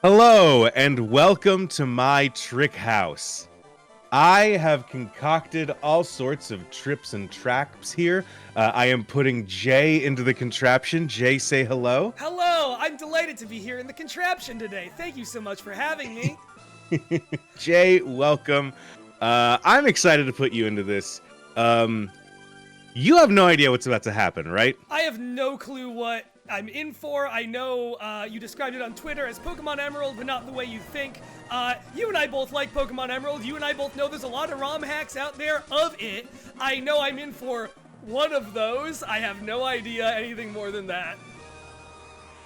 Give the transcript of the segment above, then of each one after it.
Hello and welcome to my trick house. I have concocted all sorts of trips and traps here. I am putting Jay into the contraption. Jay, say hello. Hello, I'm delighted to be here in the contraption today. Thank you so much for having me. Jay, welcome. I'm excited to put you into this. You have no idea what's about to happen, right? I have no clue what I'm in for. I know you described it on Twitter as Pokemon Emerald, but not the way you think. You and I both like Pokemon Emerald. You and I both know there's a lot of ROM hacks out there of it. I know I'm in for one of those. I have no idea anything more than that.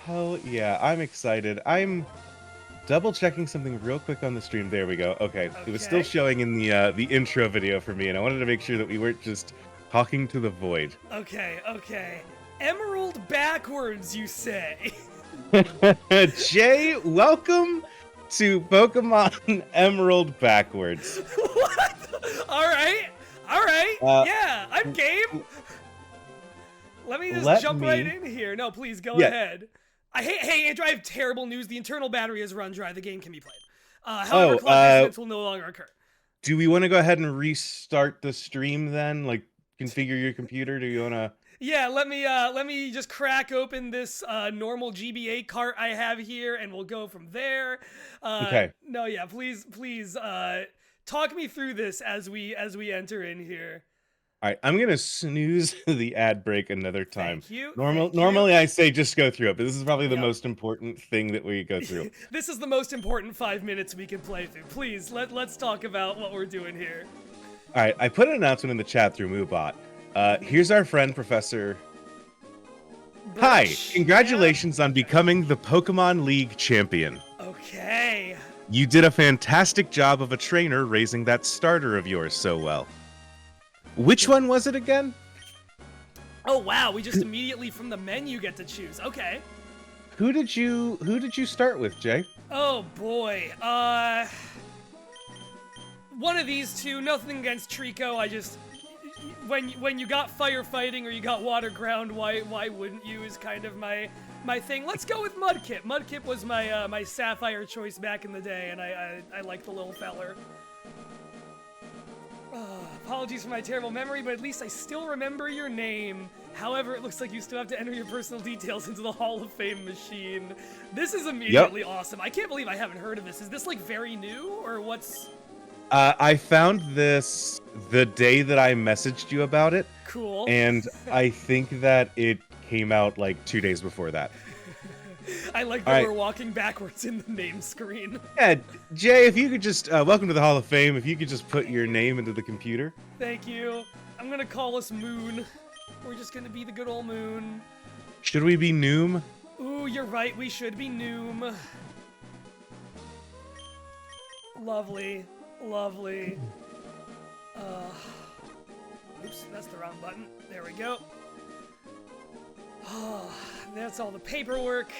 Hell yeah, I'm excited. I'm double checking something real quick on the stream. There we go. Okay. It was still showing in the intro video for me, and I wanted to make sure that we weren't just talking to the void. Okay. Emerald backwards, you say? Jay, welcome to Pokemon Emerald backwards. What? All right. Yeah, I'm game. Let me just jump right in here. No, please go ahead. Hey, Andrew, I have terrible news. The internal battery has run dry. The game can be played. However, clock resets will no longer occur. Do we want to go ahead and restart the stream then? Like, configure your computer? Do you want to? Yeah, let me just crack open this normal GBA cart I have here, and we'll go from there. Okay. No, yeah, please, talk me through this as we enter in here. All right, I'm gonna snooze the ad break another time. Thank you. Normally I say just go through it, but this is probably the most important thing that we go through. This is the most important 5 minutes we can play through. Please, let's talk about what we're doing here. All right, I put an announcement in the chat through Moobot. Here's our friend, Professor. Hi, congratulations on becoming the Pokemon League champion. Okay. You did a fantastic job of a trainer raising that starter of yours so well. Which one was it again? Oh wow, we just immediately from the menu get to choose. Okay. Who did you start with, Jay? Oh boy. One of these two. Nothing against Trico. I just when you got firefighting or you got water ground, why wouldn't you is kind of my thing. Let's go with Mudkip. Mudkip was my my Sapphire choice back in the day, and I like the little feller. Apologies for my terrible memory, but at least I still remember your name. However, it looks like you still have to enter your personal details into the Hall of Fame machine. This is immediately awesome. I can't believe I haven't heard of this. Is this like very new, or what's... I found this the day that I messaged you about it. Cool. And I think that it came out like 2 days before that. I like that we're walking backwards in the name screen. Yeah, Jay, if you could just, welcome to the Hall of Fame, if you could just put your name into the computer. Thank you. I'm gonna call us Moon. We're just gonna be the good old Moon. Should we be Noom? Ooh, you're right, we should be Noom. Lovely. Oops, that's the wrong button. There we go. Oh, that's all the paperwork.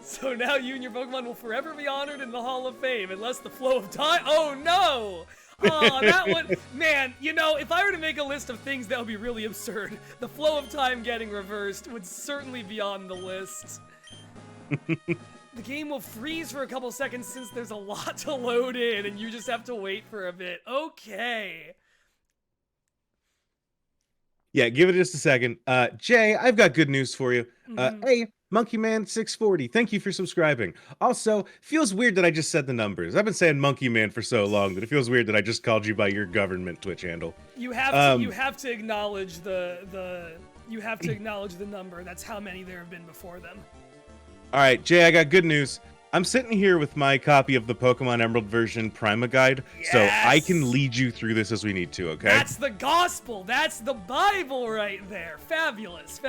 So now you and your Pokemon will forever be honored in the Hall of Fame, unless the flow of time... Oh, no! Oh, that one... Man, you know, if I were to make a list of things that would be really absurd, the flow of time getting reversed would certainly be on the list. The game will freeze for a couple seconds since there's a lot to load in, and you just have to wait for a bit. Okay. Yeah, give it just a second. Jay, I've got good news for you. Hey, MonkeyMan640, thank you for subscribing. Also, feels weird that I just said the numbers. I've been saying MonkeyMan for so long that it feels weird that I just called you by your government Twitch handle. You have to acknowledge the number. That's how many there have been before them. All right, Jay, I got good news. I'm sitting here with my copy of the Pokemon Emerald version Prima Guide, so I can lead you through this as we need to, okay? That's the gospel. That's the Bible right there. Fabulous.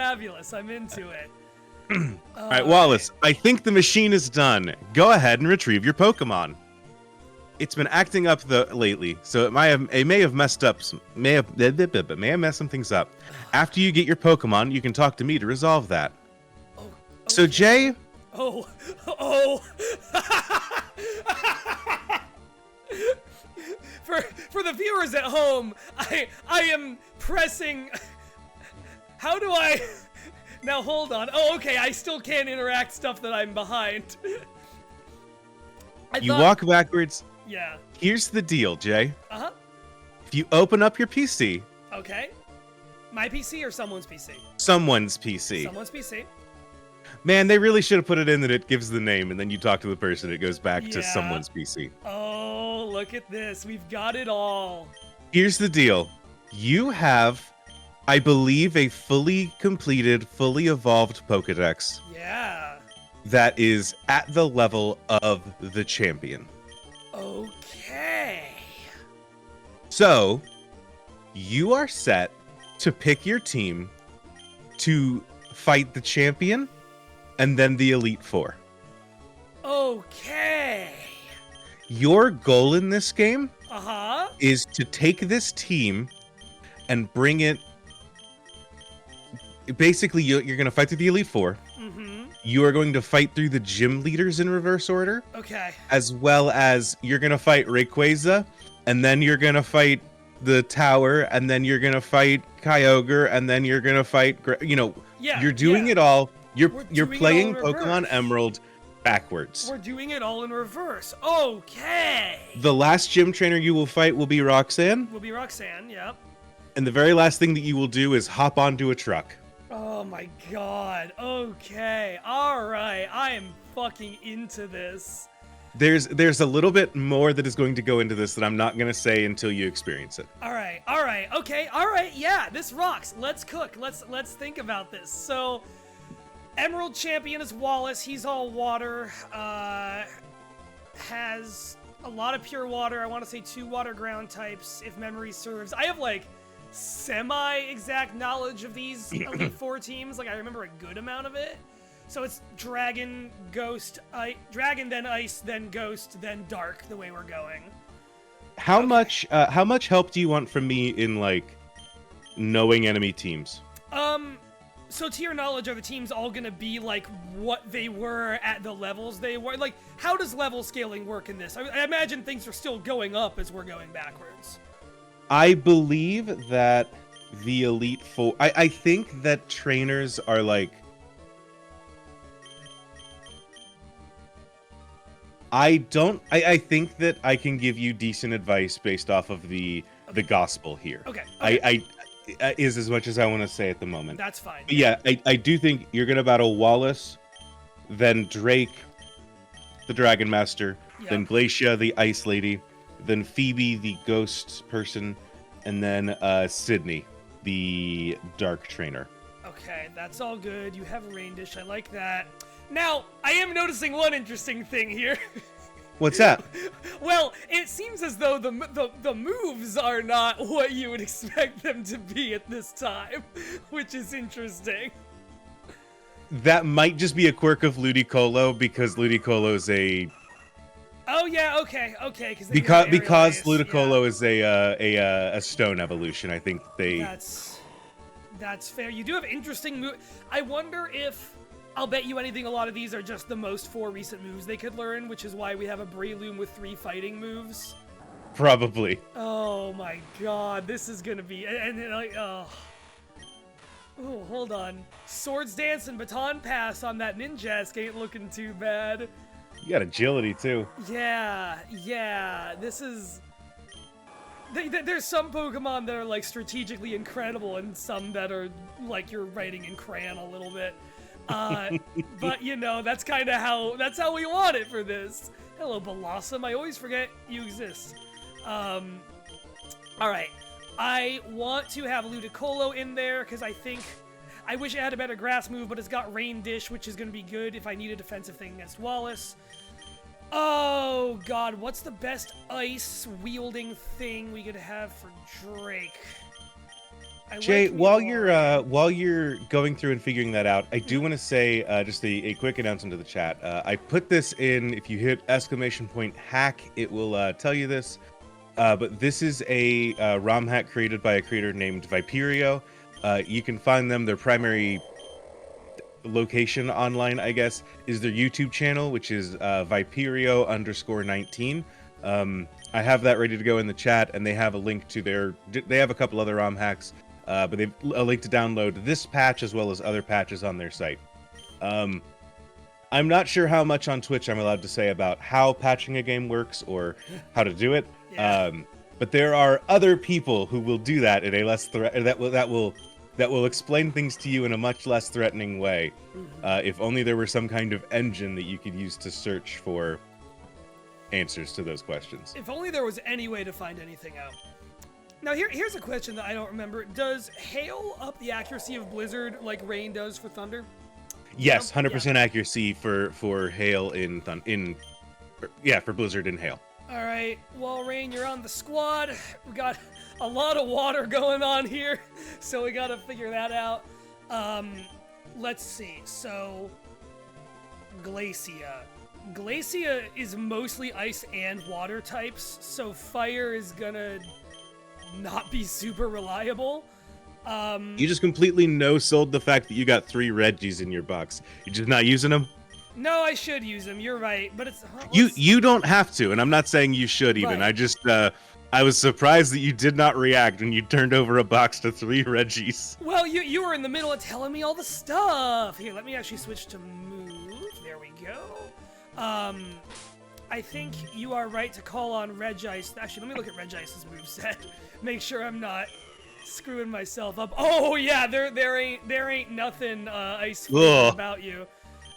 I'm into it. All right, Wallace, I think the machine is done. Go ahead and retrieve your Pokemon. It's been acting up lately, so it may have messed some things up. After you get your Pokemon, you can talk to me to resolve that. Oh, okay. So, Jay... Oh. For the viewers at home, I am pressing. How do I Now hold on. Oh, okay. I still can't interact stuff that I'm behind. You walk backwards. Yeah. Here's the deal, Jay. Uh-huh. If you open up your PC. Okay. My PC or someone's PC? Someone's PC. Someone's PC. Man, they really should have put it in that it gives the name, and then you talk to the person, it goes back to someone's PC. Oh, look at this. We've got it all. Here's the deal. You have, I believe, a fully completed, fully evolved Pokedex. Yeah. That is at the level of the champion. Okay. So, you are set to pick your team to fight the champion and then the Elite Four. Okay. Your goal in this game is to take this team and bring it. Basically, you're going to fight through the Elite Four. Mm-hmm. You are going to fight through the gym leaders in reverse order. Okay. As well as you're going to fight Rayquaza, and then you're going to fight the tower, and then you're going to fight Kyogre, and then you're going to fight, you're doing it all. You're playing Pokemon Emerald backwards. We're doing it all in reverse. Okay. The last gym trainer you will fight will be Roxanne. Yep. And the very last thing that you will do is hop onto a truck. Oh my god. Okay. All right. I am fucking into this. There's a little bit more that is going to go into this that I'm not going to say until you experience it. All right. Okay. All right. Yeah, this rocks. Let's cook. Let's think about this. So, Emerald Champion is Wallace. He's all water. Has a lot of pure water. I want to say 2 water ground types, if memory serves. I have like semi-exact knowledge of these Elite Four teams. Like I remember a good amount of it. So it's Dragon, Ghost, Dragon, then Ice, then Ghost, then Dark. The way we're going. How much help do you want from me in like knowing enemy teams? So to your knowledge, are the teams all gonna be like what they were at the levels they were? Like, how does level scaling work in this? I imagine things are still going up as we're going backwards. I believe that the Elite Four... I think that trainers are like... I think that I can give you decent advice based off of the gospel here. Okay. I is as much as I want to say at the moment. That's fine. But yeah, I do think you're going to battle Wallace, then Drake, the Dragon Master, then Glacia, the Ice Lady, then Phoebe, the Ghost person, and then Sydney, the Dark Trainer. Okay, that's all good. You have Rain Dish. I like that. Now, I am noticing one interesting thing here. What's that? Well, it seems as though the moves are not what you would expect them to be at this time, which is interesting. That might just be a quirk of Ludicolo because Ludicolo is a... Oh yeah, okay, because Ludicolo is a stone evolution. I think they... That's fair. You do have interesting moves. I wonder if... I'll bet you anything a lot of these are just the most 4 recent moves they could learn, which is why we have a Breloom with 3 fighting moves. Probably. Oh my god, this is gonna be... Oh, hold on. Swords Dance and Baton Pass on that Ninjask ain't looking too bad. You got agility, too. Yeah, this is... There's some Pokemon that are, like, strategically incredible, and some that are, like, you're writing in crayon a little bit. But you know, that's how we want it for this. Hello, Blossom. I always forget you exist. All right. I want to have Ludicolo in there because I wish it had a better grass move, but it's got Rain Dish, which is going to be good if I need a defensive thing against Wallace. Oh god, what's the best ice wielding thing we could have for Drake? Jay, while you're going through and figuring that out, I do want to say just a quick announcement to the chat. I put this in. If you hit !hack, it will tell you this. But this is a ROM hack created by a creator named Viperio. You can find them. Their primary location online, I guess, is their YouTube channel, which is Viperio_19. I have that ready to go in the chat, and they have a link to they have a couple other ROM hacks. but they've a link to download this patch as well as other patches on their site. I'm not sure how much on Twitch I'm allowed to say about how patching a game works or how to do it. Yeah. But there are other people who will do that in a less that will explain things to you in a much less threatening way. If only there were some kind of engine that you could use to search for answers to those questions. If only there was any way to find anything out. Now here's a question that I don't remember. Does hail up the accuracy of Blizzard like rain does for thunder? Yes, 100% accuracy for hail for Blizzard and hail. All right, well, Rain, you're on the squad. We got a lot of water going on here, so we got to figure that out. Let's see. So, Glacia. Glacia is mostly ice and water types, so fire is gonna not be super reliable. You just completely no-sold the fact that you got 3 Reggies in your box. You're just not using them? No, I should use them. You're right, but it's you don't have to, and I'm not saying you should even. Right. I just I was surprised that you did not react when you turned over a box to 3 Reggies. Well, you were in the middle of telling me all the stuff. Here, let me actually switch to move. There we go. I think you are right to call on Regice. Actually, let me look at Regice's moveset. Make sure I'm not screwing myself up. Oh yeah, there ain't nothing ice about you.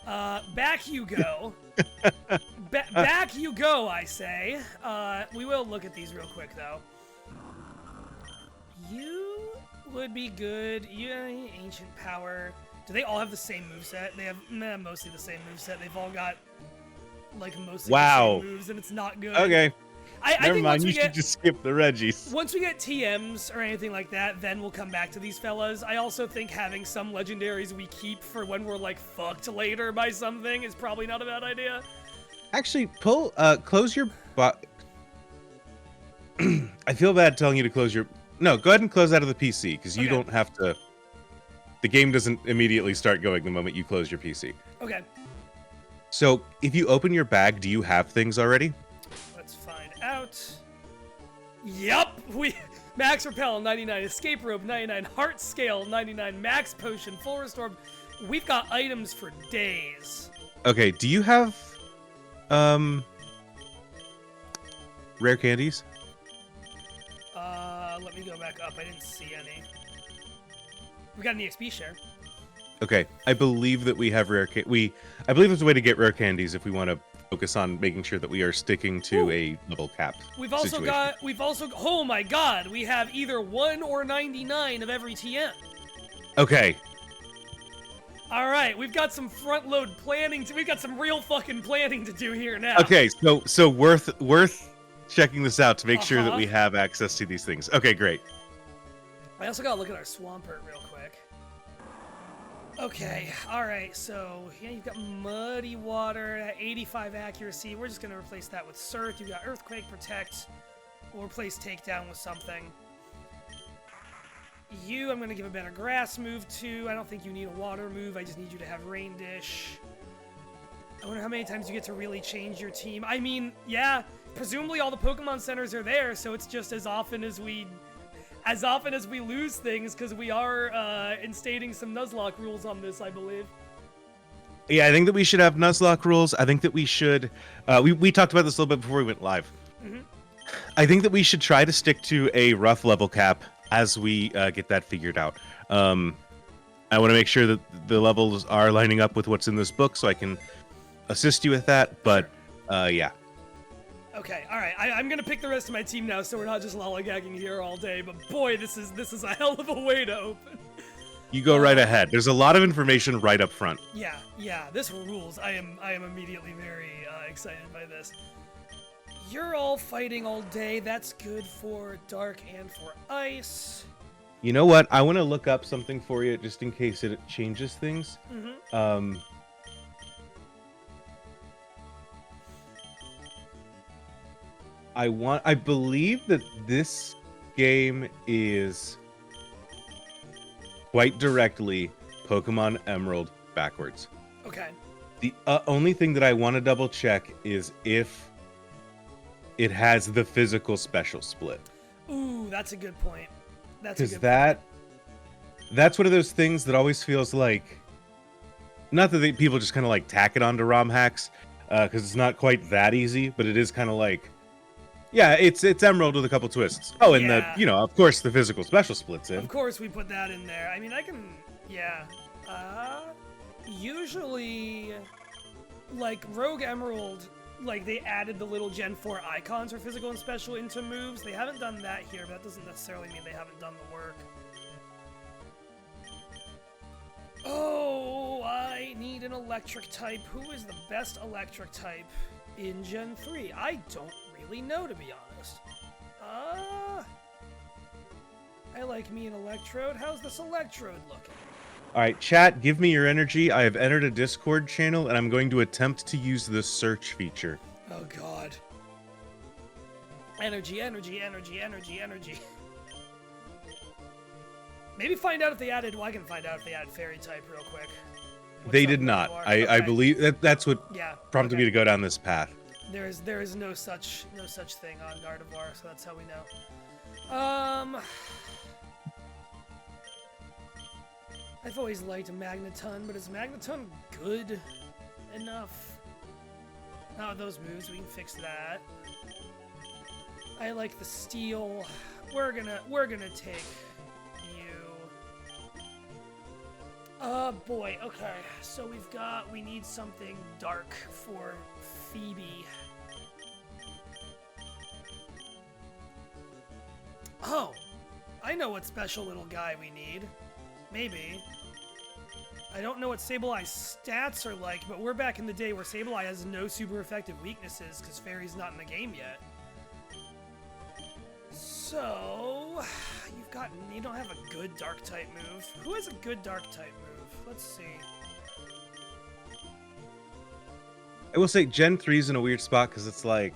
Back you go. Back you go, I say. We will look at these real quick, though. You would be good. You ancient power. Do they all have the same moveset? They have mostly the same moveset. They've all got like mostly the same moves, and it's not good. Okay. I Never mind, you should just skip the Reggies. Once we get TMs or anything like that, then we'll come back to these fellas. I also think having some legendaries we keep for when we're like fucked later by something is probably not a bad idea. Actually, close your I feel bad telling you to close your... No, go ahead and close out of the PC, because you don't have to... The game doesn't immediately start going the moment you close your PC. Okay. So, if you open your bag, do you have things already? Let's find out. Yup! Max Repel, 99. Escape Rope, 99. Heart Scale, 99. Max Potion, Full Restore. We've got items for days. Okay, do you have... rare candies? Let me go back up. I didn't see any. We got an EXP share. Okay, I believe that we have rare I believe there's a way to get rare candies if we want to focus on making sure that we are sticking to a level cap. We've also oh my god, we have either 1 or 99 of every TM. Okay. All right, we've got some front load planning. We've got some real fucking planning to do here now. Okay, so worth checking this out to make sure that we have access to these things. Okay, great. I also gotta look at our Swampert real quick. Okay, all right. So yeah, you've got Muddy Water at 85 accuracy. We're just gonna replace that with Surf. You've got Earthquake, Protect. We'll replace Takedown with something. You, I'm going to give a better grass move to. I don't think you need a water move. I just need you to have Rain Dish. I wonder how many times you get to really change your team. I mean, yeah, presumably all the Pokemon centers are there, so it's just as often as we lose things, because we are instating some Nuzlocke rules on this, I believe. Yeah, I think that we should have Nuzlocke rules. I think that we should... we talked about this a little bit before we went live. Mm-hmm. I think that we should try to stick to a rough level cap as we get that figured out. I want to make sure that the levels are lining up with what's in this book so I can assist you with that, but yeah. Okay, all right. I'm going to pick the rest of my team now so we're not just lollygagging here all day, but boy, this is a hell of a way to open. You go right ahead. There's a lot of information right up front. Yeah, this rules. I am immediately very excited by this. You're all fighting all day. That's good for dark and for ice. You know what? I want to look up something for you just in case it changes things. Mm-hmm. I believe that this game is quite directly Pokemon Emerald backwards. Okay. The only thing that I want to double check is if it has the physical special split. Ooh, that's a good point. That's one of those things that always feels like, not that people just kind of like tack it onto ROM hacks, because it's not quite that easy, but it is kind of like, yeah, it's Emerald with a couple twists. Oh, and Yeah. of course, the physical special splits in. Of course we put that in there. I mean, I can, yeah. Usually, like, Rogue Emerald, like, they added the little Gen 4 icons for physical and special into moves. They haven't done that here, but that doesn't necessarily mean they haven't done the work. Oh, I need an electric type. Who is the best electric type in Gen 3? I don't really know, to be honest. I like me an Electrode. How's this Electrode looking? All right, chat, give me your energy. I have entered a Discord channel, and I'm going to attempt to use the search feature. Oh, God. Energy, energy, energy, energy, energy. Maybe find out if they added... Well, I can find out if they added Fairy type real quick. They did not. I believe that's what prompted me to go down this path. There is no such thing on Gardevoir, so that's how we know. I've always liked Magneton, but is Magneton good enough? Oh, those moves, we can fix that. I like the Steel. We're gonna take you. Oh boy, okay. So we need something dark for Phoebe. Oh, I know what special little guy we need. Maybe. I don't know what Sableye's stats are like, but we're back in the day where Sableye has no super effective weaknesses because Fairy's not in the game yet. So, you don't have a good dark type move. Who has a good dark type move? Let's see. I will say Gen 3's in a weird spot because it's like,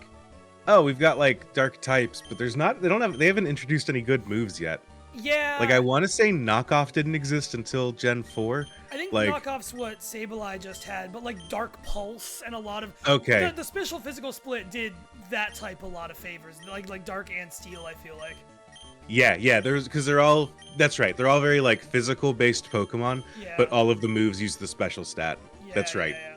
oh, we've got like dark types, but they haven't introduced any good moves yet. Yeah. Like, I want to say Knockoff didn't exist until Gen 4. I think like, Knockoff's what Sableye just had, but like Dark Pulse and a lot of... Okay. The special physical split did that type a lot of favors. Like Dark and Steel, I feel like. Yeah, because they're all... That's right. They're all very, like, physical-based Pokemon, but all of the moves use the special stat. Yeah, That's right. Yeah.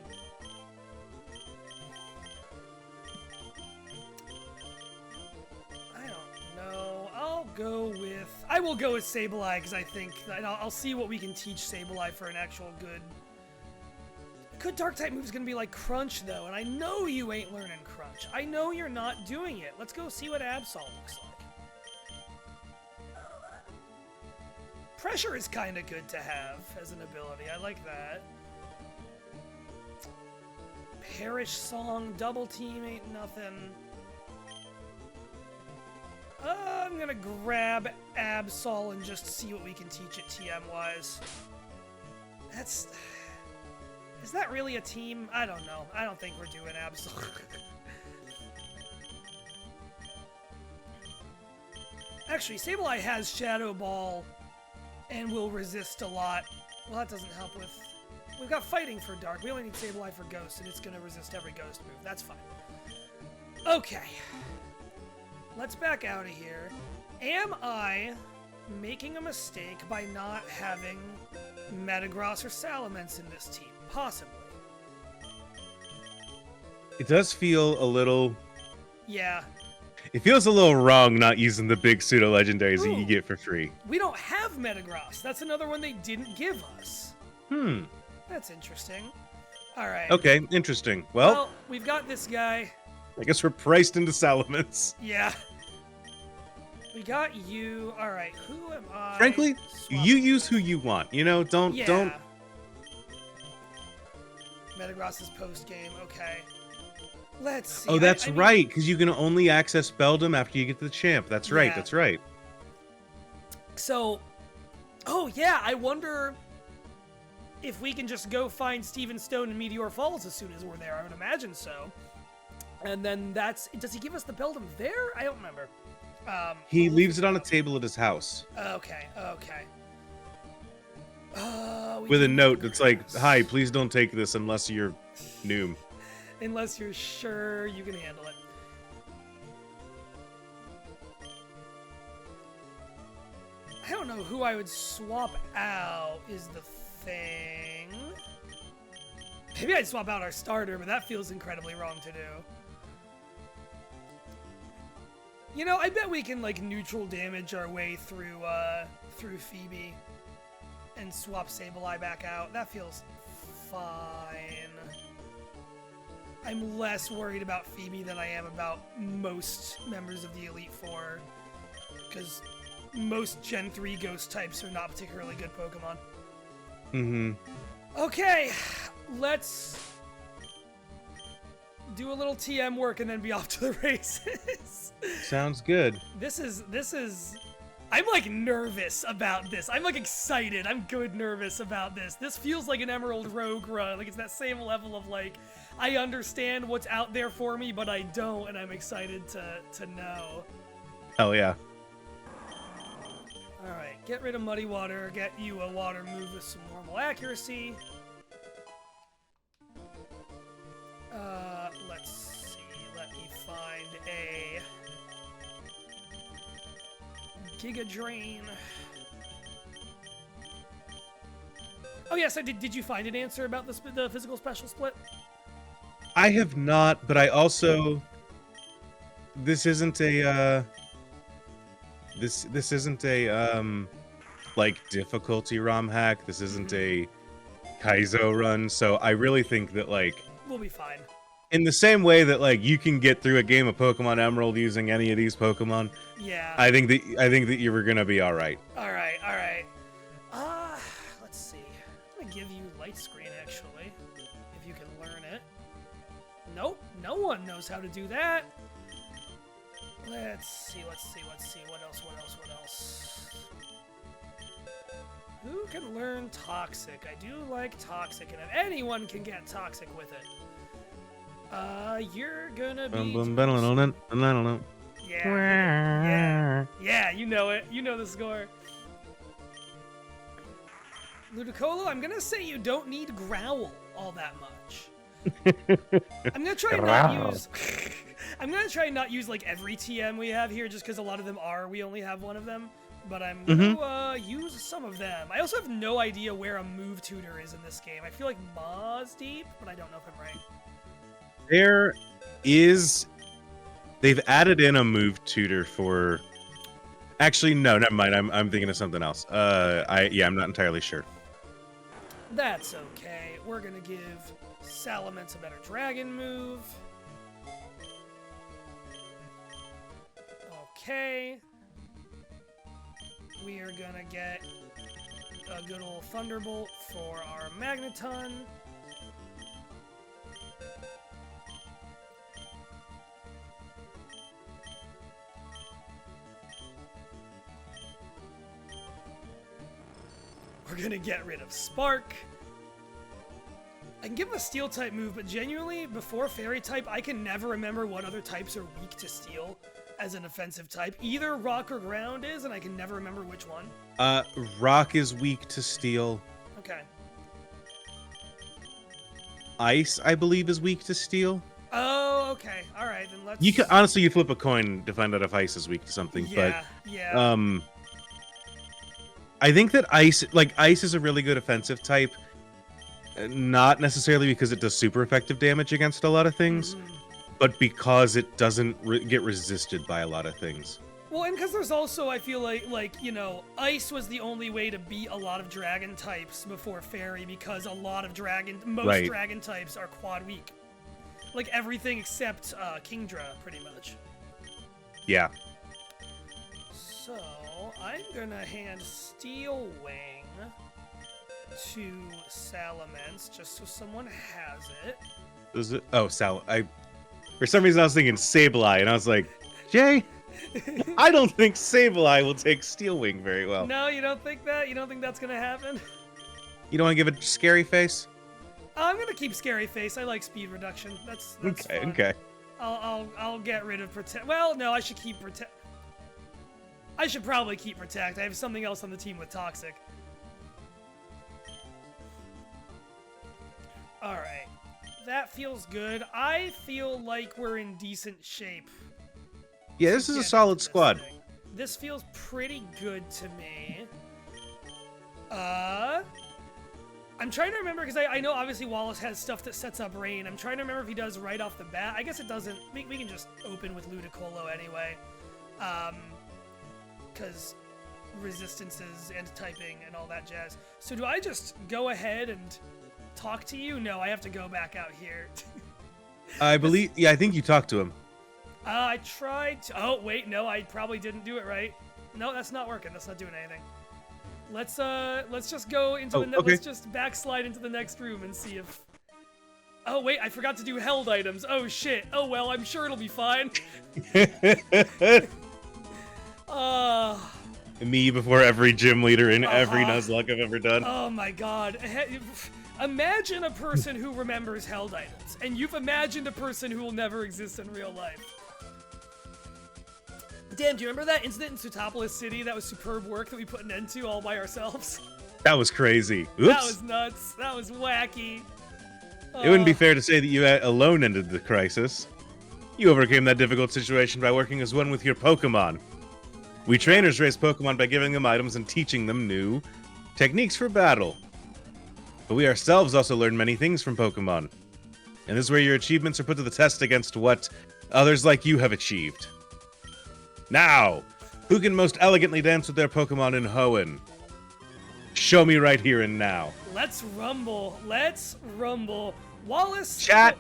I will go with Sableye because I think that I'll see what we can teach Sableye for an actual good dark type move is gonna be like Crunch though, and I know you ain't learning Crunch. I know you're not doing it. Let's go see what Absol looks like. Pressure is kind of good to have as an ability. I like that. Perish Song, Double Team ain't nothing. I'm gonna grab Absol and just see what we can teach it TM-wise. Is that really a team? I don't know. I don't think we're doing Absol. Actually, Sableye has Shadow Ball and will resist a lot. Well, that doesn't help with... We've got Fighting for Dark. We only need Sableye for Ghost, and it's gonna resist every Ghost move. That's fine. Okay. Let's back out of here. Am I making a mistake by not having Metagross or Salamence in this team? Possibly. It does feel a little... Yeah. It feels a little wrong not using the big pseudo-legendaries that you get for free. We don't have Metagross. That's another one they didn't give us. That's interesting. All right. Okay, interesting. Well, we've got this guy. I guess we're priced into Salamence. Yeah. We got you. All right. Who am I? Frankly, you use who you want. Don't. Metagross is post game. Okay. Let's see. Oh, that's right. Because you can only access Beldum after you get to the champ. That's right. Yeah. That's right. So, oh yeah. I wonder if we can just go find Steven Stone and Meteor Falls as soon as we're there. I would imagine so. And then does he give us the Beldum there? I don't remember. He leaves it on a table at his house. Okay. With a note that's like, "Hi, please don't take this unless you're Noom." Unless you're sure you can handle it. I don't know who I would swap out is the thing. Maybe I'd swap out our starter, but that feels incredibly wrong to do. You know, I bet we can like neutral damage our way through Phoebe and swap Sableye back out. That feels fine. I'm less worried about Phoebe than I am about most members of the Elite Four, because most Gen 3 ghost types are not particularly good Pokemon. Mm-hmm. Okay, let's do a little TM work and then be off to the races. Sounds good. This is I'm like nervous about this. I'm like excited. I'm good nervous about this. This feels like an Emerald Rogue run. Like it's that same level of like, I understand what's out there for me, but I don't, and I'm excited to know. Hell yeah. Alright, get rid of Muddy Water, get you a water move with some normal accuracy. Let's see, let me find a Giga Drain. Oh yes, I did. Did you find an answer about the physical special split? I have not, but I also... This isn't a, This isn't a, like, difficulty ROM hack. This isn't a Kaizo run, so I really think that, like... We'll be fine. In the same way that, like, you can get through a game of Pokemon Emerald using any of these Pokemon, Yeah. I think that you were gonna be alright. Alright. Let's see. I'm gonna give you Light Screen, actually, if you can learn it. Nope, no one knows how to do that. Let's see. What else? Who can learn Toxic? I do like Toxic, and if anyone can get Toxic with it. You're gonna be... Yeah, you know it. You know the score. Ludicolo, I'm gonna say you don't need Growl all that much. I'm gonna try and not use... I'm gonna try and not use, like, every TM we have here, just because a lot of them we only have one of them. But I'm gonna use some of them. I also have no idea where a move tutor is in this game. I feel like Ma's deep, but I don't know if I'm right. There is... They've added in a move tutor for... Actually, no, never mind. I'm thinking of something else. I'm not entirely sure. That's okay. We're gonna give Salamence a better dragon move. Okay. We are gonna get a good old Thunderbolt for our Magneton. We're gonna get rid of Spark. I can give him a Steel type move, but genuinely, before Fairy type, I can never remember what other types are weak to Steel as an offensive type. Either Rock or Ground is, and I can never remember which one. Rock is weak to Steel. Okay. Ice, I believe, is weak to Steel. Oh, okay. All right, then let's... You can honestly, you flip a coin to find out if Ice is weak to something, yeah. I think that Ice is a really good offensive type, not necessarily because it does super effective damage against a lot of things, but because it doesn't get resisted by a lot of things. Well, and because there's also, I feel like, you know, Ice was the only way to beat a lot of Dragon types before Fairy, because most Dragon types are quad weak. Like everything except Kingdra, pretty much. Yeah. So, I'm gonna hand Steel Wing to Salamence, just so someone has it. Is it? Oh, for some reason I was thinking Sableye, and I was like, Jay, I don't think Sableye will take Steel Wing very well. No, you don't think that? You don't think that's gonna happen? You don't want to give it Scary Face? I'm gonna keep Scary Face. I like speed reduction. That's okay. fun. Okay. I'll get rid of Protect. Well, no, I should keep Protect. I should probably keep Protect. I have something else on the team with Toxic. All right, that feels good. I feel like we're in decent shape. Yeah, this is a solid squad. This feels pretty good to me. I'm trying to remember, because I know obviously Wallace has stuff that sets up rain. I'm trying to remember if he does right off the bat. I guess it doesn't. We can just open with Ludicolo anyway. Because resistances and typing and all that jazz. So do I just go ahead and talk to you? No, I have to go back out here. I believe, yeah, I think you talked to him. I tried to, oh wait, no, I probably didn't do it right. No, that's not working. That's not doing anything. Let's just go into let's just backslide into the next room and see if... Oh wait, I forgot to do held items. Oh shit. Oh well, I'm sure it'll be fine. Me before every gym leader in every Nuzlocke I've ever done. Oh my god. Imagine a person who remembers held items, and you've imagined a person who will never exist in real life. Damn, do you remember that incident in Sutopolis City? That was superb work that we put an end to all by ourselves. That was crazy. Oops. That was nuts. That was wacky. It wouldn't be fair to say that you alone ended the crisis. You overcame that difficult situation by working as one with your Pokemon. We trainers raise Pokemon by giving them items and teaching them new techniques for battle. But we ourselves also learn many things from Pokemon. And this is where your achievements are put to the test against what others like you have achieved. Now, who can most elegantly dance with their Pokemon in Hoenn? Show me right here and now. Let's rumble. Let's rumble. Wallace... Chat,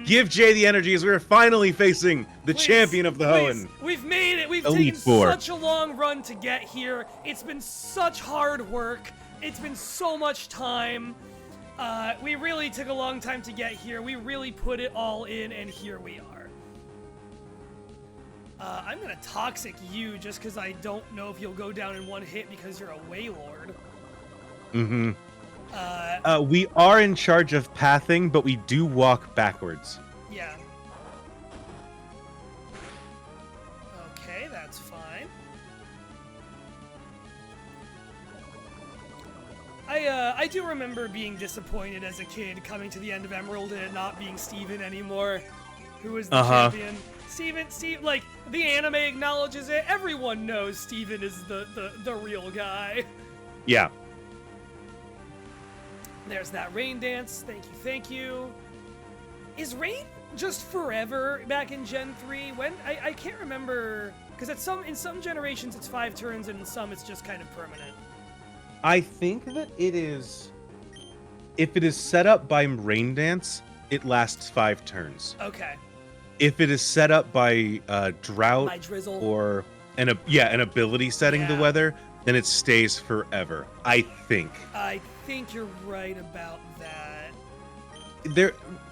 give Jay the energy as we're finally facing the champion of the Hoenn. We've made it. We've Elite taken Four. such a long run to get here. It's been such hard work. It's been so much time. We really took a long time to get here. We really put it all in, and here we are. I'm gonna Toxic you just because I don't know if you'll go down in one hit because you're a Wailord. We are in charge of pathing, but we do walk backwards. Yeah. Okay, that's fine. I do remember being disappointed as a kid coming to the end of Emerald and it not being Steven anymore, who was the champion. Steve, like, the anime acknowledges it. Everyone knows Steven is the real guy. Yeah. There's that rain dance. Thank you. Is rain just forever back in Gen 3? When I can't remember, because in some generations it's 5 turns and in some it's just kind of permanent. I think that it is, if it is set up by rain dance, it lasts 5 turns. Okay. If it is set up by drought By drizzle. or an ability setting the weather, then it stays forever. I think. I think you're right about that.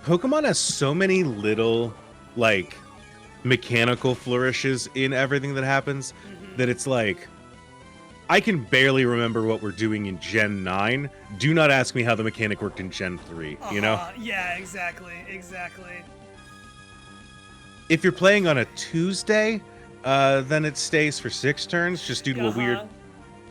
Pokemon has so many little, like, mechanical flourishes in everything that happens that it's like, I can barely remember what we're doing in Gen 9. Do not ask me how the mechanic worked in Gen 3, you know? Yeah, exactly. If you're playing on a Tuesday, then it stays for 6 turns, just due to a weird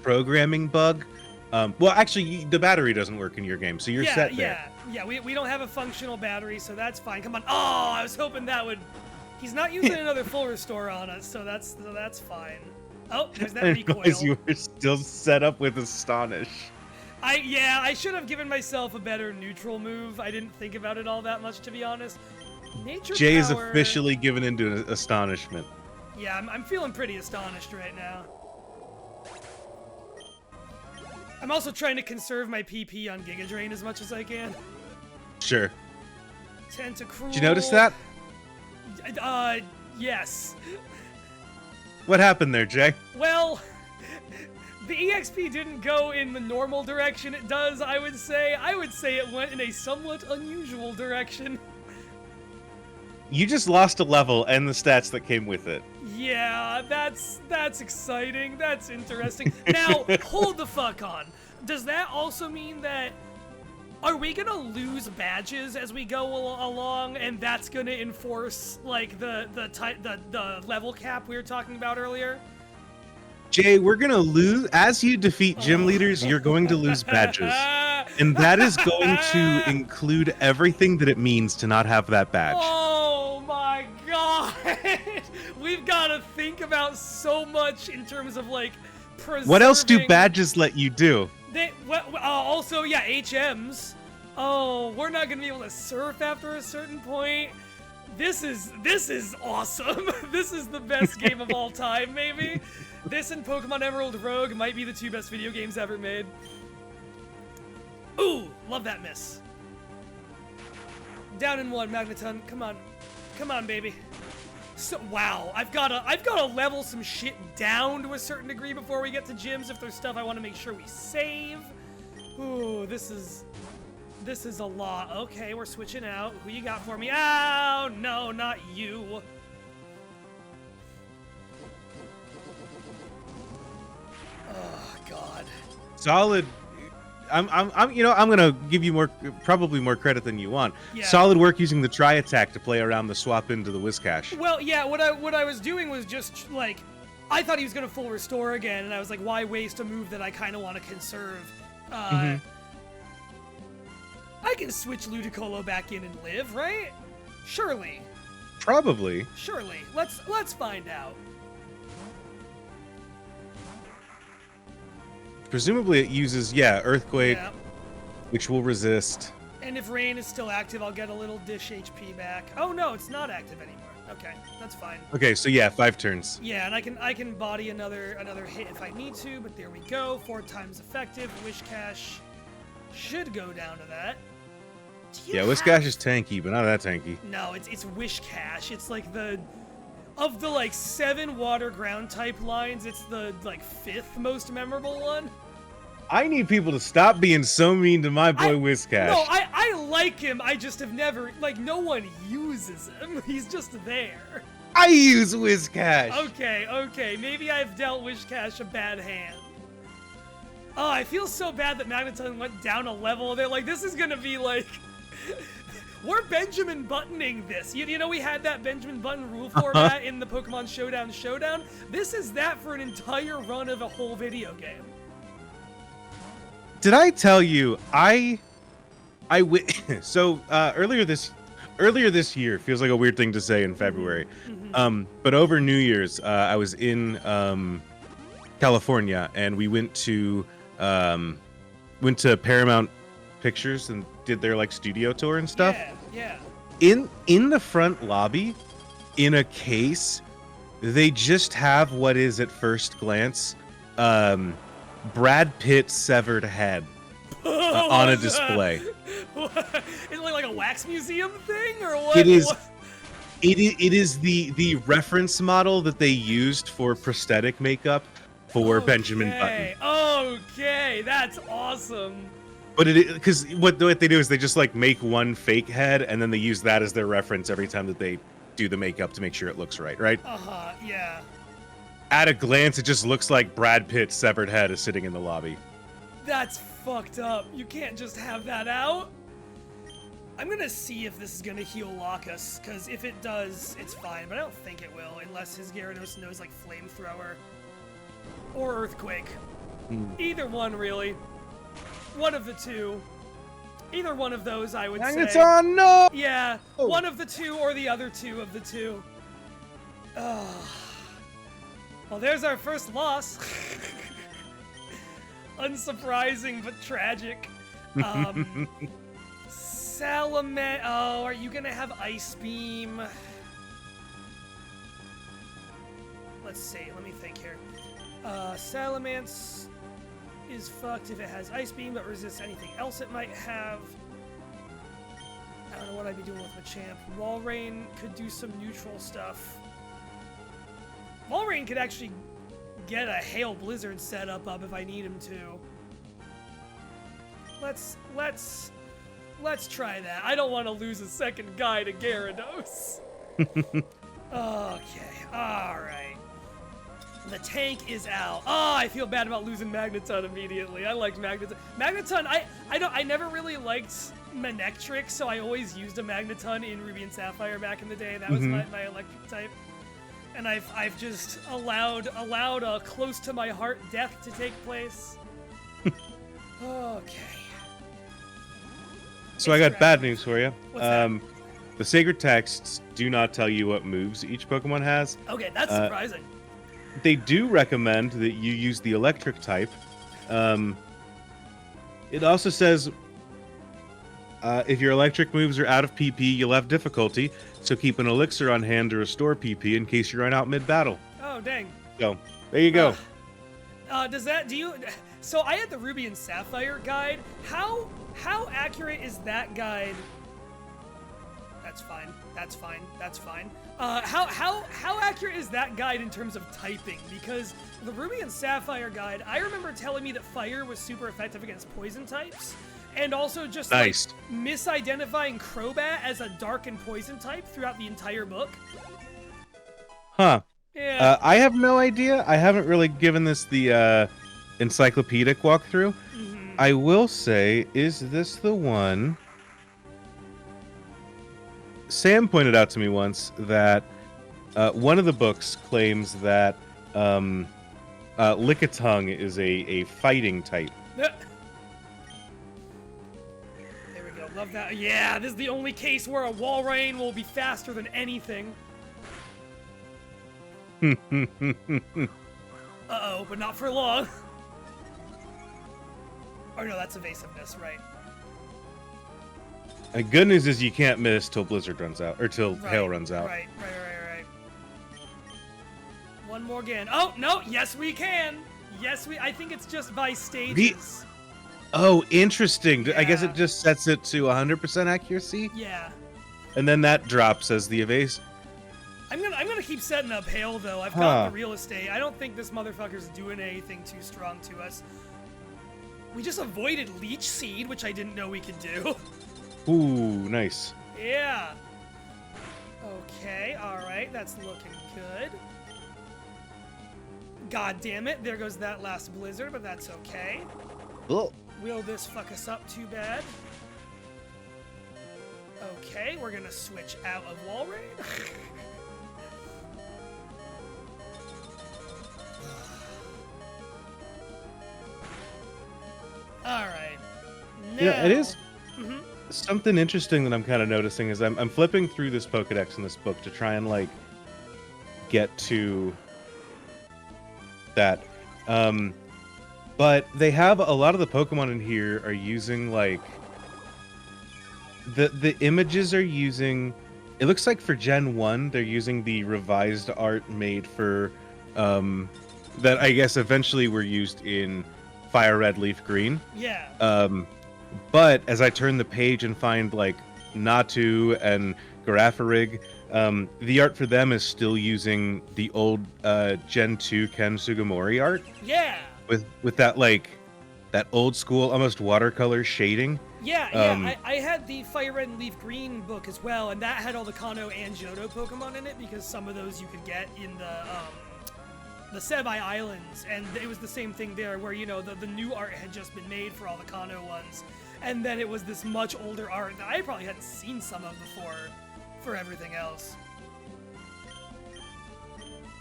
programming bug. Well, actually, the battery doesn't work in your game, so you're set there. Yeah, we don't have a functional battery, so that's fine. Come on. Oh, I was hoping that would... He's not using another full restore on us, so that's fine. Oh, there's that recoil. You were still set up with Astonish. I should have given myself a better neutral move. I didn't think about it all that much, to be honest. Nature Jay is power... officially given into astonishment. Yeah, I'm feeling pretty astonished right now. I'm also trying to conserve my PP on Giga Drain as much as I can. Sure. Tentacruel. Did you notice that? Yes. What happened there, Jay? Well, the EXP didn't go in the normal direction it does, I would say. I would say it went in a somewhat unusual direction. You just lost a level and the stats that came with it. Yeah, that's exciting. That's interesting. Now, hold the fuck on. Does that also mean that... Are we gonna lose badges as we go along, and that's gonna enforce, like, the level cap we were talking about earlier? Jay, we're gonna lose... As you defeat gym leaders, you're going to lose badges. And that is going to include everything that it means to not have that badge. Oh my god! We've got to think about so much in terms of like preserving. What else do badges let you do? Also, yeah, HMs. Oh, we're not gonna be able to surf after a certain point. This is awesome. This is the best game of all time, maybe. This and Pokemon Emerald Rogue might be the 2 best video games ever made. Ooh, love that miss. Down in 1, Magneton. Come on, baby. So wow, I've gotta level some shit down to a certain degree before we get to gyms. If there's stuff I want to make sure we save. Ooh, this is a lot. Okay, we're switching out. Who you got for me? Oh no, not you. Oh God. Solid. I'm gonna give you probably more credit than you want. Yeah. Solid work using the tri attack to play around the swap into the Whiscash. Well, yeah, what I was doing was just like, I thought he was gonna full restore again, and I was like, why waste a move that I kind of want to conserve? I can switch Ludicolo back in and live, right? Surely. Probably. Surely. Let's find out. Presumably it uses, Earthquake, Yeah. which will resist. And if Rain is still active, I'll get a little dish HP back. Oh no, it's not active anymore. Okay, that's fine. Okay, so 5 turns. Yeah, and I can body another hit if I need to, but there we go. 4 times effective. Wish Cash should go down to that. Whiscash is tanky, but not that tanky. No, it's Wish Cash. It's like of the like 7 water ground type lines, it's the like 5th most memorable one. I need people to stop being so mean to my boy Whiscash. No, I like him. I just have never, like, no one uses him. He's just there. I use Whiscash. Okay. Maybe I've dealt Wishcash a bad hand. Oh, I feel so bad that Magneton went down a level. They're like, this is gonna be like... We're Benjamin Buttoning this. You know we had that Benjamin Button rule format in the Pokemon Showdown. This is that for an entire run of a whole video game. Did I tell you so earlier this year, feels like a weird thing to say in February. But over New Year's, I was in California, and we went to Paramount Pictures and did their like studio tour and stuff. Yeah. In the front lobby, in a case, they just have what is at first glance Brad Pitt's severed head on a display. Is it like a wax museum thing or what? It is. It is the reference model that they used for prosthetic makeup for Benjamin Button. Okay, that's awesome. But because what they do is they just like make one fake head and then they use that as their reference every time that they do the makeup to make sure it looks right? Yeah. At a glance, it just looks like Brad Pitt's severed head is sitting in the lobby. That's fucked up. You can't just have that out. I'm gonna see if this is gonna heal Locus, because if it does, it's fine, but I don't think it will, unless his Gyarados knows like Flamethrower or Earthquake. Either one, really. One of the two. Either one of those, I would say. It's on, no! Yeah, one of the two or the other two of the two. Well, there's our first loss. Unsurprising, but tragic. Salamence. Oh, are you gonna have Ice Beam? Let's see. Let me think here. Salamence is fucked if it has Ice Beam, but resists anything else it might have. I don't know what I'd be doing with Machamp. Walrein could do some neutral stuff. Walrein could actually get a Hail Blizzard setup up if I need him to. Let's try that. I don't want to lose a second guy to Gyarados. Okay, alright. The tank is out. Oh, I feel bad about losing Magneton immediately. I liked Magneton. Magneton, I never really liked Manectric, so I always used a Magneton in Ruby and Sapphire back in the day. That was my electric type. And I've just allowed a close to my heart death to take place. Okay. So I got bad news for you. What's that? The sacred texts do not tell you what moves each Pokemon has. Okay, that's surprising. They do recommend that you use the electric type. It also says if your electric moves are out of PP, you'll have difficulty, so keep an elixir on hand to restore PP in case you run out mid-battle. Oh, dang. So, there you go. So I had the Ruby and Sapphire guide. How accurate is that guide? That's fine. How accurate is that guide in terms of typing? Because the Ruby and Sapphire guide, I remember telling me that fire was super effective against poison types, and also just like misidentifying Crobat as a dark and poison type throughout the entire book. Huh. Yeah. I have no idea. I haven't really given this the encyclopedic walkthrough. Mm-hmm. I will say, is this the one? Sam pointed out to me once that one of the books claims that Lickitung is a fighting type. There we go. Love that. Yeah, this is the only case where a Walrein will be faster than anything. Uh-oh, but not for long. Oh no, that's evasiveness, right? The good news is you can't miss till Blizzard runs out, or till Hail runs out. Right. One more again. Oh, no, yes we can. I think it's just by stages. Oh, interesting. Yeah. I guess it just sets it to 100% accuracy? Yeah. And then that drops as the evase. I'm gonna keep setting up Hail, though. I've got the real estate. I don't think this motherfucker's doing anything too strong to us. We just avoided Leech Seed, which I didn't know we could do. Ooh, nice. Yeah. Okay, alright, that's looking good. God damn it, there goes that last blizzard, but that's okay. Oh. Will this fuck us up too bad? Okay, we're gonna switch out of Walrein. Alright. Yeah, it is. Mm-hmm. Something interesting that I'm kind of noticing is I'm flipping through this Pokedex in this book to try and like get to that. But they have a lot of the Pokemon in here are using like the images are using. It looks like for Gen 1 they're using the revised art made for that I guess eventually were used in Fire Red, Leaf Green. Yeah. But as I turn the page and find like Natu and Garafarig, the art for them is still using the old Gen 2 Ken Sugimori art. Yeah. With that like that old school almost watercolor shading. Yeah. I had the Fire Red and Leaf Green book as well, and that had all the Kano and Johto Pokemon in it because some of those you could get in the Sebai Islands, and it was the same thing there where, you know, the new art had just been made for all the Kano ones, and then it was this much older art that I probably hadn't seen some of before for everything else.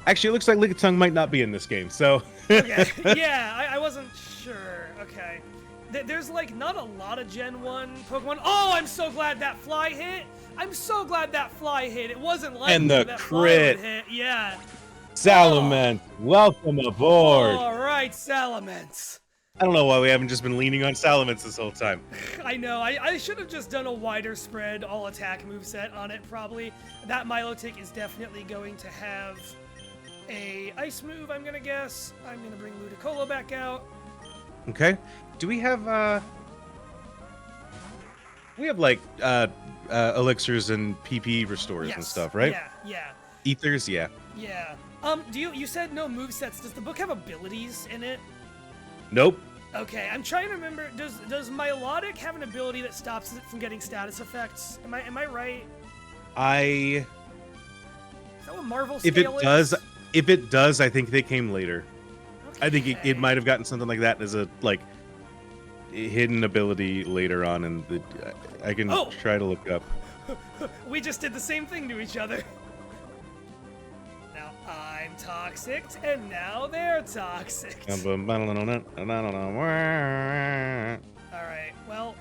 Actually, it looks like Lickitung might not be in this game, so... Okay. Yeah, I wasn't sure. Okay. There's, like, not a lot of Gen 1 Pokemon. Oh, I'm so glad that fly hit! It wasn't like and the that crit! Fly would hit. Yeah. Salamence, welcome aboard! Alright, Salamence. I don't know why we haven't just been leaning on Salamence this whole time. I know, I should have just done a wider spread all-attack moveset on it, probably. That Milotic is definitely going to have a ice move, I'm gonna guess. I'm gonna bring Ludicolo back out. Okay. Do we have, we have, like, elixirs and PP restores and stuff, right? Yeah. Ethers, yeah. Yeah. You said no movesets. Does the book have abilities in it? Nope. Okay, I'm trying to remember. Does Milotic have an ability that stops it from getting status effects? Am I right? Is that what Marvel Scale is? If it does, I think they came later. Okay. I think it might have gotten something like that as a like hidden ability later on, and I can try to look up. We just did the same thing to each other. Now I'm toxic, and now they're toxic. All right. Well,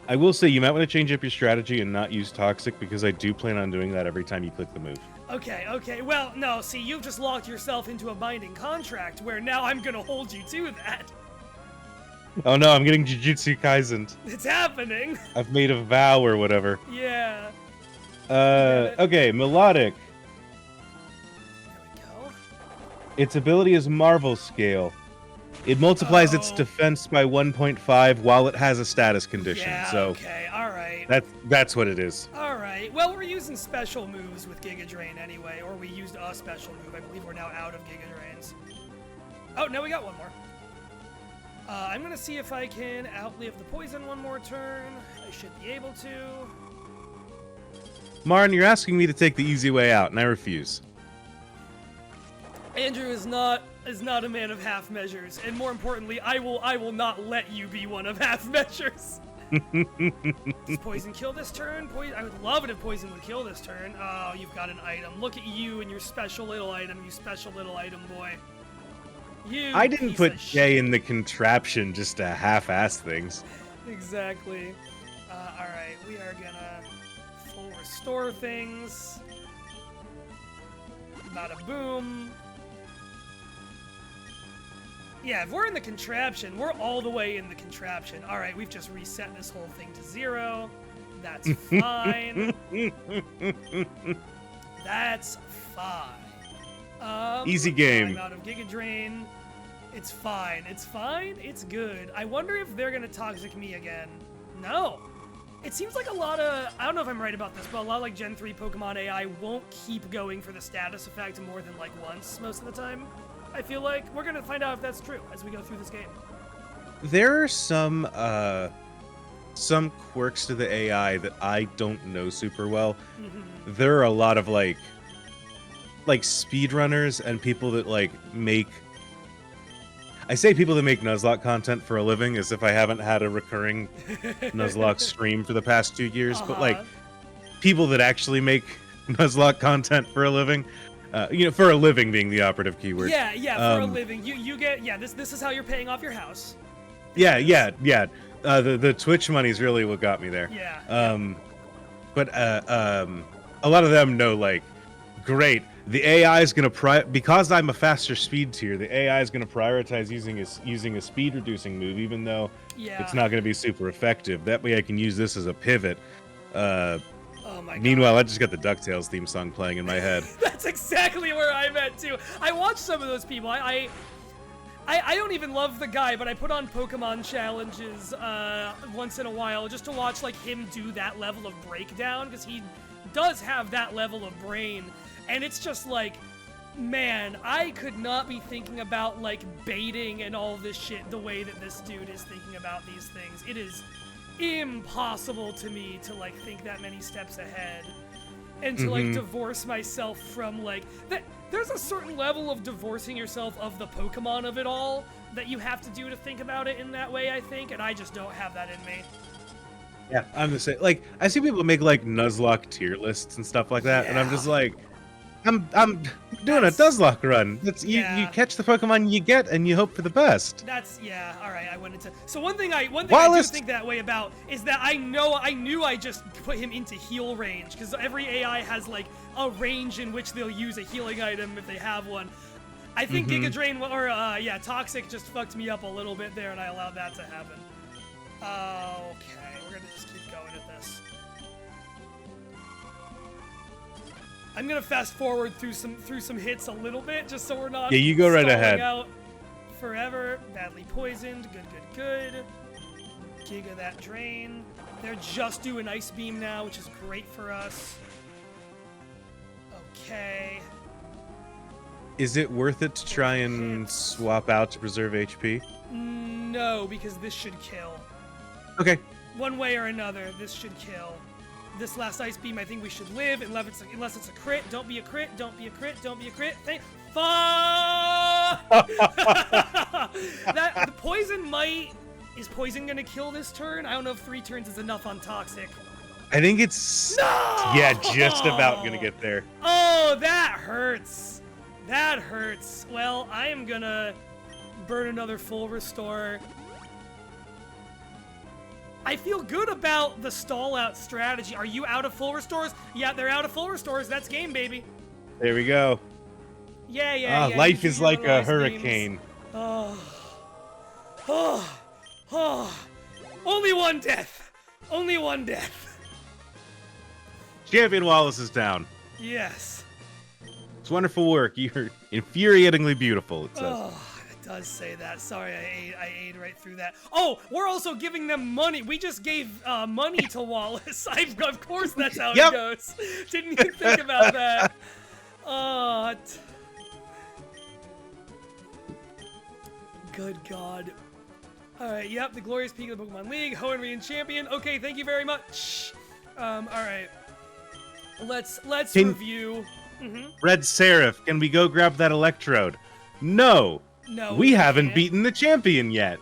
I will say you might want to change up your strategy and not use toxic, because I do plan on doing that every time you click the move. Okay. Well, no, see, you've just locked yourself into a binding contract where now I'm gonna hold you to that. Oh no, I'm getting Jujutsu Kaisen. It's happening. I've made a vow or whatever. Yeah. It. Okay, melodic. There we go. Its ability is Marvel Scale. It multiplies its defense by 1.5 while it has a status condition. Yeah, so okay, alright. that's what it is. Alright, well, we're using special moves with Giga Drain anyway, or we used a special move. I believe we're now out of Giga Drains. Oh, no, we got one more. I'm gonna see if I can outlive the poison one more turn. I should be able to. Marn, you're asking me to take the easy way out, and I refuse. Andrew is not a man of half measures, and more importantly, I will not let you be one of half measures. Does poison kill this turn? I would love it if poison would kill this turn. Oh, you've got an item. Look at you and your special little item, you special little item boy. I didn't put Jay in the contraption just to half-ass things. Exactly. Alright, we are gonna full restore things. Bada boom. Yeah, if we're in the contraption, we're all the way in the contraption. Alright, we've just reset this whole thing to 0. That's fine. That's fine. Easy game. I'm out of Giga Drain. It's fine. It's fine. It's good. I wonder if they're gonna toxic me again. No. It seems like a lot of, I don't know if I'm right about this, but a lot of like Gen 3 Pokemon AI won't keep going for the status effect more than like once most of the time. I feel like we're gonna find out if that's true as we go through this game. There are some quirks to the AI that I don't know super well. There are a lot of like speedrunners and people that like make. I say people that make Nuzlocke content for a living as if I haven't had a recurring Nuzlocke stream for the past 2 years, but like people that actually make Nuzlocke content for a living. For a living being the operative keyword. Yeah, for a living. You get, this is how you're paying off your house. Yeah. The Twitch money's really what got me there. Yeah. But a lot of them know, like, great, the AI is going to, because I'm a faster speed tier, the AI is going to prioritize using a speed reducing move, even though it's not going to be super effective. That way I can use this as a pivot. Oh my God. Meanwhile, I just got the DuckTales theme song playing in my head. That's exactly where I'm at too. I watch some of those people. I don't even love the guy, but I put on Pokemon challenges once in a while just to watch like him do that level of breakdown, because he does have that level of brain, and it's just like, man, I could not be thinking about like baiting and all this shit the way that this dude is thinking about these things. It is impossible to me to like think that many steps ahead and to like divorce myself from like that. There's a certain level of divorcing yourself of the Pokemon of it all that you have to do to think about it in that way, I think, and I just don't have that in me. Yeah, I'm the same. Like, I see people make like Nuzlocke tier lists and stuff like that, and I'm just like, I'm doing a Nuzlocke run. That's you catch the Pokemon you get and you hope for the best. That's all right. I went into one thing I do think that way about is that I knew I just put him into heal range, because every AI has like a range in which they'll use a healing item if they have one. I think Giga Drain or Toxic just fucked me up a little bit there, and I allowed that to happen. Okay, we're gonna just keep going at this. I'm gonna fast forward through some hits a little bit, just so we're not you go right ahead. Out forever. Badly poisoned. Good. Giga that drain. They're just doing Ice Beam now, which is great for us. Okay. Is it worth it to try and swap out to preserve HP? No, because this should kill. Okay. One way or another, this should kill. This last Ice Beam, I think we should live, unless it's a crit. Don't be a crit. Don't be a crit. Don't be a crit. Fuck! The poison is poison gonna kill this turn? I don't know if 3 turns is enough on Toxic. I think it's just about gonna get there. Oh, that hurts. That hurts. Well, I am gonna burn another full restore. I feel good about the stall out strategy. Are you out of full restores? Yeah, they're out of full restores. That's game, baby. There we go. Yeah. Life You is like a utilize hurricane. beams. Only one death. Only one death. Champion Wallace is down. Yes. It's wonderful work. You're infuriatingly beautiful, it says. Oh, it does say that. Sorry, I ate right through that. Oh, we're also giving them money. We just gave money to Wallace. Of course that's how Yep. it goes. Didn't even think about that. Good God. Alright, yep, the glorious peak of the Pokemon League, Hoenn and champion. Okay, thank you very much. Alright. Let's review. Red Seraph, can we go grab that Electrode? No. No. We haven't can't. beaten the champion yet.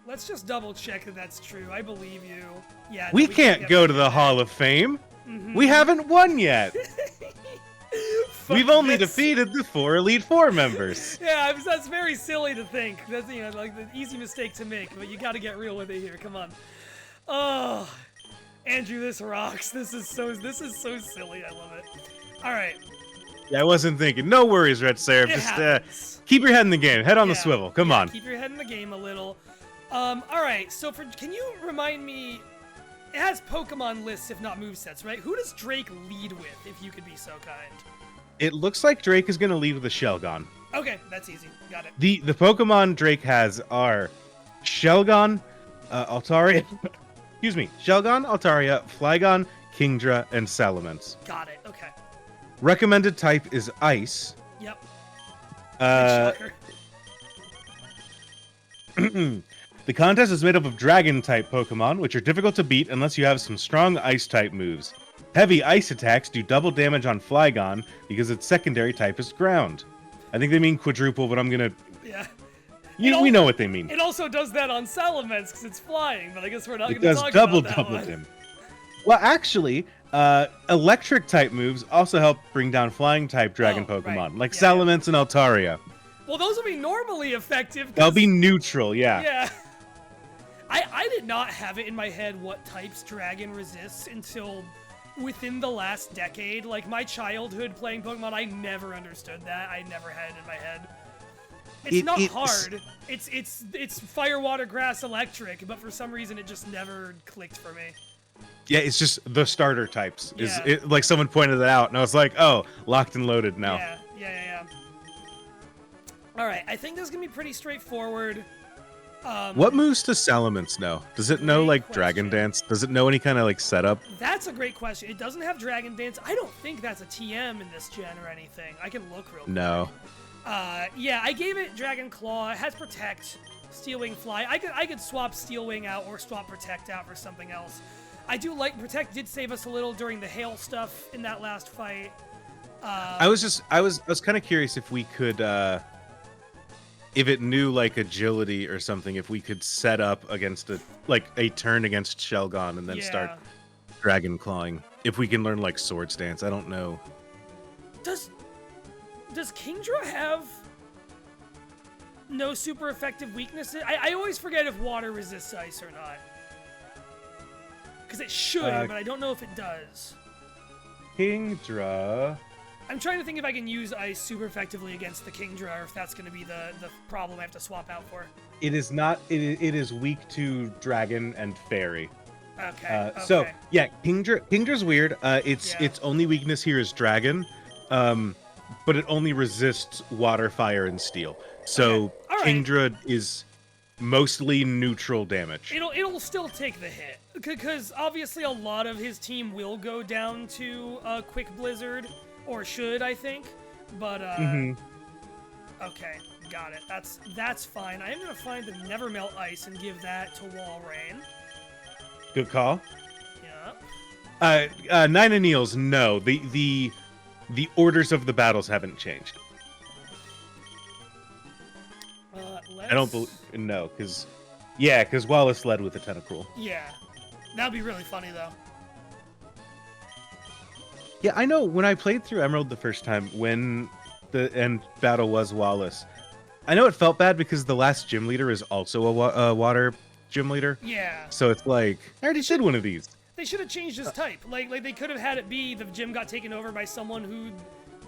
Let's just double check that that's true. I believe you. Yeah. We no, can't get go back to in the that. Hall of Fame. We haven't won yet. Fuck We've only this. defeated the 4 Elite Four members. Yeah, that's very silly to think. That's like the easy mistake to make, but you got to get real with it here. Come on. Oh, Andrew, this rocks. This is so silly. I love it. All right. Yeah, I wasn't thinking. No worries, Red Seraph. It Just happens. keep your head in the game. Head on the Yeah, swivel. Come yeah, on. Keep your head in the game a little. All right. So can you remind me? It has Pokemon lists, if not movesets, right? Who does Drake lead with, if you could be so kind? It looks like Drake is going to lead with a Shelgon. Okay, that's easy. Got it. The Pokemon Drake has are Shelgon, Altaria, excuse me, Shelgon, Altaria, Flygon, Kingdra, and Salamence. Got it. Okay. Recommended type is Ice. Yep. Uh, Shocker. The contest is made up of Dragon-type Pokemon, which are difficult to beat unless you have some strong Ice-type moves. Heavy Ice attacks do double damage on Flygon because its secondary type is Ground. I think they mean quadruple, but I'm gonna... Yeah. we know what they mean. It also does that on Salamence because it's flying, but I guess we're not It going to does talk double about that one. him. Well, actually, Electric-type moves also help bring down Flying-type Dragon Oh, Pokemon, right. like Yeah, Salamence and Altaria. Well, those will be normally effective. They'll be neutral, yeah. Yeah. I did not have it in my head what types Dragon resists until within the last decade. Like, my childhood playing Pokemon, I never understood that. I never had it in my head. It's not hard. It's fire, water, grass, electric, but for some reason it just never clicked for me. Yeah, it's just the starter types. Yeah. Like someone pointed it out, and I was like, oh, locked and loaded now. Yeah. All right, I think this is gonna be pretty straightforward. What moves does Salamence know? Does it know, Great like, question. Dragon Dance? Does it know any kind of, like, setup? That's a great question. It doesn't have Dragon Dance. I don't think that's a TM in this gen or anything. I can look real quick. No. Yeah, I gave it Dragon Claw. It has Protect, Steel Wing Fly. I could swap Steel Wing out or swap Protect out for something else. I do like Protect did save us a little during the hail stuff in that last fight. I was kind of curious if we could, if it knew, like, agility or something, if we could set up against a turn against Shelgon and then start Dragon Clawing. If we can learn, like, Sword Stance, I don't know. Does Kingdra have no super effective weaknesses? I always forget if water resists ice or not. Because it should, but I don't know if it does. Kingdra. I'm trying to think if I can use ice super effectively against the Kingdra, or if that's going to be the problem I have to swap out for. It is not. It is weak to Dragon and Fairy. Okay. So yeah, Kingdra's weird. Its only weakness here is Dragon, but it only resists Water, Fire, and Steel. So All right. Kingdra is mostly neutral damage. It'll still take the hit, because obviously a lot of his team will go down to Quick Blizzard, or should, I think. But okay, got it. That's fine. I am gonna find the Never Melt Ice and give that to Walrein. Good call. Yep. Nine Anneals, no. The orders of the battles haven't changed. I don't believe no, because Wallace led with a Tentacruel. Yeah, that'd be really funny though. Yeah, I know. When I played through Emerald the first time, when the end battle was Wallace, I know it felt bad because the last gym leader is also a water gym leader. Yeah. So it's like, I already did one of these. They should have changed his type. Like they could have had it be the gym got taken over by someone who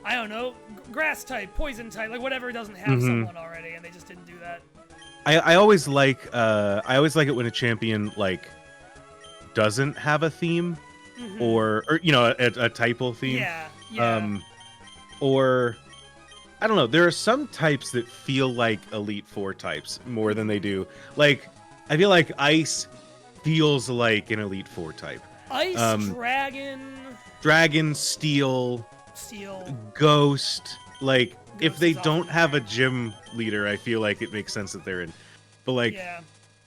I don't know, grass type, poison type, like whatever doesn't have someone already, and they just didn't do that. I always like it when a champion like doesn't have a theme, or you know, a typal theme. Yeah. Or I don't know. There are some types that feel like Elite Four types more than they do. Like I feel like Ice feels like an Elite Four type. Ice, Dragon, Steel, Ghost. Like Ghost if they is don't often have a there. gym leader, I feel like it makes sense that they're in. But like, Yeah.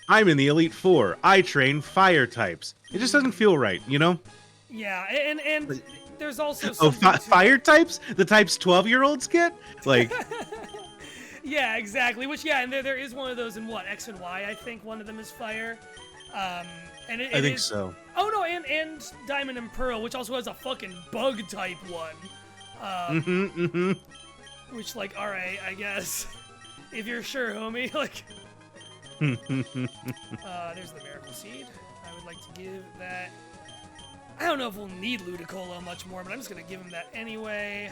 I'm in the Elite Four. I train fire types. It just doesn't feel right, you know? Yeah, and there's also Oh, something to fire types? The types 12-year-olds get? Like, yeah, exactly. Which, yeah, and there is one of those in what, X and Y, I think one of them is fire. And it I think is... so. Oh, no, and Diamond and Pearl, which also has a fucking bug type one. Which, like, alright, I guess. If you're sure, homie. Like... there's the Miracle Seed. I would like to give that... I don't know if we'll need Ludicolo much more, but I'm just going to give him that anyway.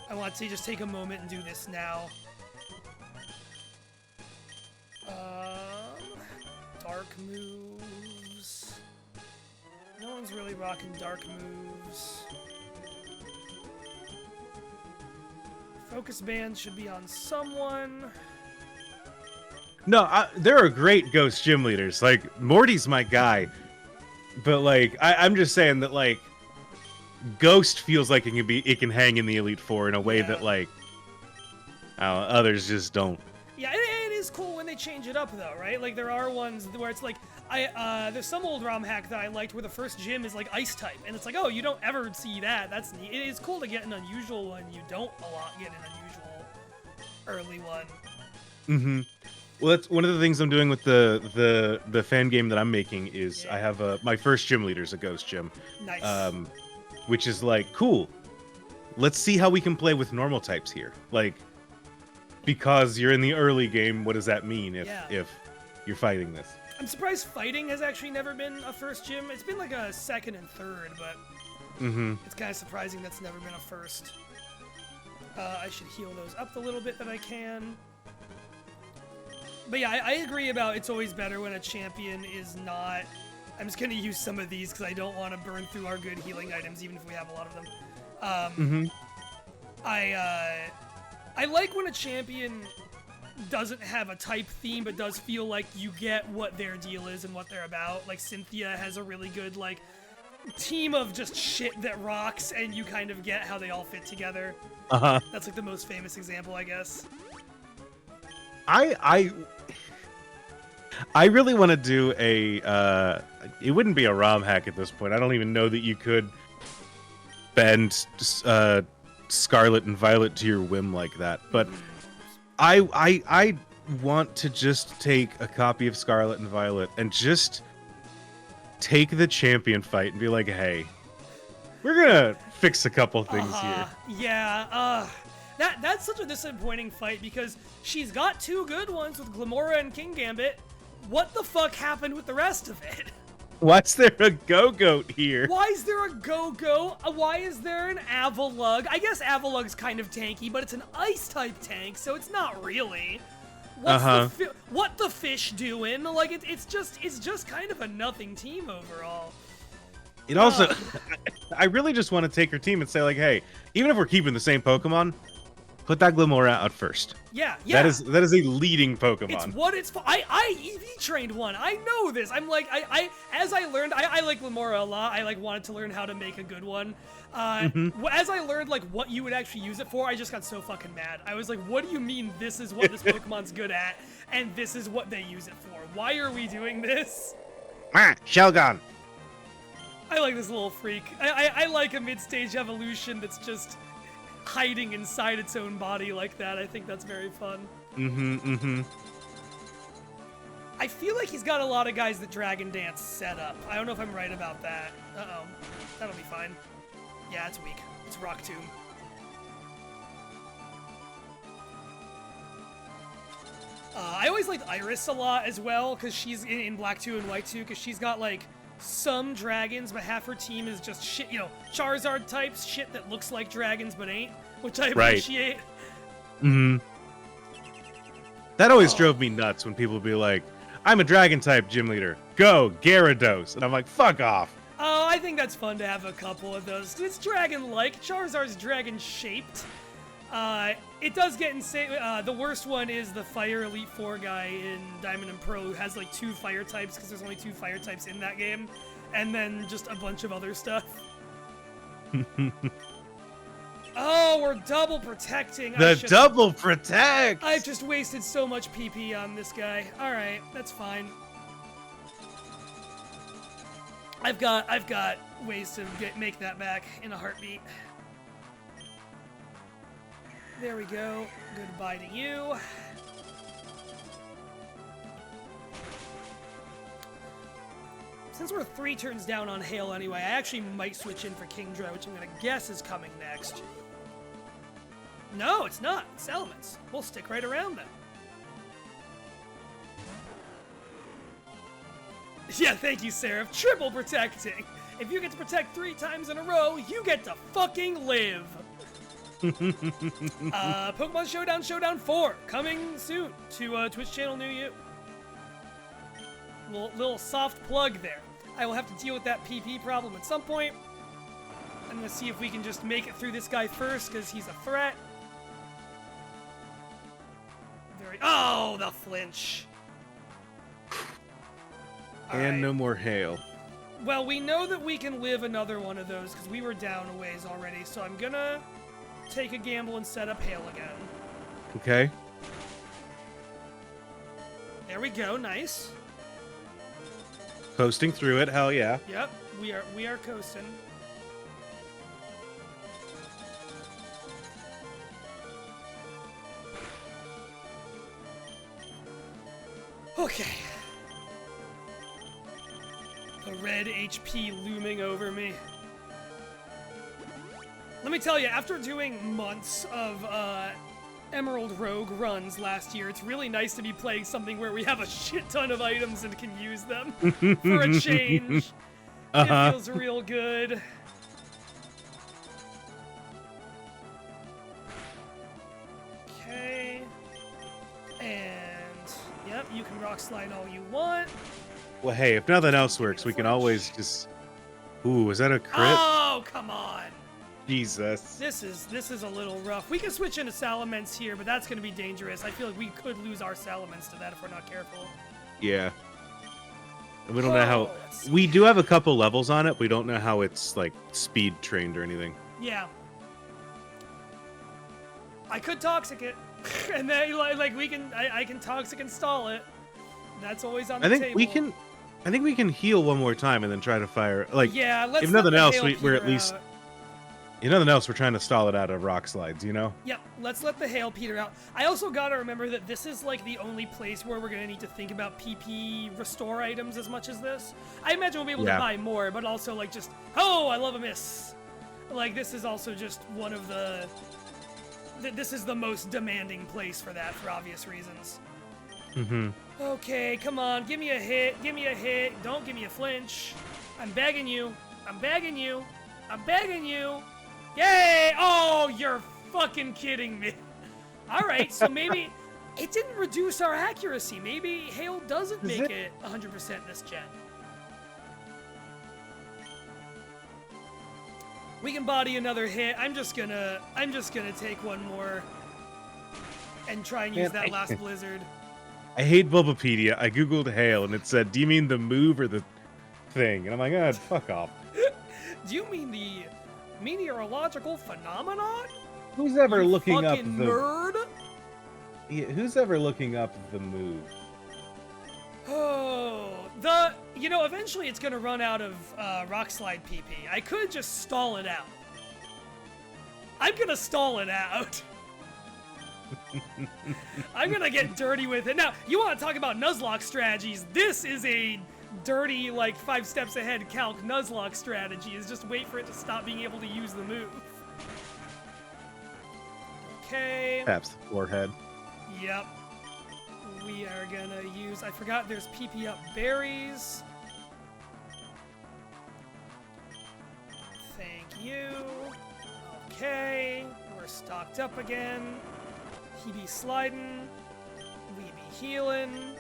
I want to just take a moment and do this now. Dark moves. No one's really rocking dark moves. Focus band should be on someone. No, there are great Ghost gym leaders. Like, Morty's my guy. But, like, I'm just saying that, like, Ghost feels like it can hang in the Elite Four in a way that, like, I don't know, others just don't. Yeah, it is cool when they change it up, though, right? Like, there are ones where it's like, there's some old ROM hack that I liked where the first gym is, like, Ice type. And it's like, oh, you don't ever see that. That's neat. It is cool to get an unusual one. You don't a lot get an unusual early one. Well, that's one of the things I'm doing with the fan game that I'm making is I have my first gym leader is a Ghost gym. Nice. Which is like, cool. Let's see how we can play with normal types here. Like, because you're in the early game, what does that mean if you're fighting this? I'm surprised fighting has actually never been a first gym. It's been like a second and third, but it's kind of surprising that's never been a first. I should heal those up the little bit that I can. But yeah, I agree about it's always better when a champion is not... I'm just going to use some of these because I don't want to burn through our good healing items, even if we have a lot of them. I like when a champion doesn't have a type theme, but does feel like you get what their deal is and what they're about. Like, Cynthia has a really good, like, team of just shit that rocks, and you kind of get how they all fit together. That's, like, the most famous example, I guess. I really want to do it wouldn't be a ROM hack at this point. I don't even know that you could bend Scarlet and Violet to your whim like that. But I want to just take a copy of Scarlet and Violet and just take the champion fight and be like, hey, we're gonna fix a couple things here. Yeah, that's such a disappointing fight because she's got two good ones with Glamora and King Gambit. What the fuck happened with the rest of it? Why's there a Go-Goat here? Why is there a Go-Go? Why is there an Avalug? I guess Avalug's kind of tanky, but it's an Ice-type tank, so it's not really. What the fish doing? Like, it's just kind of a nothing team overall. It also... I really just want to take her team and say, like, hey, even if we're keeping the same Pokemon, put that Glamora out first. Yeah. That is a leading Pokemon. It's what it's for. I EV trained one. I know this. I'm like, as I learned, I like Glamora a lot. I like wanted to learn how to make a good one. As I learned like what you would actually use it for, I just got so fucking mad. I was like, what do you mean this is what this Pokemon's good at, and this is what they use it for? Why are we doing this? Shelgon. I like this little freak. I like a mid-stage evolution that's just hiding inside its own body like that. I think that's very fun. I feel like he's got a lot of guys that Dragon Dance set up. I don't know if I'm right about that. Uh-oh. That'll be fine. Yeah, it's weak. It's Rock Tomb. I always liked Iris a lot as well, because she's in Black 2 and White 2, because she's got, like, some dragons, but half her team is just shit, Charizard types, shit that looks like dragons but ain't, which I appreciate. Mm-hmm. That always drove me nuts when people would be like, I'm a dragon type gym leader. Go, Gyarados. And I'm like, fuck off. Oh, I think that's fun to have a couple of those. It's dragon-like. Charizard's dragon-shaped. It does get insane. The worst one is the Fire Elite Four guy in Diamond and Pearl who has like 2 fire types because there's only 2 fire types in that game. And then just a bunch of other stuff. Oh, we're double protecting. The double protect! I've just wasted so much PP on this guy. Alright, that's fine. I've got ways to make that back in a heartbeat. There we go. Goodbye to you. Since we're 3 turns down on Hail anyway, I actually might switch in for Kingdra, which I'm gonna guess is coming next. No, it's not. It's Elements. We'll stick right around then. Yeah, thank you, Seraph. Triple protecting. If you get to protect 3 times in a row, you get to fucking live. Pokemon Showdown 4 coming soon to Twitch channel near you. Little soft plug there. I will have to deal with that PP problem at some point. I'm gonna see if we can just make it through this guy first because he's a threat. Oh, the flinch. And no more hail. Well, we know that we can live another one of those because we were down a ways already, so I'm gonna take a gamble and set up hail again. Okay. There we go, nice. Coasting through it, hell yeah. Yep, we are coasting. Okay. The red HP looming over me. Let me tell you, after doing months of Emerald Rogue runs last year, it's really nice to be playing something where we have a shit ton of items and can use them for a change. It feels real good. Okay. And, yep, you can rock slide all you want. Well, hey, if nothing else works, we can always just... Ooh, is that a crit? Oh, come on. Jesus. This is a little rough. We can switch into Salamence here, but that's going to be dangerous. I feel like we could lose our Salamence to that if we're not careful. Yeah. And we don't know how... We do have a couple levels on it. We don't know how it's, like, speed trained or anything. Yeah. I could Toxic it. And then, like, I can Toxic install it. That's always on the table. I think we can heal one more time and then try to fire... Like, yeah, let's if nothing else, we're at least... If nothing else, we're trying to stall it out of rock slides, you know? Yep, let's let the hail peter out. I also gotta remember that this is like the only place where we're gonna need to think about PP restore items as much as this. I imagine we'll be able to buy more, but also like just, oh, I love a miss. Like this is also just one of the, this is the most demanding place for that for obvious reasons. Mm-hmm. Okay, come on, give me a hit, don't give me a flinch. I'm begging you, I'm begging you, I'm begging you. Yay! Oh, you're fucking kidding me. Alright, so maybe it didn't reduce our accuracy. Maybe hail doesn't make it 100% this gen. We can body another hit. I'm just gonna take one more and try and use that last blizzard. I hate Bulbapedia. I googled hail and it said, do you mean the move or the thing? And I'm like, ah, fuck off. Do you mean the meteorological phenomenon? Who's ever looking up the nerd? Yeah, who's ever looking up the move? Oh, eventually it's gonna run out of rock slide PP. I could just stall it out. I'm gonna stall it out. I'm gonna get dirty with it. Now, you want to talk about Nuzlocke strategies? This is a dirty, like, 5 steps ahead calc Nuzlocke strategy, is just wait for it to stop being able to use the move. Okay. Taps the forehead. Yep. We are gonna use, I forgot there's PP up berries. you. Okay, we're stocked up again. He be sliding. We be healing.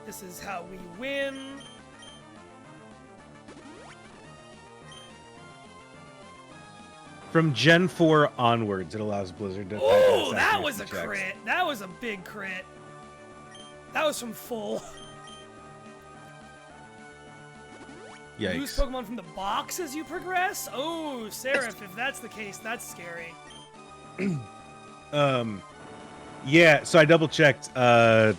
This is how we win. From Gen 4 onwards, it allows Blizzard to... Oh, that was a checks. crit. That was a big crit. That was from full. Yikes. Lose Pokemon from the box as you progress? Oh, Seraph, if that's the case, that's scary. Yeah, so I double-checked. It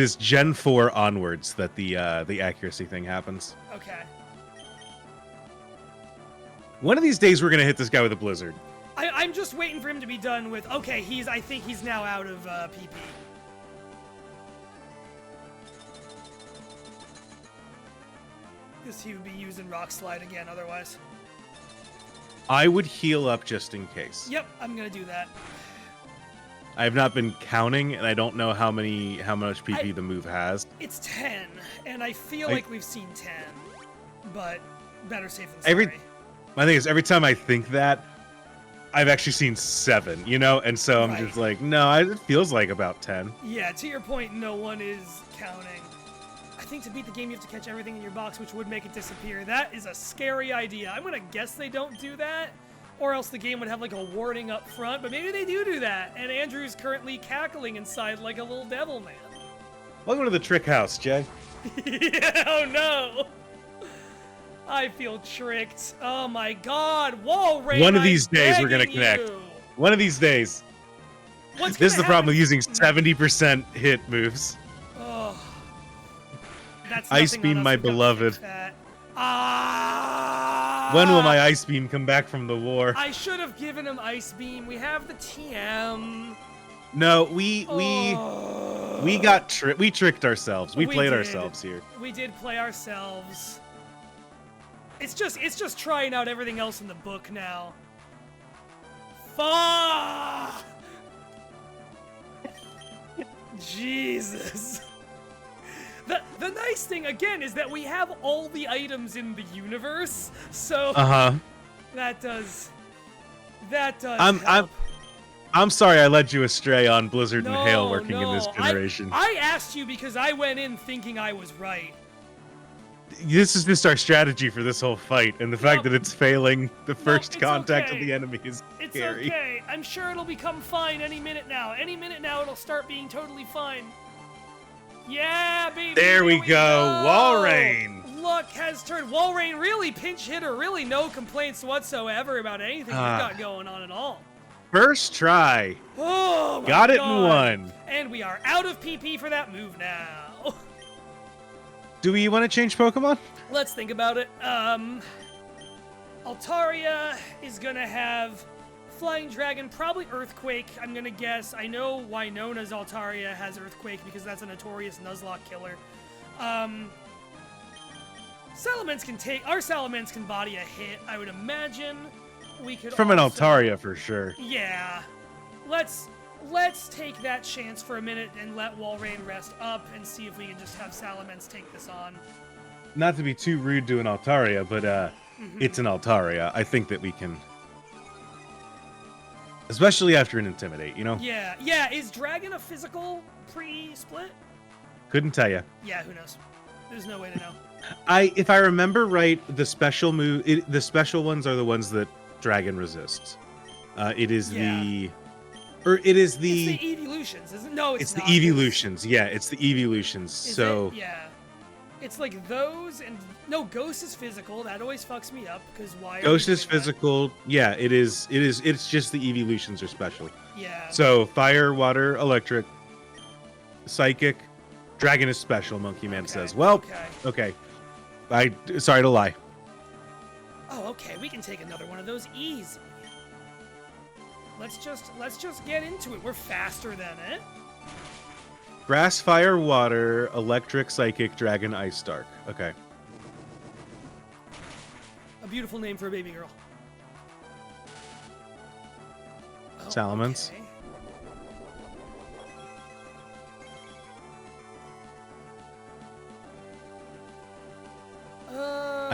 is Gen 4 onwards that the accuracy thing happens. Okay. One of these days, we're going to hit this guy with a Blizzard. I'm just waiting for him to be done with... Okay, I think he's now out of PP. Because he would be using Rock Slide again otherwise. I would heal up just in case. Yep, I'm going to do that. I have not been counting, and I don't know how much PP the move has. It's 10, and I feel like we've seen 10. But better safe than sorry. My thing is, every time I think that, I've actually seen 7, you know? And so I'm just like, no, it feels like about 10. Yeah, to your point, no one is counting. I think to beat the game, you have to catch everything in your box, which would make it disappear. That is a scary idea. I'm going to guess they don't do that, or else the game would have like a warning up front, but maybe they do that, and Andrew's currently cackling inside like a little devil man. Welcome to the trick house, Jay. Yeah, oh no! I feel tricked. Oh my god, Walrein! One of these days we're gonna connect. One of these days. This is the problem with using 70% hit moves. Oh, that's Ice Beam, my beloved. When will my Ice Beam come back from the war? I should have given him Ice Beam. We have the TM. No, we tricked ourselves. We played ourselves here. We did play ourselves. It's just trying out everything else in the book now. Fuck! Jesus. The nice thing again is that we have all the items in the universe, so that does help. I'm sorry I led you astray on Blizzard and Hail working in this generation. I asked you because I went in thinking I was right. This is just our strategy for this whole fight, and the fact that it's failing the first contact of the enemy is scary. It's okay. I'm sure it'll become fine any minute now. Any minute now it'll start being totally fine. Yeah, baby. There we go. Walrein. Luck has turned. Walrein really pinch hitter. Really no complaints whatsoever about anything we got going on at all. First try. Oh, my Got it God. in one. And we are out of PP for that move now. Do we want to change Pokemon? Let's think about it. Altaria is gonna have Flying Dragon, probably Earthquake, I'm gonna guess. I know Winona's Altaria has Earthquake because that's a notorious Nuzlocke killer. Our Salamence can body a hit, I would imagine. We could From an Altaria for sure. Yeah. Let's take that chance for a minute and let Walrein rest up and see if we can just have Salamence take this on. Not to be too rude to an Altaria, but it's an Altaria. I think that we can... Especially after an Intimidate, you know? Yeah. Yeah, is Dragon a physical pre-split? Couldn't tell you. Yeah, who knows? There's no way to know. If I remember right, the special the special ones are the ones that Dragon resists. It's the evolutions, isn't it? No, it's the evolutions. Yeah, it's the evolutions. Yeah. It's like those and no, Ghost is physical. That always fucks me up because why? Ghost is physical. That? Yeah, it is. It's just the evolutions are special. Yeah. So fire, water, electric, psychic, dragon is special. Monkey Man says. Well, okay. Sorry to lie. Oh, okay. We can take another one of those easy. Let's just get into it. We're faster than it. Grass, fire, water, electric, psychic, dragon, ice, dark. Okay. A beautiful name for a baby girl. Oh, Salamence. Okay.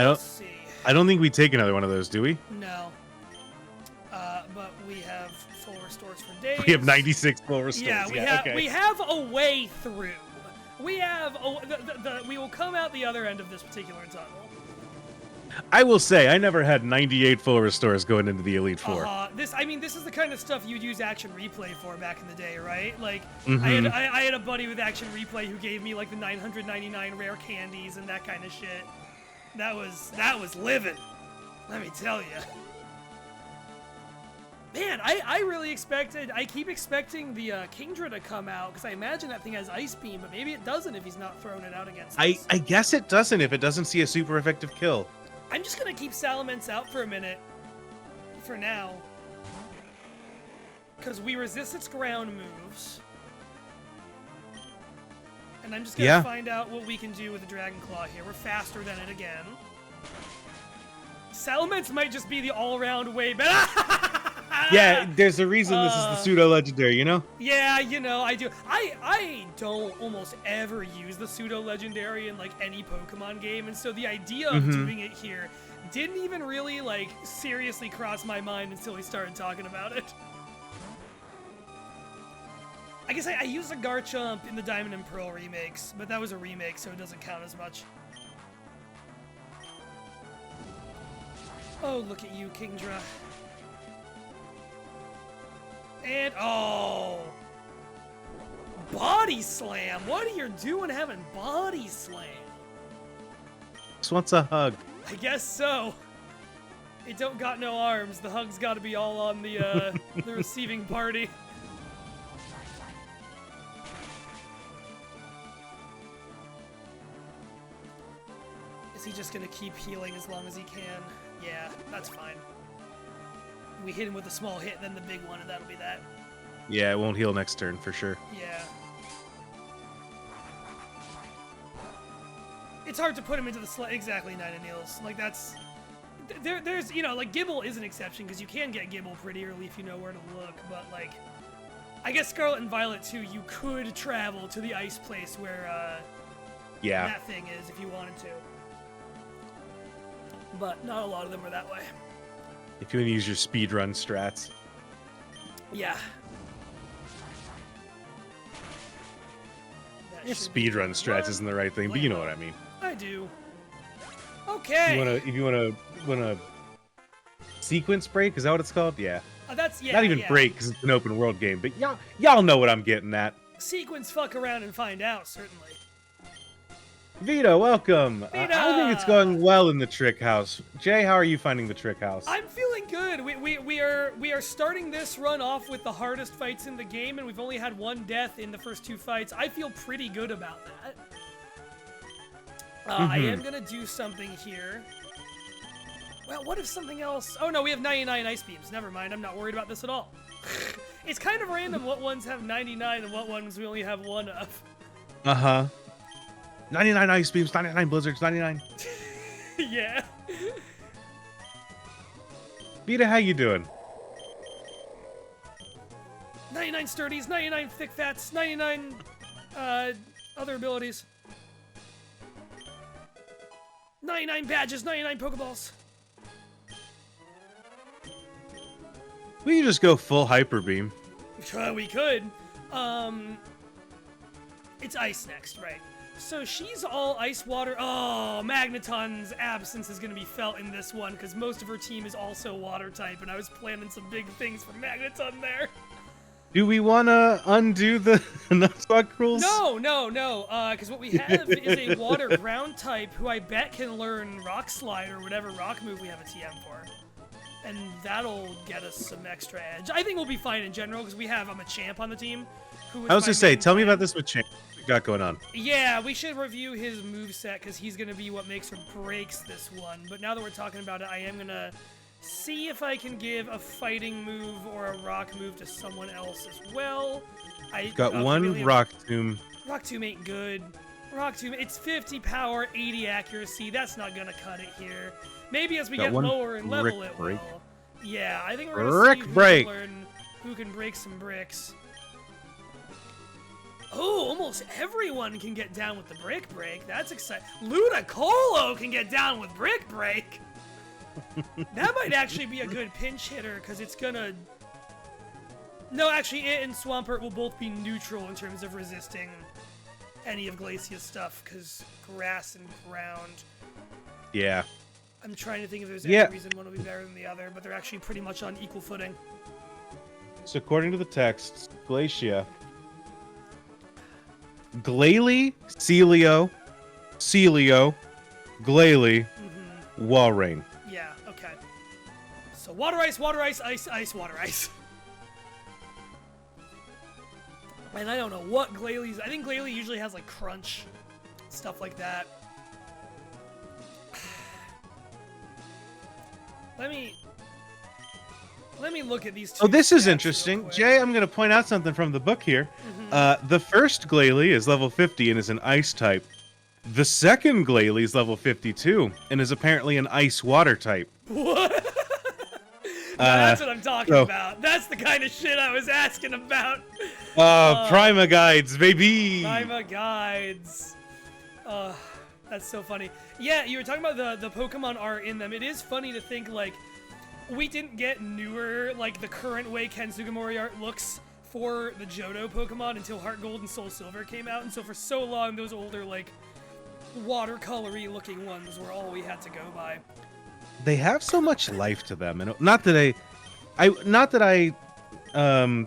Let's see. I don't think we take another one of those, do we? No. restores for days. We have 96 full restores. Yeah, we have a way through. We have we will come out the other end of this particular tunnel. I will say, I never had 98 full restores going into the Elite Four. This is the kind of stuff you'd use Action Replay for back in the day, right? Like, Mhm. I had a buddy with Action Replay who gave me like the 999 rare candies and that kind of shit. That was living. Let me tell you. Man, I really expected. I keep expecting the Kingdra to come out because I imagine that thing has Ice Beam, but maybe it doesn't if he's not throwing it out against us. I guess it doesn't if it doesn't see a super effective kill. I'm just gonna keep Salamence out for a minute. For now. Because we resist its ground moves. And I'm just gonna find out what we can do with the Dragon Claw here. We're faster than it again. Salamence might just be the all-around way better. Yeah, there's a reason this is the pseudo-legendary, you know? Yeah, you know, I do. I don't almost ever use the pseudo-legendary in, like, any Pokemon game, and so the idea of doing it here didn't even really, like, seriously cross my mind until we started talking about it. I guess I used a Garchomp in the Diamond and Pearl remakes, but that was a remake, so it doesn't count as much. Oh, look at you, Kingdra. And, oh! Body Slam! What are you doing having Body Slam? Just wants a hug. I guess so. It don't got no arms. The hug's gotta be all on the, the receiving party. Is he just gonna keep healing as long as he can? Yeah, that's fine. We hit him with a small hit, then the big one, and that'll be that. Yeah, it won't heal next turn for sure. Yeah. It's hard to put him into the exactly Nightingales. Like, that's... There's, you know, like, Gibble is an exception, because you can get Gibble pretty early if you know where to look, but, like... I guess Scarlet and Violet, too, you could travel to the ice place where, that thing is, if you wanted to. But not a lot of them are that way. If you want to use your speedrun strats. Yeah. Speedrun strats isn't the right thing, but you know what I mean. I do. Okay. If you wanna sequence break, is that what it's called? Yeah. That's not even break because it's an open world game, but y'all know what I'm getting at. Sequence, fuck around and find out, certainly. Vito, welcome. Vito! I think it's going well in the Trick House. Jay, how are you finding the Trick House? I'm feeling good. We are starting this run off with the hardest fights in the game, and we've only had one death in the first two fights. I feel pretty good about that. I am gonna do something here. Well, what if something else? Oh no, we have 99 Ice Beams. Never mind, I'm not worried about this at all. It's kind of random what ones have 99 and what ones we only have one of. 99 Ice Beams, 99 Blizzards, 99. Yeah. Vita, how you doing? 99 Sturdies, 99 Thick Fats, 99 other abilities. 99 badges, 99 Pokeballs. We can just go full Hyper Beam. We could. It's Ice next, right? So she's all Ice Water. Oh, Magneton's absence is going to be felt in this one because most of her team is also Water type, and I was planning some big things for Magneton there. Do we want to undo the Nuzlocke rules? No, because what we have is a Water Ground type who I bet can learn Rock Slide or whatever rock move we have a TM for. And that'll get us some extra edge. I think we'll be fine in general because we have a Machamp on the team. I was going to say, tell me about this Machamp we got going on. Yeah, we should review his moveset because he's going to be what makes or breaks this one. But now that we're talking about it, I am going to see if I can give a fighting move or a rock move to someone else as well. Got one really Rock Tomb. Rock Tomb ain't good. Rock Tomb, it's 50 power, 80 accuracy. That's not going to cut it here. Maybe as we get lower in level, it will. Yeah, I think we're going to see who can break some bricks. Oh, almost everyone can get down with the Brick Break. That's exciting. Ludicolo can get down with Brick Break. That might actually be a good pinch hitter because it's gonna No, actually, it and Swampert will both be neutral in terms of resisting any of Glacier's stuff, because grass and ground. Yeah. I'm trying to think if there's any reason one will be better than the other, but they're actually pretty much on equal footing. So according to the text, Glacia, Glalie, Celio, Glalie, Walrein. Yeah, okay. So water, ice, ice, ice, water, ice. And I don't know what Glalie. I think Glalie usually has like crunch, stuff like that. Let me look at these two. Oh, this is interesting. Jay, I'm going to point out something from the book here. The first Glalie is level 50 and is an ice type. The second Glalie is level 52 and is apparently an ice-water type. What? That's what I'm talking about. That's the kind of shit I was asking about. Prima guides, baby. Prima guides. That's so funny. Yeah, you were talking about the Pokemon art in them. It is funny to think, like, we didn't get newer, like, the current way Ken Sugimori art looks for the Johto Pokemon until Heart Gold and Soul Silver came out. And so for so long, those older, like, watercolory looking ones were all we had to go by. They have so much life to them, and not that I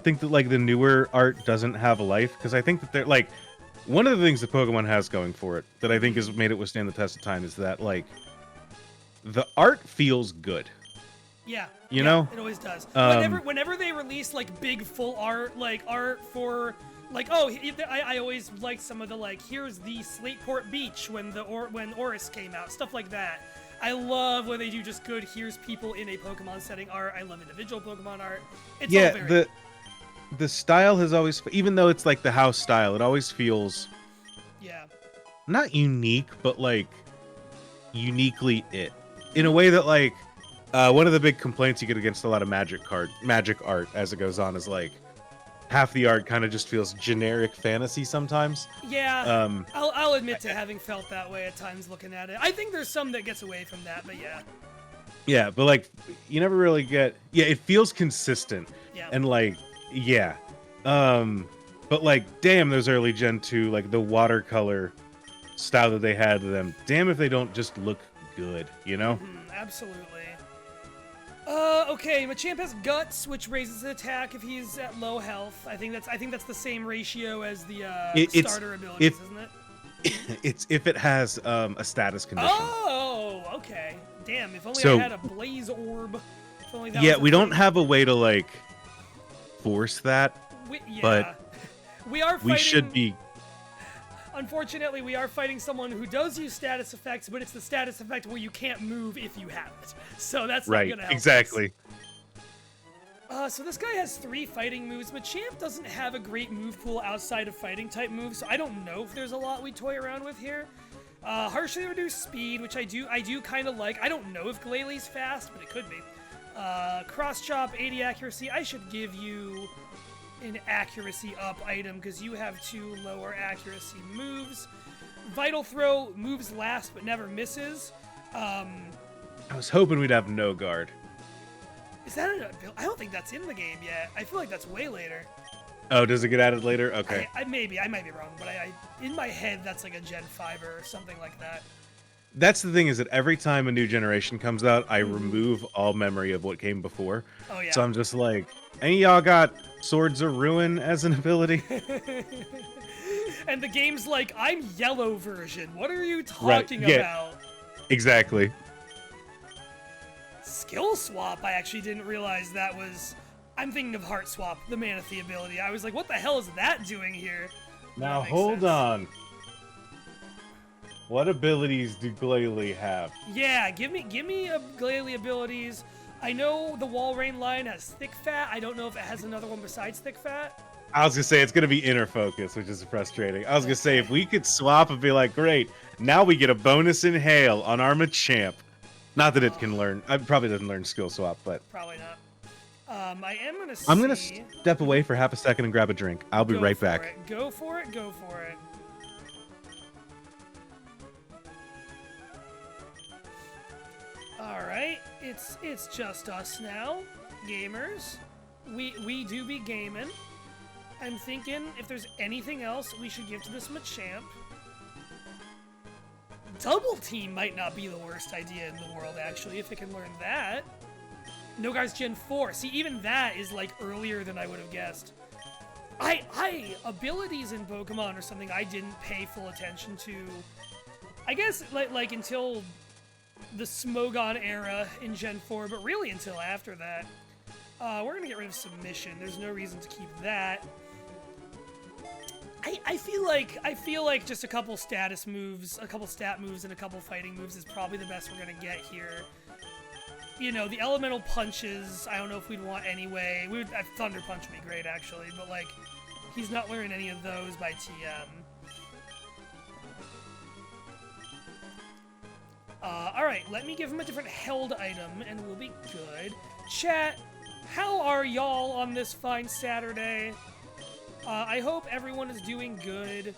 think that like the newer art doesn't have a life, because I think that they're like one of the things that Pokemon has going for it that I think has made it withstand the test of time is that like the art feels good. Yeah, you know, it always does. Whenever they release like big full art, like art for like I always liked some of the like here's the Slateport Beach when Oris came out, stuff like that. I love when they do just good here's people in a Pokemon setting art. I love individual Pokemon art. It's all very the style has always, even though it's like the house style, it always feels not unique, but like uniquely it in a way that like one of the big complaints you get against a lot of magic art as it goes on is like half the art kind of just feels generic fantasy sometimes. Yeah, I'll admit to having felt that way at times looking at it. I think there's some that gets away from that, but yeah. Yeah, but like you never really get. Yeah, it feels consistent. Yeah. And like but like damn, those early Gen 2 like the watercolor style that they had to them. Damn if they don't just look good, you know? Absolutely. Okay, Machamp has Guts, which raises his attack if he's at low health. I think that's the same ratio as the starter abilities, isn't it? It's if it has a status condition. Oh, okay. Damn, if only I had a Blaze Orb. If only that was we don't have a way to like force that. But we should be. Unfortunately, we are fighting someone who does use status effects, but it's the status effect where you can't move if you have it. So that's not gonna help exactly. us. So this guy has 3 fighting moves. Machamp doesn't have a great move pool outside of fighting type moves, so I don't know if there's a lot we toy around with here. Harshly reduced speed, which I do kind of like. I don't know if Glalie fast, but it could be. Cross chop, 80 accuracy. I should give you an accuracy up item because you have 2 lower accuracy moves. Vital Throw moves last but never misses. I was hoping we'd have no guard. Is that an ability? I don't think that's in the game yet. I feel like that's way later. Oh, does it get added later? Okay. I might be wrong, but I in my head that's like a Gen 5 or something like that. That's the thing is that every time a new generation comes out, I remove all memory of what came before. Oh yeah. So I'm just like, any of y'all got Swords of Ruin as an ability? And the game's like, I'm yellow version. What are you talking about? Exactly. Skill swap, I actually didn't realize that was... I'm thinking of Heart Swap, the Manatee ability. I was like, what the hell is that doing here? Now hold on. What abilities do Glalie have? Yeah, give me Glalie abilities. I know the Walrein line has Thick Fat. I don't know if it has another one besides Thick Fat. I was gonna say it's gonna be Inner Focus, which is frustrating. I was gonna say if we could swap and be like, great, now we get a bonus Inhale on our Machamp. Not that it can learn. It probably doesn't learn Skill Swap, but probably not. I am gonna. I'm gonna step away for half a second and grab a drink. I'll be right back. Go for it. Go for it. All right, it's just us now, gamers. we do be gaming. I'm thinking if there's anything else we should give to this Machamp. Double Team might not be the worst idea in the world, actually, if it can learn that. No Guys Gen 4. See, even that is, like, earlier than I would have guessed. Abilities in Pokemon are something I didn't pay full attention to. I guess, like until the Smogon era in Gen 4, but really until after that. We're gonna get rid of Submission. There's no reason to keep that. I feel like just a couple status moves, a couple stat moves, and a couple fighting moves is probably the best we're gonna get here. You know, the elemental punches, I don't know if we'd want anyway. Thunder Punch would be great, actually, but, like, he's not learning any of those by TM. Alright, let me give him a different held item, and we'll be good. Chat, how are y'all on this fine Saturday? I hope everyone is doing good.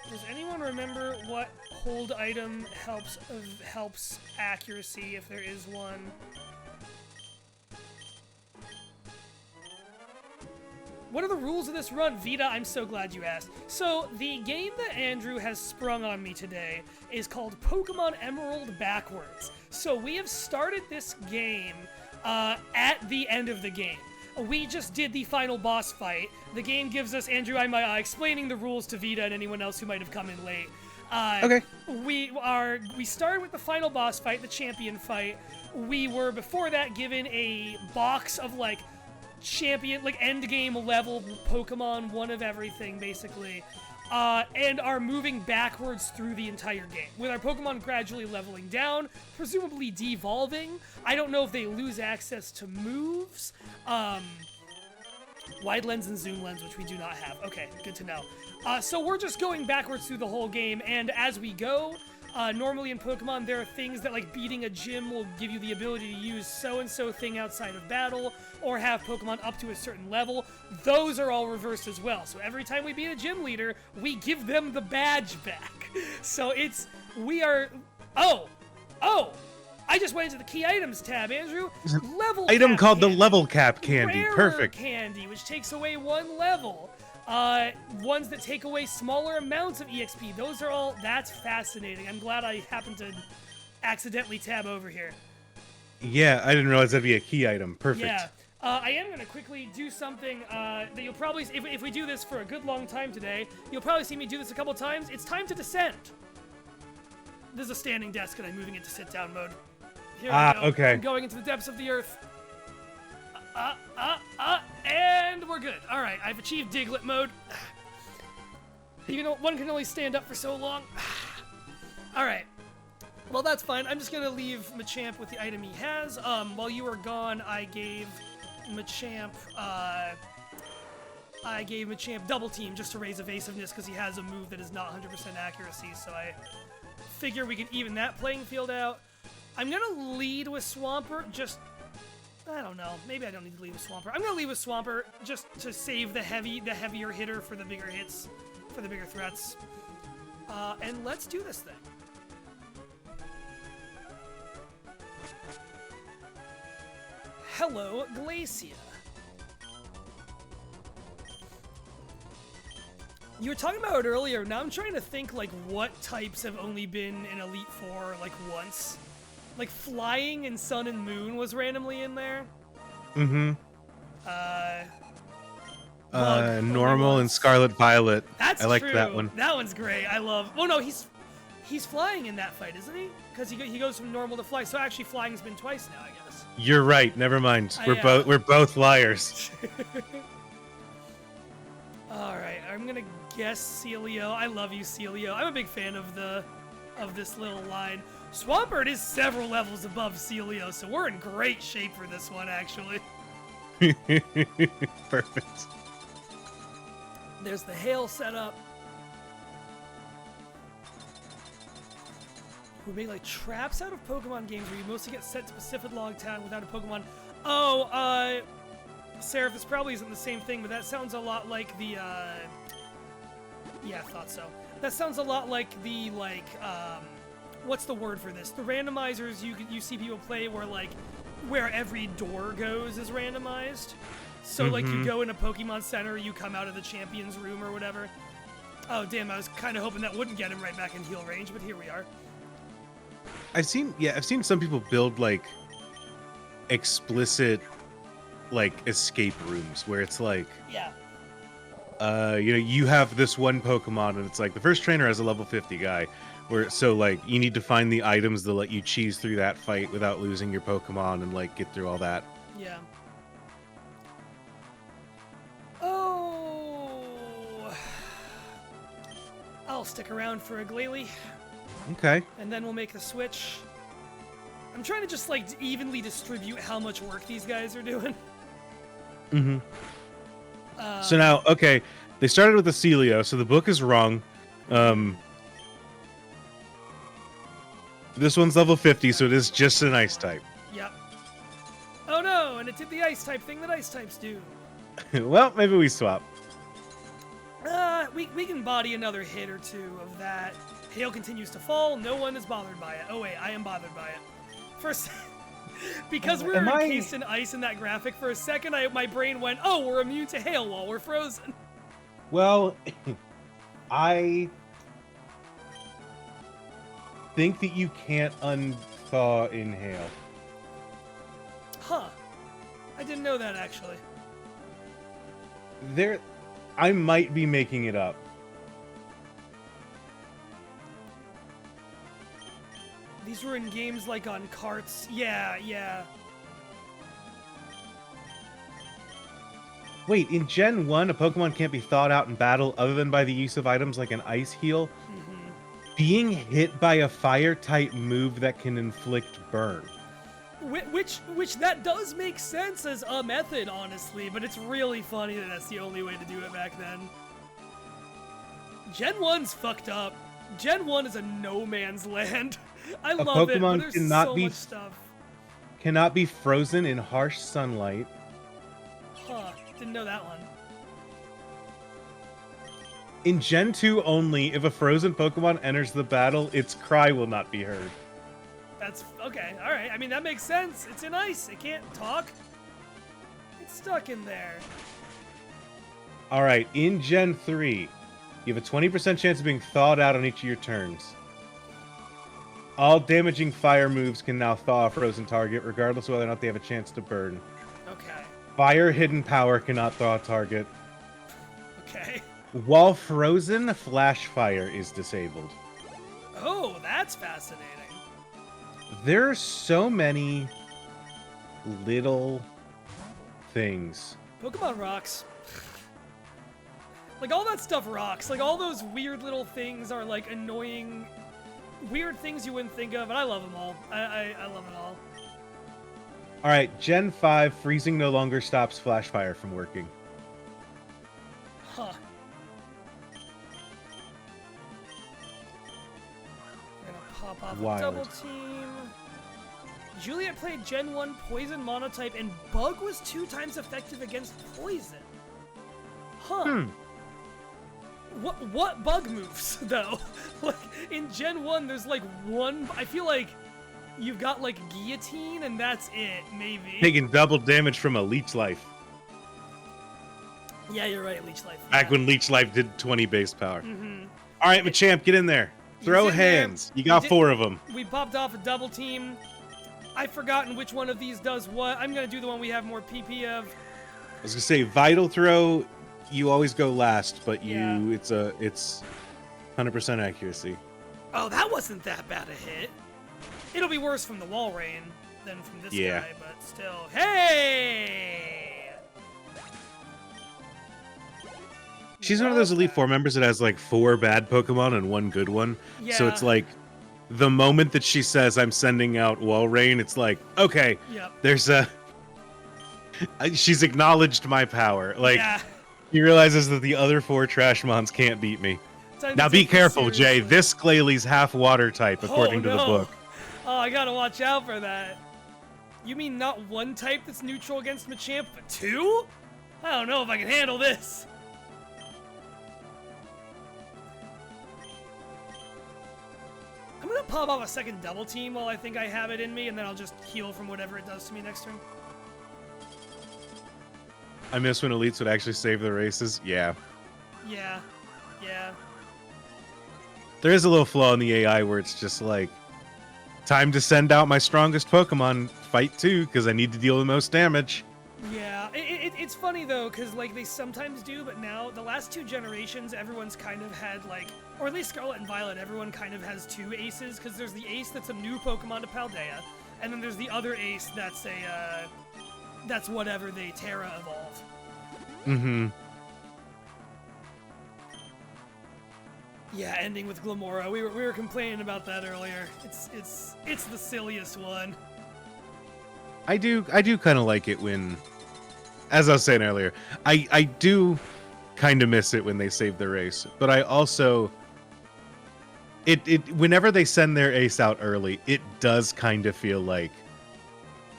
Does anyone remember what hold item helps accuracy, if there is one? What are the rules of this run? Vita, I'm so glad you asked. So, the game that Andrew has sprung on me today is called Pokemon Emerald Backwards. So, we have started this game at the end of the game. We just did the final boss fight. The game gives us, Andrew, I'm explaining the rules to Vita and anyone else who might have come in late. Okay. We started with the final boss fight, the champion fight. We were, before that, given a box of, like, champion, like, end game level Pokemon, one of everything, basically. And are moving backwards through the entire game, with our Pokemon gradually leveling down, presumably devolving. I don't know if they lose access to moves. Wide lens and zoom lens, which we do not have. Okay, good to know. So we're just going backwards through the whole game, and as we go, normally in Pokemon, there are things that, like, beating a gym will give you the ability to use so-and-so thing outside of battle, or have Pokemon up to a certain level. Those are all reversed as well. So every time we beat a gym leader, we give them the badge back. So I just went into the key items tab, Andrew. Level item cap called candy. the level cap candy. Rarer Perfect. candy, which takes away one level. Ones that take away smaller amounts of EXP. That's fascinating. I'm glad I happened to accidentally tab over here. Yeah, I didn't realize that'd be a key item. Perfect. Yeah. I am going to quickly do something that you'll probably, if we do this for a good long time today, you'll probably see me do this a couple times. It's time to descend. This is a standing desk, and I'm moving into sit-down mode. Here we go. Okay. I'm going into the depths of the earth. And we're good. All right, I've achieved Diglett mode. Even though one can only stand up for so long. All right. Well, that's fine. I'm just going to leave Machamp with the item he has. While you were gone, I gave Machamp Double Team just to raise evasiveness because he has a move that is not 100% accuracy, so I figure we can even that playing field out. I'm going to lead with Swampert, I don't know. Maybe I don't need to lead with Swampert. I'm going to lead with Swampert just to save the heavier hitter for the bigger hits, for the bigger threats. And let's do this thing. Hello, Glacia. You were talking about it earlier. Now I'm trying to think, like, what types have only been in Elite Four, like, once. Like, Flying and Sun and Moon was randomly in there. Mm-hmm. Bug, Normal and Scarlet Violet. That's I like true. that one. That one's great. I love. Oh no, he's flying in that fight, isn't he? Because he goes from normal to fly. So actually, flying's been twice now, I guess. You're right. Never mind. Yeah. We're both liars. All right, I'm gonna guess Celio. I love you, Celio. I'm a big fan of this little line. Swampert is several levels above Celio, so we're in great shape for this one, actually. Perfect. There's the hail setup. We make like traps out of Pokemon games where you mostly get sent to Pacific Log Town without a Pokemon. Oh, Seraph, this probably isn't the same thing, but that sounds a lot like the, yeah, I thought so. That sounds a lot like the, like, what's the word for this? The randomizers you see people play where, like, where every door goes is randomized. So, like, you go in a Pokemon Center, you come out of the Champions Room or whatever. Oh, damn, I was kind of hoping that wouldn't get him right back in heal range, but here we are. I've seen some people build, like, explicit, like, escape rooms where it's like... Yeah. You have this one Pokemon, and it's like the first trainer has a level 50 guy, so like you need to find the items that let you cheese through that fight without losing your Pokemon and like get through all that. Yeah. Oh, I'll stick around for a Glalie. Okay. And then we'll make the switch. I'm trying to just like evenly distribute how much work these guys are doing. Mm-hmm. So now, okay, they started with the Celio, so the book is wrong. This one's level 50, so it is just an Ice type. Yep. Oh no, and it did the Ice type thing that Ice types do. Well, maybe we swap. We can body another hit or two of that. Hail continues to fall. No one is bothered by it. Oh wait, I am bothered by it. First. Because we're encased in ice in that graphic, for a second my brain went, oh, we're immune to hail while we're frozen. Well, I think that you can't unthaw in hail. Huh. I didn't know that, actually. I might be making it up. These were in games like on carts. Yeah. Wait, in Gen 1, a Pokemon can't be thawed out in battle other than by the use of items like an Ice Heal. Being hit by a Fire-type move that can inflict burn. Which that does make sense as a method, honestly, but it's really funny that that's the only way to do it back then. Gen 1's fucked up. Gen 1 is a no man's land. I love it, but there's so much stuff. Cannot be frozen in harsh sunlight. Huh, didn't know that one. In Gen 2 only, if a frozen Pokemon enters the battle, its cry will not be heard. That's okay, alright. I mean, that makes sense. It's in ice. It can't talk. It's stuck in there. Alright, in Gen 3, you have a 20% chance of being thawed out on each of your turns. All damaging fire moves can now thaw a frozen target, regardless of whether or not they have a chance to burn. Okay. Fire hidden power cannot thaw a target. Okay. While frozen, flash fire is disabled. Oh, that's fascinating. There are so many little things. Pokemon rocks. Like, all that stuff rocks. Like, all those weird little things are, like, annoying, weird things you wouldn't think of, and I love them all. I love it all. Alright, Gen 5, freezing no longer stops flash fire from working. Huh. Gonna pop off a double team. Juliet played Gen 1 Poison Monotype, and Bug was 2 times effective against Poison. Huh. What bug moves, though? Like, in Gen 1, there's, like, one... I feel like you've got, like, Guillotine, and that's it, maybe. Taking double damage from a Leech Life. Yeah, you're right, Leech Life. Back when Leech Life did 20 base power. Alright, Machamp, get in there. Throw hands. You got 4 of them. We popped off a double team. I've forgotten which one of these does what. I'm going to do the one we have more PP of. I was going to say, Vital Throw... You always go last, but it's 100% accuracy. Oh, that wasn't that bad a hit. It'll be worse from the Wall Rain than from this guy, but still. Hey! She's one of those Elite Four members that has like 4 bad Pokemon and 1 good one. Yeah. So it's like the moment that she says, I'm sending out Wall Rain, it's like, okay, there's she's acknowledged my power. Like, he realizes that the other 4 Trashmons can't beat me. Now be careful, Jay. This Glalie half water type, according to the book. Oh, I gotta watch out for that. You mean not 1 type that's neutral against Machamp, but 2? I don't know if I can handle this. I'm gonna pop off a second double team while I think I have it in me, and then I'll just heal from whatever it does to me next turn. I miss when elites would actually save the races. Yeah. Yeah. There is a little flaw in the AI where it's just like, time to send out my strongest Pokemon, fight 2, because I need to deal the most damage. Yeah, it's funny though, because like they sometimes do, but now the last 2 generations, everyone's kind of had like, or at least Scarlet and Violet, everyone kind of has 2 aces, because there's the ace that's a new Pokemon to Paldea, and then there's the other ace that's a, that's whatever they Terra evolve. Mm-hmm. Yeah, ending with Glamora. We were complaining about that earlier. It's the silliest one. I do kind of like it when, as I was saying earlier, I do kind of miss it when they save the race, but I also whenever they send their ace out early, it does kind of feel like,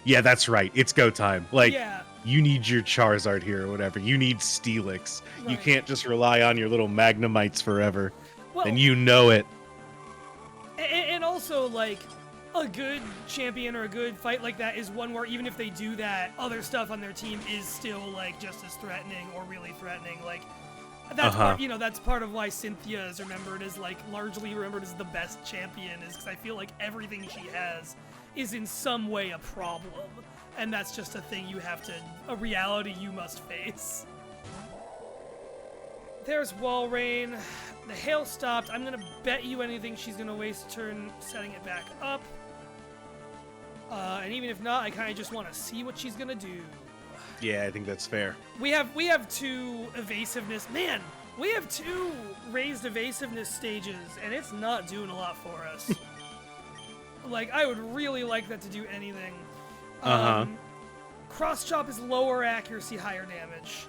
yeah, that's right, it's go time. Like, yeah. You need your Charizard here or whatever. You need Steelix. Right. You can't just rely on your little Magnemites forever. Well, And you know it. And also, like, a good champion or a good fight like that is one where even if they do that, other stuff on their team is still, like, just as threatening or really threatening. Like, that's part, you know, that's part of why Cynthia is remembered as, like, largely remembered as the best champion, is because I feel like everything she has is in some way a problem. And that's just a thing you have to, a reality you must face. There's Walrein. The hail stopped. I'm gonna bet you anything she's gonna waste a turn setting it back up. And even if not, I kind of just want to see what she's gonna do. Yeah, I think that's fair. We have 2 evasiveness. Man, we have 2 raised evasiveness stages, and it's not doing a lot for us. Like, I would really like that to do anything. Cross chop is lower accuracy, higher damage.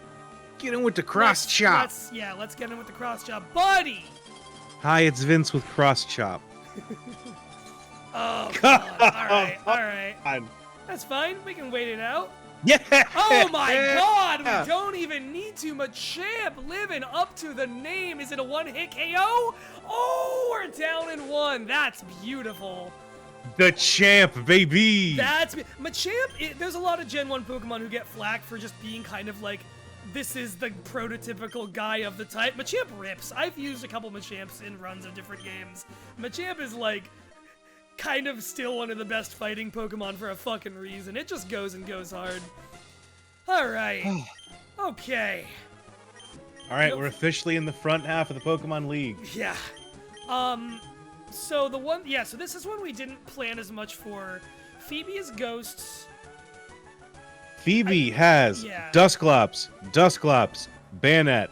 Get in with the cross chop. Let's get in with the cross chop, buddy. Hi, it's Vince with cross chop. Oh, God. All right. That's fine. We can wait it out. Yeah. Oh my God! We don't even need to. Machamp living up to the name. Is it a 1-hit KO? Oh, we're down in 1. That's beautiful. The champ, baby. That's Machamp. There's a lot of Gen 1 Pokemon who get flack for just being kind of like, this is the prototypical guy of the type. Machamp rips. I've used a couple Machamps in runs of different games. Machamp is like kind of still one of the best fighting Pokemon for a fucking reason. It just goes and goes hard. All right. Okay. All right, we're officially in the front half of the Pokemon League. Yeah. So so this is one we didn't plan as much for. Phoebe is Ghosts. Phoebe has Dusclops, Bayonet,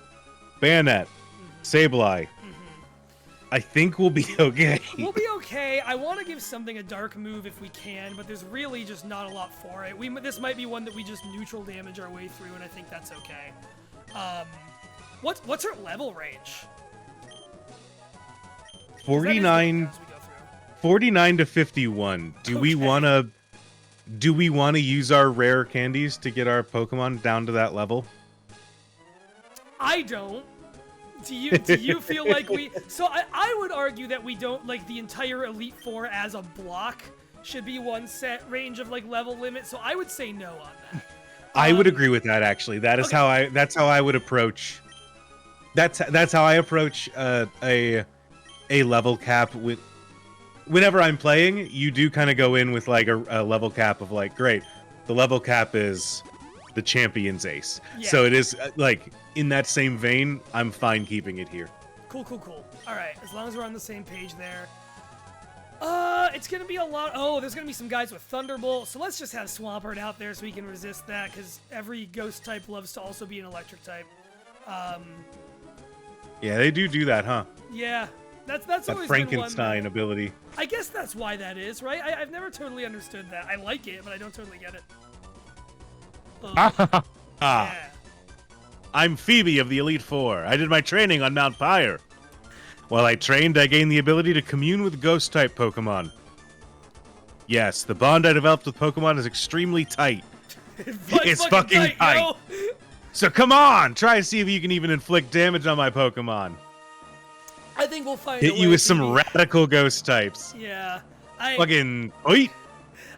Sableye. I think we'll be okay. We'll be okay. I want to give something a dark move if we can, but there's really just not a lot for it. This might be one that we just neutral damage our way through, and I think that's okay. What's her level range? 49 to 51. Do we want to use our rare candies to get our Pokemon down to that level? I don't. Do you feel like we... So I would argue that we don't, like, the entire Elite Four as a block should be one set range of, like, level limit, so I would say no on that. I would agree with that, actually. That is okay. That's how I would approach... That's how I approach a level cap with... Whenever I'm playing, you do kind of go in with, like, a level cap of, like, great, the level cap is the champion's ace. Yeah. So it is, like... In that same vein, I'm fine keeping it here. Cool. All right, as long as we're on the same page there. It's going to be a lot... Oh, there's going to be some guys with Thunderbolt, so let's just have Swampert out there so we can resist that, because every ghost type loves to also be an electric type. Yeah, they do that, huh? Yeah, that's a always Frankenstein ability. I guess that's why that is, right? I've never totally understood that. I like it, but I don't totally get it. Yeah. I'm Phoebe of the Elite Four. I did my training on Mount Pyre. While I trained, I gained the ability to commune with ghost-type Pokemon. Yes, the bond I developed with Pokemon is extremely tight. It's fucking tight. So come on, try to see if you can even inflict damage on my Pokemon. I think we'll find Hit a way. you with some Petey. radical ghost types. Yeah. Fucking oi!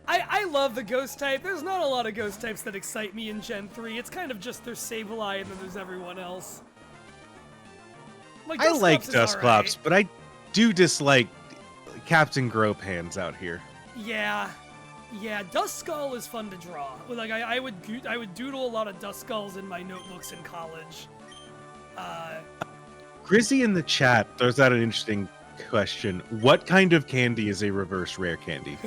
I love the ghost type. There's not a lot of ghost types that excite me in Gen 3. It's kind of just there's Sableye and then there's everyone else. Like, I like Dusclops is Dusclops, alright. but I do dislike Captain Grope hands out here. Yeah. Yeah, Duskull is fun to draw. Like I would doodle a lot of Duskulls in my notebooks in college. Grizzy in the chat throws out an interesting question. What kind of candy is a reverse rare candy?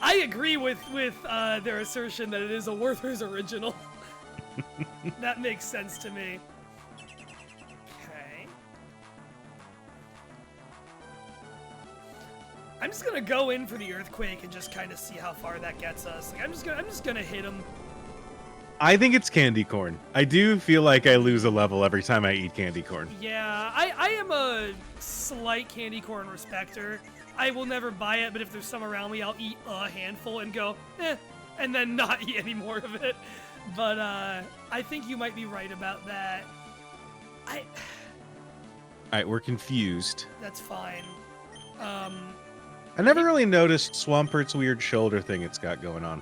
I agree with their assertion that it is a Werther's original. That makes sense to me. Okay. I'm just gonna go in for the earthquake and just kind of see how far that gets us. Like I'm just gonna hit him. I think it's candy corn. I do feel like I lose a level every time I eat candy corn. Yeah, I am a slight candy corn respecter. I will never buy it, but if there's some around me, I'll eat a handful and go, and then not eat any more of it. But I think you might be right about that. Alright, we're confused. That's fine. I never really noticed Swampert's weird shoulder thing it's got going on.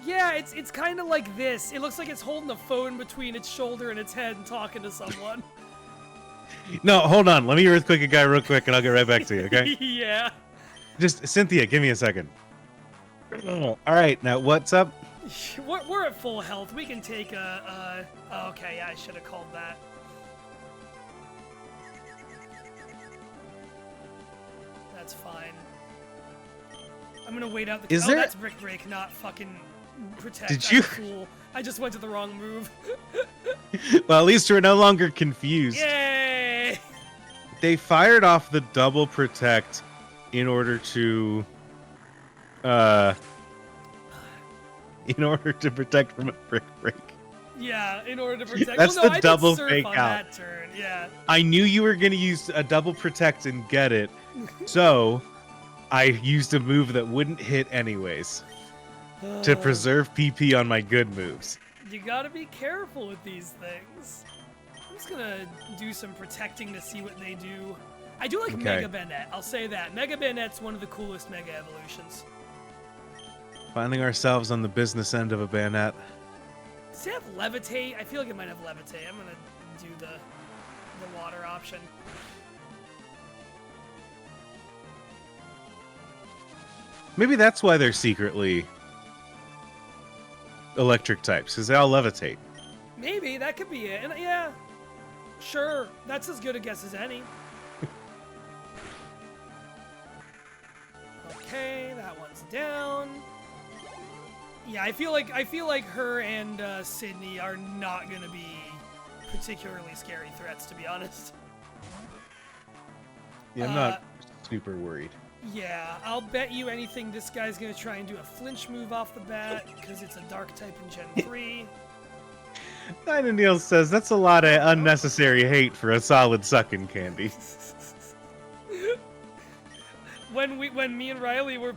Yeah, it's kind of like this. It looks like it's holding a phone between its shoulder and its head and talking to someone. No, hold on. Let me earthquake a guy real quick and I'll get right back to you, okay? Yeah. Just, Cynthia, give me a second. Alright, now what's up? We're at full health. We can take a okay, yeah, I should have called that. That's fine. I'm gonna wait out the. Is there... that's Brick Break, not fucking Protect. Did you? I'm a fool. I just went to the wrong move. Well, at least we're no longer confused. Yay! They fired off the double protect in order to protect from a brick break. Yeah, in order to protect. That's well, no, the I double did surf fake on out. that turn. Yeah. I knew you were going to use a double protect and get it, so I used a move that wouldn't hit anyways to preserve PP on my good moves. You gotta be careful with these things. I'm just gonna do some protecting to see what they do. I do like Mega Banette, I'll say that. Mega Banette's one of the coolest Mega Evolutions. Finding ourselves on the business end of a Banette. Does it have Levitate? I feel like it might have Levitate. I'm gonna do the water option. Maybe that's why they're secretly electric types, because they all levitate. Maybe, that could be it. And yeah, sure. That's as good a guess as any. Okay, that one's down. Yeah, I feel like her and Sydney are not gonna be particularly scary threats, to be honest. Yeah, I'm not super worried. Yeah, I'll bet you anything this guy's gonna try and do a flinch move off the bat, because it's a dark type in Gen 3. Neil says that's a lot of unnecessary hate for a solid sucking candy. When me and Riley were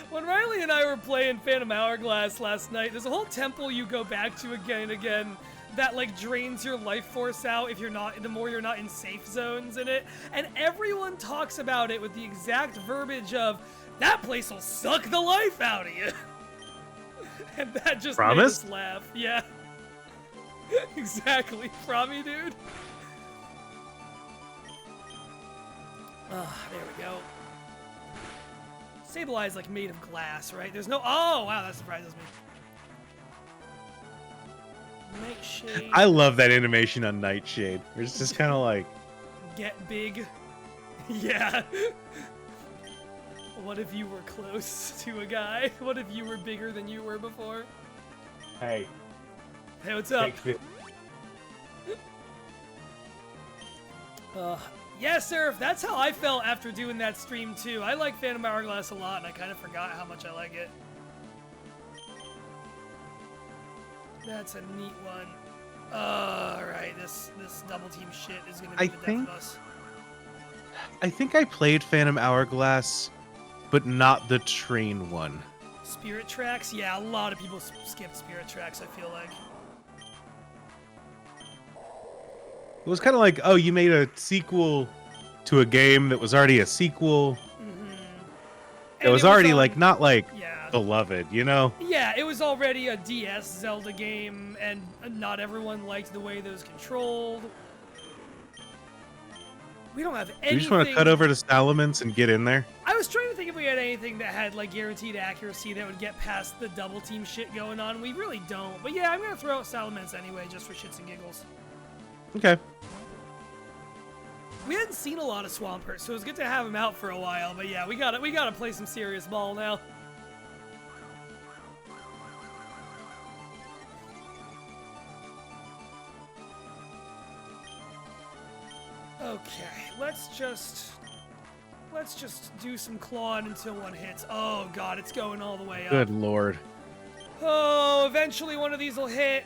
when Riley and I were playing Phantom Hourglass last night, there's a whole temple you go back to again and again that like drains your life force out if you're not, the more you're not in safe zones in it, and everyone talks about it with the exact verbiage of that place will suck the life out of you. And that just made us laugh. Yeah. Exactly. Frommy, dude. There we go. Sableye is like made of glass, right? There's no. Oh, wow, that surprises me. Nightshade. I love that animation on Nightshade. It's just kind of like, get big. Yeah. What if you were close to a guy? What if you were bigger than you were before? hey, Hey, what's up? Yeah, Seraph, that's how I felt after doing that stream too. I like Phantom Hourglass a lot, and I kind of forgot how much I like it. That's a neat one. Alright, this double team shit is gonna be the death of us. I think I played Phantom Hourglass, but not the train one. Spirit Tracks? Yeah, a lot of people skipped Spirit Tracks, I feel like. It was kind of like, oh, you made a sequel to a game that was already a sequel. It And was already like on, not like yeah. beloved, you know? Yeah, it was already a DS Zelda game, and not everyone liked the way those controlled. We don't have anything. You just want to cut over to Salamence and get in there? I was trying to think if we had anything that had like guaranteed accuracy that would get past the double team shit going on. We really don't. But yeah, I'm gonna throw out Salamence anyway, just for shits and giggles. Okay. We hadn't seen a lot of Swampert, so it was good to have him out for a while. But yeah, we gotta play some serious ball now. Okay, let's just do some clawing until one hits. Oh god, it's going all the way up. Good lord. Oh, eventually one of these will hit.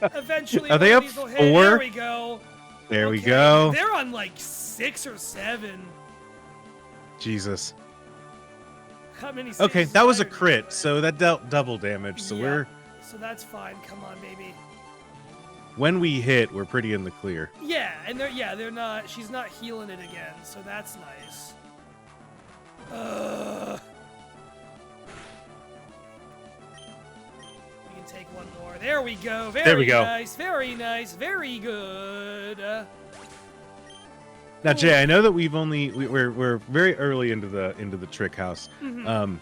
Eventually Are one they of up these will hit. 4? There we go. There we Okay, go. They're on like 6 or 7. Jesus. How many? Okay, saves that was a fired? crit, so that dealt double damage. So Yeah, we're so that's fine. Come on, baby. when we hit, we're pretty in the clear. Yeah, and they're not. She's not healing it again, so that's nice. We can take one more. There we go. Very we go. nice. Very nice. Very good. Now, Jay, I know that we're very early into the trick house. Mm-hmm.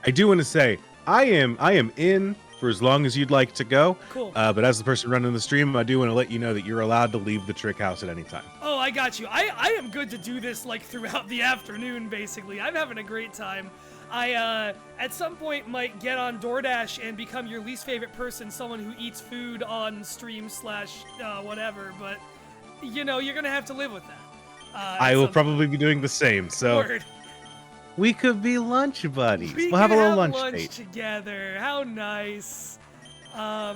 I do want to say I am in for as long as you'd like to go. Cool. But as the person running the stream, I do want to let you know that you're allowed to leave the trick house at any time. Oh, I got you. I am good to do this like throughout the afternoon, basically. I'm having a great time. I at some point might get on DoorDash and become your least favorite person, someone who eats food on stream / whatever, but you know, you're gonna have to live with that. I will probably be doing the same. So Word. we could be lunch buddies. We We'll have a can little lunch date. together. How nice. I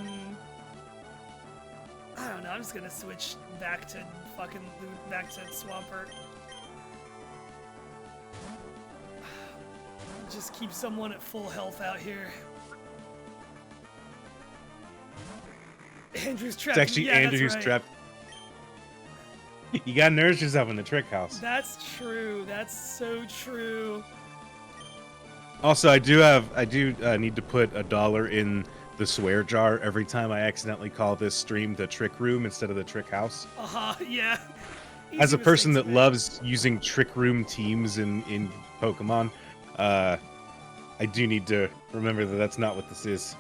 don't know. I'm just gonna switch back to Swampert. Just keep someone at full health out here. Andrew's trapped. It's actually Yeah, Andrew that's who's right. trapped. You gotta nourish yourself in the trick house. That's true. That's so true. Also, I do need to put $1 in the swear jar every time I accidentally call this stream the trick room instead of the trick house. Yeah. As Easy a person mistakes that to make. loves using trick room teams in Pokemon, I do need to remember that that's not what this is.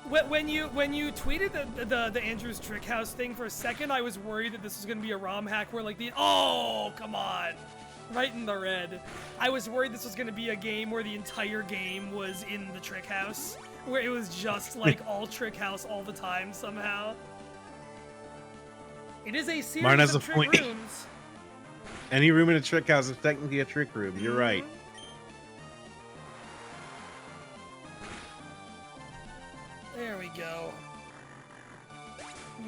When you tweeted the Andrew's Trick House thing for a second, I was worried that this was gonna be a ROM hack where like oh come on, right in the red. I was worried this was gonna be a game where the entire game was in the Trick House, where it was just like all Trick House all the time somehow. It is a series Marn has of a trick point. rooms. Any room in a trick house is technically a trick room. You're right. There we go.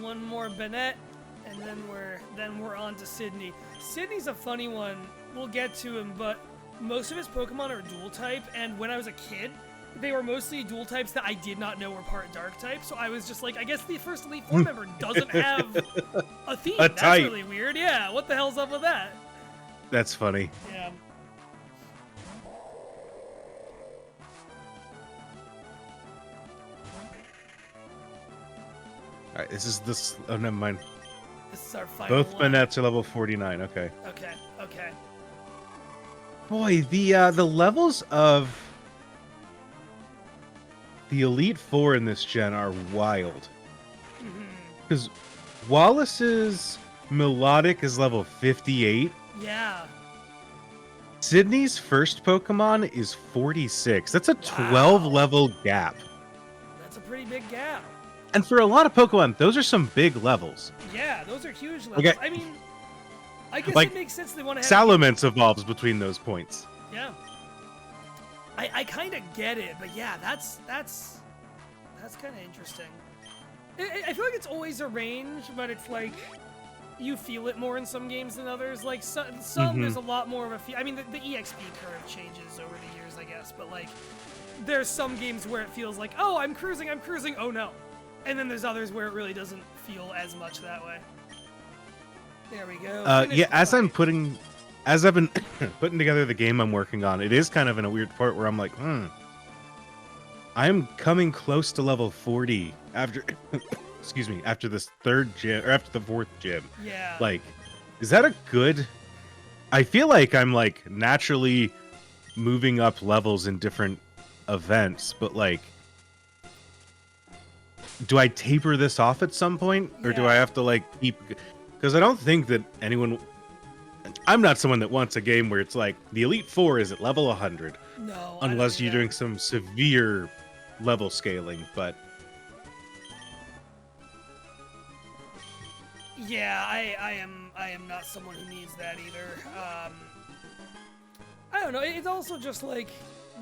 One more Bennett, and then we're on to Sydney. Sydney's a funny one. We'll get to him, but most of his Pokemon are dual type, and when I was a kid, they were mostly dual types that I did not know were part dark type. So I was just like, I guess the first Elite Four member doesn't have a theme. That's type. really weird. Yeah, what the hell's up with that? That's funny. Yeah. All right, this is this. Oh, never mind. This is our final Both one. Banets are level 49. Okay. Okay. Boy, the levels of the Elite Four in this gen are wild. Because Wallace's Melodic is level 58. Yeah. Sydney's first Pokemon is 46. That's a 12 level gap. That's a pretty big gap. And for a lot of Pokemon, those are some big levels. Yeah, those are huge levels. Okay. I mean, I guess Like, it makes sense they want to have... Salamence evolves between those points. Yeah. I kind of get it, but yeah, that's kind of interesting. I feel like it's always a range, but it's like you feel it more in some games than others. Like some there's a lot more of a feel. I mean, the EXP curve changes over the years, I guess, but like there's some games where it feels like, oh, I'm cruising. Oh no. And then there's others where it really doesn't feel as much that way. There we go. Yeah, as I've been putting together the game I'm working on, it is kind of in a weird part where I'm like, I'm coming close to level 40 after, excuse me, after this third gym, or after the fourth gym. Yeah. Like, is that a good... I feel like I'm, like, naturally moving up levels in different events, but, like, do I taper this off at some point? Or do I have to, like, keep... Because I don't think that anyone... I'm not someone that wants a game where it's like, the Elite Four is at level 100. No. Unless you're doing some severe level scaling, but... Yeah, I am not someone who needs that either. I don't know, it's also just like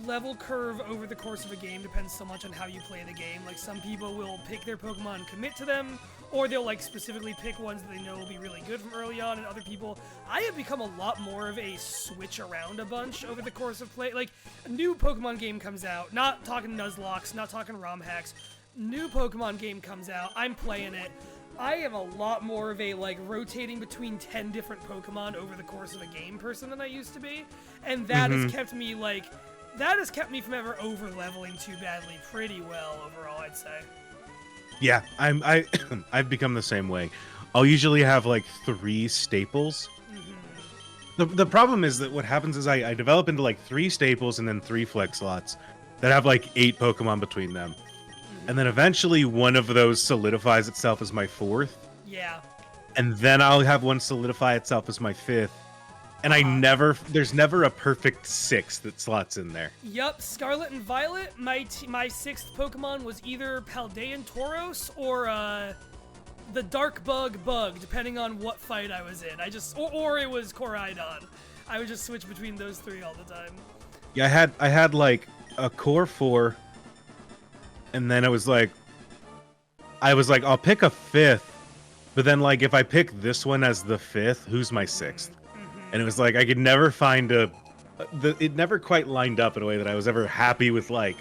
level curve over the course of a game depends so much on how you play the game. Like some people will pick their Pokemon and commit to them, or they'll like specifically pick ones that they know will be really good from early on, and other people, I have become a lot more of a switch around a bunch over the course of play. Like a new Pokemon game comes out, not talking Nuzlocke, not talking ROM hacks, new Pokemon game comes out, I'm playing it. I am a lot more of a, like, rotating between 10 different Pokemon over the course of a game person than I used to be. And that has kept me, like, that has kept me from ever over-leveling too badly pretty well overall, I'd say. Yeah, I've become the same way. I'll usually have, like, 3 staples. The problem is that what happens is I develop into, like, 3 staples and then 3 flex slots that have, like, 8 Pokemon between them. And then eventually one of those solidifies itself as my 4th. Yeah. And then I'll have one solidify itself as my 5th. And there's never a perfect 6 that slots in there. Yup, Scarlet and Violet, my 6th Pokemon was either Paldean Tauros or the Dark Bug, depending on what fight I was in. Or it was Koraidon. I would just switch between those 3 all the time. Yeah, I had like a Core 4. And then I was like, I'll pick a 5th, but then like if I pick this one as the 5th, who's my 6th? And it was like I could never find it never quite lined up in a way that I was ever happy with like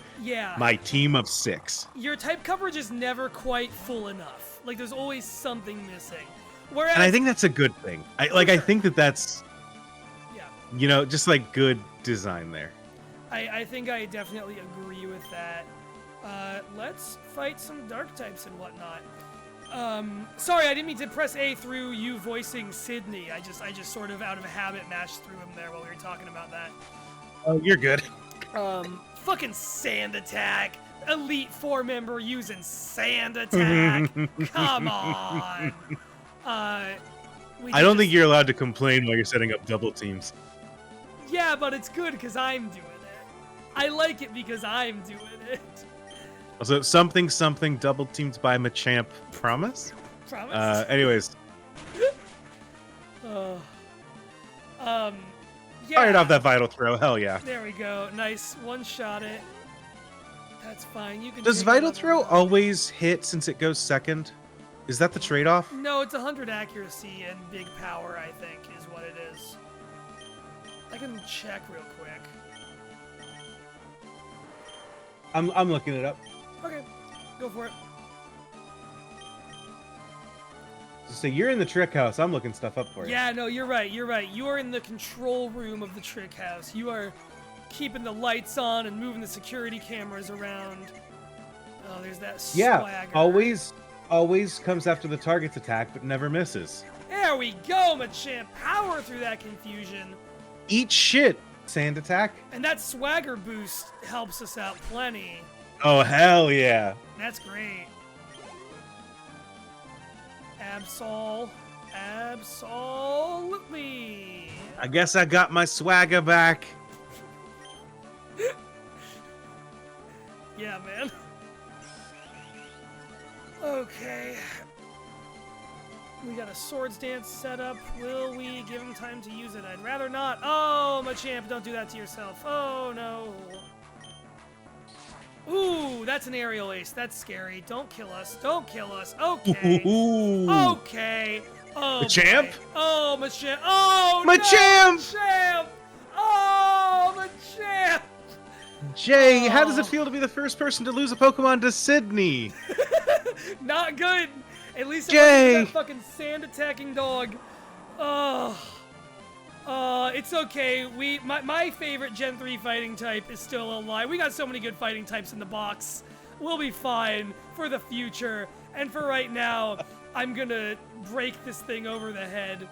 my team of 6. Your type coverage is never quite full enough. Like there's always something missing. Whereas, and I think that's a good thing. I think that's you know, just like good design there. I think I definitely agree with that. Let's fight some dark types and whatnot. Sorry, I didn't mean to press A through you voicing Sydney. I just sort of out of habit mashed through him there while we were talking about that. Oh, you're good. Fucking Sand Attack. Elite 4 member using Sand Attack. Come on. I don't think you're allowed to complain while you're setting up double teams. Yeah, but it's good because I'm doing it. I like it because I'm doing it. Also, something double teamed by Machamp. Promise? Promise? Anyways. Yeah. Fired off that Vital Throw. Hell yeah. There we go. Nice. One-shot it. That's fine. You can. Does Vital Throw always hit since it goes second? Is that the trade-off? No, it's 100 accuracy and big power, I think, is what it is. I can check real quick. I'm looking it up. Okay, go for it. So you're in the trick house. I'm looking stuff up for you. Yeah, no, you're right. You're right. You are in the control room of the trick house. You are keeping the lights on and moving the security cameras around. Oh, there's that swagger. Yeah, always comes after the target's attack, but never misses. There we go, Machamp. Power through that confusion. Eat shit, Sand Attack. And that swagger boost helps us out plenty. Oh, hell yeah. That's great. Absolutely. I guess I got my swagger back. Yeah, man. Okay. We got a Swords Dance set up. Will we give him time to use it? I'd rather not. Oh, Machamp, don't do that to yourself. Oh, no. Ooh, that's an aerial ace. That's scary. Don't kill us. Don't kill us. Okay. Ooh. Okay. Oh, Machamp? boy. Oh, Machamp. Oh, Machamp! No, Machamp! Oh, Machamp! Jay, how does it feel to be the first person to lose a Pokemon to Sydney? Not good. At least Jay! that fucking sand attacking dog. It's okay. My favorite Gen 3 fighting type is still alive. We got so many good fighting types in the box. We'll be fine for the future. And for right now, I'm gonna break this thing over the head.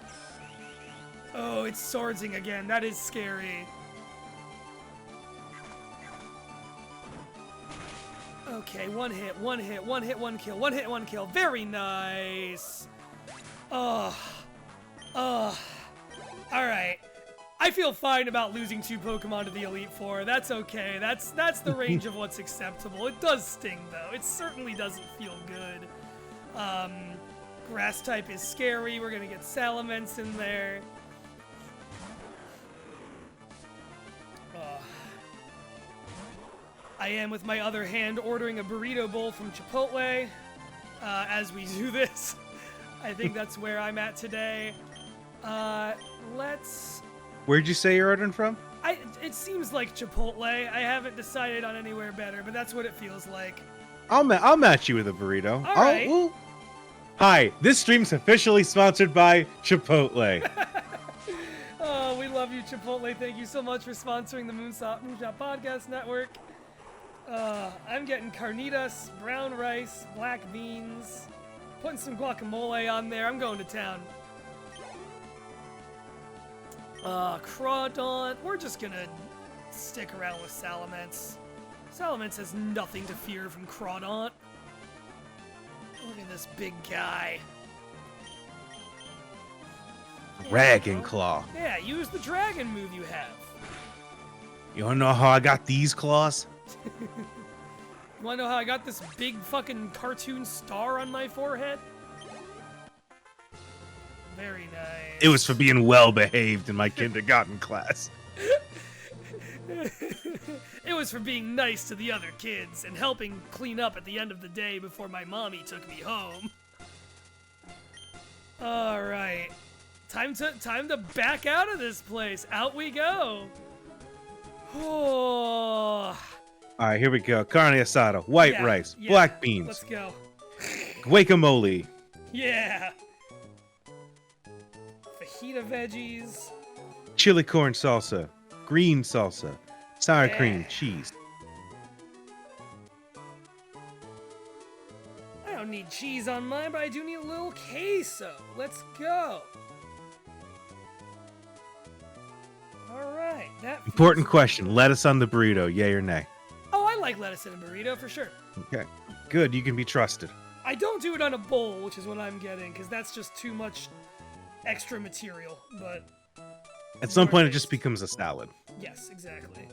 Oh, it's swordsing again. That is scary. Okay, one hit, one kill, one hit, one kill. Very nice. Alright. I feel fine about losing 2 Pokemon to the Elite Four. That's okay. That's the range of what's acceptable. It does sting, though. It certainly doesn't feel good. Grass type is scary. We're gonna get Salamence in there. I am, with my other hand, ordering a burrito bowl from Chipotle as we do this. I think that's where I'm at today. Let's... Where'd you say you're ordering from? It seems like Chipotle. I haven't decided on anywhere better, but that's what it feels like. I'll match you with a burrito. All right. Ooh. Hi, this stream's officially sponsored by Chipotle. Oh, we love you, Chipotle. Thank you so much for sponsoring the Moonshot Podcast Network. I'm getting carnitas, brown rice, black beans, putting some guacamole on there. I'm going to town. Crawdaunt. We're just gonna stick around with Salamence. Salamence has nothing to fear from Crawdaunt. Look at this big guy. Dragon Claw. Yeah, use the dragon move you have. You wanna know how I got these claws? You wanna know how I got this big fucking cartoon star on my forehead? Very nice. It was for being well behaved in my kindergarten class. It was for being nice to the other kids and helping clean up at the end of the day before my mommy took me home. All right. Time to back out of this place. Out we go. Oh. All right, here we go. Carne asada, white rice, black beans. Let's go. Guacamole. Yeah. Fajita veggies. Chili corn salsa, green salsa, sour cream, cheese. I don't need cheese on mine, but I do need a little queso. Let's go. All right. Important question. Lettuce on the burrito, yay or nay? Oh, I like lettuce in a burrito for sure. Okay. Good, you can be trusted. I don't do it on a bowl, which is what I'm getting, because that's just too much extra material, but... At some point, it just becomes a salad. Yes, exactly.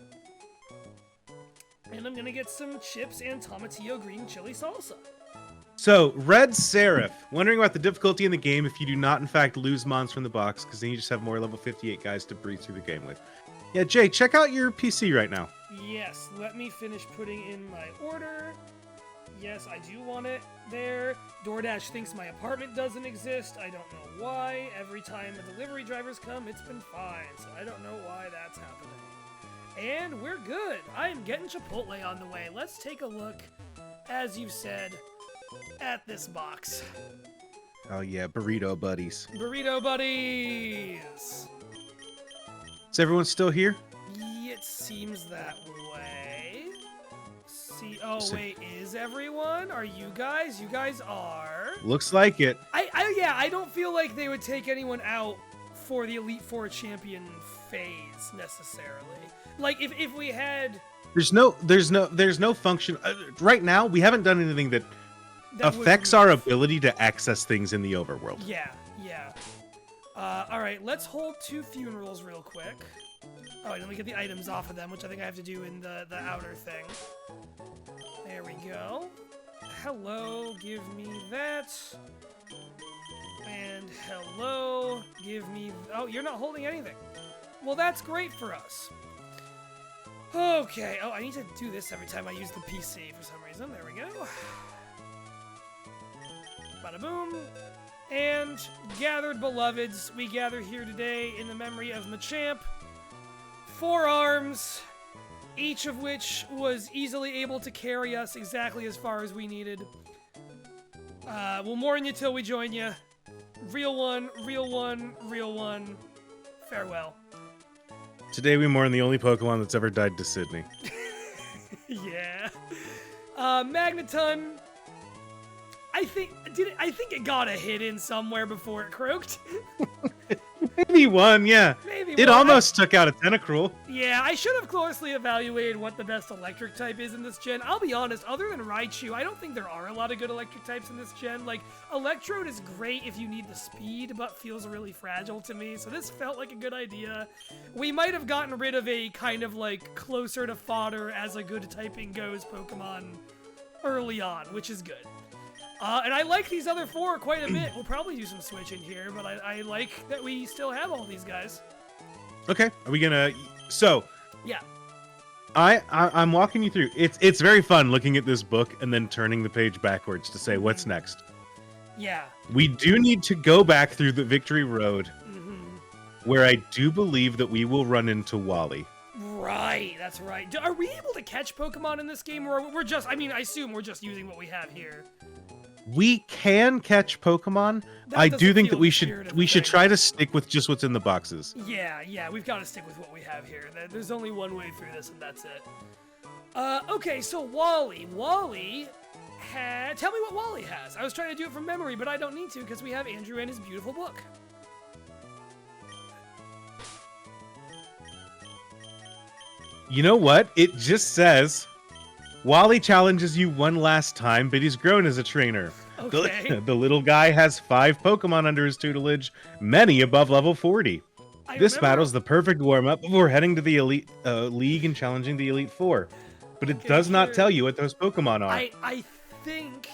And I'm gonna get some chips and tomatillo green chili salsa. So, Red Seraph, wondering about the difficulty in the game if you do not, in fact, lose mons from the box, because then you just have more level 58 guys to breathe through the game with. Yeah, Jay, check out your PC right now. Yes, let me finish putting in my order. Yes, I do want it there. DoorDash thinks my apartment doesn't exist. I don't know why. Every time the delivery drivers come, it's been fine. So I don't know why that's happening. And we're good. I'm getting Chipotle on the way. Let's take a look, as you said, at this box. Oh yeah, burrito buddies. Burrito buddies! Is everyone still here? It seems that way. Oh wait, is everyone? Are you guys? You guys are. Looks like it. I don't feel like they would take anyone out for the Elite Four champion phase necessarily. Like if we had. There's no function right now. We haven't done anything that affects our ability to access things in the overworld. Yeah. All right, let's hold 2 funerals real quick. Oh, let me get the items off of them, which I think I have to do in the outer thing. There we go. Hello, give me that. And hello, give me... Oh, you're not holding anything. Well, that's great for us. Okay. Oh, I need to do this every time I use the PC for some reason. There we go. Bada boom. And gathered beloveds, we gather here today in the memory of Machamp. 4 arms, each of which was easily able to carry us exactly as far as we needed. We'll mourn you till we join you. Real one, real one, real one. Farewell. Today we mourn the only Pokemon that's ever died to Sydney. Yeah. Magneton. I think it got a hit in somewhere before it croaked. Maybe one, yeah. Maybe it one. almost took out a Tentacruel. Yeah, I should have closely evaluated what the best electric type is in this gen. I'll be honest, other than Raichu, I don't think there are a lot of good electric types in this gen. Like, Electrode is great if you need the speed, but feels really fragile to me, so this felt like a good idea. We might have gotten rid of a kind of, like, closer to fodder as a good typing goes Pokemon early on, which is good. And I like these other four quite a bit. We'll probably do some switching here, but I like that we still have all these guys. Okay, are we gonna... So... Yeah. I'm walking you through. It's very fun looking at this book and then turning the page backwards to say what's next. Yeah. We do need to go back through the Victory Road, where I do believe that we will run into Wally. Right, that's right. Are we able to catch Pokemon in this game, or we're just... I mean, I assume we're just using what we have here. We can catch Pokemon. I do think that we should try to stick with just what's in the boxes. Yeah, we've got to stick with what we have here. There's only one way through this, and that's it. Okay, so Wally. Tell me what Wally has. I was trying to do it from memory, but I don't need to because we have Andrew and his beautiful book. You know what? It just says... Wally challenges you one last time, but he's grown as a trainer. Okay. The little guy has 5 Pokemon under his tutelage, many above level 40. This battle's the perfect warm-up before heading to the Elite League and challenging the Elite Four. But it does not tell you what those Pokemon are. I think...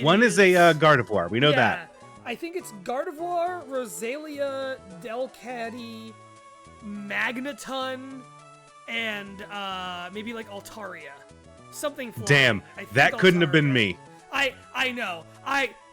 One is a Gardevoir, we know that. I think it's Gardevoir, Rosalia, Delcatty, Magneton, and maybe like Altaria. Something flying. Damn, that couldn't have been me. I know.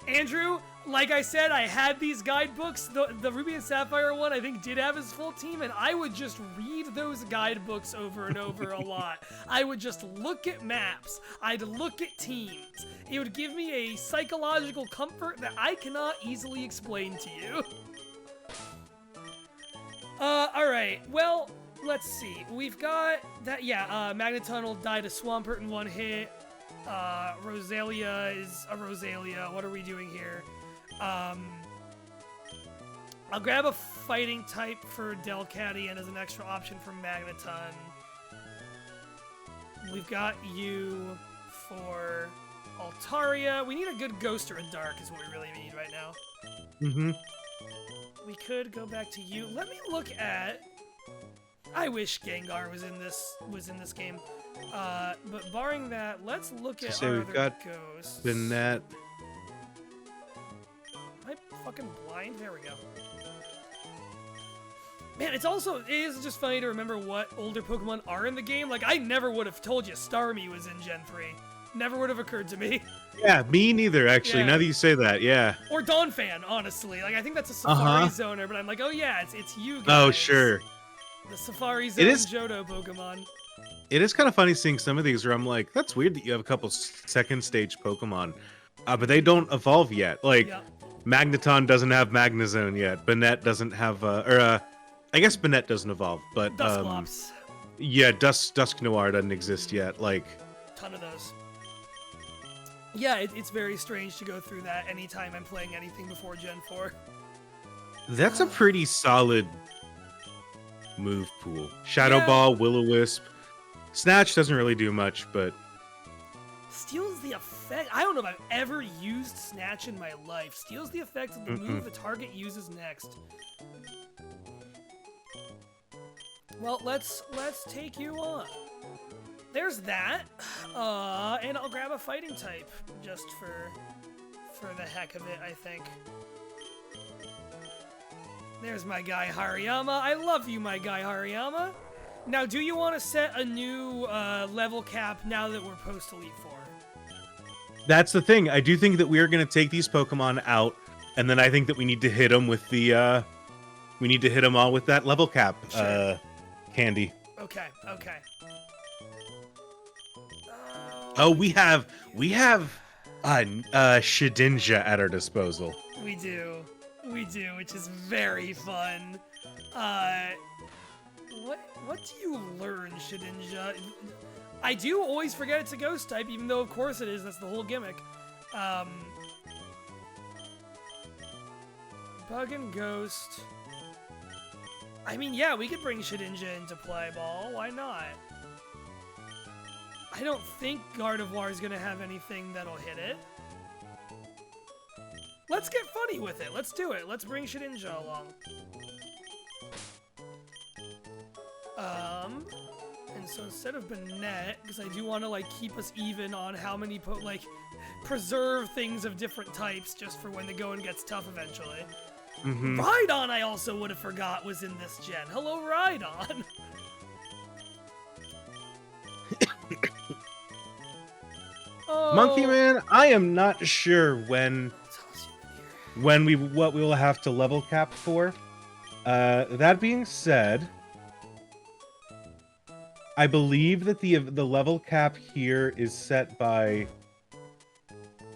Andrew, like I said, I had these guidebooks. The Ruby and Sapphire one, I think, did have his full team, and I would just read those guidebooks over and over a lot. I would just look at maps. I'd look at teams. It would give me a psychological comfort that I cannot easily explain to you. Alright, well... Let's see. We've got that. Yeah, Magneton will die to Swampert in one hit. Rosalia is a Rosalia. What are we doing here? I'll grab a fighting type for Delcatty and as an extra option for Magneton. We've got you for Altaria. We need a good Ghost or a Dark is what we really need right now. We could go back to you. Let me look at... I wish Gengar was in this game. But barring that, let's look at our other ghosts. Banette. Am I fucking blind? There we go. Man, it is just funny to remember what older Pokemon are in the game. Like, I never would have told you Starmie was in Gen 3. Never would have occurred to me. Yeah, me neither, actually, now that you say that, yeah. Or Donphan, honestly. Like, I think that's a Safari Zoner, but I'm like, oh yeah, it's you guys. Oh, sure. The Safari Zone Johto Pokemon. It is kind of funny seeing some of these where I'm like, that's weird that you have a couple second stage Pokemon, but they don't evolve yet. Like, Magneton doesn't have Magnezone yet. Banette doesn't have, I guess Banette doesn't evolve, but Dusclops. Yeah, Dusk Noir doesn't exist yet. Like, ton of those. Yeah, it's very strange to go through that anytime I'm playing anything before Gen 4. That's a pretty solid move pool. Shadow Ball, Will-O-Wisp. Snatch doesn't really do much, but... Steals the effect... I don't know if I've ever used Snatch in my life. Steals the effect of the move the target uses next. Well, let's take you on. There's that. And I'll grab a fighting type just for the heck of it, I think. There's my guy Hariyama. I love you, my guy Hariyama. Now, do you want to set a new level cap now that we're post Elite Four? That's the thing. I do think that we are going to take these Pokemon out, and then I think that we need to hit them with the. We need to hit them all with that level cap candy. Okay. Oh, we have Shedinja at our disposal. We do, which is very fun. What do you learn, Shedinja? I do always forget it's a ghost type, even though of course it is. That's the whole gimmick. Bug and Ghost. I mean, yeah, we could bring Shedinja into play ball. Why not? I don't think Gardevoir is gonna have anything that'll hit it. Let's get funny with it. Let's do it. Let's bring Shedinja along. And so instead of Banette, because I do want to like keep us even on how many preserve things of different types just for when the going gets tough eventually. Rhydon I also would have forgot was in this gen. Hello, Rhydon. Oh. Monkey Man, I am not sure what we will have to level cap for. That being said, I believe that the level cap here is set by.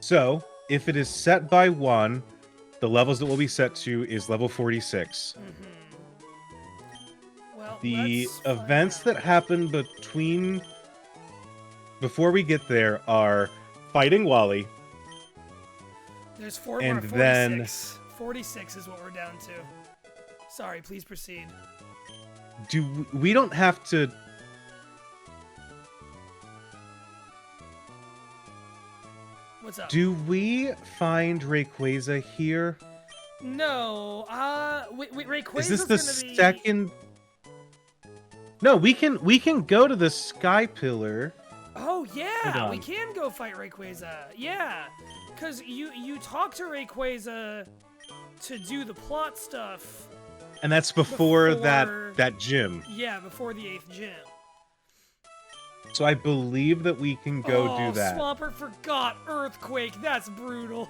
So if it is set by 1, the levels that will be set to is level 46. Well, the events that happen before we get there are fighting Wally. There's 4 and more. 46. Then 46 is what we're down to. Sorry, please proceed. We don't have to. What's up? Do we find Rayquaza here? No. Rayquaza's Is this the gonna second? No, we can go to the Sky Pillar. Oh yeah, we can go fight Rayquaza. Yeah, because you talk to Rayquaza to do the plot stuff. And that's before that gym. Yeah, before the 8th gym. So I believe that we can go do that. Swampert forgot Earthquake. That's brutal.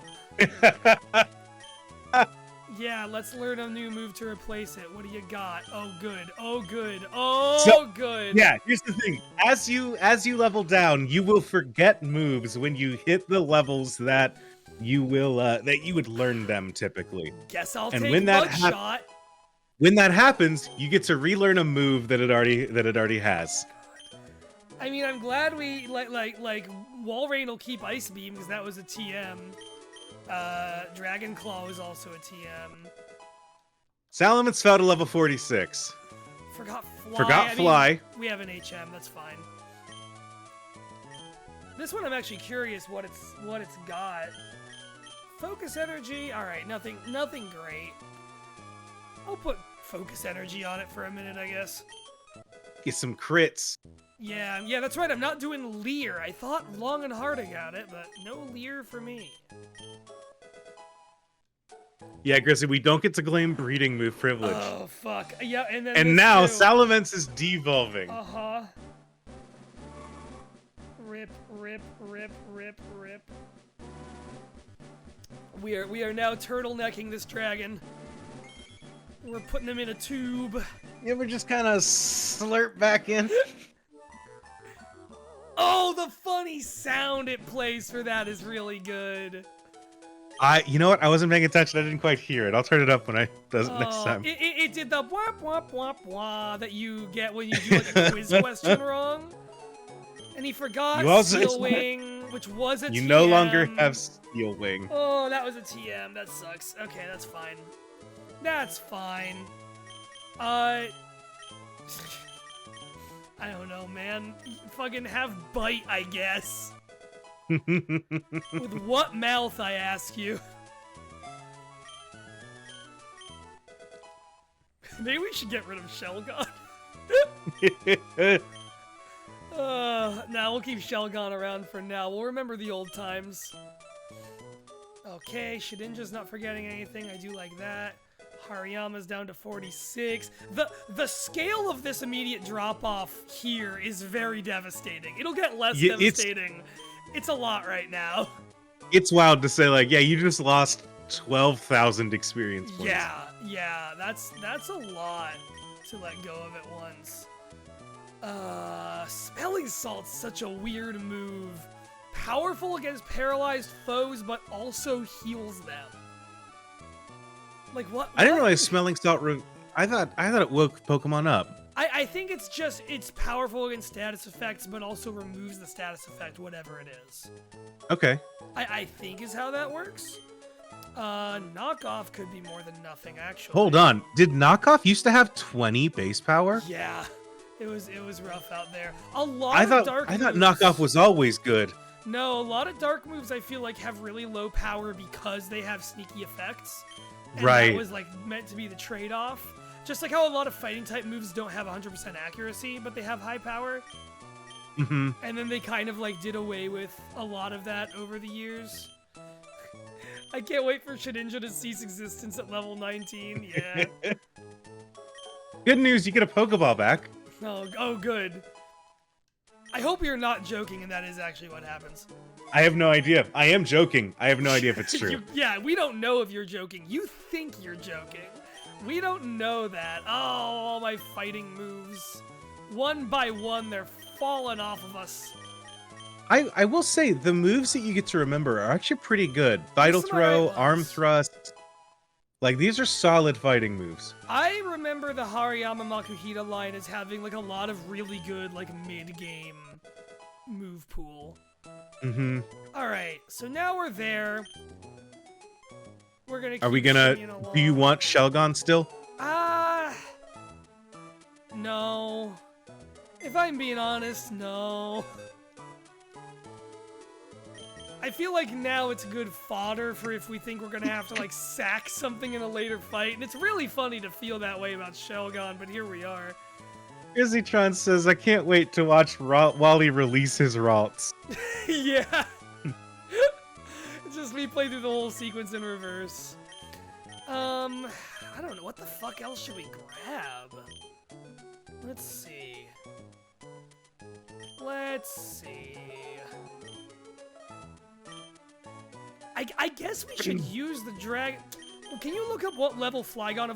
Yeah, let's learn a new move to replace it. What do you got? Oh, good. Oh, good. Oh, good. Yeah, here's the thing. As you level down, you will forget moves when you hit the levels that you would learn them typically. Guess I'll and take when that Mugshot. When that happens, you get to relearn a move that it already has. I mean, I'm glad we like Walrein will keep Ice Beam because that was a TM. Dragon Claw was also a TM. Salamence fell to level 46. Forgot Fly. I mean, we have an HM. That's fine. This one I'm actually curious what it's got. Focus Energy. All right, nothing great. I'll put Focus Energy on it for a minute, I guess. Get some crits. Yeah, that's right. I'm not doing Leer. I thought long and hard about it, but no Leer for me. Yeah, Grizzly, we don't get to claim breeding move privilege. Oh, fuck. Yeah, and then and now Salamence is devolving. Uh-huh. Rip. We are now turtlenecking this dragon. We're putting him in a tube. Yeah, we're just kind of slurp back in. Oh, the funny sound it plays for that is really good. You know what? I wasn't paying attention. I didn't quite hear it. I'll turn it up when I does it next time. It did the whop whop whop wah that you get when you do like a quiz question wrong. And he forgot Steel Wing, which was a TM. You no longer have Steel Wing. Oh, that was a TM. That sucks. Okay, that's fine. That's fine. I don't know, man. Fucking have Bite, I guess. With what mouth, I ask you? Maybe we should get rid of Shelgon. Nah, we'll keep Shelgon around for now. We'll remember the old times. Okay, Shedinja's not forgetting anything. I do like that. Hariyama's down to 46. The scale of this immediate drop-off here is very devastating. It'll get less devastating. It's a lot right now. It's wild to say, like, yeah, you just lost 12,000 experience points. Yeah, that's a lot to let go of at once. Spelling Salt's such a weird move. powerful against paralyzed foes, but also heals them. Like what? I didn't realize smelling salt room. I thought it woke Pokemon up. I think it's powerful against status effects, but also removes the status effect, whatever it is. Okay. I think is how that works. Knockoff could be more than nothing, actually. Hold on. Did Knockoff used to have 20 base power? Yeah, it was rough out there. I I thought Knockoff was always good. No, a lot of dark moves I feel like have really low power because they have sneaky effects. And Right. That was like meant to be the trade-off. Just like how a lot of fighting type moves don't have 100% accuracy, but they have high power. Mm-hmm. And then they kind of like did away with a lot of that over the years. I can't wait for Shedinja to cease existence at level 19. Yeah. Good news, you get a Pokeball back. Oh, good. I hope you're not joking and that is actually what happens. I have no idea. I am joking. I have no idea if it's true. Yeah, we don't know if you're joking. You think you're joking. We don't know that. Oh, all my fighting moves. One by one, they're falling off of us. I will say, the moves that you get to remember are actually pretty good. Vital Some Throw, alright Arm ones. Thrust. Like, these are solid fighting moves. I remember the Hariyama Makuhita line as having like a lot of really good like mid-game move pool. Mm-hmm. All right, so now we're there. We're gonna. Are we keep gonna... singing Do you along. want Shelgon still? No. If I'm being honest, no. I feel like now it's good fodder for if we think we're gonna have to like sack something in a later fight, and it's really funny to feel that way about Shelgon, but here we are. Izzytron says, I can't wait to watch Wally release his Ralts. Yeah. It's just me play through the whole sequence in reverse. I don't know. What the fuck else should we grab? Let's see. I guess we should use the drag. Can you look up what level Flygon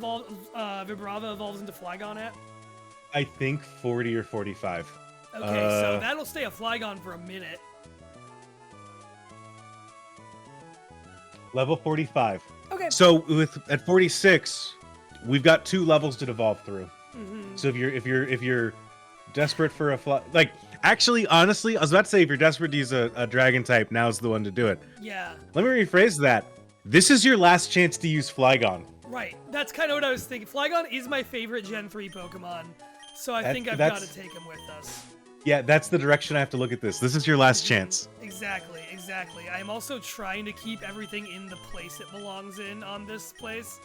Vibrava evolves into Flygon at? I think 40 or 45. Okay, so that'll stay a Flygon for a minute. Level 45. Okay. So at 46, we've got 2 levels to evolve through. Mm-hmm. So if you're desperate for a actually, honestly, I was about to say if you're desperate to use a dragon type, now's the one to do it. Yeah. Let me rephrase that. This is your last chance to use Flygon. Right. That's kind of what I was thinking. Flygon is my favorite Gen 3 Pokemon, so I think I've got to take him with us. Yeah, that's the direction I have to look at this. This is your last chance. Exactly. I'm also trying to keep everything in the place it belongs in on this place.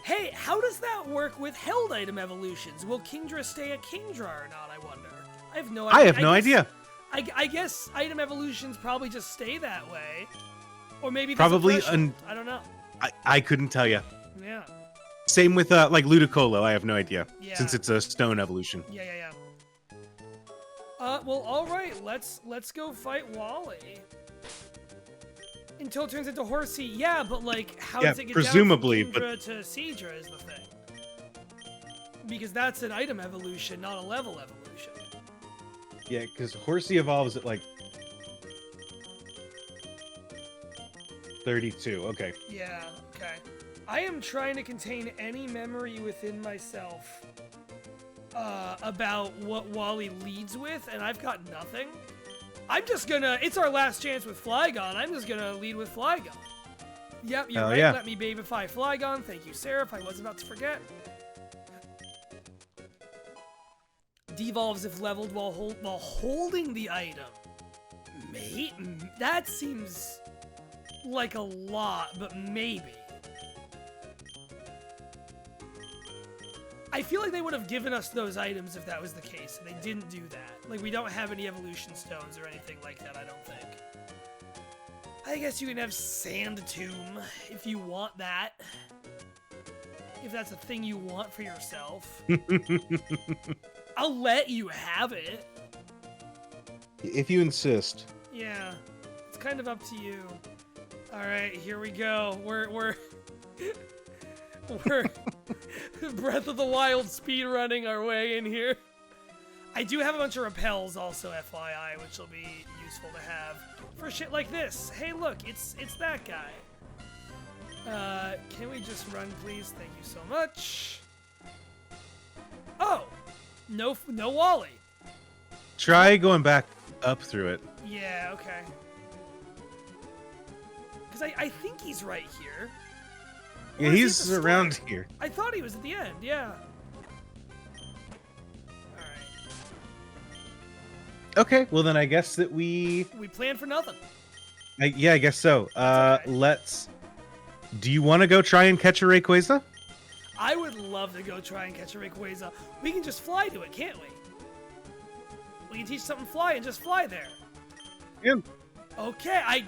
Hey, how does that work with held item evolutions? Will Kingdra stay a Kingdra or not, I wonder? I have no idea. I have no idea. I guess item evolutions probably just stay that way. Or maybe there's Probably a threshold. I don't know. I couldn't tell you. Yeah. Same with like Ludicolo, I have no idea. Yeah. Since it's a stone evolution. Yeah. Well, all right. Let's go fight Wally. Until it turns into Horsey. Yeah, but like, how does it get presumably, down from Kingdra to Seadra is the thing. Because that's an item evolution, not a level evolution. Yeah, because Horsey evolves at like 32. Okay. Yeah. Okay. I am trying to contain any memory within myself about what Wally leads with, and I've got nothing. I'm just gonna... It's our last chance with Flygon. I'm just gonna lead with Flygon. Yep, you're right. Yeah. Let me babify Flygon. Thank you, Seraph. I was about to forget. Devolves if leveled while holding the item. Mate, that seems like a lot, but maybe. I feel like they would have given us those items if that was the case, and they didn't do that. Like, we don't have any evolution stones or anything like that, I don't think. I guess you can have Sand Tomb if you want that. If that's a thing you want for yourself. I'll let you have it. If you insist. Yeah, it's kind of up to you. All right, here we go. We're Breath of the Wild speed running our way in here. I do have a bunch of repels also, FYI, which will be useful to have for shit like this. Hey, look, it's that guy. Can we just run, please? Thank you so much. Oh, no Wally. Try going back up through it. Yeah, okay. Because I think he's right here. Yeah, he's around here. I thought he was at the end, yeah. Okay, well then I guess that we planned for nothing. Yeah, I guess so. Okay. Do you want to go try and catch a Rayquaza? I would love to go try and catch a Rayquaza. We can just fly to it, can't we? We can teach something fly and just fly there. Yeah. Okay,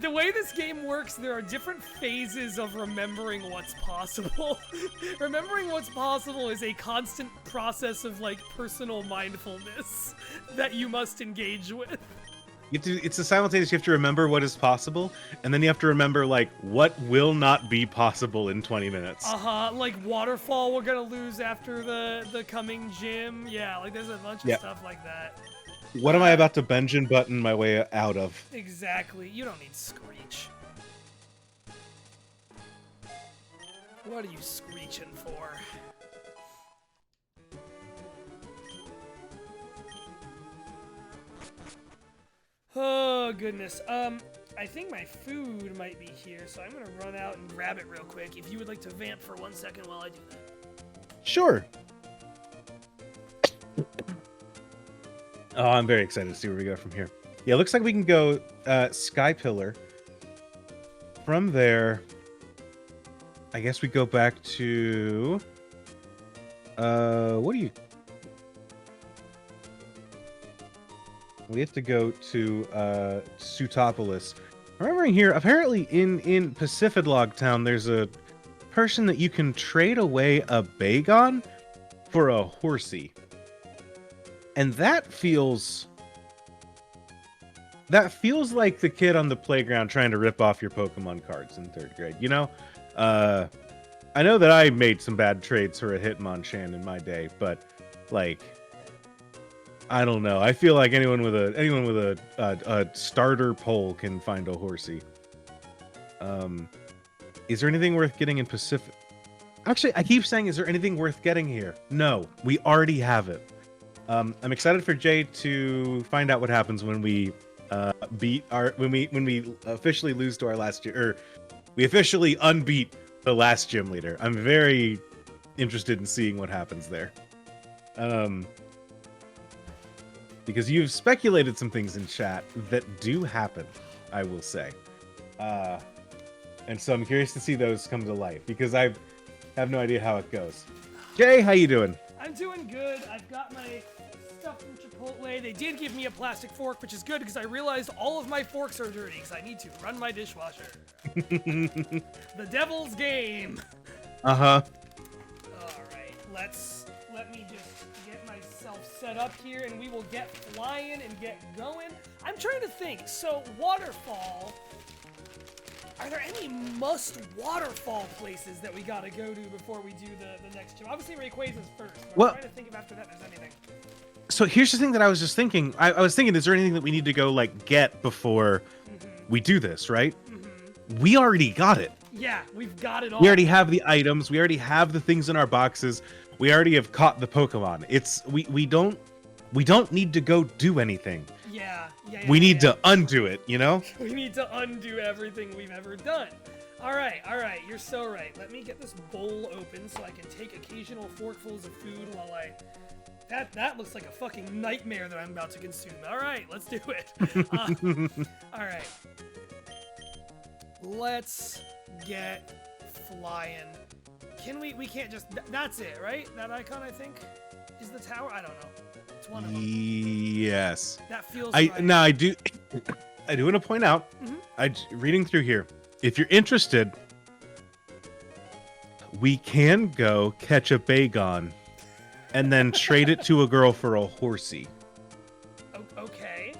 the way this game works, there are different phases of remembering what's possible. Remembering what's possible is a constant process of, like, personal mindfulness that you must engage with. It's a simultaneous. You have to remember what is possible, and then you have to remember, like, what will not be possible in 20 minutes. Like waterfall we're gonna lose after the coming gym. Yeah, like there's a bunch of stuff like that. What am I about to Benjamin Button my way out of? Exactly. You don't need Screech. What are you screeching for? Oh, goodness. I think my food might be here, so I'm gonna run out and grab it real quick. If you would like to vamp for 1 second while I do that. Sure. Oh, I'm very excited to see where we go from here. Yeah, it looks like we can go Sky Pillar. From there, I guess we go back to... what do you... We have to go to Sutopolis. Remembering here, apparently in Pacifidlog Town, there's a person that you can trade away a Bagon for a Horsey. And that feels like the kid on the playground trying to rip off your Pokemon cards in 3rd grade. You know, I know that I made some bad trades for a Hitmonchan in my day, but like, I don't know. I feel like anyone with a starter pole can find a Horsey. Is there anything worth getting in Pacific? Actually, I keep saying, is there anything worth getting here? No, we already have it. I'm excited for Jay to find out what happens when we when we officially lose to our last year, or we officially unbeat the last gym leader. I'm very interested in seeing what happens there. Because you've speculated some things in chat that do happen, I will say. And so I'm curious to see those come to life, because I have no idea how it goes. Jay, how you doing? I'm doing good. I've got my stuff from Chipotle. They did give me a plastic fork, which is good because I realized all of my forks are dirty because I need to run my dishwasher. The devil's game. Uh-huh. All right, let me just get myself set up here and we will get flying and get going. I'm trying to think. So, waterfall. Are there any must waterfall places that we gotta go to before we do the next gym? Obviously, Rayquaza's first, but I'm trying to think if after that there's anything. So here's the thing that I was just thinking. I was thinking, is there anything that we need to go, like, get before we do this, right? We already got it. Yeah, we've got it all. We already have the items. We already have the things in our boxes. We already have caught the Pokemon. It's we don't need to go do anything. Yeah. We need to undo it, you know? We need to undo everything we've ever done. All right. You're so right. Let me get this bowl open so I can take occasional forkfuls of food while I... That looks like a fucking nightmare that I'm about to consume. All right, let's do it. All right. Let's get flying. Can we can't just... That's it, right? That icon, I think, is the tower? I don't know. It's one of them. Yes. That feels right. Now, I do want to point out, reading through here, if you're interested, we can go catch a Bagon and then trade it to a girl for a Horsey. Okay.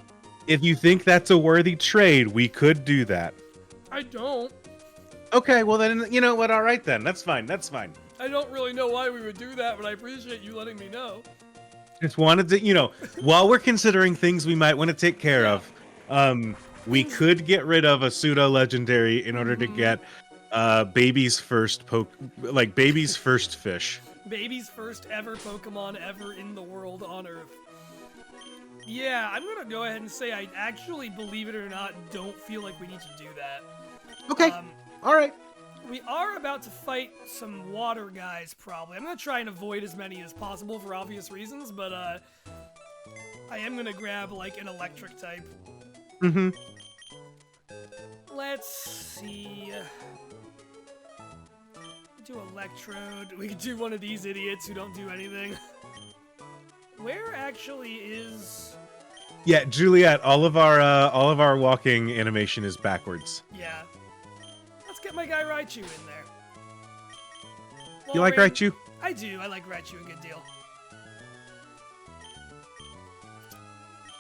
If you think that's a worthy trade, we could do that. I don't. Okay, well then, you know what? All right then. That's fine. I don't really know why we would do that, but I appreciate you letting me know. Just wanted to, while we're considering things we might want to take care of, we could get rid of a pseudo legendary in order to get baby's first fish. Baby's first ever Pokemon ever in the world on Earth. Yeah, I'm gonna go ahead and say I actually, believe it or not, don't feel like we need to do that. Okay. All right. We are about to fight some water guys, probably. I'm gonna try and avoid as many as possible for obvious reasons, but I am gonna grab like an electric type. Mm-hmm. Let's see. Do Electrode. We could do one of these idiots who don't do anything. Where actually is? Yeah, Juliet. All of our walking animation is backwards. Yeah. Let's get my guy Raichu in there. You like Raichu? I do. I like Raichu a good deal.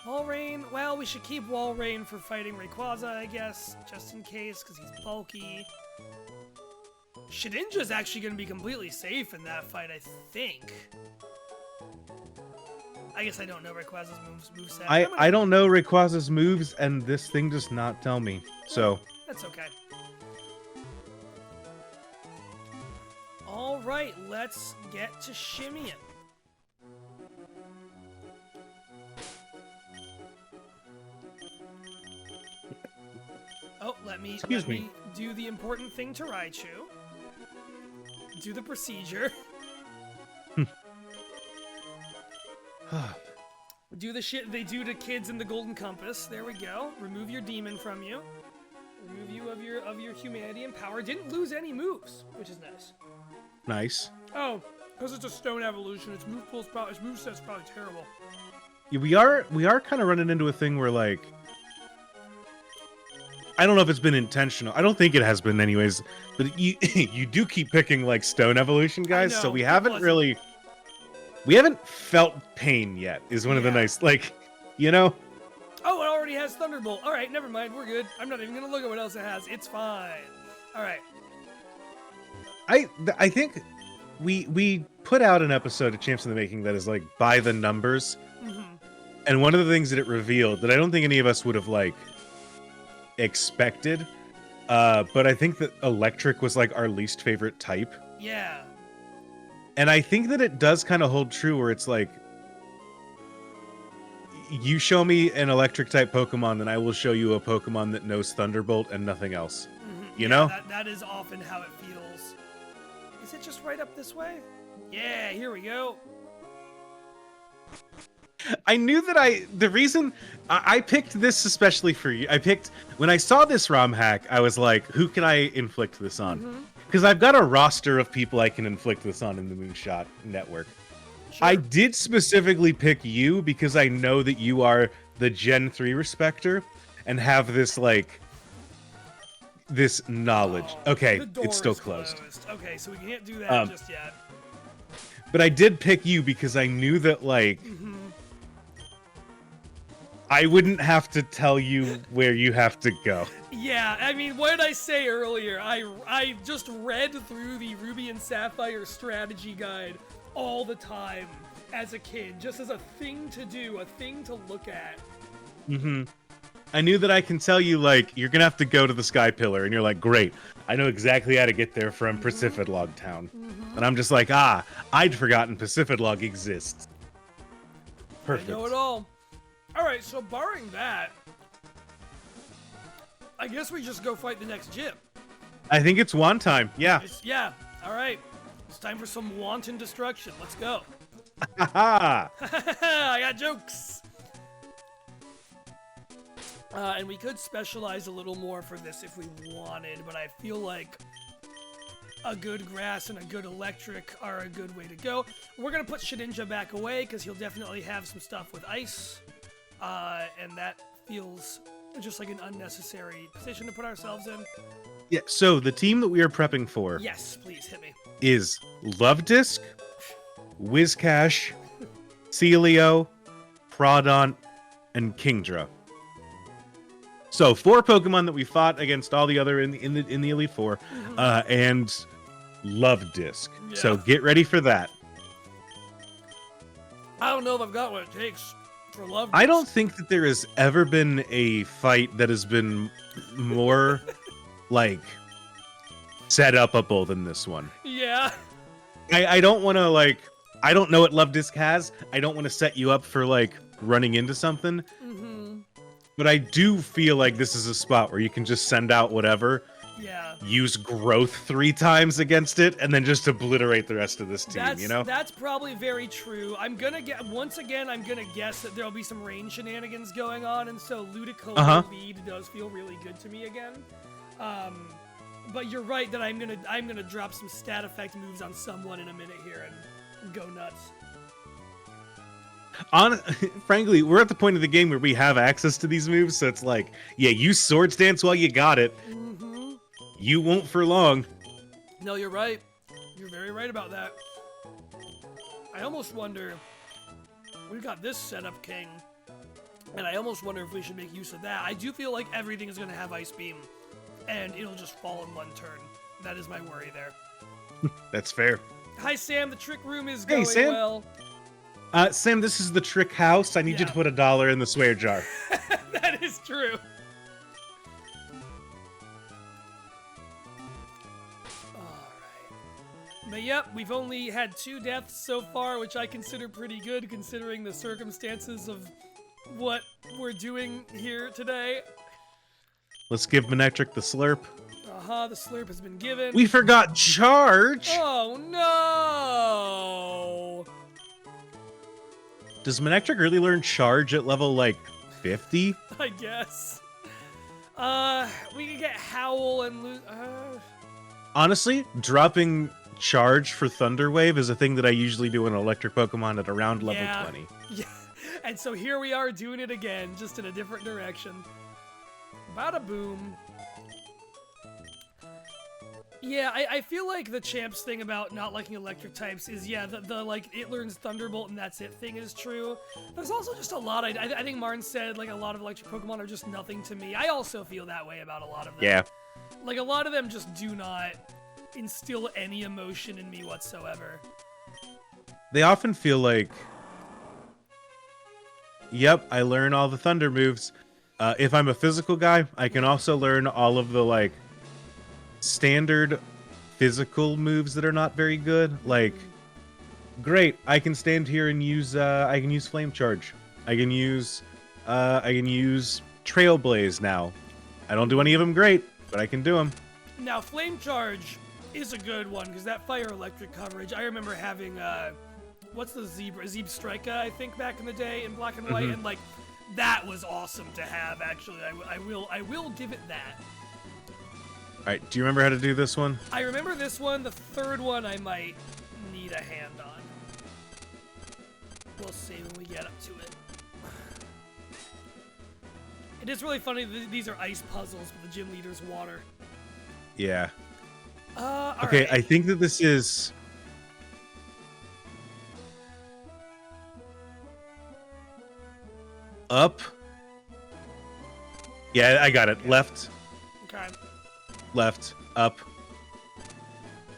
Walrein. Well, we should keep Walrein for fighting Rayquaza, I guess, just in case, because he's bulky. Shedinja's actually going to be completely safe in that fight, I think. I guess I don't know Rayquaza's moveset. I don't know Rayquaza's moves, and this thing does not tell me. So that's okay. All right, let's get to shimmying. Oh, let me do the important thing to Raichu. Do the procedure. Do the shit they do to kids in the Golden Compass. There we go. Remove your demon from you. Remove you of your humanity and power. Didn't lose any moves, which is nice. Nice. Oh, because it's a stone evolution. Its moveset's probably terrible. Yeah, we are kind of running into a thing where, like, I don't know if it's been intentional. I don't think it has been anyways, but you you do keep picking like stone evolution guys, so we haven't felt pain yet. Is one of the nice, like, Oh, it already has Thunderbolt. All right, never mind. We're good. I'm not even gonna look at what else it has. It's fine. All right. I think we put out an episode of Champs in the Making that is like by the numbers, and one of the things that it revealed that I don't think any of us would have like expected, but I think that electric was like our least favorite type. Yeah. And I think that it does kind of hold true where it's like, you show me an electric type Pokemon, then I will show you a Pokemon that knows Thunderbolt and nothing else. You know? That is often how it feels. Is it just right up this way? Yeah, here we go. I knew that the reason I picked this especially for you, when I saw this ROM hack, I was like, who can I inflict this on? Because I've got a roster of people I can inflict this on in the Moonshot Network. Sure. I did specifically pick you because I know that you are the Gen 3 respecter and have this, like, this knowledge. Okay, it's still closed. Okay, so we can't do that just yet. But I did pick you because I knew that, like, I wouldn't have to tell you where you have to go. Yeah, I mean, what did I say earlier? I just read through the Ruby and Sapphire strategy guide all the time as a kid, just as a thing to do, a thing to look at. I knew that I can tell you, like, you're gonna have to go to the Sky Pillar, and you're like, great, I know exactly how to get there from Precipitlog Town. And I'm just like, I'd forgotten Precipitlog exists. Perfect. I know it all. Alright, so barring that, I guess we just go fight the next gym. I think it's one time, yeah. Yeah, alright. It's time for some wanton destruction. Let's go. I got jokes. And we could specialize a little more for this if we wanted, but I feel like a good grass and a good electric are a good way to go. We're going to put Shedinja back away because he'll definitely have some stuff with ice. And that feels just like an unnecessary position to put ourselves in. Yeah, so the team that we are prepping for... Yes, please, hit me. ...is Luvdisc, Whiscash, Celio, Prodont, and Kingdra. So 4 Pokemon that we fought against all the other in the Elite Four, and Love Disc. Yeah. So get ready for that. I don't know if I've got what it takes for Love I Disc. don't think that there has ever been a fight that has been more like set upable than this one. Yeah. I don't want to like. I don't know what Love Disc has. I don't want to set you up for like running into something. Mm-hmm. But I do feel like this is a spot where you can just send out whatever, Yeah. use growth 3 times against it, and then just obliterate the rest of this team, you know? That's probably very true. I'm gonna guess that there'll be some rain shenanigans going on, and so Ludicolo lead does feel really good to me again. But you're right that I'm gonna drop some stat effect moves on someone in a minute here and go nuts. Frankly, we're at the point of the game where we have access to these moves, so it's like, yeah, use Swords Dance while you got it. Mm-hmm. You won't for long. No, you're right. You're very right about that. I almost wonder, we've got this setup, King, and I almost wonder if we should make use of that. I do feel like everything is going to have Ice Beam, and it'll just fall in one turn. That is my worry there. That's fair. Hi, Sam. The trick room is going Sam. well. Sam, this is the trick house. I need you to put $1 in the swear jar. That is true. But yep, we've only had 2 deaths so far, which I consider pretty good considering the circumstances of what we're doing here today. Let's give Manectric the slurp. The slurp has been given. We forgot charge! Oh no! Does Manectric really learn charge at level, like, 50? I guess. We could get Howl and lose. Honestly, dropping charge for Thunder Wave is a thing that I usually do in electric Pokemon at around level 20. Yeah, and so here we are doing it again, just in a different direction. Bada boom. Yeah, I feel like the Champ's thing about not liking electric types is, yeah, the like, it learns Thunderbolt and that's it thing is true. There's also just a lot, I think Martin said, like, a lot of electric Pokemon are just nothing to me. I also feel that way about a lot of them. Yeah. Like, a lot of them just do not instill any emotion in me whatsoever. They often feel like, yep, I learn all the Thunder moves. If I'm a physical guy, I can also learn all of the, like, standard physical moves that are not very good. Like, great, I can stand here and use I can use Flame Charge. I can use Trailblaze now. I don't do any of them great, but I can do them. Now, Flame Charge is a good one because that fire electric coverage. I remember having what's the Zebstrika, I think, back in the day in Black and White, and like that was awesome to have. Actually, I will give it that. All right, do you remember how to do this one? I remember this one. The third one I might need a hand on. We'll see when we get up to it. It is really funny that these are ice puzzles, but the gym leader's water. Yeah. Okay, right. I think that this is... up. Yeah, I got it. Okay. Left. Okay. Left. Up.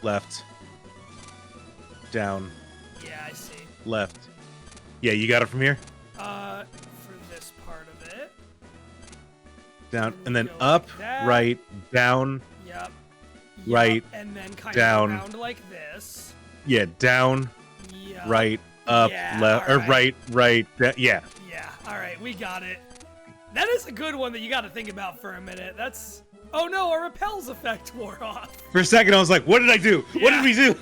Left. Down. Yeah, I see. Left. Yeah, you got it from here? For this part of it. Down. And then Go up, like that. right, down. Yep. Right, And then kind down. of around like this. Yeah, down, Yep. right, up, Yeah, left, or alright. right, yeah. Yeah, alright, we got it. That is a good one that you gotta think about for a minute. That's... Oh no, our repels effect wore off. For a second, I was like, what did I do? Yeah. What did we do?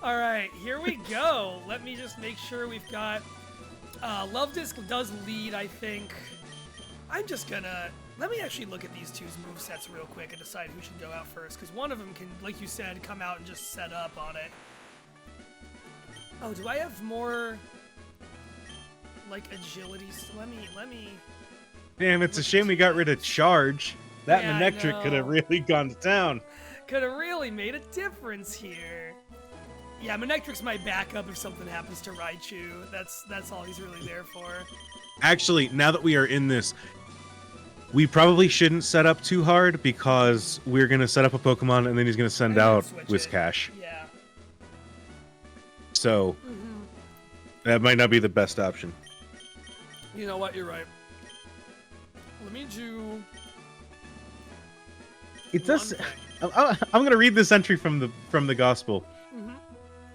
Alright, here we go. Let me just make sure we've got... Love Disc does lead, I think. I'm just gonna... Let me actually look at these two's movesets real quick and decide who should go out first, because one of them can, like you said, come out and just set up on it. Oh, do I have more, like, agility? Let me... Damn, it's a shame we got rid of charge. That Yeah, I Manectric could have know. really gone to town. Could have really made a difference here. Yeah, Manectric's my backup if something happens to Raichu. That's all he's really there for. Actually, now that we are in this, We probably shouldn't set up too hard because we're going to set up a Pokemon and then he's going to send out Whiscash. Yeah. So that might not be the best option. You know what? You're right. Let me do. It does. I'm going to read this entry from the gospel.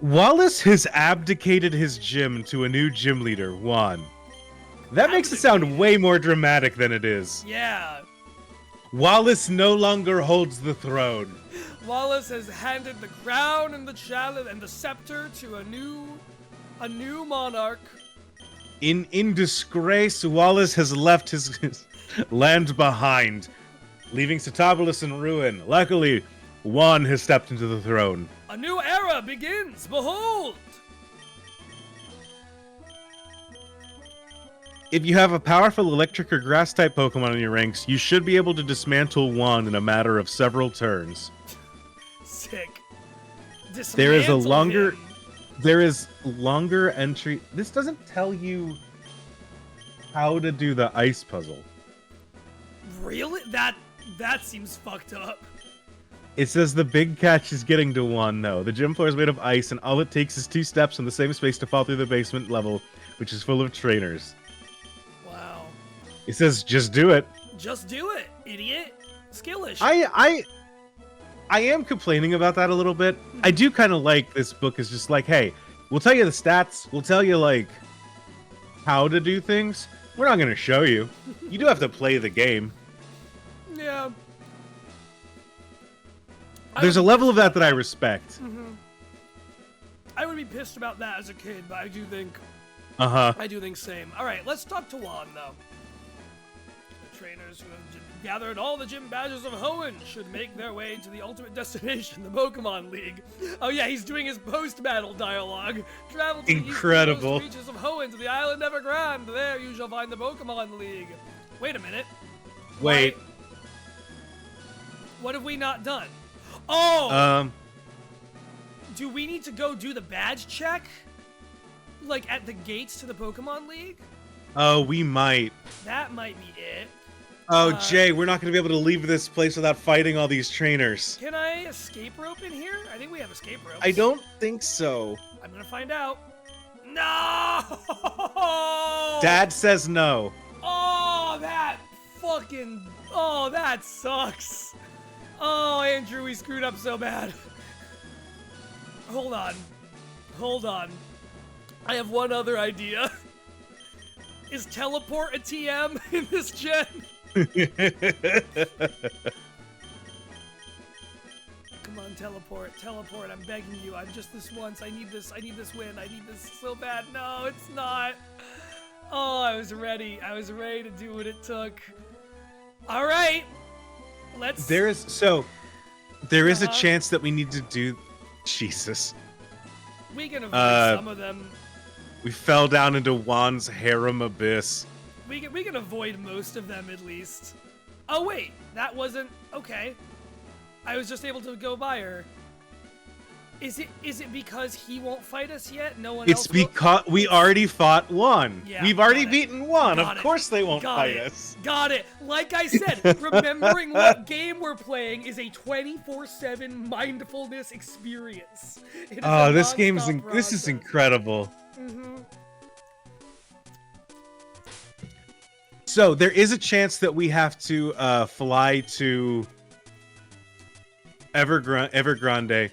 Wallace has abdicated his gym to a new gym leader, Juan. That makes it sound way more dramatic than it is. Yeah. Wallace no longer holds the throne. Wallace has handed the crown and the chalice and the scepter to a new monarch. In disgrace, Wallace has left his land behind, leaving Citopolis in ruin. Luckily, Juan has stepped into the throne. A new era begins. Behold! If you have a powerful electric or grass-type Pokemon in your ranks, you should be able to dismantle Juan in a matter of several turns. Sick. There is Dismantle longer entry. This doesn't tell you how to do the ice puzzle. Really? That seems fucked up. It says the big catch is getting to Juan, though. The gym floor is made of ice, and all it takes is 2 steps in the same space to fall through the basement level, which is full of trainers. Wow. It says, just do it. Just do it, idiot. Skillish. I am complaining about that a little bit. I do kind of like this book is just like, hey, we'll tell you the stats. We'll tell you, like, how to do things. We're not going to show you. You do have to play the game. Yeah. There's a level of that I respect. I would be pissed about that as a kid, but I do think... I do think same. Alright, let's talk to Juan, though. The trainers who have gathered all the gym badges of Hoenn should make their way to the ultimate destination, the Pokemon League. Oh yeah, he's doing his post-battle dialogue. Travel to the eastern reaches of Hoenn to the island Evergrande. There you shall find the Pokemon League. Wait a minute. Wait. What have we not done? Oh! Do we need to go do the badge check? Like, at the gates to the Pokemon League? Oh, we might. That might be it. Oh, Jay, we're not going to be able to leave this place without fighting all these trainers. Can I escape rope in here? I think we have escape ropes. I don't think so. I'm going to find out. No! Dad says no. Oh, that fucking... Oh, that sucks. Oh, Andrew, we screwed up so bad. Hold on. Hold on. I have one other idea. Is teleport a TM in this gen? Come on, teleport, teleport, I'm begging you. I'm just this once. I need this win. I need this so bad. No, it's not. Oh, I was ready. I was ready to do what it took. All right. Let's... There is a chance that we need to do... Jesus. We can avoid some of them. We fell down into Juan's harem abyss. We can avoid most of them, at least. Oh, wait. That wasn't... Okay. I was just able to go by her. Is it because he won't fight us yet? No one else It's because we already fought Juan. Yeah, We've already beaten Juan. Of Got it. course they won't Got fight it. us. Got it. Like I said, remembering what game we're playing is a 24/7 mindfulness experience. It is Oh, a this game is nonstop this is process. incredible. Mm-hmm. So there is a chance that we have to fly to Evergrande,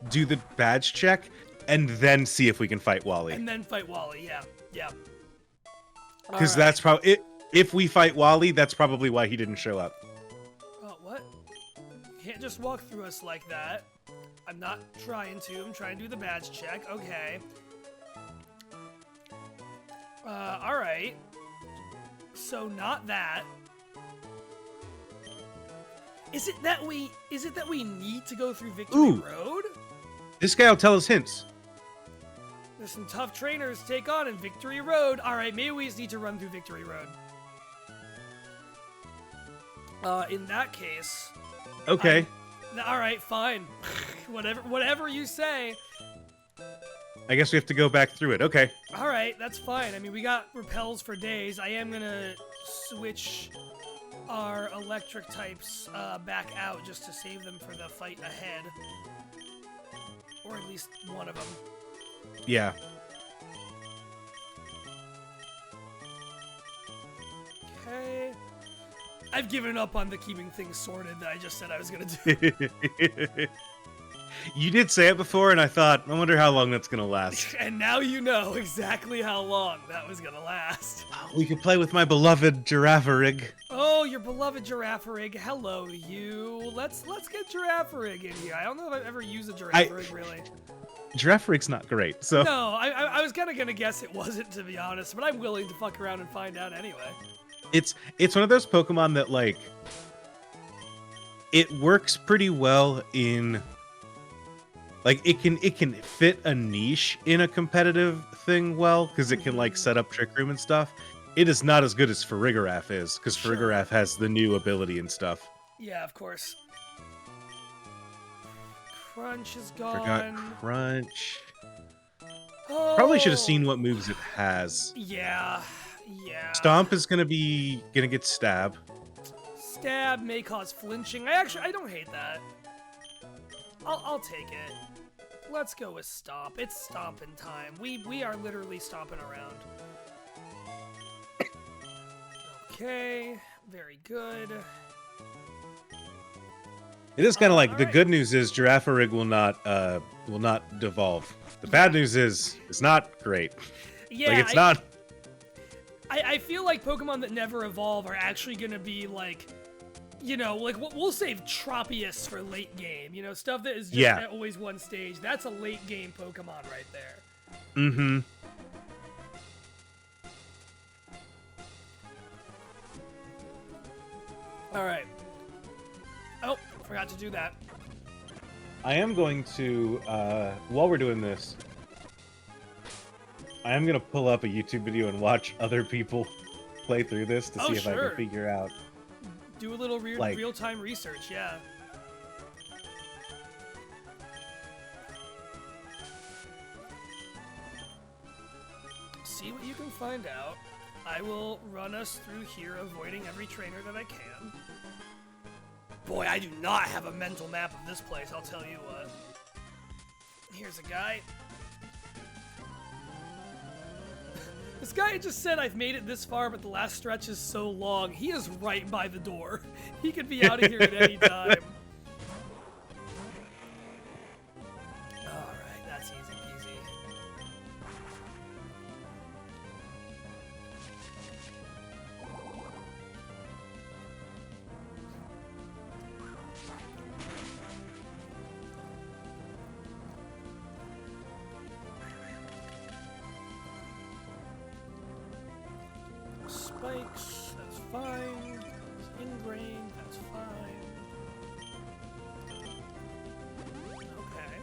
do the badge check, and then see if we can fight Wally. And then fight Wally. Yeah. Yeah. Because that's probably if we fight Wally, that's probably why he didn't show up. Oh, what? You can't just walk through us like that. I'm not trying to. I'm trying to do the badge check. Okay. Alright. So not that. Is it that we need to go through Victory Road? This guy will tell us hints. There's some tough trainers to take on in Victory Road. Alright, maybe we just need to run through Victory Road. In that case... Okay. Alright, fine. Whatever you say. I guess we have to go back through it. Okay. All right, that's fine. I mean, we got repels for days. I am gonna switch our electric types back out just to save them for the fight ahead. Or at least one of them. Yeah. Okay. I've given up on the keeping things sorted that I just said I was gonna do. You did say it before, and I thought, I wonder how long that's gonna last. And now you know exactly how long that was gonna last. We could play with my beloved Girafarig. Oh, your beloved Girafarig. Hello, you. Let's get Girafarig in here. I don't know if I've ever used a Girafarig, really. Girafarig's not great, so... No, I was kind of gonna guess it wasn't, to be honest, but I'm willing to fuck around and find out anyway. It's one of those Pokemon that, like... It works pretty well in... Like, it can fit a niche in a competitive thing well, because it can, like, set up Trick Room and stuff. It is not as good as Farigiraf is, because Farigiraf has the new ability and stuff. Yeah, of course. Crunch is gone. Forgot Crunch. Oh. Probably should have seen what moves it has. Yeah. Stomp is gonna get Stab. Stab may cause flinching. I don't hate that. I'll take it. Let's go with Stomp. It's stomping time. We are literally stomping around. Okay, very good. It is kind of like the good news is Girafarig will not devolve. The bad news is it's not great. Yeah, like it's not. I feel like Pokemon that never evolve are actually gonna be like, you know, like we'll save Tropius for late game. You know, stuff that is just at always one stage. That's a late game Pokemon right there. Mm-hmm. All right. Oh, forgot to do that. I am going to, while we're doing this, I am going to pull up a YouTube video and watch other people play through this to see if I can figure out. Do a little real-time research, yeah. See what you can find out. I will run us through here, avoiding every trainer that I can. Boy, I do not have a mental map of this place, I'll tell you what. Here's a guy. This guy just said I've made it this far, but the last stretch is so long. He is right by the door. He could be out of here at any time. Alright, that's easy peasy. Spikes, that's fine. Ingrained, that's fine. Okay.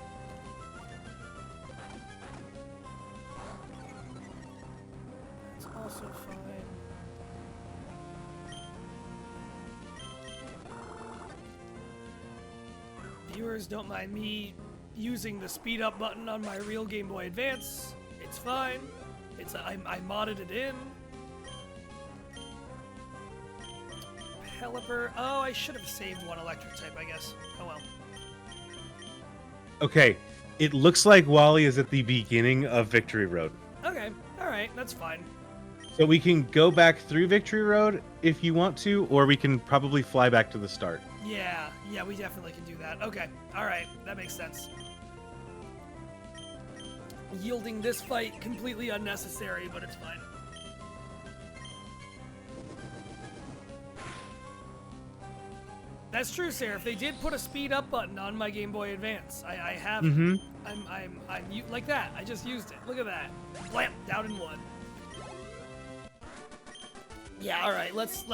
That's also fine. Viewers, don't mind me using the speed up button on my real Game Boy Advance. It's fine. I modded it in. Pelipper. Oh, I should have saved one electric type, I guess. Oh well. Okay, it looks like Wally is at the beginning of Victory Road. Okay, alright, that's fine. So we can go back through Victory Road if you want to, or we can probably fly back to the start. Yeah, we definitely can do that. Okay, alright, that makes sense. Yielding this fight completely unnecessary, but it's fine. That's true, Sarah. If they did put a speed up button on my Game Boy Advance, I have. Mm-hmm. I'm like that. I just used it. Look at that. Blam, down in one. Yeah. All right. Let's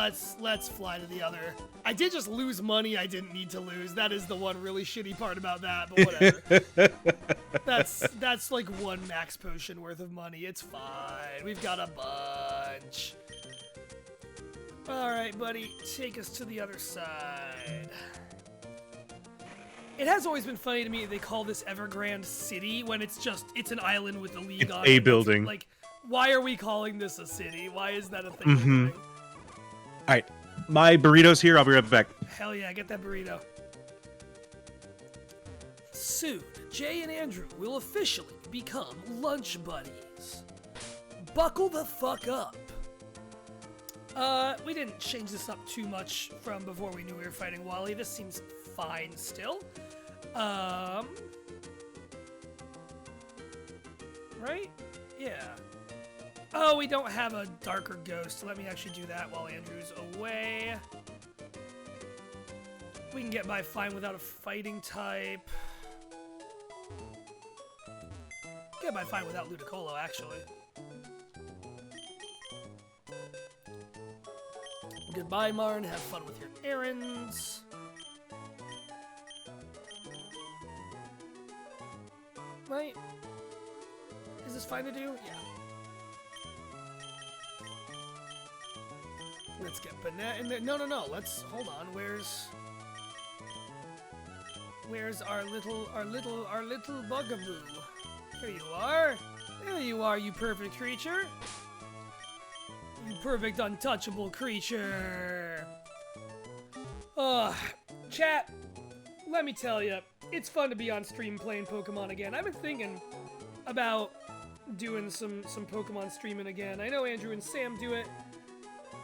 fly to the other. I did just lose money I didn't need to lose. That is the one really shitty part about that. But whatever. that's like one max potion worth of money. It's fine. We've got a bunch. Alright, buddy, take us to the other side. It has always been funny to me they call this Evergrande City when it's an island with a league It's on a it. building. Like, why are we calling this a city? Why is that a thing we're doing? All right, my burrito's here. I'll be right back. Hell yeah, get that burrito. Soon, Jay and Andrew will officially become lunch buddies. Buckle the fuck up. We didn't change this up too much from before we knew we were fighting Wally. This seems fine still. Right? Yeah. Oh, we don't have a darker ghost. Let me actually do that while Andrew's away. We can get by fine without a fighting type. Get by fine without Ludicolo, actually. Goodbye, Marn. Have fun with your errands. Right? Is this fine to do? Yeah. Let's get Banana in there. No. Let's hold on. Where's our little bugaboo? Here you are. There you are, you perfect creature. You perfect untouchable creature. Chat, let me tell you, it's fun to be on stream playing Pokemon again. I've been thinking about doing some Pokemon streaming again. I know Andrew and Sam do it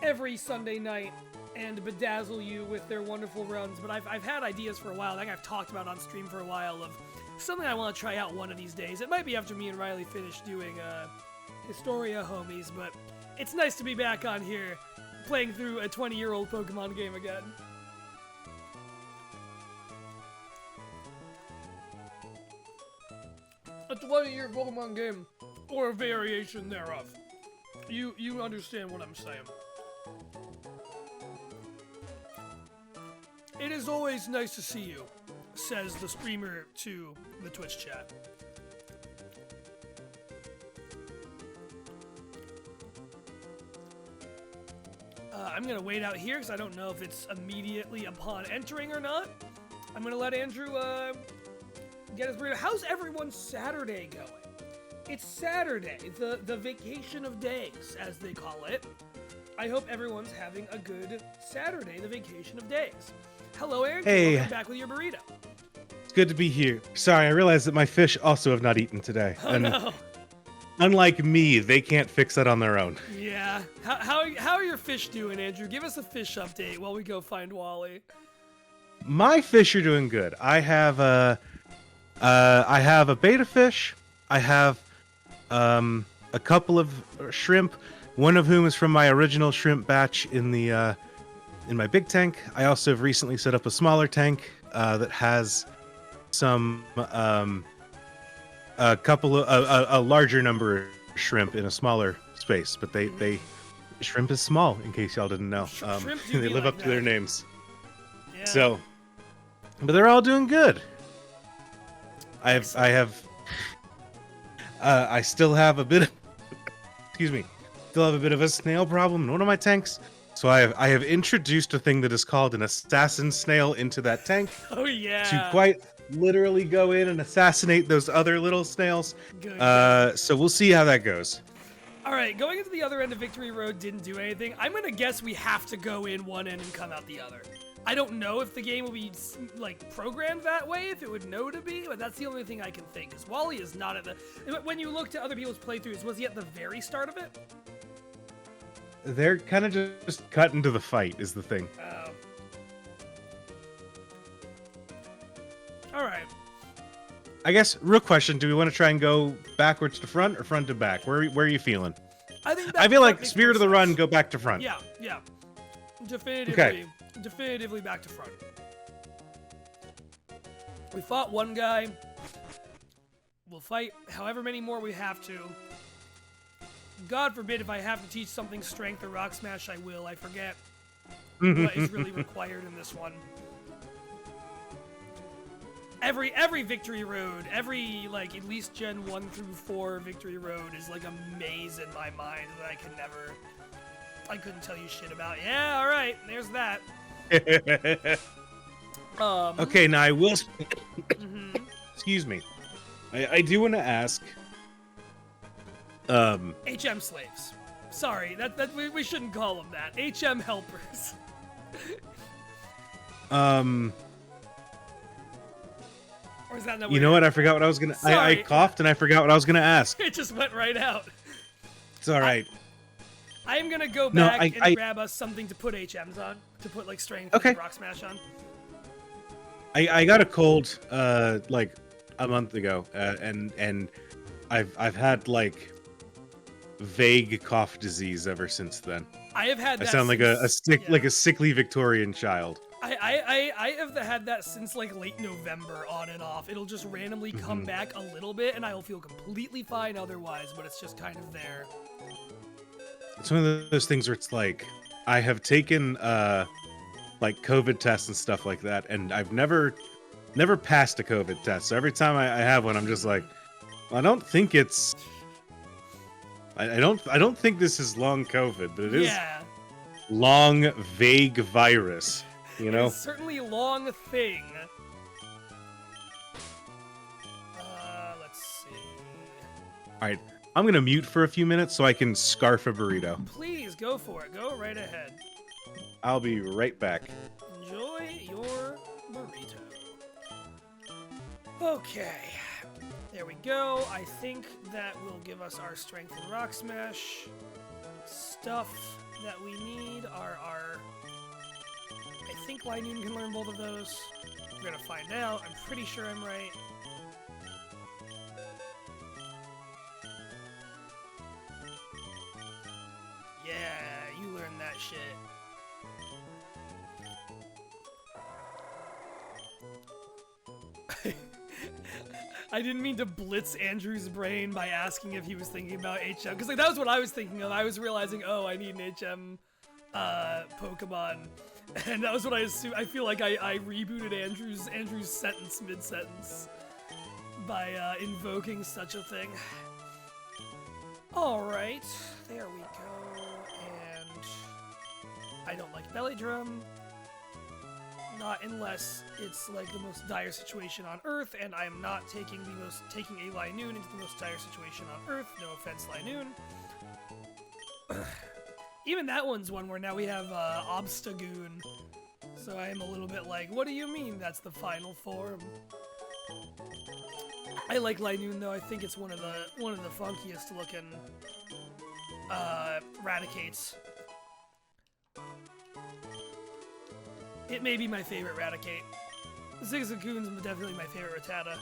every Sunday night and bedazzle you with their wonderful runs, but I've had ideas for a while. I think I've talked about on stream for a while of something I want to try out one of these days. It might be after me and Riley finish doing Historia Homies, but it's nice to be back on here playing through a 20-year-old Pokemon game again. A 20-year Pokemon game, or a variation thereof. You understand what I'm saying. It is always nice to see you, says the streamer to the Twitch chat. I'm gonna wait out here because I don't know if it's immediately upon entering or not. I'm gonna let Andrew get his burrito. How's everyone's Saturday going? It's Saturday, the vacation of days, as they call it. I hope everyone's having a good Saturday, the vacation of days. Hello, Andrew. Hey. Welcome back with your burrito. It's good to be here. Sorry, I realized that my fish also have not eaten today. Oh, no. Unlike me, they can't fix that on their own. Yeah. How are your fish doing, Andrew? Give us a fish update while we go find Wally. My fish are doing good. I have a beta fish. I have a couple of shrimp, one of whom is from my original shrimp batch in my big tank. I also have recently set up a smaller tank that has some a larger number of shrimp in a smaller space, but they shrimp is small, in case y'all didn't know. They live up to their names. Yeah. So, but they're all doing good. I still have a bit of a snail problem in one of my tanks. So I have introduced a thing that is called an assassin snail into that tank. Oh yeah. To quite literally go in and assassinate those other little snails. Good. So we'll see how that goes. All right, going into the other end of Victory Road didn't do anything. I'm gonna guess we have to go in one end and come out the other. I don't know if the game will be like programmed that way, if it would know to be, but that's the only thing I can think. Because Wally is not at the. When you look to other people's playthroughs, was he at the very start of it? They're kind of just cut into the fight, is the thing. All right. I guess, real question, do we want to try and go backwards to front or front to back? Where are you feeling? I feel like Spirit of the Run, go back to front. Yeah. Definitively. Okay. Definitively back to front. We fought one guy. We'll fight however many more we have to. God forbid if I have to teach something strength or rock smash, I will. I forget what is really required in this one. Every Victory Road, every like at least Gen 1 through 4 Victory Road is like a maze in my mind that I couldn't tell you shit about. Yeah, all right, there's that. Okay, now I will. Mhm. Excuse me. I do want to ask. HM slaves. Sorry, we shouldn't call them that. HM helpers. Or is that not You know what? I forgot what I was gonna. I Sorry. coughed and I forgot what I was gonna ask. It just went right out. It's all right. I am gonna go No, back and I- grab us something to put HMs on. To put, like, strength Okay. and rock smash on. I got a cold like a month ago, and I've had like vague cough disease ever since then. I have had I that sound like a since- sick yeah. like a sickly Victorian child. I have had that since, like, late November, on and off. It'll just randomly come back a little bit, and I will feel completely fine otherwise, but it's just kind of there. It's one of those things where it's like I have taken like COVID tests and stuff like that, and I've never passed a COVID test. So every time I have one, I'm just like, well, I don't think it's. I don't think this is long COVID, but it is long vague virus. You know. It's certainly a long thing. Let's see. All right, I'm gonna mute for a few minutes so I can scarf a burrito. Please go for it. Go right ahead. I'll be right back. Enjoy your burrito. Okay. There we go. I think that will give us our strength and rock smash. Stuff that we need are our... I think Lightning can learn both of those. We're gonna find out. I'm pretty sure I'm right. Yeah, you learn that shit. I didn't mean to blitz Andrew's brain by asking if he was thinking about HM, because, like, that was what I was thinking of. I was realizing, oh, I need an HM Pokemon, and that was what I assumed. I feel like I rebooted Andrew's sentence mid-sentence by invoking such a thing. All right, there we go, and I don't like Belly Drum. Not unless it's like the most dire situation on Earth, and I'm not taking a Linoon into the most dire situation on Earth. No offense, Linoon. Even that one's one where now we have Obstagoon, so I am a little bit like, what do you mean that's the final form? I like Linoon though. I think it's one of the funkiest looking Raticates. It may be my favorite Raticate. Zigzagoon's definitely my favorite Rattata.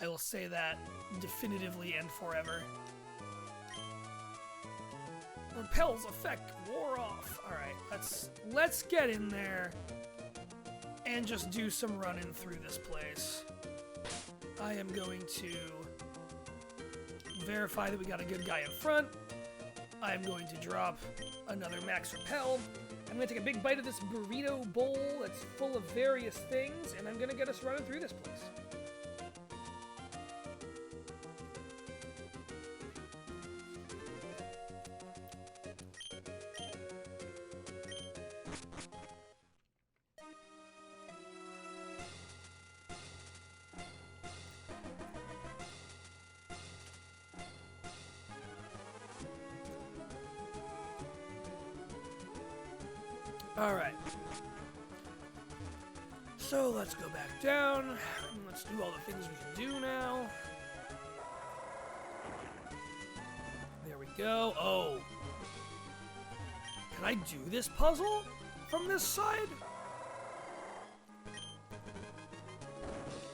I will say that definitively and forever. Repel's effect wore off. Alright, let's get in there and just do some running through this place. I am going to verify that we got a good guy in front. I am going to drop another max repel. I'm gonna take a big bite of this burrito bowl that's full of various things, and I'm gonna get us running through this place. Alright. So let's go back down, and let's do all the things we can do now. There we go. Oh. Can I do this puzzle from this side?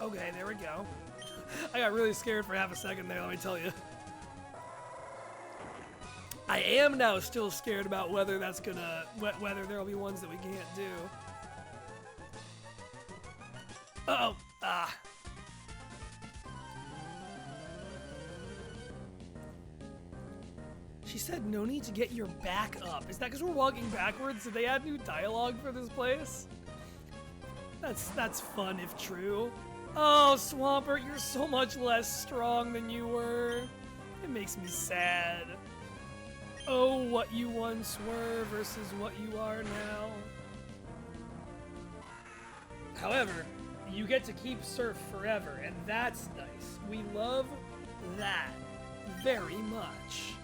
Okay, there we go. I got really scared for half a second there, let me tell you. I am now still scared about whether that's gonna, whether there'll be ones that we can't do. Uh-oh. Ah. She said no need to get your back up. Is that because we're walking backwards? Did they add new dialogue for this place? That's fun if true. Oh, Swampert, you're so much less strong than you were. It makes me sad. Oh, what you once were versus what you are now. However, you get to keep Surf forever, and that's nice. We love that very much.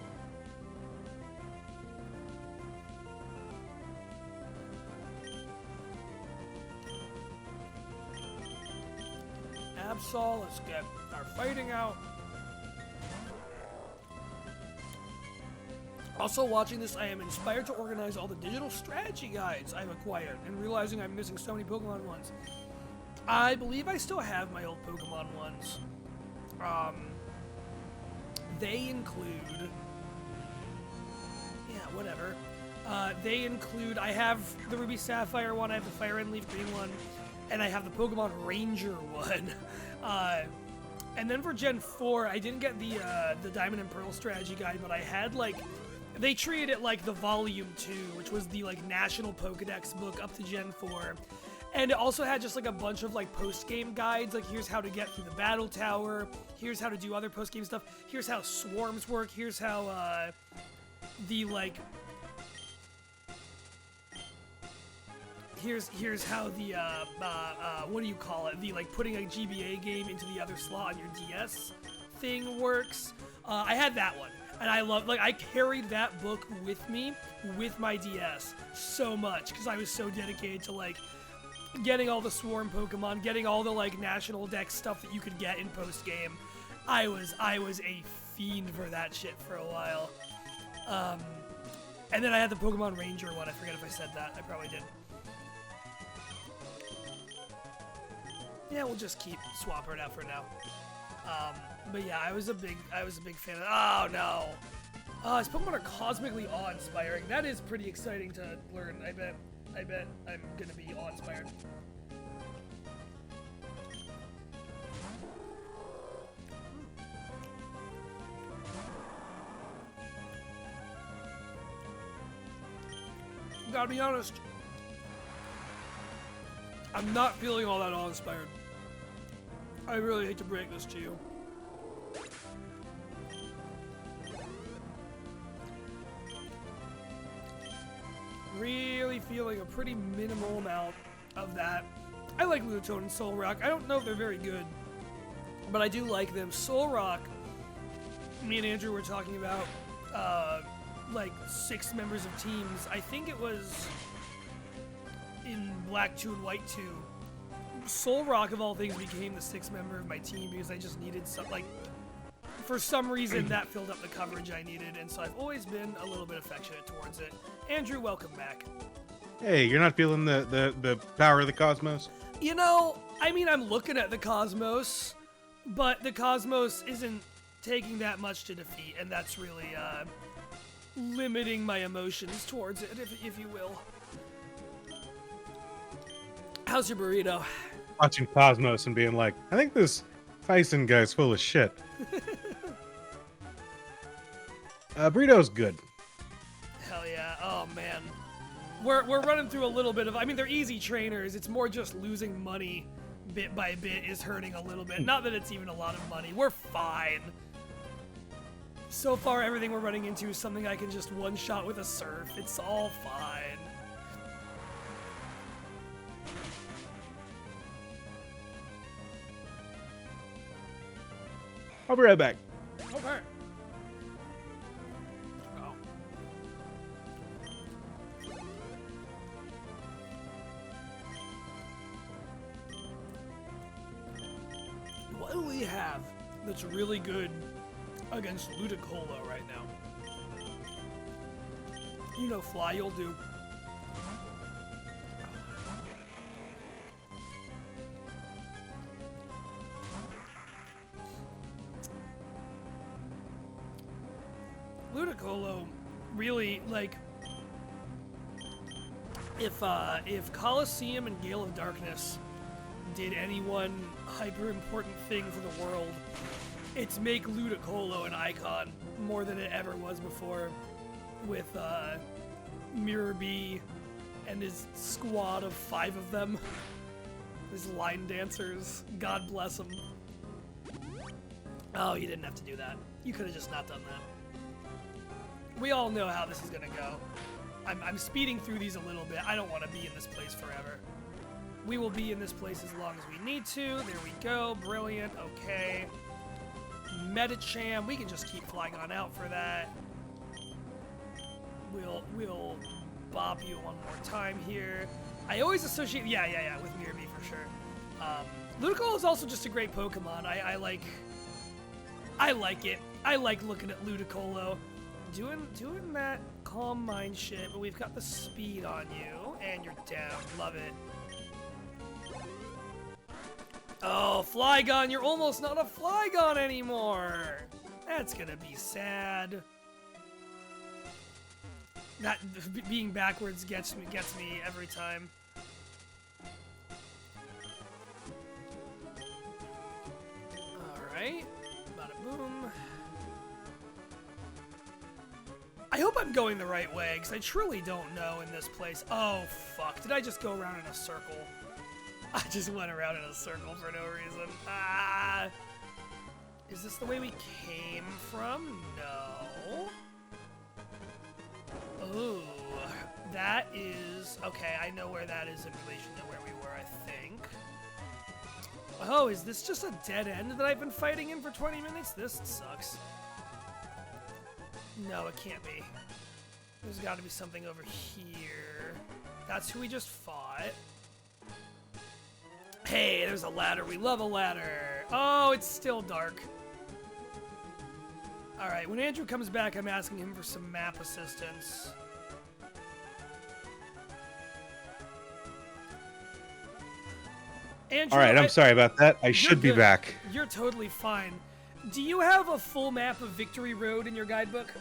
Absol, let's get our fighting out. Also, watching this, I am inspired to organize all the digital strategy guides I've acquired and realizing I'm missing so many Pokemon ones. I believe I still have my old Pokemon ones. They include... yeah, whatever. They include... I have the Ruby Sapphire one, I have the Fire and Leaf Green one, and I have the Pokemon Ranger one. And then for Gen 4, I didn't get the Diamond and Pearl strategy guide, but I had, like... They treated it like the Volume 2, which was the, like, National Pokedex book up to Gen 4. And it also had just, like, a bunch of, like, post-game guides, like, here's how to get through the Battle Tower, here's how to do other post-game stuff, here's how swarms work, here's how, the, like... Here's how the, what do you call it? The, like, putting a GBA game into the other slot on your DS thing works. I had that one. And I love, like, I carried that book with me, with my DS, so much, because I was so dedicated to, like, getting all the Swarm Pokemon, getting all the, like, National Dex stuff that you could get in post-game. I was a fiend for that shit for a while. And then I had the Pokemon Ranger one, I forget if I said that, I probably did. Yeah, we'll just keep swapping it out for now. But yeah, I was a big fan of. Oh no! His Pokemon are cosmically awe-inspiring. That is pretty exciting to learn. I bet I'm gonna be awe-inspired. Gotta be honest. I'm not feeling all that awe-inspired. I really hate to break this to you. Really feeling a pretty minimal amount of that. I like Ludotone and Solrock. I don't know if they're very good, but I do like them. Solrock, me and Andrew were talking about, like 6 members of teams. I think it was in Black 2 and White 2. Solrock, of all things, became the 6th member of my team because I just needed some, like, for some reason that filled up the coverage I needed, and so I've always been a little bit affectionate towards it. Andrew, welcome back. Hey, you're not feeling the power of the cosmos? You know, I mean, I'm looking at the cosmos, but the cosmos isn't taking that much to defeat, and that's really limiting my emotions towards it, if you will. How's your burrito? Watching Cosmos and being like, I think this Tyson guy's full of shit. Burrito's good. Hell yeah. Oh, man. We're running through a little bit of... I mean, they're easy trainers. It's more just losing money bit by bit is hurting a little bit. Not that it's even a lot of money. We're fine. So far, everything we're running into is something I can just one-shot with a Surf. It's all fine. I'll be right back. Okay. Oh. What do we have that's really good against Ludicolo right now? You know, Fly, you'll do. Ludicolo really, like, if Colosseum and Gale of Darkness did any one hyper important thing for the world, it's make Ludicolo an icon more than it ever was before, with Mirror B and his squad of 5 of them, his line dancers. God bless them. Oh, you didn't have to do that. You could have just not done that. We all know how this is gonna go. I'm speeding through these a little bit. I don't want to be in this place forever. We will be in this place as long as we need to. There we go. Brilliant. Okay. Medicham. We can just keep flying out for that. We'll bop you one more time here. I always associate, yeah, with Mirby for sure. Ludicolo is also just a great Pokemon. I like it. I like looking at Ludicolo. Doing that Calm Mind shit, but we've got the speed on you, and you're down. Love it. Oh, Flygon, you're almost not a Flygon anymore. That's gonna be sad. That being backwards gets me every time. All right, bada boom. I hope I'm going the right way, because I truly don't know in this place. Oh, fuck. Did I just go around in a circle? I just went around in a circle for no reason. Ah! Is this the way we came from? No. Ooh. That is... Okay, I know where that is in relation to where we were, I think. Oh, is this just a dead end that I've been fighting in for 20 minutes? This sucks. No, it can't be. There's got to be something over here. That's who we just fought. Hey, there's a ladder. We love a ladder. Oh, it's still dark. All right, when Andrew comes back, I'm asking him for some map assistance. Andrew, all right, I'm sorry about that. I should be back. You're totally fine. Do you have a full map of Victory Road in your guidebook?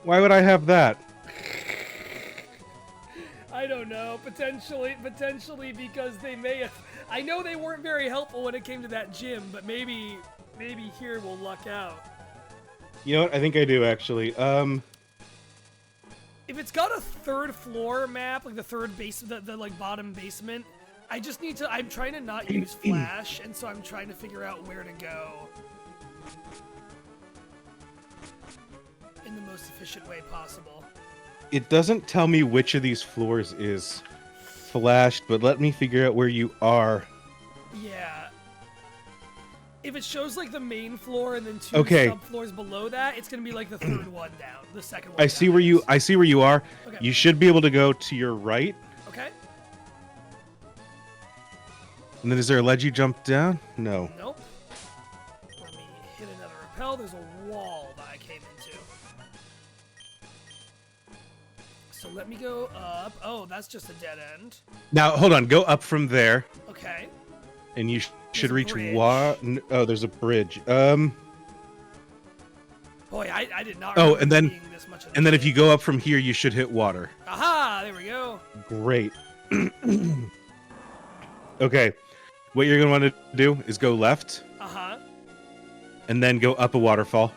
Why would I have that? I don't know. Potentially because they may have... I know they weren't very helpful when it came to that gym, but maybe here we'll luck out. You know what? I think I do, actually. If it's got a third floor map, like the third base, the like bottom basement, I just need to... I'm trying to not use Flash, and so I'm trying to figure out where to go in the most efficient way possible. It doesn't tell me which of these floors is flashed, but let me figure out where you are. Yeah. If it shows like the main floor and then two subfloors below that, it's gonna be like the third one down, the second one. I see where you are. Okay. You should be able to go to your right. Okay. And then is there a ledge you jump down? No. Nope. Let me hit another rappel. There's a wall that I came into. So let me go up. Oh, that's just a dead end. Now, hold on. Go up from there. Okay. And you should reach bridge. Oh, there's a bridge. Boy, I did not Oh, and then seeing this much of and then if you go up from here, you should hit water. Aha! There we go. Great. Okay. What you're going to want to do is go left. Uh-huh. And then go up a waterfall.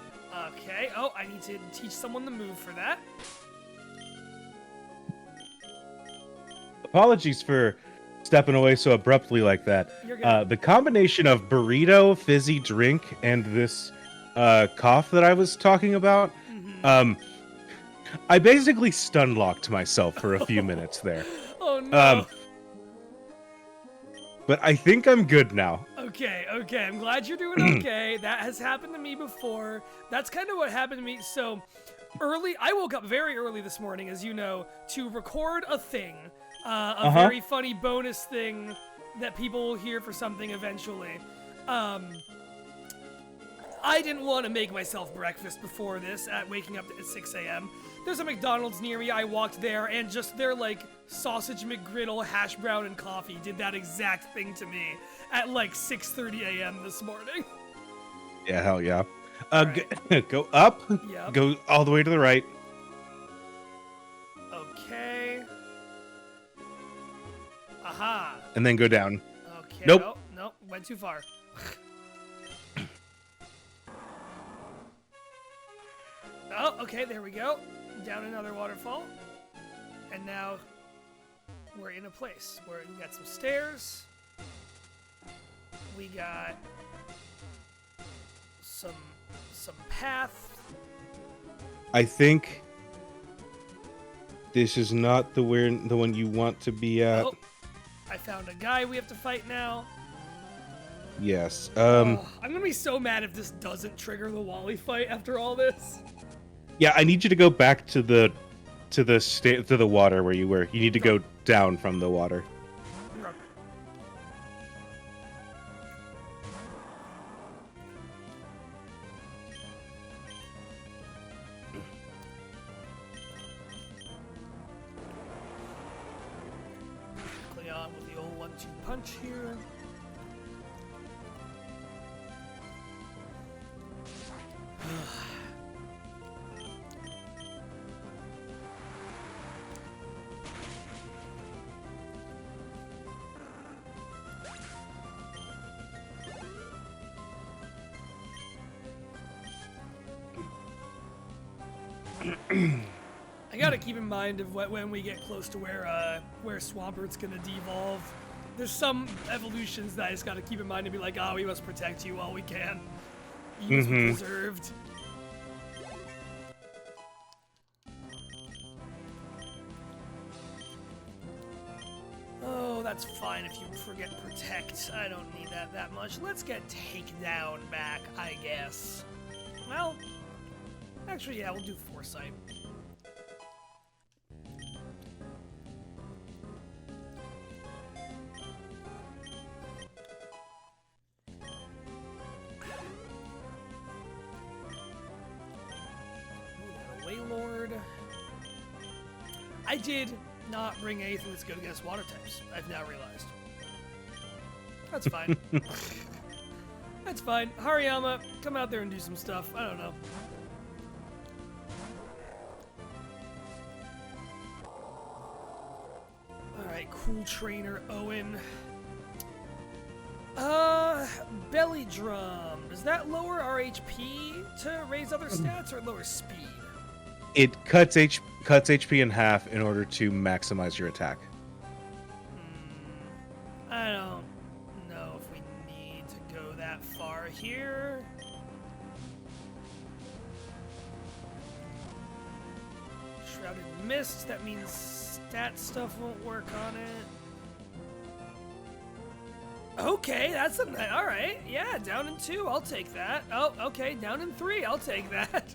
Okay. Oh, I need to teach someone the move for that. Apologies for stepping away so abruptly like that. You're good. The combination of burrito, fizzy drink, and this cough that I was talking about, I basically stun locked myself for a few minutes there. Oh no. But I think I'm good now. Okay. I'm glad you're doing okay. That has happened to me before. That's kind of what happened to me. So, I woke up very early this morning, as you know, to record a thing. A very funny bonus thing that people will hear for something eventually. I didn't want to make myself breakfast before this at waking up at 6 a.m. There's a McDonald's near me. I walked there and just their like sausage McGriddle, hash brown, and coffee did that exact thing to me at like 6:30 a.m. this morning. Yeah, hell yeah. Right. Go up. Yep. Go all the way to the right. Okay. Aha. And then go down. Okay. Nope. Nope. Went too far. Oh, okay, there we go. Down another waterfall. And now we're in a place where we got some stairs. We got some path. I think this is not the one you want to be at. Oh, I found a guy we have to fight now. Yes. I'm gonna be so mad if this doesn't trigger the Wally fight after all this. Yeah, I need you to go back to the water where you were. You need to go down from the water. Quickly on with the old 1-2 punch here. I gotta keep in mind of when we get close to where Swampert's gonna devolve. There's some evolutions that I just gotta keep in mind and be like, oh, we must protect you while we can. You must be preserved. Oh, that's fine if you forget protect. I don't need that much. Let's get takedown back, I guess. Well, actually, yeah, we'll do foresight. Waylord. I did not bring anything that's good against water types. I've now realized. That's fine. That's fine. Hariyama, come out there and do some stuff. I don't know. Alright, cool trainer Owen. Belly drum. Does that lower our HP to raise other stats or lower speed? It cuts HP in half in order to maximize your attack. I don't know if we need to go that far here. Shrouded Mist, that means stat stuff won't work on it. Okay, that's alright. Yeah, down in 2, I'll take that. Oh, okay, down in 3, I'll take that.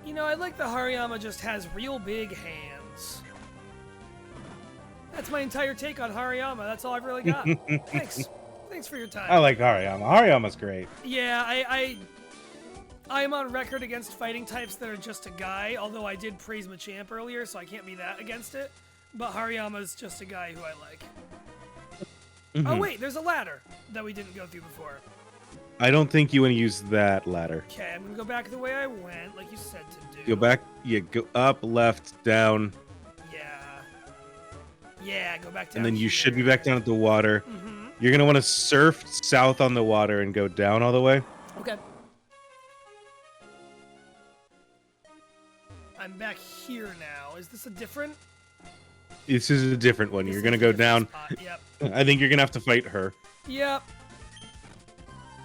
You know, I like that Hariyama just has real big hands. That's my entire take on Hariyama. That's all I've really got. Thanks. Thanks for your time. I like Hariyama. Hariyama's great. Yeah, I'm on record against fighting types that are just a guy, although I did praise Machamp earlier, so I can't be that against it. But Hariyama's just a guy who I like. Oh wait, there's a ladder that we didn't go through before. I don't think you want to use that ladder. Okay, I'm gonna go back the way I went, like you said to do. Go back, go up, left, down. Yeah. Yeah, go back down. And then you here. should be back down at the water. You're going to want to surf south on the water and go down all the way. Okay. I'm back here now. Is this a different? This is a different one. You're going to go down. Yep. I think you're going to have to fight her. Yep.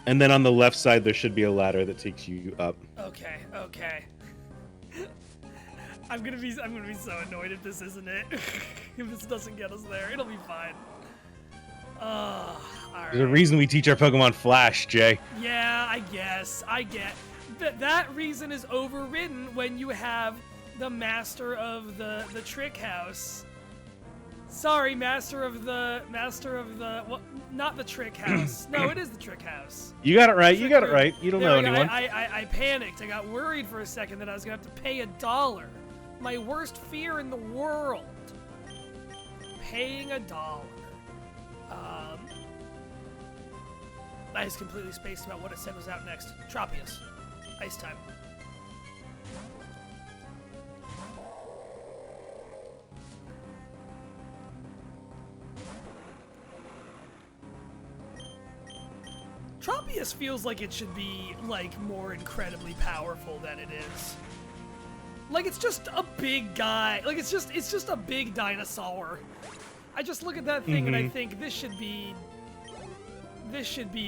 And then on the left side, there should be a ladder that takes you up. Okay, okay. I'm gonna be so annoyed if this isn't it. If this doesn't get us there, it'll be fine. All right. There's a reason we teach our Pokemon Flash, Jay. Yeah, I guess. I get that reason is overridden when you have the master of the trick house. Sorry, master of the what? Not the trick house. No, it is the trick house. You got it right. You got it right. You don't know anyone. I panicked. I got worried for a second that I was gonna have to pay $1. My worst fear in the world. Paying $1. I just completely spaced about what it said was out next. Tropius. Ice time. Tropius feels like it should be, like, more incredibly powerful than it is. Like, it's just a big guy. Like, it's just a big dinosaur. I just look at that thing and I think this should be,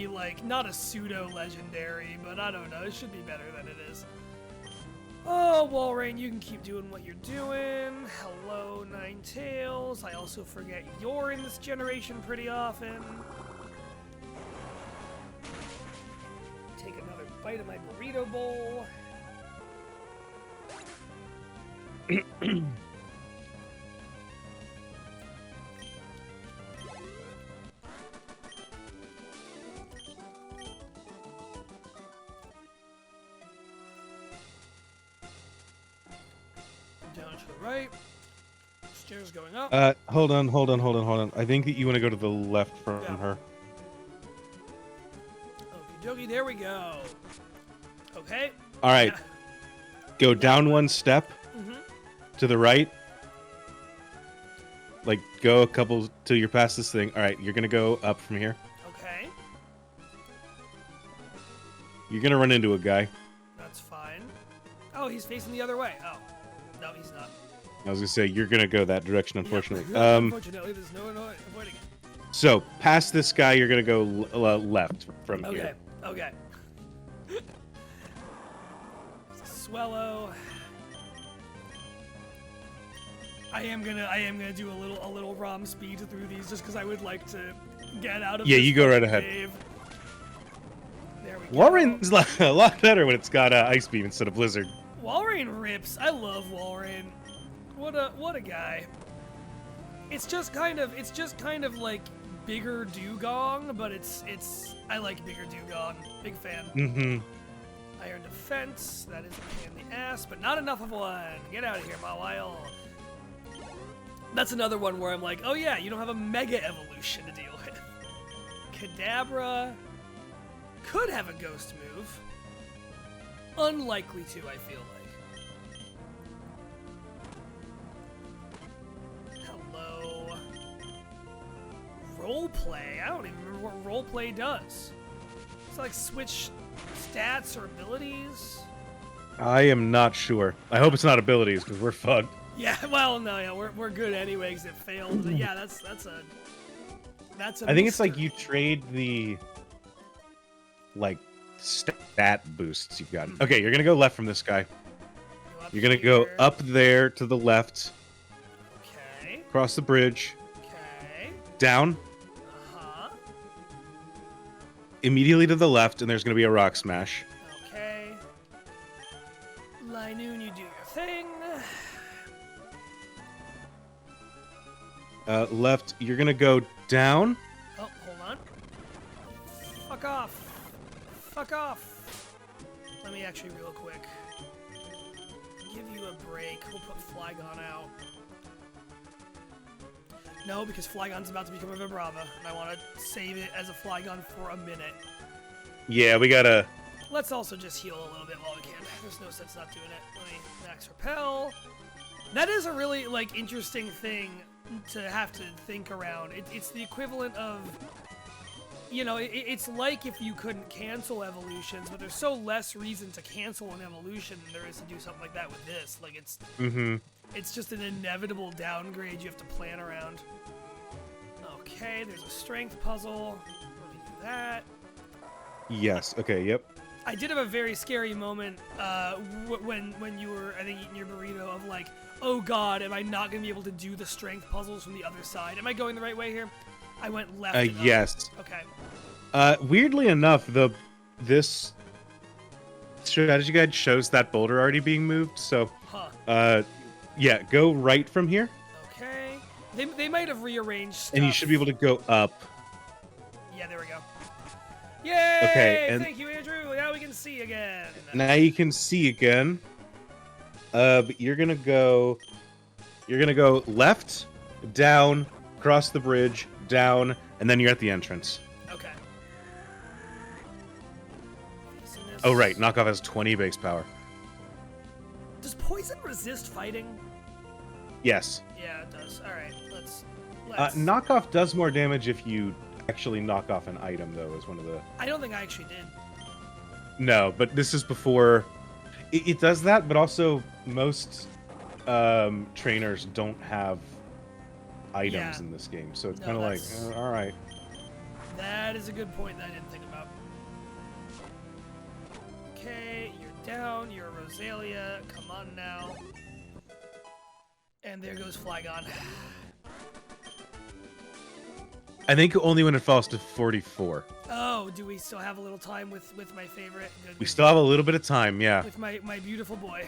like, not a pseudo-legendary, but I don't know. It should be better than it is. Oh, Walrein, you can keep doing what you're doing. Hello, Ninetales. I also forget you're in this generation pretty often. Take another bite of my burrito bowl. Down to the right. Stairs going up. Hold on. I think that you want to go to the left from her. Okie dokie, there we go. Okay. All right. Go down one step to the right. Like, go a couple till you're past this thing. All right, you're going to go up from here. Okay. You're going to run into a guy. That's fine. Oh, he's facing the other way. Oh. No, he's not. I was going to say, you're going to go that direction, unfortunately. Yeah. Unfortunately, there's no avoiding it. So, past this guy, you're going to go left from here. Okay. Swallow. I am gonna do a little ROM speed through these just because I would like to get out of. Yeah, this you go right ahead. cave. There we go. Walrein's a lot better when it's got Ice Beam instead of Blizzard. Walrein rips. I love Walrein. What a guy. It's just kind of like bigger Dugong, but it's I like bigger Dugong. Big fan. Mm-hmm. Iron Defense. That is a pain in the ass, but not enough of one. Get out of here, Mawile. That's another one where I'm like, oh yeah, you don't have a Mega Evolution to deal with. Kadabra could have a Ghost move. Unlikely to, I feel like. Hello. Roleplay? I don't even remember what roleplay does. It's like switch stats or abilities? I am not sure. I hope it's not abilities, because we're fucked. Yeah, well, no, yeah, we're good anyway, because it failed. But yeah, that's a I think it's like you trade the, like, stat boosts you've gotten. Okay, you're gonna go left from this guy. You're gonna go up there to the left. Okay. Cross the bridge. Okay. Down. Uh-huh. Immediately to the left, and there's gonna be a rock smash. Okay. Linoon, you do your thing. Left, you're gonna go down. Oh, hold on. Fuck off. Fuck off. Let me actually real quick give you a break. We'll put Flygon out. No, because Flygon's about to become a Vibrava, and I want to save it as a Flygon for a minute. Yeah, we gotta... Let's also just heal a little bit while we can. There's no sense not doing it. Let me max Repel. That is a really, like, interesting thing to have to think around. It's the equivalent of, you know, it's like if you couldn't cancel evolutions, but there's so less reason to cancel an evolution than there is to do something like that with this. Like, it's just an inevitable downgrade you have to plan around. Okay, there's a strength puzzle. Let me do that. Yes, okay, yep. I did have a very scary moment when you were, I think, eating your burrito of like, oh god, am I not going to be able to do the strength puzzles from the other side? Am I going the right way here? I went left. Yes. Okay. Weirdly enough, this strategy guide shows that boulder already being moved, so... yeah, go right from here. Okay. They might have rearranged stuff. And you should be able to go up. Yeah, there we go. Yay! Okay, and thank you, Andrew. Now we can see again. Now you can see again. But you're gonna go left, down, cross the bridge, down, and then you're at the entrance. Okay. Oh right, knockoff has 20 base power. Does poison resist fighting? Yes. Yeah, it does. All right, let's. Knockoff does more damage if you actually knock off an item, though, is one of the... I don't think I actually did. No, but this is before... It does that, but also most trainers don't have items in this game, so it's kind of like, all right. That is a good point that I didn't think about. Okay, you're down. You're a Rosalia. Come on now. And there goes Flygon. I think only when it falls to 44. Oh, do we still have a little time with my favorite? Good, We still have a little bit of time, yeah. with my beautiful boy.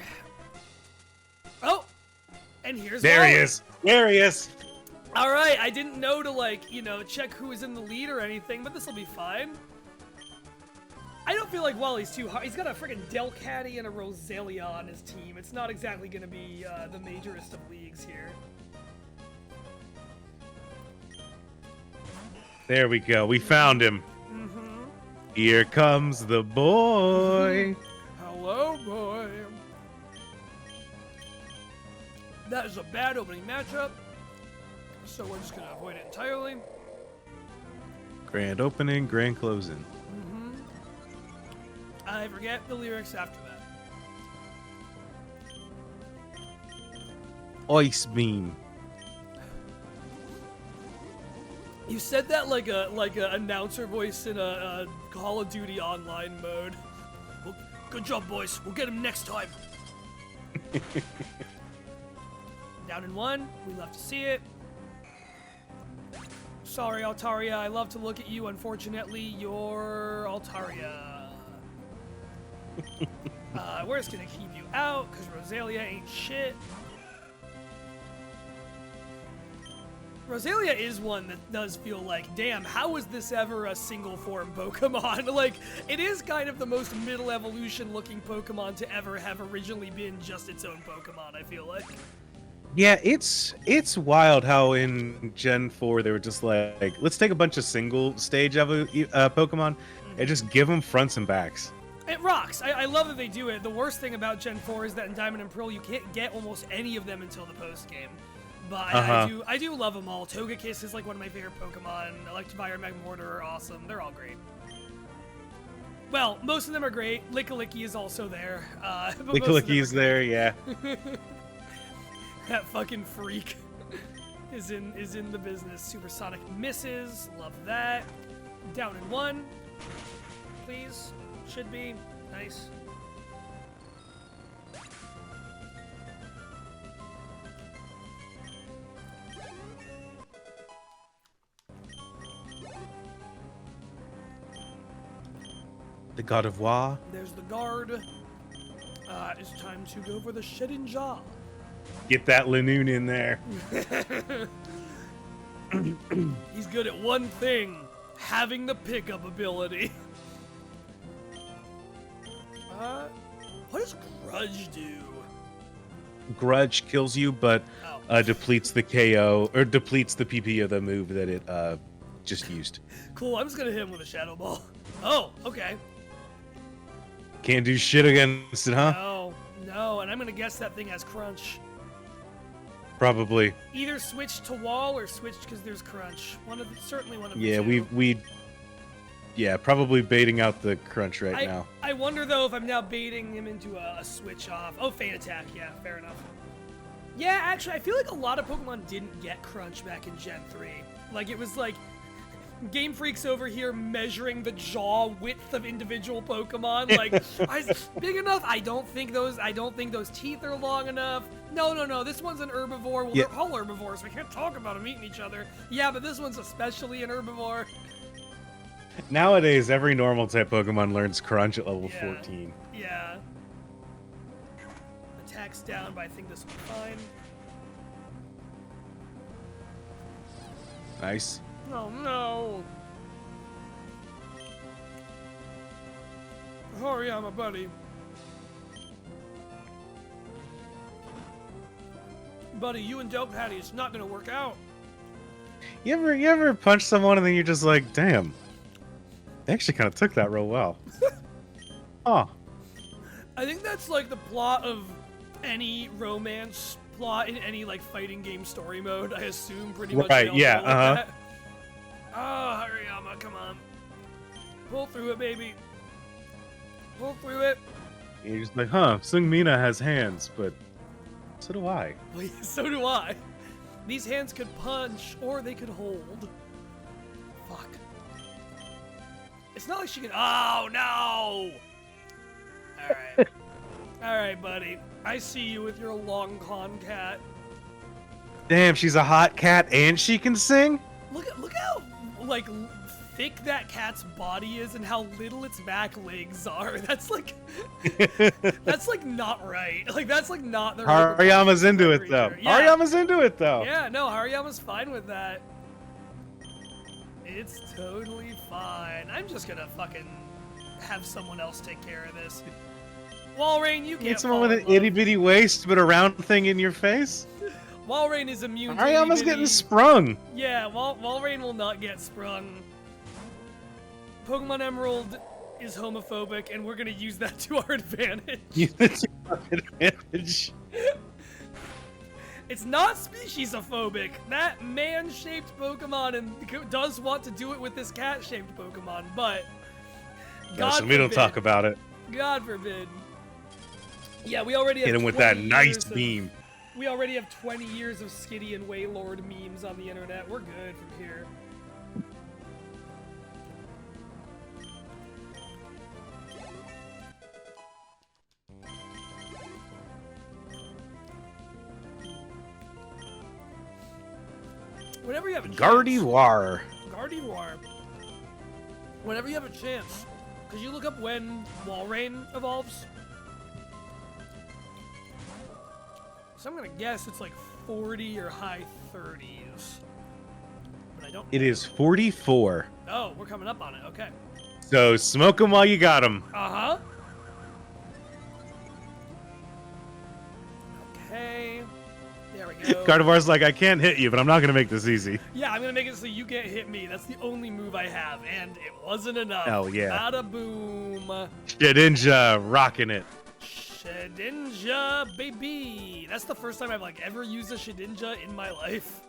Oh, and here's There he Wally. is. There he is. All right, I didn't know to check who was in the lead or anything, but this will be fine. I don't feel like Wally's too hard. He's got a freaking Delcatty and a Rosalia on his team. It's not exactly going to be the majorest of leagues here. There we go. We found him. Mm-hmm. Here comes the boy. Hello, boy. That is a bad opening matchup, so we're just going to avoid it entirely. Grand opening, grand closing. I forget the lyrics after that. Ice beam. You said that like a announcer voice in a Call of Duty online mode. Well, good job, boys. We'll get him next time. Down in one. We love to see it. Sorry, Altaria. I love to look at you. Unfortunately, you're Altaria. We're just gonna keep you out because Rosalia ain't shit. Rosalia is one that does feel like, damn, how was this ever a single form Pokemon? Like, it is kind of the most middle evolution looking Pokemon to ever have originally been just its own Pokemon, I feel like. Yeah, it's wild how in Gen 4 they were just like, let's take a bunch of single stage Pokemon and just give them fronts and backs. It rocks. I love that they do it. The worst thing about Gen 4 is that in Diamond and Pearl you can't get almost any of them until the post game. But I do love them all. Togekiss is like one of my favorite Pokemon. Electivire and Magmortar are awesome. They're all great. Well, most of them are great. Lickilicky is also there. Lickilicky's there, yeah. That fucking freak is in the business. Supersonic misses. Love that. Down in one. Please. Should be. Nice. The God of Wa. There's the guard. It's time to go for the Shedding Jaw. Get that Lanoon in there. He's good at one thing, having the pickup ability. What does Grudge do? Grudge kills you, but depletes the KO, or depletes the PP of the move that it just used. Cool, I'm just gonna hit him with a Shadow Ball. Oh, okay. Can't do shit against it, huh? No, and I'm gonna guess that thing has Crunch. Probably. Either switch to Wall or switch because there's Crunch. Certainly one of the Yeah, two. Yeah, probably baiting out the Crunch right now. I wonder, though, if I'm now baiting him into a switch off. Oh, Feint Attack. Yeah, fair enough. Yeah, actually, I feel like a lot of Pokemon didn't get Crunch back in Gen 3. Like, it was like Game Freak's over here measuring the jaw width of individual Pokemon. Like, big enough? I don't think those teeth are long enough. No. This one's an herbivore. Well, they're all herbivores. We can't talk about them eating each other. Yeah, but this one's especially an herbivore. Nowadays, every normal type Pokemon learns Crunch at level 14. Yeah. Attack's down, but I think this will be fine. Nice. Oh no! Hurry on, my buddy. Buddy, you and Delcatty, it's not gonna work out. You ever punch someone and then you're just like, damn, they actually kind of took that real well. Oh. I think that's like the plot of any romance plot in any like fighting game story mode. I assume pretty much. Right? Yeah. That. Oh, Hariyama, come on, pull through it, baby. Pull through it. And you're just like, huh? Sungmina has hands, but so do I. Well, so do I. These hands could punch or they could hold. Fuck. It's not like she can. Oh no! All right. All right, buddy. I see you with your long con cat. Damn, she's a hot cat and she can sing? Look how like thick that cat's body is and how little its back legs are. That's like not right. Like that's like not the right Hariyama's into it though. Yeah. Hariyama's into it though. Yeah, no, Hariyama's fine with that. It's totally fine. I'm just gonna fucking have someone else take care of this. Walrein, you can't. Need someone with an itty bitty waist but a round thing in your face? Walrein is immune to Hariyama's getting sprung. Yeah, Walrein will not get sprung. Pokemon Emerald is homophobic, and we're gonna use that to our advantage. Use it to our advantage. It's not species-ophobic. That man-shaped Pokemon does want to do it with this cat-shaped Pokemon, but Listen, we don't talk about it. God forbid. Yeah, we already have hit him with that nice beam. We already have 20 years of Skitty and Waylord memes on the internet. We're good from here. Whenever you have a chance. Gardevoir. Whenever you have a chance, could you look up when Walrein evolves? So I'm gonna guess it's like 40 or high 30s. But I don't. It is 44. Oh, we're coming up on it. Okay. So smoke them while you got them. Uh-huh. Okay. There we go. Gardevoir's like, I can't hit you, but I'm not going to make this easy. Yeah, I'm going to make it so you can't hit me. That's the only move I have, and it wasn't enough. Hell yeah. Bada boom. Shedinja rocking it. Shedinja, baby. That's the first time I've like ever used a Shedinja in my life.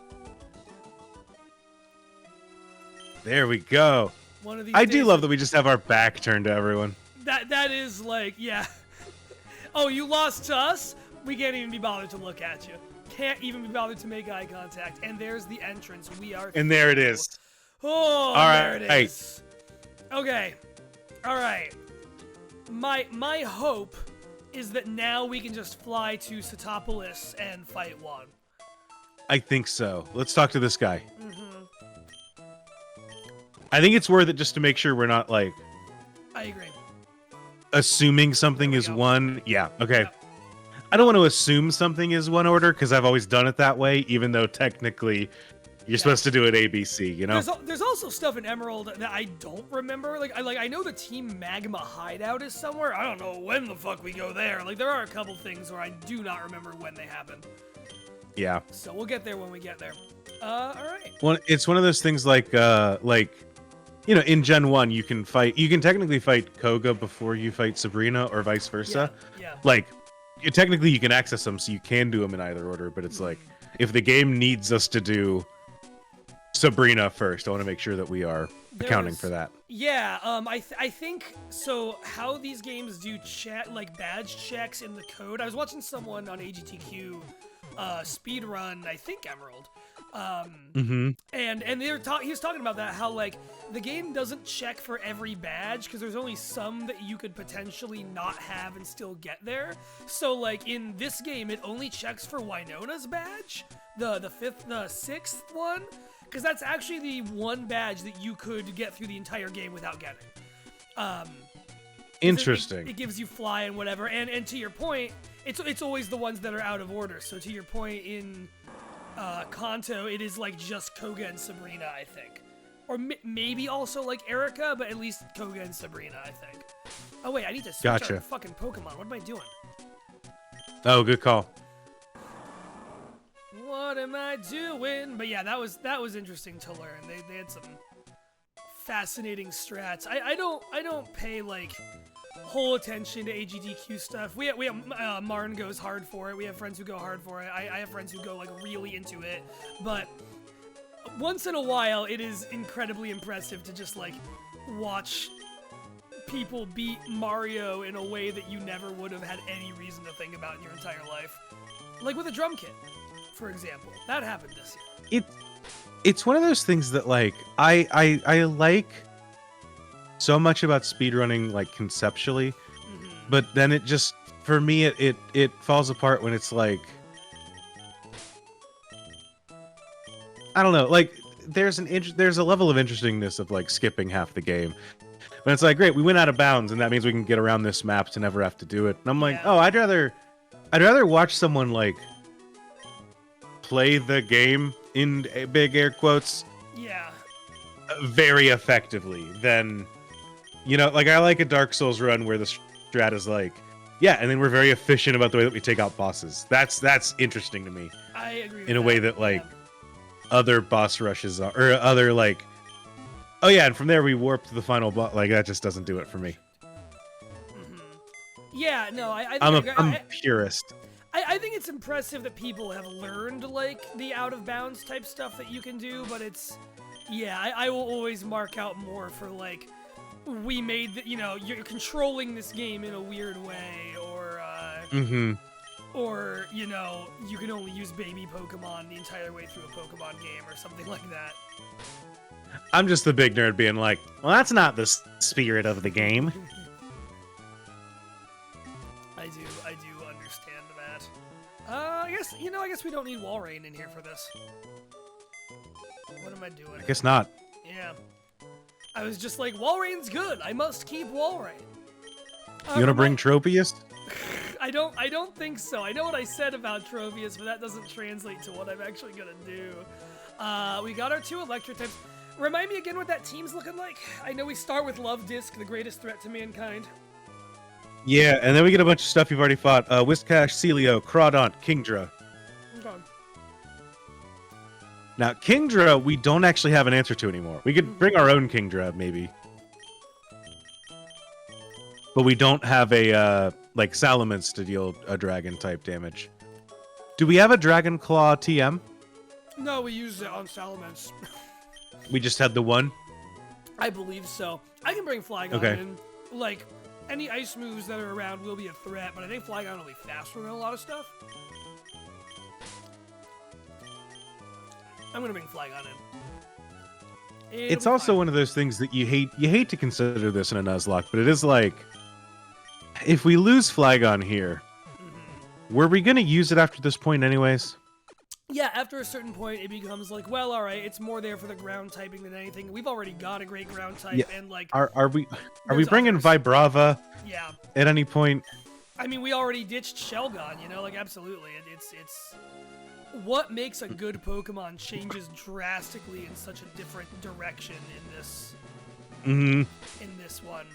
There we go. One of these I do love that we just have our back turned to everyone. That is like, yeah. Oh, you lost to us? We can't even be bothered to look at you. Can't even be bothered to make eye contact. And there's the entrance. We are. And there it is. Oh, there it is. Okay. All right. My hope is that now we can just fly to Satopolis and fight one. I think so. Let's talk to this guy. Mm-hmm. I think it's worth it just to make sure we're not like. I agree. Assuming something is go. one. Yeah. Okay. Yep. I don't want to assume something is one order because I've always done it that way, even though technically you're supposed to do it ABC, you know? There's also stuff in Emerald that I don't remember. I know the Team Magma hideout is somewhere. I don't know when the fuck we go there. Like, there are a couple things where I do not remember when they happen. Yeah. So we'll get there when we get there. All right. Well, it's one of those things like, you know, in Gen 1, you can technically fight Koga before you fight Sabrina or vice versa. Yeah. Like, technically you can access them, so you can do them in either order, but it's like, if the game needs us to do Sabrina first, I want to make sure that we are accounting for that. Yeah, I think, so how these games do badge checks in the code, I was watching someone on AGTQ speedrun, I think, Emerald. And he was talking about that, how like the game doesn't check for every badge because there's only some that you could potentially not have and still get there. So like in this game, it only checks for Wynona's badge, the sixth one, because that's actually the one badge that you could get through the entire game without getting. Interesting. It gives you fly and whatever, and to your point, it's always the ones that are out of order. So to your point in Kanto, it is like just Koga and Sabrina, I think. Or maybe also like Erica, but at least Koga and Sabrina, I think. Oh wait, I need to switch out the fucking Pokemon. What am I doing? Oh, good call. What am I doing? But yeah, that was interesting to learn. They had some fascinating strats. I don't pay like whole attention to AGDQ stuff. We have Marn goes hard for it. We have friends who go hard for it. I have friends who go like really into it. But once in a while, it is incredibly impressive to just like watch people beat Mario in a way that you never would have had any reason to think about in your entire life. Like with a drum kit, for example. That happened this year. It's one of those things that like I like so much about speedrunning like conceptually, but then it just for me, it falls apart when it's like, I don't know, like there's a level of interestingness of like skipping half the game. But it's like, great, we went out of bounds, and that means we can get around this map to never have to do it. And I'm like, Yeah. oh, I'd rather watch someone like play the game in big air quotes Yeah. very effectively than, like I like a Dark Souls run where the strat is like, yeah, and then we're very efficient about the way that we take out bosses. That's interesting to me. I agree with in a way that like yeah. other boss rushes are, or other like, oh yeah, and from there we warp to the final boss. Like that just doesn't do it for me. Yeah, no, I'm a purist. I think it's impressive that people have learned like the out of bounds type stuff that you can do, but it's, yeah, I will always mark out more for like, we made the, you're controlling this game in a weird way, or or you can only use baby Pokemon the entire way through a Pokemon game or something like that. I'm just the big nerd being like, well, that's not the spirit of the game. I do understand that. I guess we don't need Walrein in here for this. What am I doing? I guess not. Yeah. I was just like, Walrein's good. I must keep Walrein. You wanna bring Tropius? I don't think so. I know what I said about Tropius, but that doesn't translate to what I'm actually gonna do. We got our 2 electric types. Remind me again what that team's looking like. I know we start with Love Disc, the greatest threat to mankind. Yeah, and then we get a bunch of stuff you've already fought. Whiscash, Celio, Crawdaunt, Kingdra. Okay. Now, Kingdra, we don't actually have an answer to anymore. We could bring our own Kingdra, maybe. But we don't have a, like, Salamence to deal a dragon-type damage. Do we have a Dragon Claw TM? No, we used it on Salamence. We just had the one? I believe so. I can bring Flygon in. Like, any ice moves that are around will be a threat, but I think Flygon will be faster than a lot of stuff. I'm gonna bring Flygon in. It's also one of those things that you hate to consider this in a Nuzlocke, but it is like, if we lose Flygon here, were we gonna use it after this point anyways? Yeah, after a certain point, it becomes like, well, all right, it's more there for the ground typing than anything. We've already got a great ground type, and like, are we bringing Vibrava? Yeah. At any point? I mean, we already ditched Shelgon, like absolutely. It's what makes a good Pokemon changes drastically in such a different direction in this. In this one.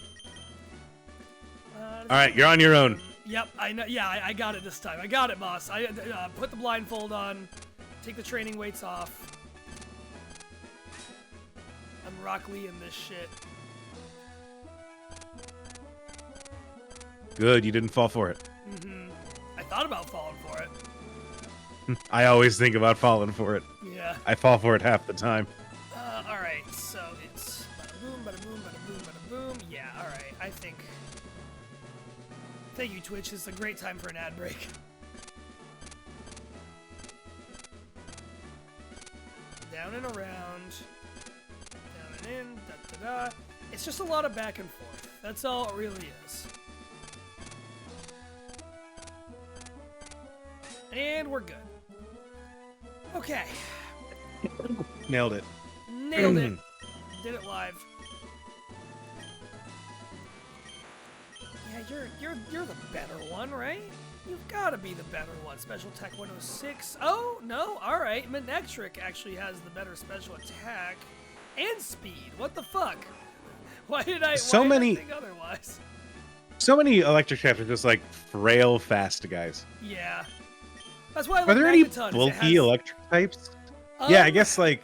All right, you're on your own. Yep, I know. Yeah, I got it this time. I got it, boss. I put the blindfold on, take the training weights off. I'm Rock Lee in this shit. Good, you didn't fall for it. I thought about falling for it. I always think about falling for it. Yeah. I fall for it half the time. All right, so it's bada boom, bada boom, bada boom, bada boom. Yeah, all right. I think. Thank you, Twitch. This is a great time for an ad break. Down and around. Down and in. Da da da. It's just a lot of back and forth. That's all it really is. And we're good. Okay. Nailed it. Nailed it. Did it live. Yeah, you're the better one, right? You've got to be the better one. Special Attack 106. Oh, no. All right. Manectric actually has the better special attack and speed. What the fuck? Why did I think otherwise? So many electric types are just like frail, fast guys. Yeah. That's why I Are there any bulky electric types? Yeah, I guess like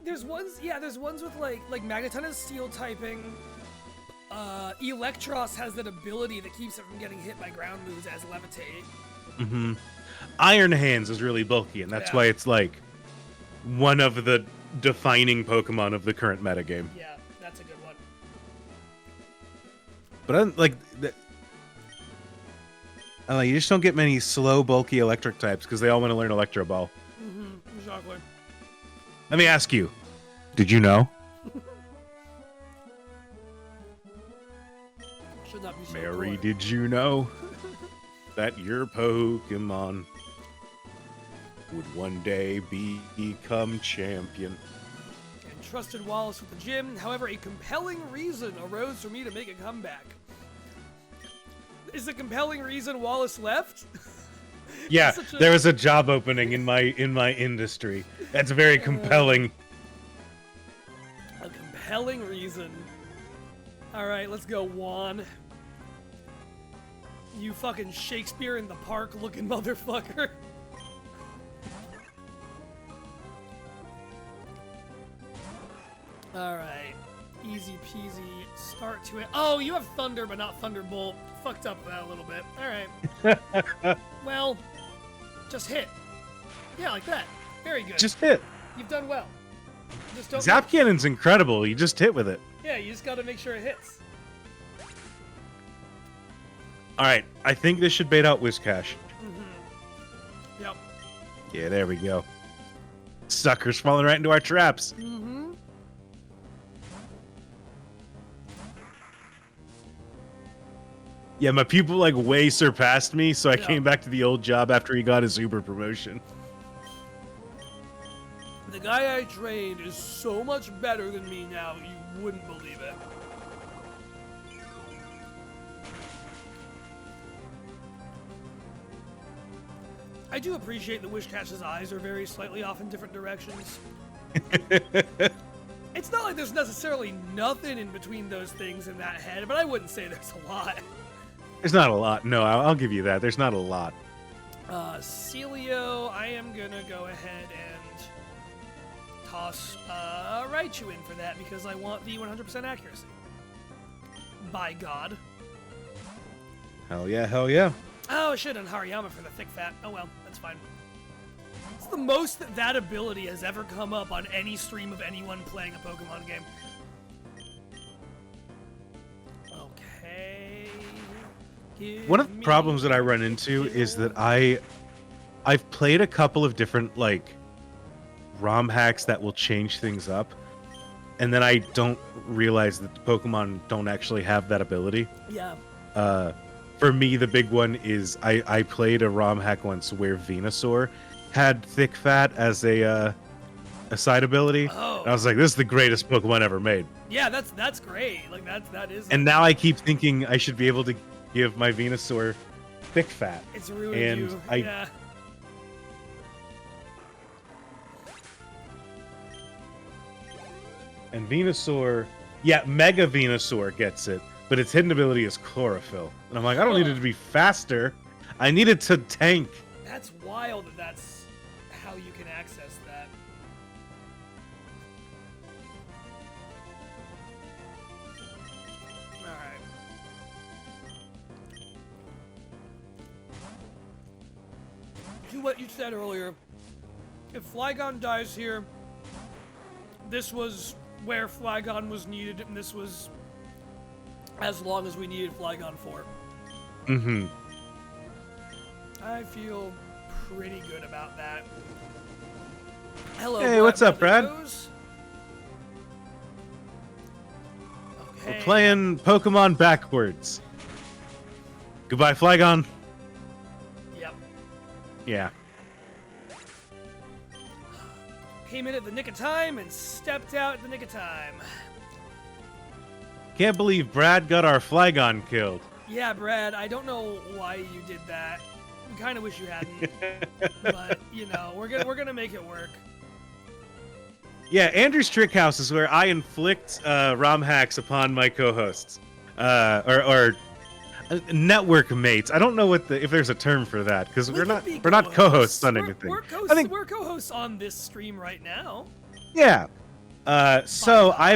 there's ones with like Magneton has steel typing. Electros has that ability that keeps it from getting hit by ground moves as Levitate. Iron Hands is really bulky, and that's why it's like one of the defining Pokemon of the current metagame. Yeah, that's a good one. But you just don't get many slow, bulky electric types because they all want to learn Electro Ball. Exactly. Let me ask you, did you know? Should not be so Mary, bored. did you know? that your Pokemon would one day become champion. And trusted Wallace with the gym. However, a compelling reason arose for me to make a comeback. Is the compelling reason Wallace left? Yeah, there was a job opening in my industry. That's very compelling. A compelling reason. All right, let's go, Juan. You fucking Shakespeare in the Park looking motherfucker. All right, easy peasy start to it. Oh, you have Thunder, but not Thunderbolt. Fucked up that a little bit. All right. Well, just hit. Yeah, like that. Very good. Just hit. You've done well. Just don't. Zap Cannon's incredible. You just hit with it. Yeah, you just gotta make sure it hits. All right, I think this should bait out Whiscash. Yep. Yeah, there we go. Suckers falling right into our traps. Yeah, my pupil like way surpassed me, so I came back to the old job after he got his Uber promotion. The guy I trained is so much better than me now, you wouldn't believe it. I do appreciate that Wishcash's eyes are very slightly off in different directions. It's not like there's necessarily nothing in between those things in that head, but I wouldn't say there's a lot. There's not a lot. No, I'll give you that. There's not a lot. Celio, I am gonna go ahead and toss Raichu in for that because I want the 100% accuracy. By God. Hell yeah, hell yeah. Oh, I should have done Hariyama for the thick fat. Oh well, that's fine. It's the most that ability has ever come up on any stream of anyone playing a Pokemon game. Okay. One of the problems that I run into is that I've played a couple of different like ROM hacks that will change things up, and then I don't realize that the Pokemon don't actually have that ability. Yeah. For me, the big one is I played a ROM hack once where Venusaur had thick fat as a side ability. Oh. And I was like, this is the greatest Pokemon ever made. Yeah, that's great. Like that is. And now I keep thinking I should be able to give my Venusaur thick fat. It's ruining and you. Yeah. And Venusaur, yeah, Mega Venusaur gets it, but its hidden ability is Chlorophyll. And I'm like, I don't need it to be faster. I need it to tank. That's wild that that's how you can access that. Alright. To what you said earlier, if Flygon dies here, this was where Flygon was needed, and this was as long as we needed Flygon for. Mm-hmm. I feel pretty good about that. Hello, hey, what's up, Brad? Okay. We're playing Pokemon backwards. Goodbye, Flygon. Yep. Yeah. Came in at the nick of time and stepped out at the nick of time. Can't believe Brad got our Flygon killed. Yeah, Brad, I don't know why you did that. I kind of wish you hadn't. But, you know, we're gonna make it work. Yeah, Andrew's Trick House is where I inflict ROM hacks upon my co-hosts. Or network mates. I don't know if there's a term for that, because we're not co-hosts on anything. We're co-hosts on this stream right now. Yeah. So I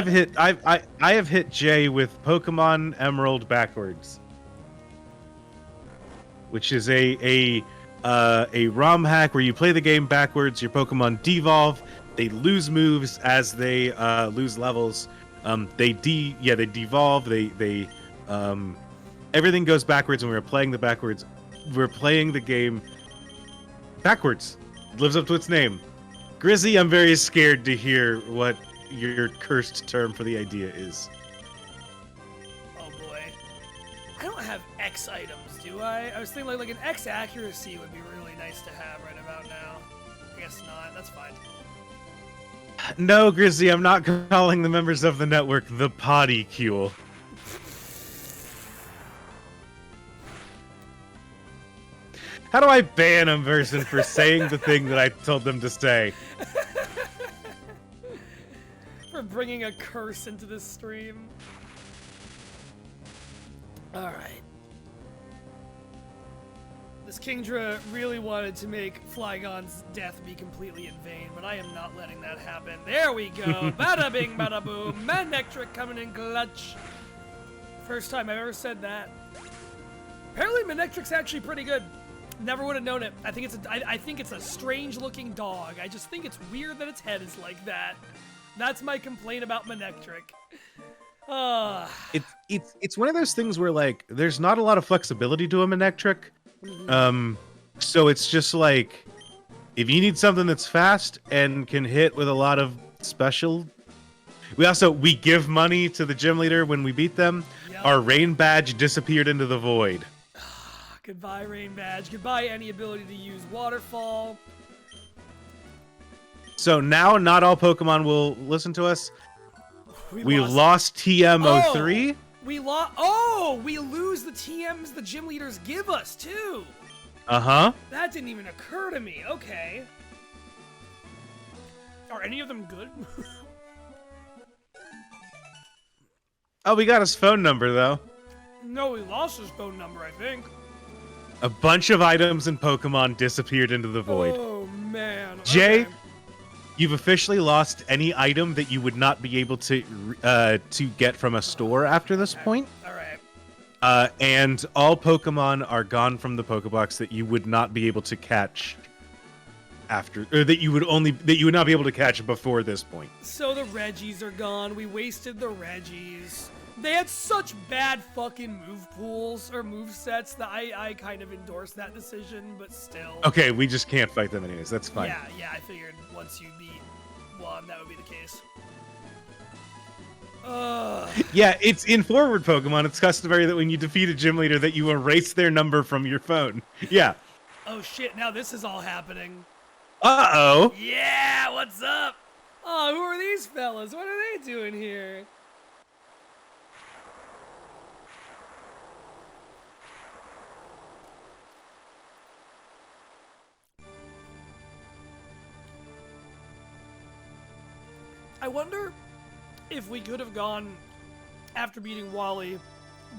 have hit Jay with Pokemon Emerald backwards, which is a ROM hack where you play the game backwards. Your Pokemon devolve. They lose moves as they lose levels. They devolve. They everything goes backwards, and we're playing the game backwards. It lives up to its name. Grizzy, I'm very scared to hear what your cursed term for the idea is. Oh boy. I don't have X items, do I? I was thinking like an X accuracy would be really nice to have right about now. I guess not. That's fine. No, Grizzy, I'm not calling the members of the network the podycule. How do I ban a person for saying the thing that I told them to say? For bringing a curse into this stream. Alright. This Kingdra really wanted to make Flygon's death be completely in vain, but I am not letting that happen. There we go. Bada bing, bada boom. Manectric coming in clutch. First time I've ever said that. Apparently Manectric's actually pretty good. Never would have known it. I think it's a strange looking dog. I just think it's weird that its head is like that. That's my complaint about Manectric. It's one of those things where like there's not a lot of flexibility to a Manectric. So it's just like if you need something that's fast and can hit with a lot of special. We give money to the gym leader when we beat them. Yep. Our rain badge disappeared into the void. Goodbye, rain badge. Goodbye, any ability to use waterfall. So now not all Pokemon will listen to us. We lost TM03. We lose the TMs the gym leaders give us, too. Uh-huh. That didn't even occur to me. Okay. Are any of them good? Oh, we got his phone number, though. No, we lost his phone number, I think. A bunch of items in Pokemon disappeared into the void. Oh, man. Jay, okay. You've officially lost any item that you would not be able to get from a store after this point. All right. And all Pokemon are gone from the Pokébox that you would not be able to catch after, or that you would not be able to catch before this point. So the Reggies are gone. We wasted the Reggies. They had such bad fucking move pools or move sets that I kind of endorsed that decision, but still. Okay, we just can't fight them anyways. That's fine. Yeah, I figured once you beat one, that would be the case. Yeah, it's in forward Pokemon. It's customary that when you defeat a gym leader that you erase their number from your phone. Yeah. Oh shit, now this is all happening. Uh-oh. Yeah, what's up? Oh, who are these fellas? What are they doing here? I wonder if we could have gone, after beating Wally,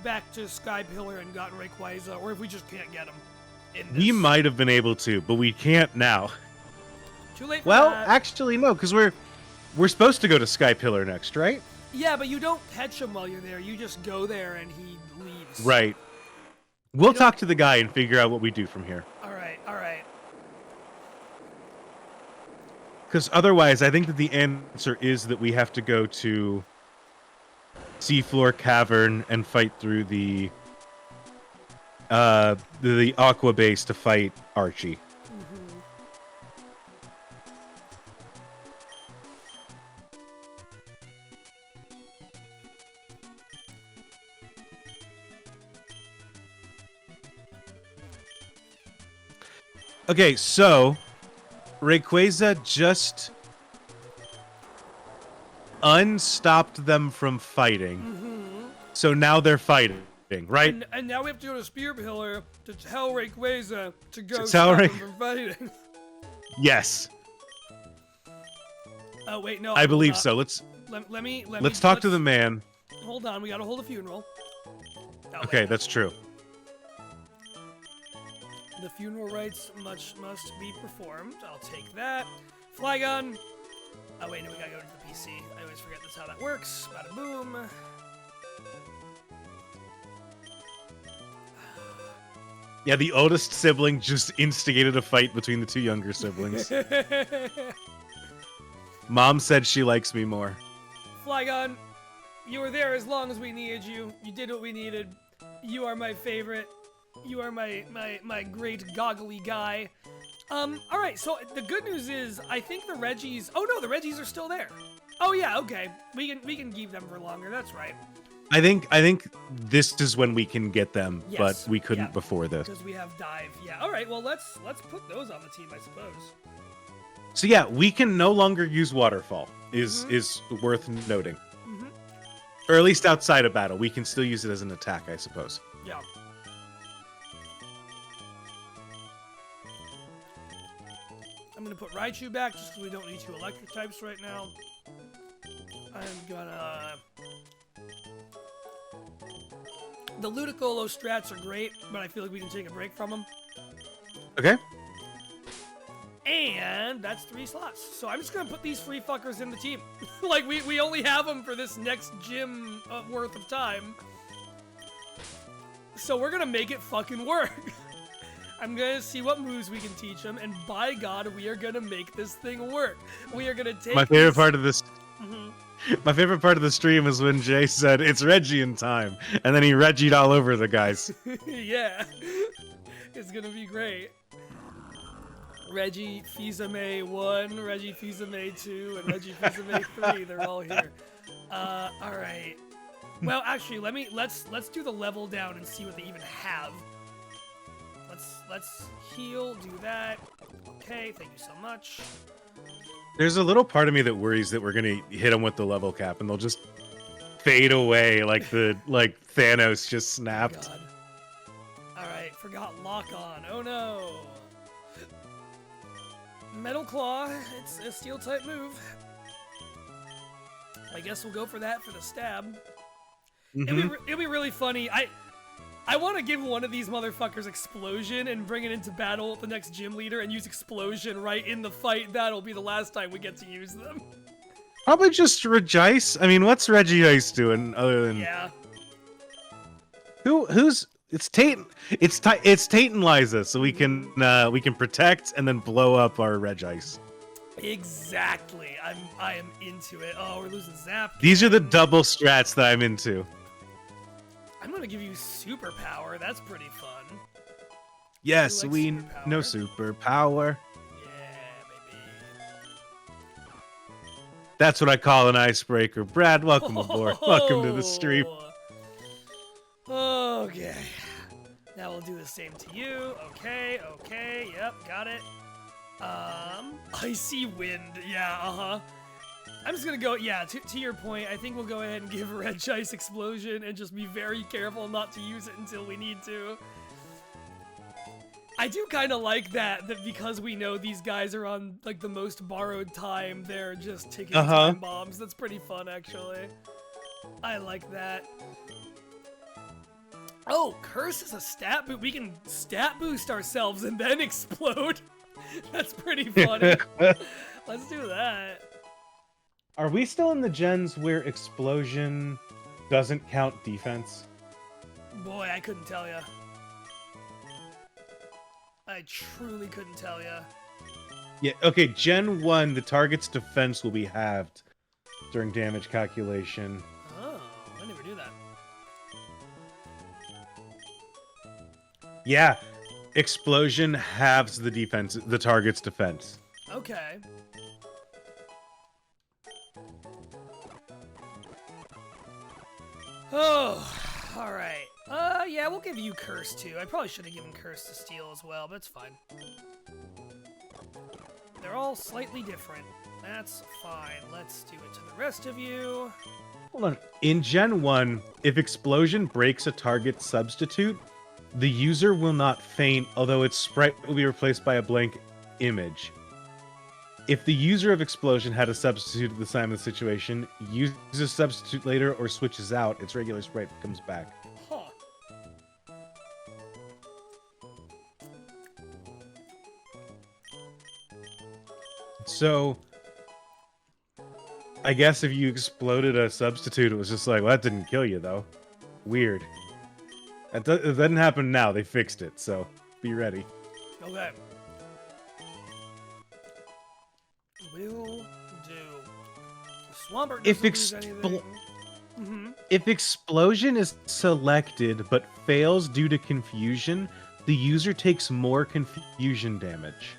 back to Sky Pillar and gotten Rayquaza, or if we just can't get him. We might have been able to, but we can't now. Too late for Well, that. actually, no, because we're supposed to go to Sky Pillar next, right? Yeah, but you don't catch him while you're there. You just go there and he leaves. Right. We'll talk to the guy and figure out what we do from here. All right. Because otherwise, I think that the answer is that we have to go to Seafloor Cavern and fight through the Aqua Base to fight Archie. Mm-hmm. Okay, so Rayquaza just unstopped them from fighting. Mm-hmm. So now they're fighting, right? And now we have to go to Spear Pillar to tell Rayquaza to go tell stop him from fighting. Yes. Oh wait, no. I believe so. Let's talk to the man. Hold on, we gotta hold a funeral. Oh, Okay, wait. that's true. The funeral rites must be performed. I'll take that. Flygon. Oh wait, no, we gotta go to the PC. I always forget that's how that works. Bada boom. Yeah, the oldest sibling just instigated a fight between the two younger siblings. Mom said she likes me more. Flygon, you were there as long as we needed you. You did what we needed. You are my favorite. You are my great goggly guy. Alright, so the good news is I think the Reggies. Oh no, the Reggies are still there. Oh yeah, okay. We can keep them for longer, that's right. I think this is when we can get them, Yes, but we couldn't yeah. before this. Because we have dive. Yeah. All right. Well, let's put those on the team, I suppose. So yeah, we can no longer use waterfall. Is worth noting. Or at least outside of battle, we can still use it as an attack, I suppose. Yeah. I'm gonna put Raichu back just because we don't need 2 electric types right now. I'm gonna. The Ludicolo strats are great, but I feel like we can take a break from them. Okay. And that's 3 slots. So I'm just gonna put these 3 fuckers in the team. Like, we only have them for this next gym worth of time. So we're gonna make it fucking work. I'm gonna see what moves we can teach them, and by God, we are gonna make this thing work. We are gonna take My favorite part of this. My favorite part of the stream is when Jay said it's Reggie time, and then he Reggie'd all over the guys. Yeah. It's gonna be great. Reggie Fils-Aimé 1, Reggie Fils-Aimé 2, and Reggie Fils-Aimé 3. They're all here. All right. Well, actually, let's do the level down and see what they even have. Let's heal, do that. Okay, thank you so much. There's a little part of me that worries that we're gonna hit them with the level cap and they'll just fade away like Thanos just snapped. God. All right, forgot lock on. Oh no. Metal Claw, it's a steel type move. I guess we'll go for that for the stab. It'll be really funny. I want to give one of these motherfuckers Explosion and bring it into battle with the next gym leader and use Explosion right in the fight. That'll be the last time we get to use them. Probably just Regice. I mean, what's Regice doing other than who's it's Tate it's Tate and Liza, so we can protect and then blow up our Regice. Exactly. I am into it. Oh, we're losing Zap. These are the double strats that I'm into. I'm gonna give you superpower. That's pretty fun. Yes, like we superpower? know superpower. Yeah, baby. That's what I call an icebreaker. Brad, welcome aboard. Welcome to the stream. Okay. Now we'll do the same to you. Okay, yep, got it. Icy Wind. Yeah, I'm just gonna go, yeah, to your point, I think we'll go ahead and give Regice Explosion and just be very careful not to use it until we need to. I do kind of like that because we know these guys are on, like, the most borrowed time, they're just taking time bombs. That's pretty fun, actually. I like that. Oh, Curse is a stat boost. We can stat boost ourselves and then explode. That's pretty funny. Let's do that. Are we still in the gens where Explosion doesn't count defense? Boy, I couldn't tell ya. I truly couldn't tell ya. Yeah, okay, Gen 1, the target's defense will be halved during damage calculation. Oh, I never knew that. Yeah, Explosion halves the defense, the target's defense. Okay. Oh, alright. Yeah, we'll give you Curse too. I probably should have given Curse to Steel as well, but it's fine. They're all slightly different. That's fine. Let's do it to the rest of you. Hold on. In Gen 1, if Explosion breaks a target substitute, the user will not faint, although its sprite will be replaced by a blank image. If the user of Explosion had a substitute at the time of the situation, uses a substitute later or switches out, its regular sprite comes back. Huh. So, I guess if you exploded a substitute, it was just like, well, that didn't kill you, though. Weird. It doesn't happen now. They fixed it, so be ready. Okay. Will do. Swampert doesn't lose anything. If Explosion is selected but fails due to confusion, the user takes more confusion damage.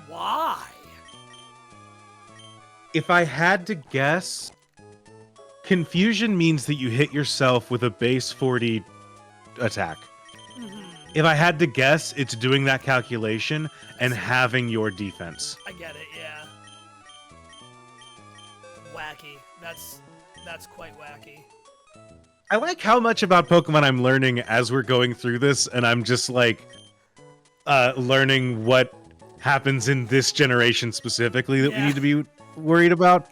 Why? If I had to guess, confusion means that you hit yourself with a base 40 attack. Mm-hmm. If I had to guess, it's doing that calculation and having your defense. I get it, yeah. Wacky. That's quite wacky. I like how much about Pokemon I'm learning as we're going through this, and I'm just like learning what happens in this generation specifically that we need to be worried about.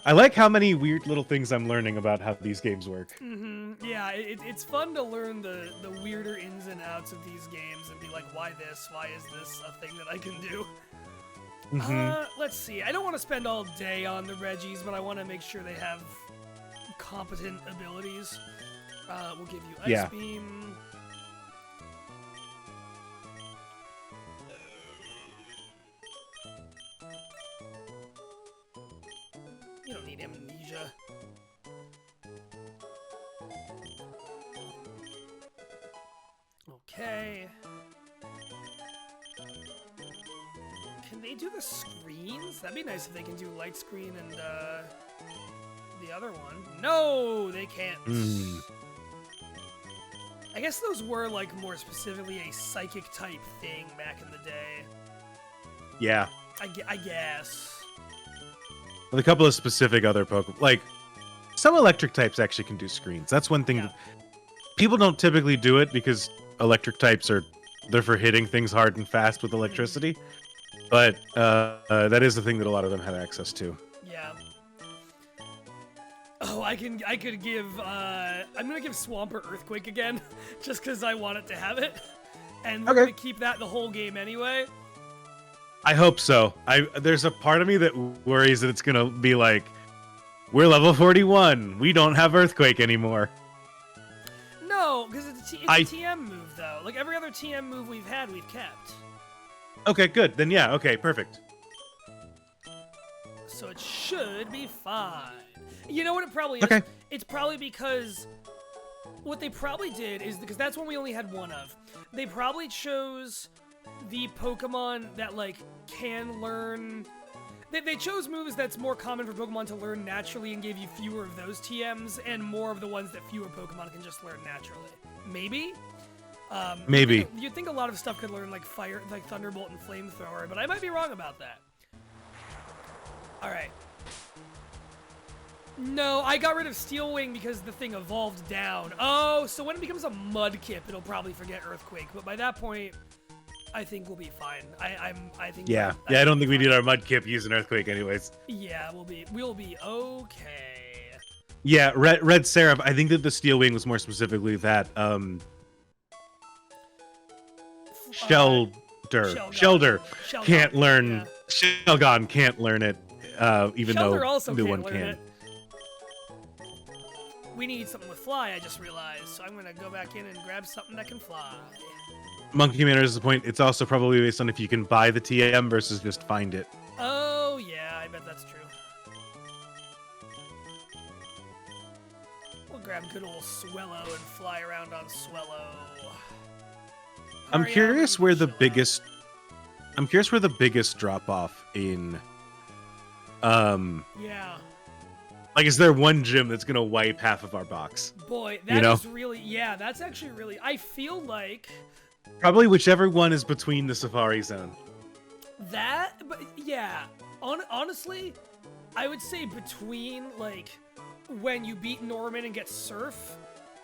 I like how many weird little things I'm learning about how these games work. Mm-hmm. Yeah, it's fun to learn the weirder ins and outs of these games and be like, why this? Why is this a thing that I can do? Let's see. I don't want to spend all day on the Reggies, but I want to make sure they have competent abilities. We'll give you Ice Beam. You don't need Amnesia. Okay. Can they do the screens? That'd be nice if they can do light screen and the other one. No, they can't. I guess those were like more specifically a psychic type thing back in the day. Yeah. I guess. With a couple of specific other Pokemon, like some electric types actually can do screens. That's one thing. That people don't typically do it because electric types they're for hitting things hard and fast with electricity. But that is the thing that a lot of them have access to. Yeah. Oh, I could give, I'm gonna give Swampert Earthquake again, just because I want it to have it. And we're gonna keep that the whole game anyway. I hope so. There's a part of me that worries that it's gonna be like, we're level 41, we don't have Earthquake anymore. No, because it's a TM move, though. Like, every other TM move we've had, we've kept. Okay, good. Then yeah, okay, perfect. So it should be fine. You know what it probably is? Okay. It's probably because what they probably did is, because that's one we only had one of, they probably chose the Pokemon that, like, can learn... They chose moves that's more common for Pokemon to learn naturally and gave you fewer of those TMs and more of the ones that fewer Pokemon can just learn naturally. Maybe? Maybe. You'd think a lot of stuff could learn, like, fire, like Thunderbolt and Flamethrower, but I might be wrong about that. Alright. No, I got rid of Steel Wing because the thing evolved down. Oh, so when it becomes a Mudkip, it'll probably forget Earthquake, but by that point, I think we'll be fine. I think. Yeah, I don't think we need our Mudkip using Earthquake anyways. Yeah, we'll be okay. Yeah, Red Seraph. I think that the Steel Wing was more specifically that Shelter can't learn. Yeah. Shelgon can't learn it, even Shelter though also new can't one learn can. it. We need something with fly. I just realized, so I'm gonna go back in and grab something that can fly. Monkey Man is the point. It's also probably based on if you can buy the TM versus just find it. Oh yeah, I bet that's true. We'll grab good old Swellow and fly around on Swellow. I'm curious where the biggest drop off in yeah. Like, is there one gym that's gonna wipe half of our box? Boy, that is really, yeah, that's actually really, I feel like probably whichever one is between the Safari Zone. That, but yeah, honestly, I would say between, like, when you beat Norman and get Surf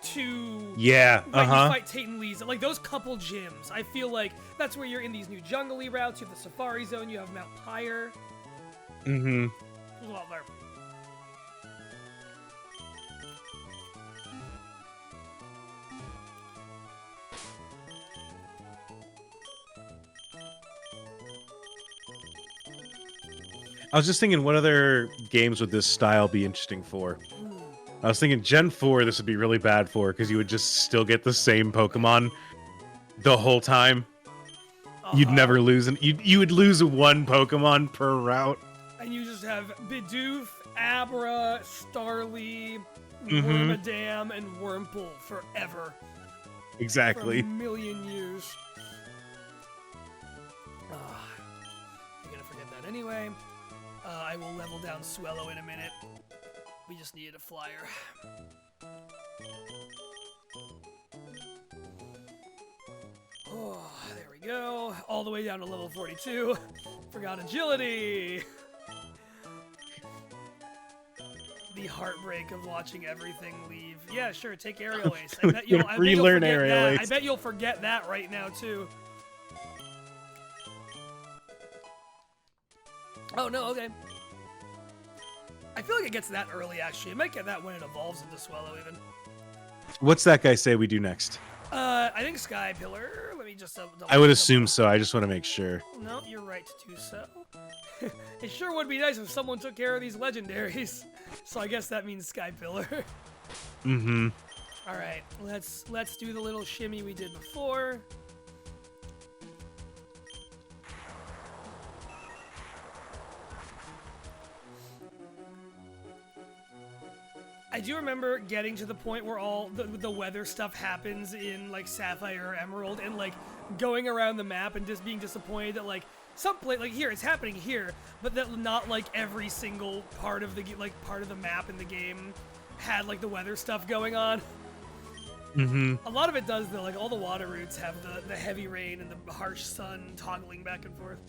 to when you fight Tate Lee's, like those couple gyms, I feel like that's where you're in these new jungly routes. You have the Safari Zone, you have Mount Pyre. Mm-hmm. There's a lot there. I was just thinking, what other games would this style be interesting for? I was thinking Gen 4, this would be really bad for, because you would just still get the same Pokemon the whole time. You'd never lose, and you would lose one Pokemon per route. And you just have Bidoof, Abra, Starly, Wormadam, and Wurmple forever. Exactly. For a million years. I'm gonna forget that anyway. I will level down Swellow in a minute. We just needed a flyer. Oh, there we go. All the way down to level 42. Forgot agility. The heartbreak of watching everything leave. Yeah, sure, take aerial ace. I bet you'll Relearn forget aerial that. ace. I bet you'll forget that right now too. Oh no, okay. I feel like it gets that early actually. It might get that when it evolves into Swallow even. What's that guy say we do next? I think Sky Pillar. Let me just double I would assume so. I just want to make sure. No, you're right to do so. It sure would be nice if someone took care of these legendaries. So I guess that means Sky Pillar. Mm-hmm. All right, let's do the little shimmy we did before. I do remember getting to the point where all the weather stuff happens in like Sapphire or Emerald, and like going around the map and just being disappointed that like some place like here it's happening here, but that not like every single part of the part of the map in the game had like the weather stuff going on. Mm-hmm. A lot of it does though. Like all the water routes have the heavy rain and the harsh sun toggling back and forth.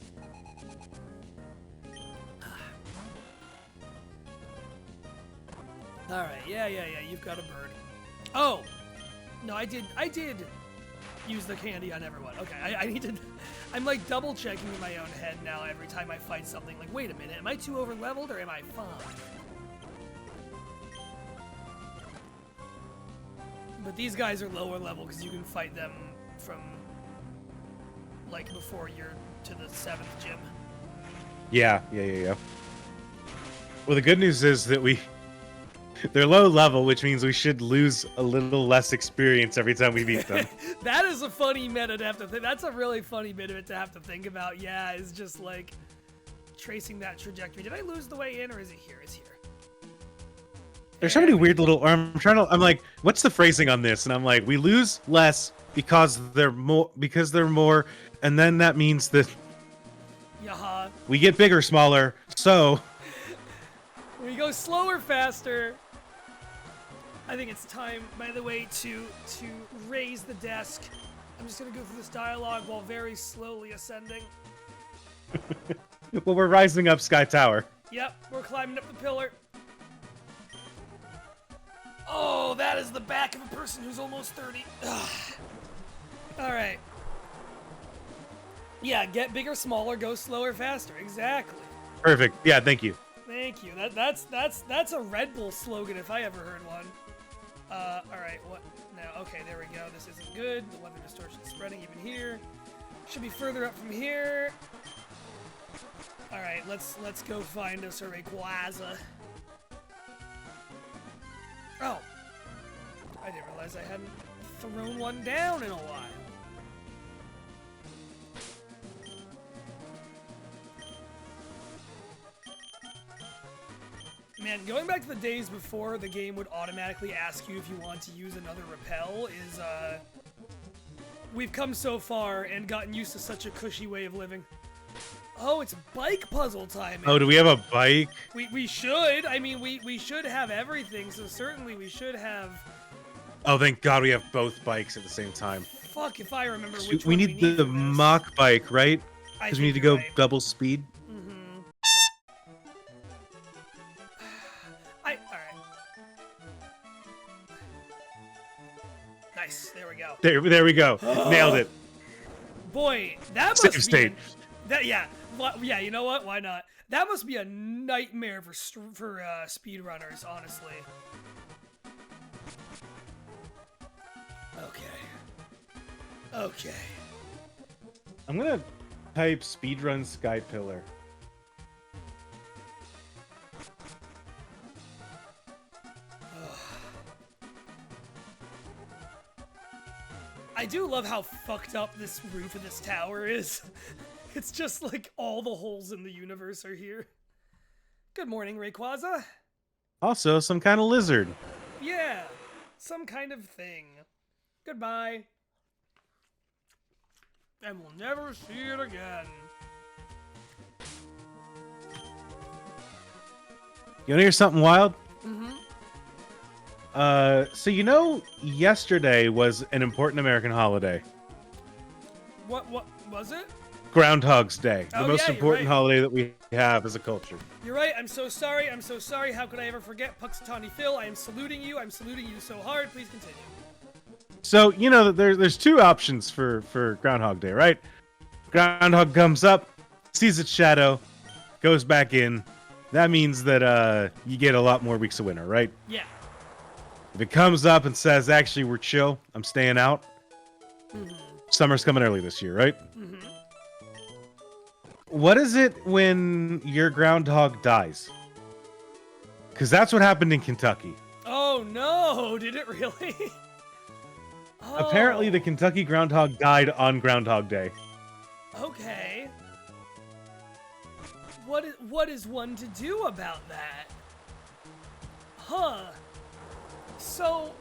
All right, yeah, you've got a bird. Oh, no, I did use the candy on everyone. Okay, I need to, I'm like double checking in my own head now every time I fight something. Like, wait a minute, am I too over leveled or am I fine? But these guys are lower level because you can fight them from like before you're to the 7th gym. Yeah. Well, the good news is that they're low level, which means we should lose a little less experience every time we beat them. That is a funny meta to have to think. That's a really funny bit of it to have to think about. Yeah, is just like tracing that trajectory. Did I lose the way in, or is it here? It's here. There's so many weird little. I'm like, what's the phrasing on this? And I'm like, we lose less because they're more, and then that means that Yaha. we get bigger, smaller. So we go slower, faster. I think it's time, by the way, to raise the desk. I'm just gonna go through this dialogue while very slowly ascending. well, we're rising up Sky Tower. Yep, we're climbing up the pillar. Oh, that is the back of a person who's almost 30. Ugh. All right. Yeah, get bigger, smaller, go slower, faster. Exactly. Perfect. Yeah, thank you. Thank you. That's a Red Bull slogan if I ever heard one. All right. What now? Okay, there we go. This isn't good. The weather distortion is spreading even here. Should be further up from here. All right. Let's go find us a Rayquaza. Oh, I didn't realize I hadn't thrown one down in a while. Man, going back to the days before the game would automatically ask you if you want to use another repel is, we've come so far and gotten used to such a cushy way of living. Oh, it's bike puzzle time. Oh, do we have a bike? We should. I mean, we should have everything, so certainly we should have... Oh, thank God we have both bikes at the same time. Fuck if I remember which we one need the mock bike, right? Because we need to go double speed. Nice. There we go. There we go. Nailed it. Boy, that must Save be state. yeah. Yeah, you know what? Why not? That must be a nightmare for speedrunners, honestly. Okay. I'm gonna type speedrun Sky Pillar. I do love how fucked up this roof of this tower is. It's just like all the holes in the universe are here. Good morning, Rayquaza. Also, some kind of lizard. Yeah, some kind of thing. Goodbye. And we'll never see it again. You wanna hear something wild? Mm-hmm. So yesterday was an important American holiday. What was it? Groundhog's Day, the Oh, most yeah, you're important right. holiday that we have as a culture. You're right. I'm so sorry. I'm so sorry. How could I ever forget? Puxatawny Phil, I am saluting you. I'm saluting you so hard. Please continue. So there's two options for Groundhog Day, right? Groundhog comes up, sees its shadow, goes back in. That means that you get a lot more weeks of winter, right? Yeah. If it comes up and says, actually, we're chill, I'm staying out, summer's coming early this year, right? What is it when your groundhog dies? Because that's what happened in Kentucky. Oh, no. Did it really? Apparently, the Kentucky groundhog died on Groundhog Day. Okay. What is one to do about that? Huh. So,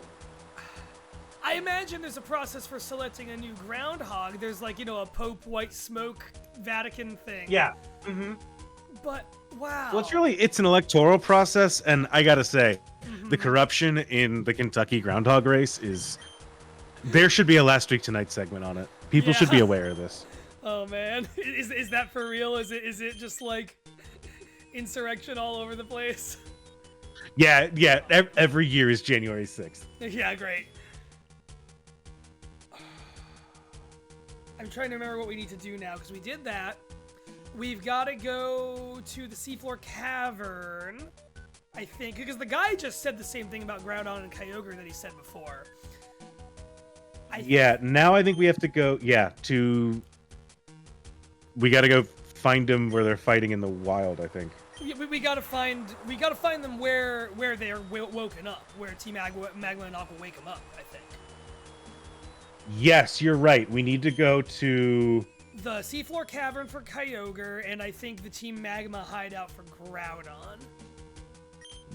I imagine there's a process for selecting a new groundhog. There's like, a Pope White Smoke Vatican thing. Yeah. But, wow. Well, it's an electoral process, and I gotta say, the corruption in the Kentucky groundhog race is... There should be a Last Week Tonight segment on it. People should be aware of this. Oh man, is that for real? Is it just like insurrection all over the place? Yeah. Every year is January 6th. Yeah, great. I'm trying to remember what we need to do now because we did that. We've got to go to the seafloor cavern, I think, because the guy just said the same thing about Groudon and Kyogre that he said before. Now I think we have to go. We got to go find them where they're fighting in the wild. I think. We gotta find them where they're woken up, where Team Magma and Aqua wake them up. I think. Yes, you're right. We need to go to the seafloor cavern for Kyogre, and I think the Team Magma hideout for Groudon.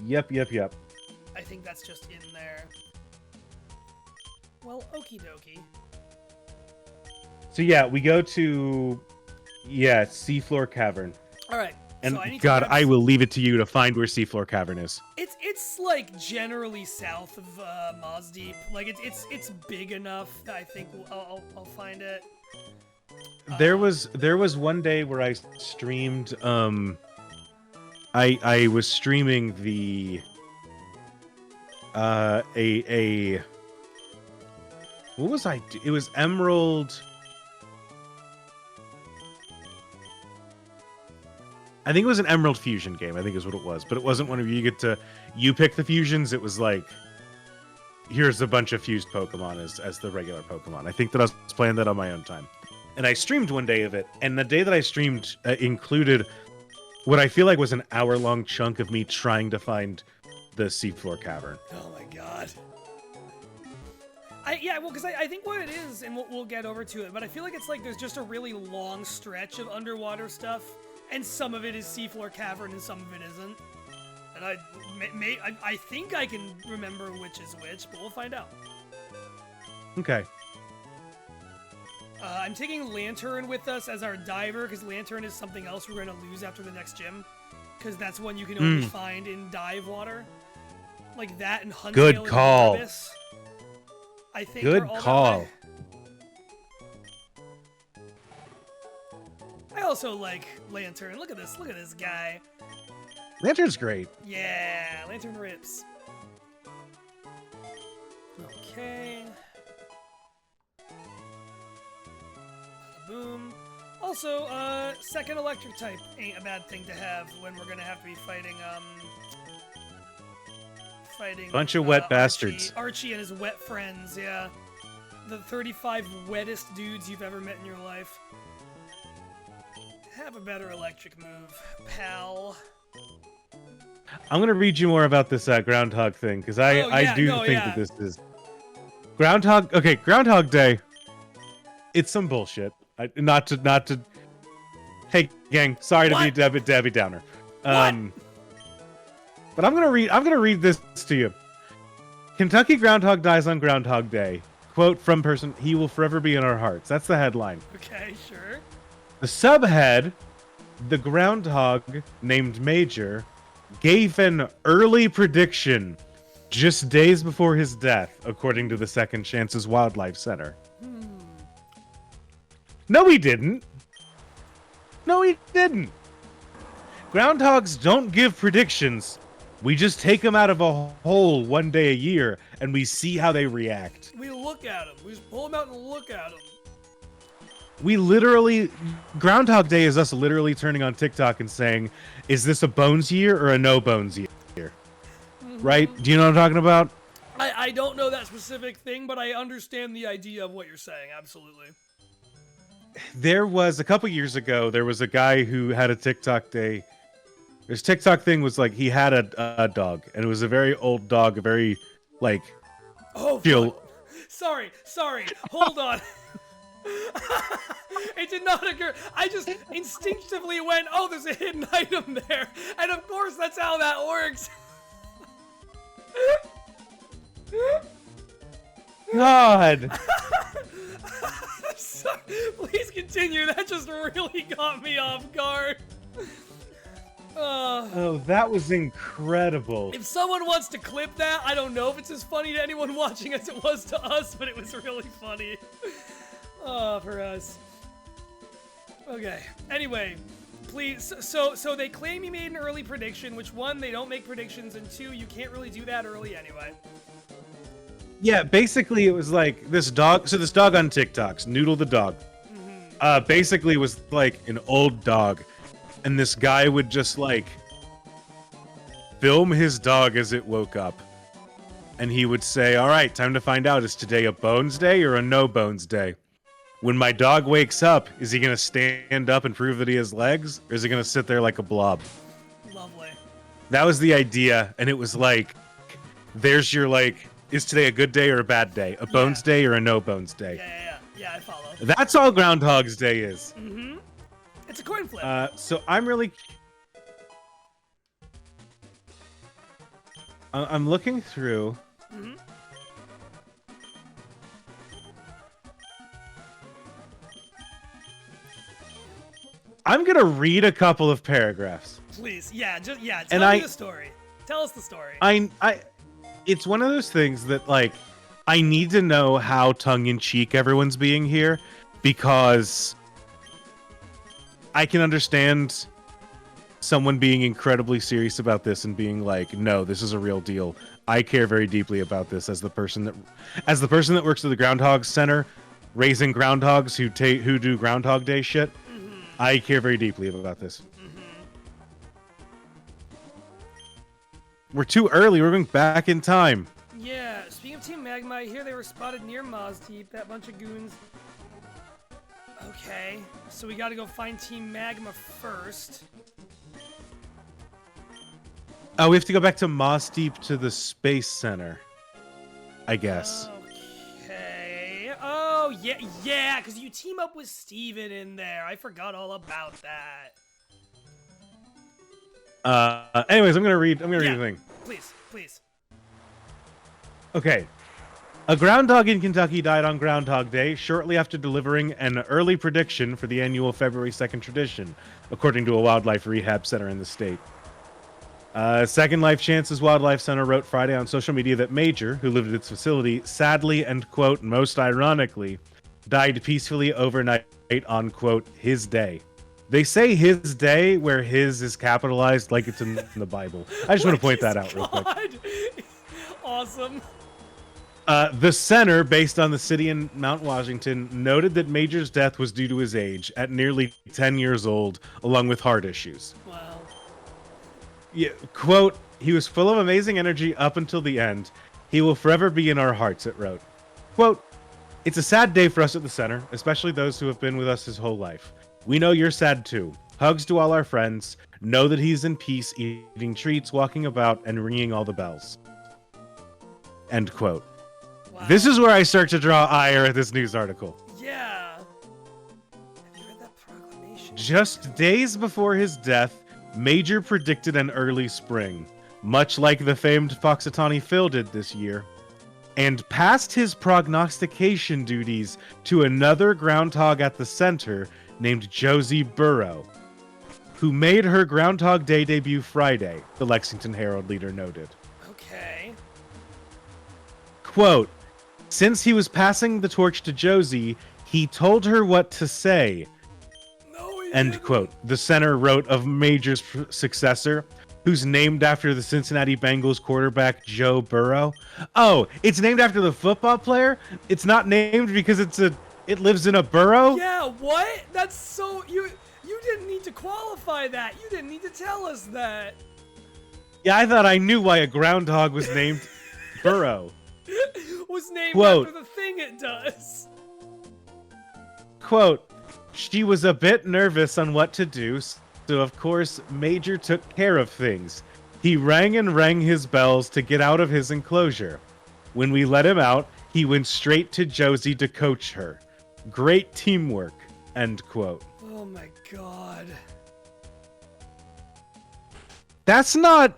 Yep. I think that's just in there. Well, okie dokie. So we go to seafloor cavern. All right. And so I will leave it to you to find where seafloor cavern is. It's like generally south of Maz Deep. Like it's big enough that I think I'll find it. There was one day where I streamed. I was streaming the what was I? It was Emerald. I think it was an Emerald Fusion game. I think is what it was, but it wasn't one of you pick the fusions. It was like, here's a bunch of fused Pokemon as the regular Pokemon. I think that I was playing that on my own time, and I streamed one day of it. And the day that I streamed included what I feel like was an hour-long chunk of me trying to find the seafloor cavern. Oh my god. Because I think what it is, and we'll get over to it, but I feel like it's like there's just a really long stretch of underwater stuff, and some of it is seafloor cavern and some of it isn't. And I think I can remember which is which, but we'll find out. Okay. I'm taking Lantern with us as our diver, because Lantern is something else we're going to lose after the next gym, because that's one you can only find in dive water. Like that and Huntail. Good call. And I think good call. I also like Lantern. Look at this guy. Lantern's great. Yeah, Lantern rips. Okay. Boom. Also, second electric type ain't a bad thing to have when we're gonna have to be fighting bunch of wet bastards. Archie and his wet friends, yeah. The 35 wettest dudes you've ever met in your life. Have a better electric move, pal. I'm gonna read you more about this groundhog thing, because I do think that this is Groundhog. Okay, Groundhog Day. It's some bullshit. Not to. Hey, gang. Sorry to be Debbie Downer. But I'm gonna read this to you. Kentucky Groundhog dies on Groundhog Day. Quote from person: "He will forever be in our hearts." That's the headline. Okay, sure. The subhead: the groundhog named Major gave an early prediction. just days before his death, according to the Second Chances Wildlife Center. No, he didn't. No, he didn't. Groundhogs don't give predictions. We just take them out of a hole one day a year, and we see how they react. We look at them. We just pull them out and look at them. We literally... Groundhog Day is us literally turning on TikTok and saying, is this a bones year or a no bones year? Right? Do you know what I'm talking about? I don't know that specific thing, but I understand the idea of what you're saying. Absolutely. There was, a couple years ago, there was a guy who had a TikTok day. His TikTok thing was like, he had a dog, and it was a very old dog, a very, like... Oh, Sorry. Hold on. It did not occur. I just instinctively went, oh, there's a hidden item there. And of course, that's how that works. God. Sorry. Please continue. That just really got me off guard. Oh, that was incredible. If someone wants to clip that, I don't know if it's as funny to anyone watching as it was to us, but it was really funny. For us. Okay. Anyway, please. So they claim you made an early prediction, which one, they don't make predictions, and two, you can't really do that early anyway. Yeah, basically it was like this dog. So this dog on TikToks, Noodle the dog, basically was like an old dog, and this guy would just like film his dog as it woke up, and he would say, "All right, time to find out. Is today a bones day or a no bones day? When my dog wakes up, is he gonna stand up and prove that he has legs, or is he gonna sit there like a blob?" Lovely. That was the idea, and it was like, there's your like. Is today a good day or a bad day? A bones day or a no bones day? Yeah, I follow. That's all Groundhog's Day is. Mm-hmm. It's a coin flip. So I'm really... I'm looking through... Mm-hmm. I'm gonna read a couple of paragraphs. Please, tell me the story. Tell us the story. It's one of those things that, like, I need to know how tongue-in-cheek everyone's being here, because I can understand someone being incredibly serious about this and being like, no, this is a real deal. I care very deeply about this as the person that works at the Groundhog Center, raising groundhogs who do Groundhog Day shit. Mm-hmm. I care very deeply about this. We're too early. We're going back in time. Yeah, speaking of Team Magma, I hear they were spotted near Maz Deep, that bunch of goons. Okay, so we gotta go find Team Magma first. Oh, we have to go back to Moss Deep to the Space Center, I guess. Okay. Oh, yeah, because you team up with Steven in there. I forgot all about that. Anyways, I'm gonna read the thing. Please. Okay. A groundhog in Kentucky died on Groundhog Day shortly after delivering an early prediction for the annual February 2nd tradition, according to a wildlife rehab center in the state. Second Life Chances Wildlife Center wrote Friday on social media that Major, who lived at its facility, sadly and, quote, most ironically, died peacefully overnight on, quote, his day. They say his day where his is capitalized like it's in the Bible. I just want to point that out real quick. Awesome. The center, based on the city in Mount Washington, noted that Major's death was due to his age, at nearly 10 years old, along with heart issues. Wow. Yeah, quote, he was full of amazing energy up until the end. He will forever be in our hearts, it wrote. Quote, it's a sad day for us at the center, especially those who have been with us his whole life. We know you're sad too. Hugs to all our friends. Know that he's in peace, eating treats, walking about, and ringing all the bells. End quote. Wow. This is where I start to draw ire at this news article. Yeah. Have you read that proclamation? Just days before his death, Major predicted an early spring, much like the famed Foxatawny Phil did this year, and passed his prognostication duties to another groundhog at the center named Josie Burrow, who made her Groundhog Day debut Friday, the Lexington Herald leader noted. Okay. Quote, since he was passing the torch to Josie, he told her what to say. No, he End didn't. quote. The center wrote of Major's successor, who's named after the Cincinnati Bengals quarterback Joe Burrow. Oh, it's named after the football player? It's not named because it lives in a burrow? Yeah, what? That's so you didn't need to qualify that. You didn't need to tell us that. Yeah, I thought I knew why a groundhog was named Burrow. Was named Quote. after the thing it does. Quote, she was a bit nervous on what to do, so of course Major took care of things. He rang and rang his bells to get out of his enclosure. When we let him out, he went straight to Josie to coach her. Great teamwork. End quote. Oh my god. That's not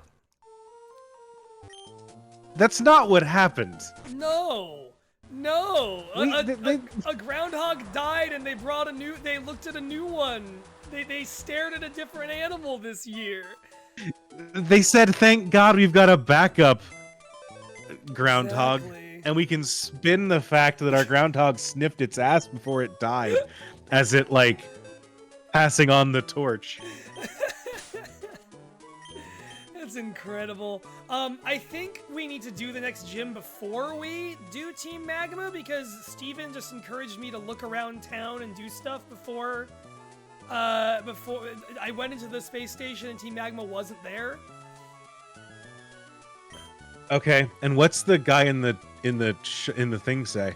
what happened. No. No. A groundhog died and they looked at a new one. They stared at a different animal this year. They said, thank God we've got a backup groundhog. Exactly. And we can spin the fact that our groundhog sniffed its ass before it died as it, like, passing on the torch. That's incredible. I think we need to do the next gym before we do Team Magma because Steven just encouraged me to look around town and do stuff before I went into the space station and Team Magma wasn't there. Okay, and what's the guy in the thing say?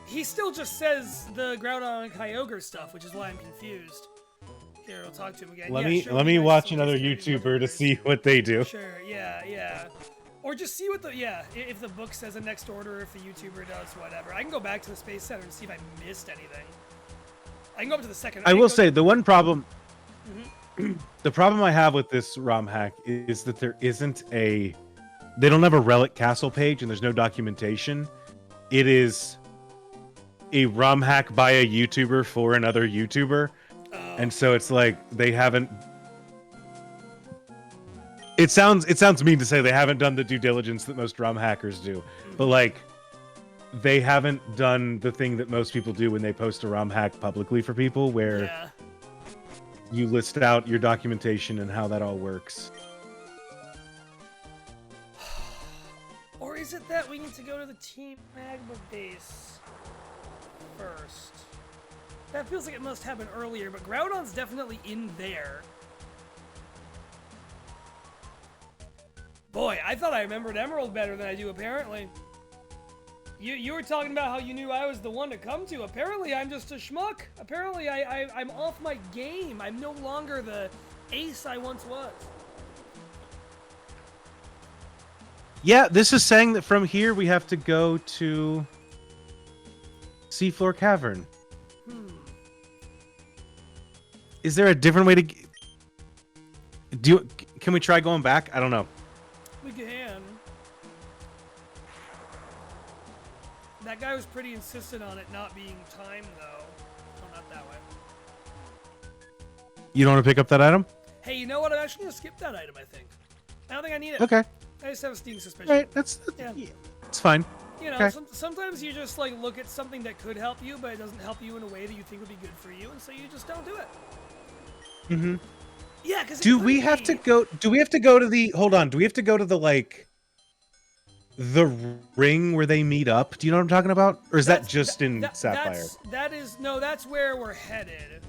He still just says the Groudon and Kyogre stuff, which is why I'm confused. Here, I'll talk to him again. Let me watch another YouTuber to see what they do. Sure, yeah. Or just see what if the book says a next order, if the YouTuber does, whatever. I can go back to the Space Center and see if I missed anything. I can go up to the second. I will say, the one problem... the problem I have with this ROM hack is that there isn't a... They don't have a Relic Castle page, and there's no documentation. It is a ROM hack by a YouTuber for another YouTuber. And so it's like they haven't. It sounds mean to say they haven't done the due diligence that most ROM hackers do, but like they haven't done the thing that most people do when they post a ROM hack publicly for people, where you list out your documentation and how that all works. Or is it that we need to go to the Team Magma base first? That feels like it must happen earlier, but Groudon's definitely in there. Boy, I thought I remembered Emerald better than I do, apparently. You were talking about how you knew I was the one to come to. Apparently, I'm just a schmuck. Apparently, I'm off my game. I'm no longer the ace I once was. Yeah, this is saying that from here we have to go to Seafloor Cavern. Is there a different way to can we try going back? I don't know. We can. That guy was pretty insistent on it not being timed, though. Oh, not that way. You don't want to pick up that item? Hey, you know what? I'm actually going to skip that item, I think. I don't think I need it. Okay. I just have a sneaking suspicion. Right, that's it's fine. You know, Okay. sometimes you just, like, look at something that could help you, but it doesn't help you in a way that you think would be good for you, and so you just don't do it. Mm-hmm. Yeah, because do we have to go to the like the ring where they meet up? Do you know what I'm talking about? Or is that just in Sapphire? That's where we're headed.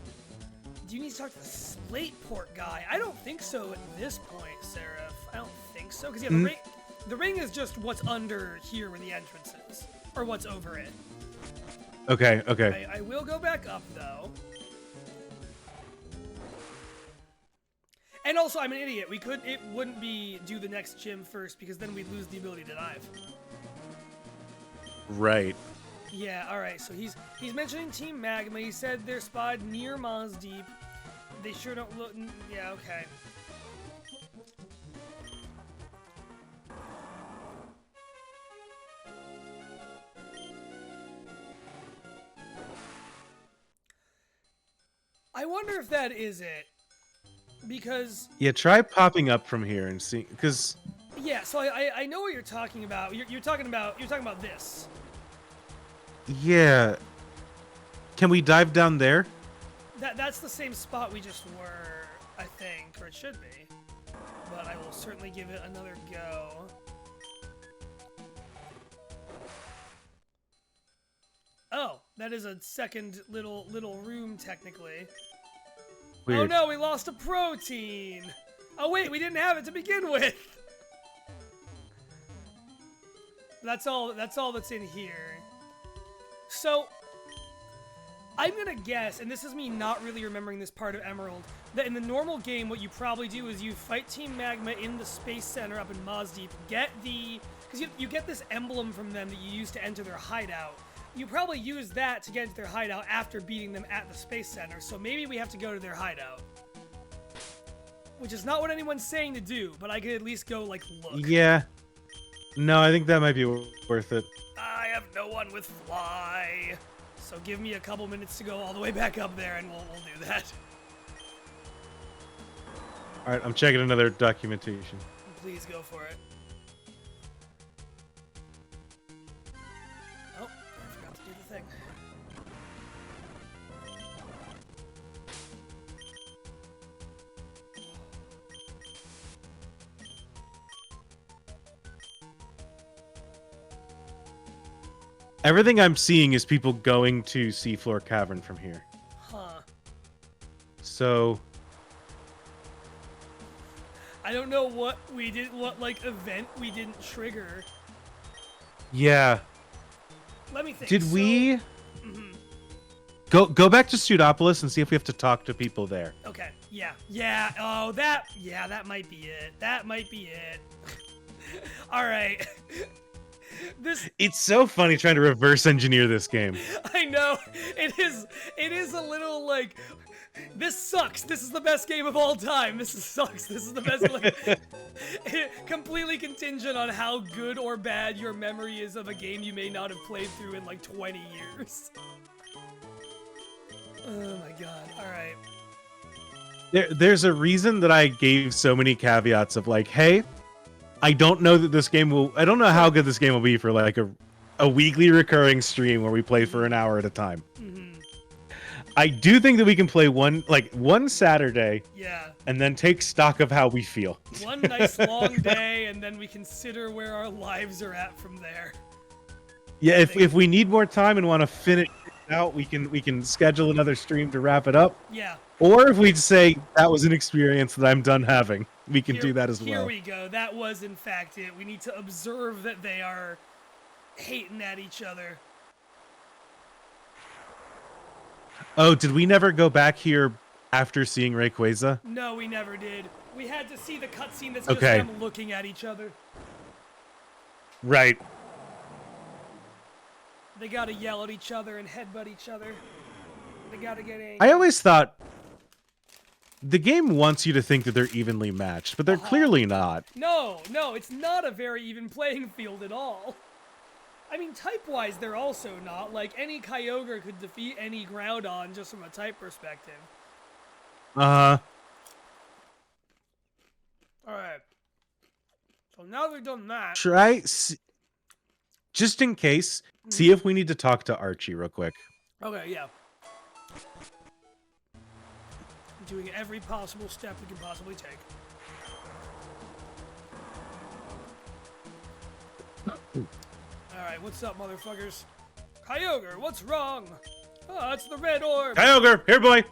Do you need to talk to the Slateport guy? I don't think so at this point, Seraph. I don't think so. Because the ring is just what's under here where the entrance is. Or what's over it. Okay. I will go back up, though. And also, I'm an idiot. It wouldn't be do the next gym first because then we'd lose the ability to dive. Right. Yeah, alright, so he's mentioning Team Magma. He said they're spotted near Maz Deep. They sure don't look... Yeah, okay. I wonder if that is it. Because... Yeah, try popping up from here and see... Because... yeah, so I know what you're talking about. You're talking about this. Yeah. Can we dive down there? That's the same spot we just were, I think, or it should be. But I will certainly give it another go. Oh, that is a second little room technically. Weird. Oh no, we lost a protein. Oh wait, we didn't have it to begin with. That's all that's in here. So I'm gonna guess, and this is me not really remembering this part of Emerald, that in the normal game what you probably do is you fight Team Magma in the Space Center up in Maz Deep, get the, because you get this emblem from them that you use to enter their hideout. You probably use that to get into their hideout after beating them at the Space Center, so maybe we have to go to their hideout. Which is not what anyone's saying to do, but I could at least go, like, look. Yeah. No, I think that might be worth it. I have no one with fly. So give me a couple minutes to go all the way back up there, and we'll do that. All right, I'm checking another documentation. Please go for it. Oh, I forgot to do the thing. Everything I'm seeing is people going to Seafloor Cavern from here. Huh. So I don't know what we did, what, like, event we didn't trigger. yeah. Let me think. Did So- we Mhm. go back to Pseudopolis and see if we have to talk to people there? Okay. Yeah. Yeah. Oh, that. Yeah, that might be it. That might be it. All right. This. It's so funny trying to reverse engineer this game. I know. It is. It is a little like. This sucks. This is the best game of all time. Sucks. This is the best. Like, completely contingent on how good or bad your memory is of a game you may not have played through in like 20 years. Oh my god. All right. There's a reason that I gave so many caveats of like, hey, I don't know that this game will. I don't know how good this game will be for like a weekly recurring stream where we play for an hour at a time. Mm-hmm. I do think that we can play one Saturday, Yeah. and then take stock of how we feel. One nice long day, and then we consider where our lives are at from there. Yeah, if we need more time and want to finish it out, we can schedule another stream to wrap it up. Yeah. Or if we say that was an experience that I'm done having, we can do that as well. Here we go. That was in fact it. We need to observe that they are hating at each other. Oh, did we never go back here after seeing Rayquaza? No, we never did. We had to see the cutscene that's Okay. just them looking at each other. Right. They gotta yell at each other and headbutt each other. They gotta get angry. I always thought the game wants you to think that they're evenly matched, but they're clearly not. No, it's not a very even playing field at all. I mean, type-wise, they're also not. Like, any Kyogre could defeat any Groudon just from a type perspective. Uh-huh. Alright. So now they've done that. Just in case, see if we need to talk to Archie real quick. Okay, yeah. Doing every possible step we can possibly take. Alright, what's up, motherfuckers? Kyogre, what's wrong? Oh, it's the red orb. Kyogre, here, boy.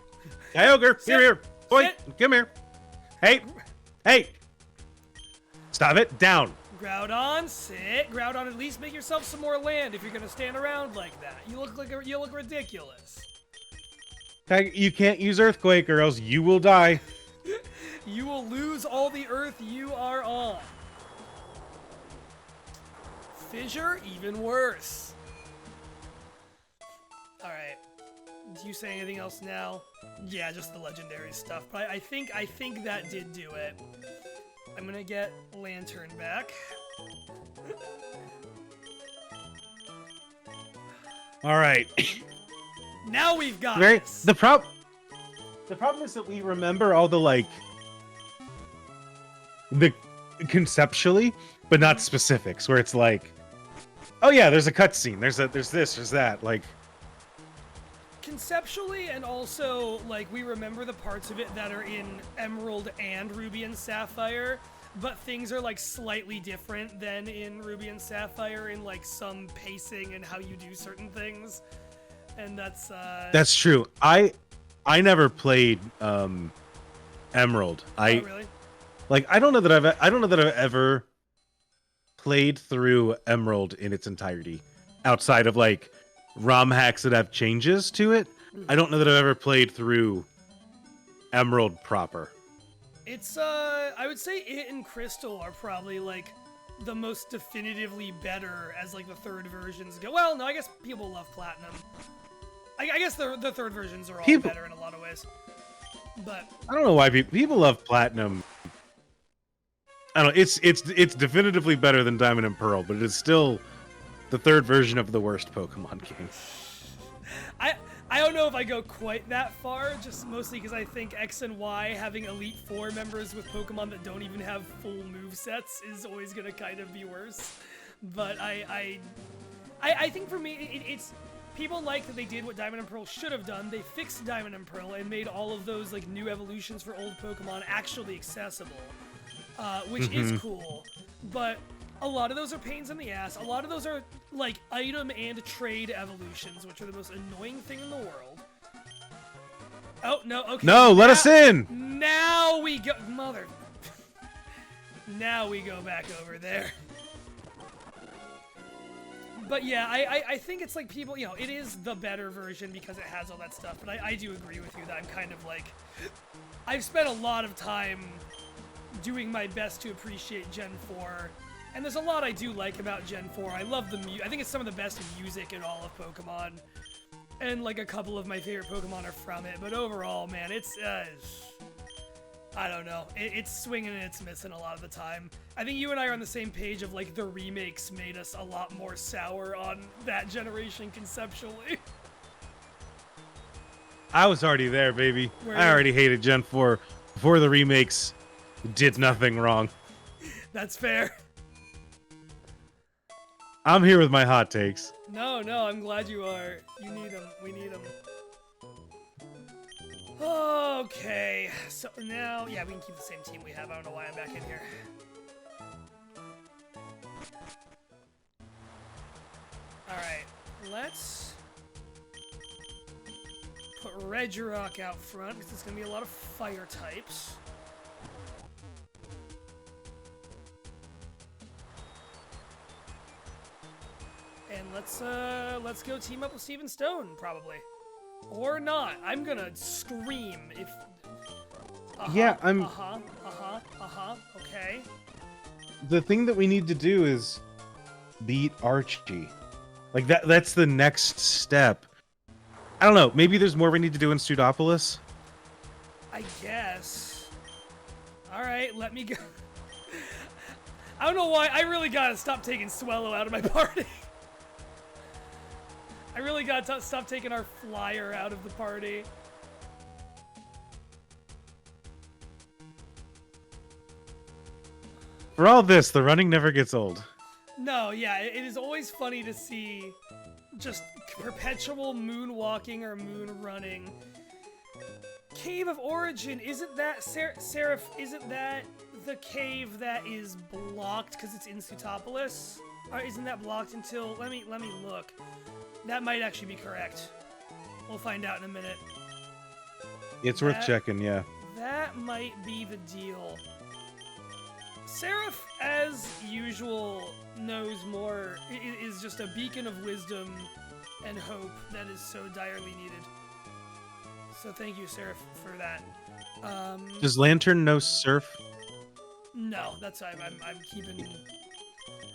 Kyogre, Sit. here. Boy, Sit. come here. Hey. Stop it. Down. Groudon, sit. Groudon, at least make yourself some more land if you're gonna stand around like that. You look ridiculous. You can't use Earthquake or else you will die. You will lose all the earth you are on. Fissure, even worse. Alright. Do you say anything else now? Yeah, just the legendary stuff. But I think that did do it. I'm gonna get Lantern back. All right. Now we've got this. The problem is that we remember all the like conceptually, but not specifics. Where it's like, oh yeah, there's a cutscene. There's this, there's that. Like conceptually, and also like we remember the parts of it that are in Emerald and Ruby and Sapphire, but things are like slightly different than in Ruby and Sapphire in like some pacing and how you do certain things, and that's true. I never played Emerald. Oh, really? Like I don't know that I've ever played through Emerald in its entirety, outside of like ROM hacks that have changes to it. I don't know that I've ever played through Emerald proper. It's I would say it and Crystal are probably like the most definitively better as like the third versions go. Well, no, I guess people love Platinum. I guess the third versions are all better in a lot of ways. But I don't know why people love Platinum. I don't know. It's definitively better than Diamond and Pearl, but it is still the third version of the worst Pokemon game. I don't know if I go quite that far, just mostly because I think X and Y having Elite Four members with Pokemon that don't even have full movesets is always gonna kind of be worse. But I think for me it's people like that they did what Diamond and Pearl should have done. They fixed Diamond and Pearl and made all of those like new evolutions for old Pokemon actually accessible, which is cool. But a lot of those are pains in the ass. A lot of those are like item and trade evolutions, which are the most annoying thing in the world. Oh, no, okay. No, let us in! Now we go, mother. Now we go back over there. But yeah, I think it's like people, you know, it is the better version because it has all that stuff, but I do agree with you that I'm kind of like, I've spent a lot of time doing my best to appreciate Gen 4, and there's a lot I do like about Gen 4. I love the I think it's some of the best music in all of Pokemon, and like a couple of my favorite Pokemon are from it, but overall, man, it's, I don't know. It's swinging and it's missing a lot of the time. I think you and I are on the same page of like the remakes made us a lot more sour on that generation conceptually. I was already there, baby. Were I you? already hated Gen 4 before the remakes did nothing wrong. That's fair. I'm here with my hot takes. No, I'm glad you are. You need them. We need them. Okay, so now, yeah, we can keep the same team we have. I don't know why I'm back in here. Alright, let's put Regirock out front, because it's going to be a lot of fire types. And let's go team up with Steven Stone, probably. Or not. I'm gonna scream if... Yeah, I'm... Okay. The thing that we need to do is beat Archie. Like, that's the next step. I don't know. Maybe there's more we need to do in Pseudopolis? I guess. Alright, let me go. I don't know why. I really gotta stop taking Swellow out of my party. I really gotta stop taking our flyer out of the party. For all this, the running never gets old. No, yeah, it is always funny to see just perpetual moonwalking or moon running. Cave of Origin, isn't that, Seraph, isn't that the cave that is blocked because it's in Pseudopolis? Or isn't that blocked until, let me look. That might actually be correct. We'll find out in a minute. It's worth checking, yeah. That might be the deal. Seraph, as usual, knows more. It is just a beacon of wisdom and hope that is so direly needed. So thank you, Seraph, for that. Does Lantern know Surf? No, that's I'm keeping.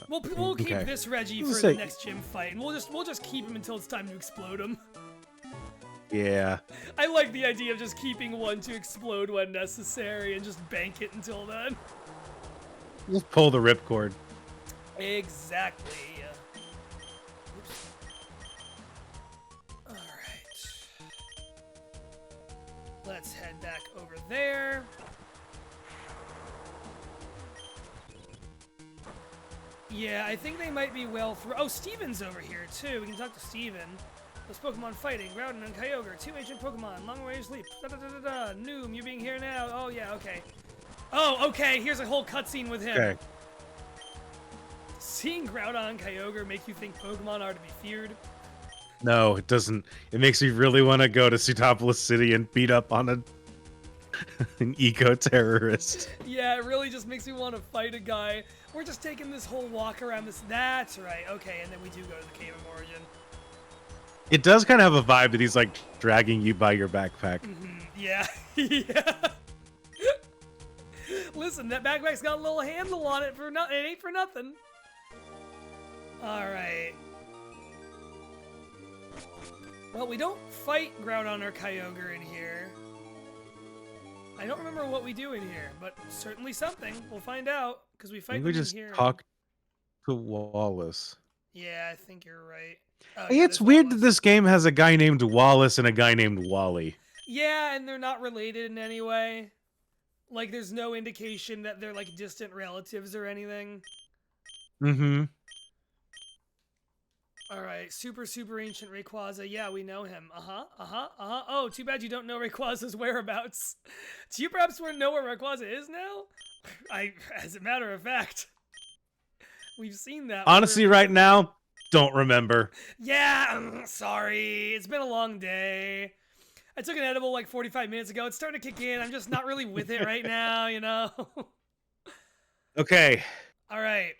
We'll keep Okay. this Reggie for the next gym fight, and we'll just keep him until it's time to explode him. Yeah. I like the idea of just keeping one to explode when necessary and just bank it until then. Just pull the ripcord. Exactly. Oops. All right. Let's head back over there. Yeah, I think they might be well through. Oh, Steven's over here, too. We can talk to Steven. Those Pokemon fighting. Groudon and Kyogre. 2 ancient Pokemon. Long range leap. Da-da-da-da-da. Noom, you being here now. Oh, yeah, okay. Oh, okay. Here's a whole cutscene with him. Okay. Seeing Groudon and Kyogre make you think Pokemon are to be feared? No, it doesn't. It makes me really want to go to Pseudopolis City and beat up on an eco-terrorist. Yeah, it really just makes me want to fight a guy. We're just taking this whole walk around this. That's right. Okay, and then we do go to the Cave of Origin. It does kind of have a vibe that he's like dragging you by your backpack. Yeah. Yeah. Listen, that backpack's got a little handle on it for it ain't for nothing. All right. Well, we don't fight Groudon or Kyogre in here. I don't remember what we do in here, but certainly something. We'll find out because we fight them We just in here. talk to Wallace. Yeah, I think you're right. Hey, Yeah, it's there's weird Wallace. that this game has a guy named Wallace and a guy named Wally. Yeah, and they're not related in any way. Like, there's no indication that they're, like, distant relatives or anything. Mm-hmm. Alright, super ancient Rayquaza. Yeah, we know him. Oh, too bad you don't know Rayquaza's whereabouts. Do you perhaps know where Rayquaza is now? As a matter of fact, we've seen that. Honestly, right now, don't remember. Yeah, I'm sorry. It's been a long day. I took an edible like 45 minutes ago. It's starting to kick in. I'm just not really with it right now, you know? Okay. All right.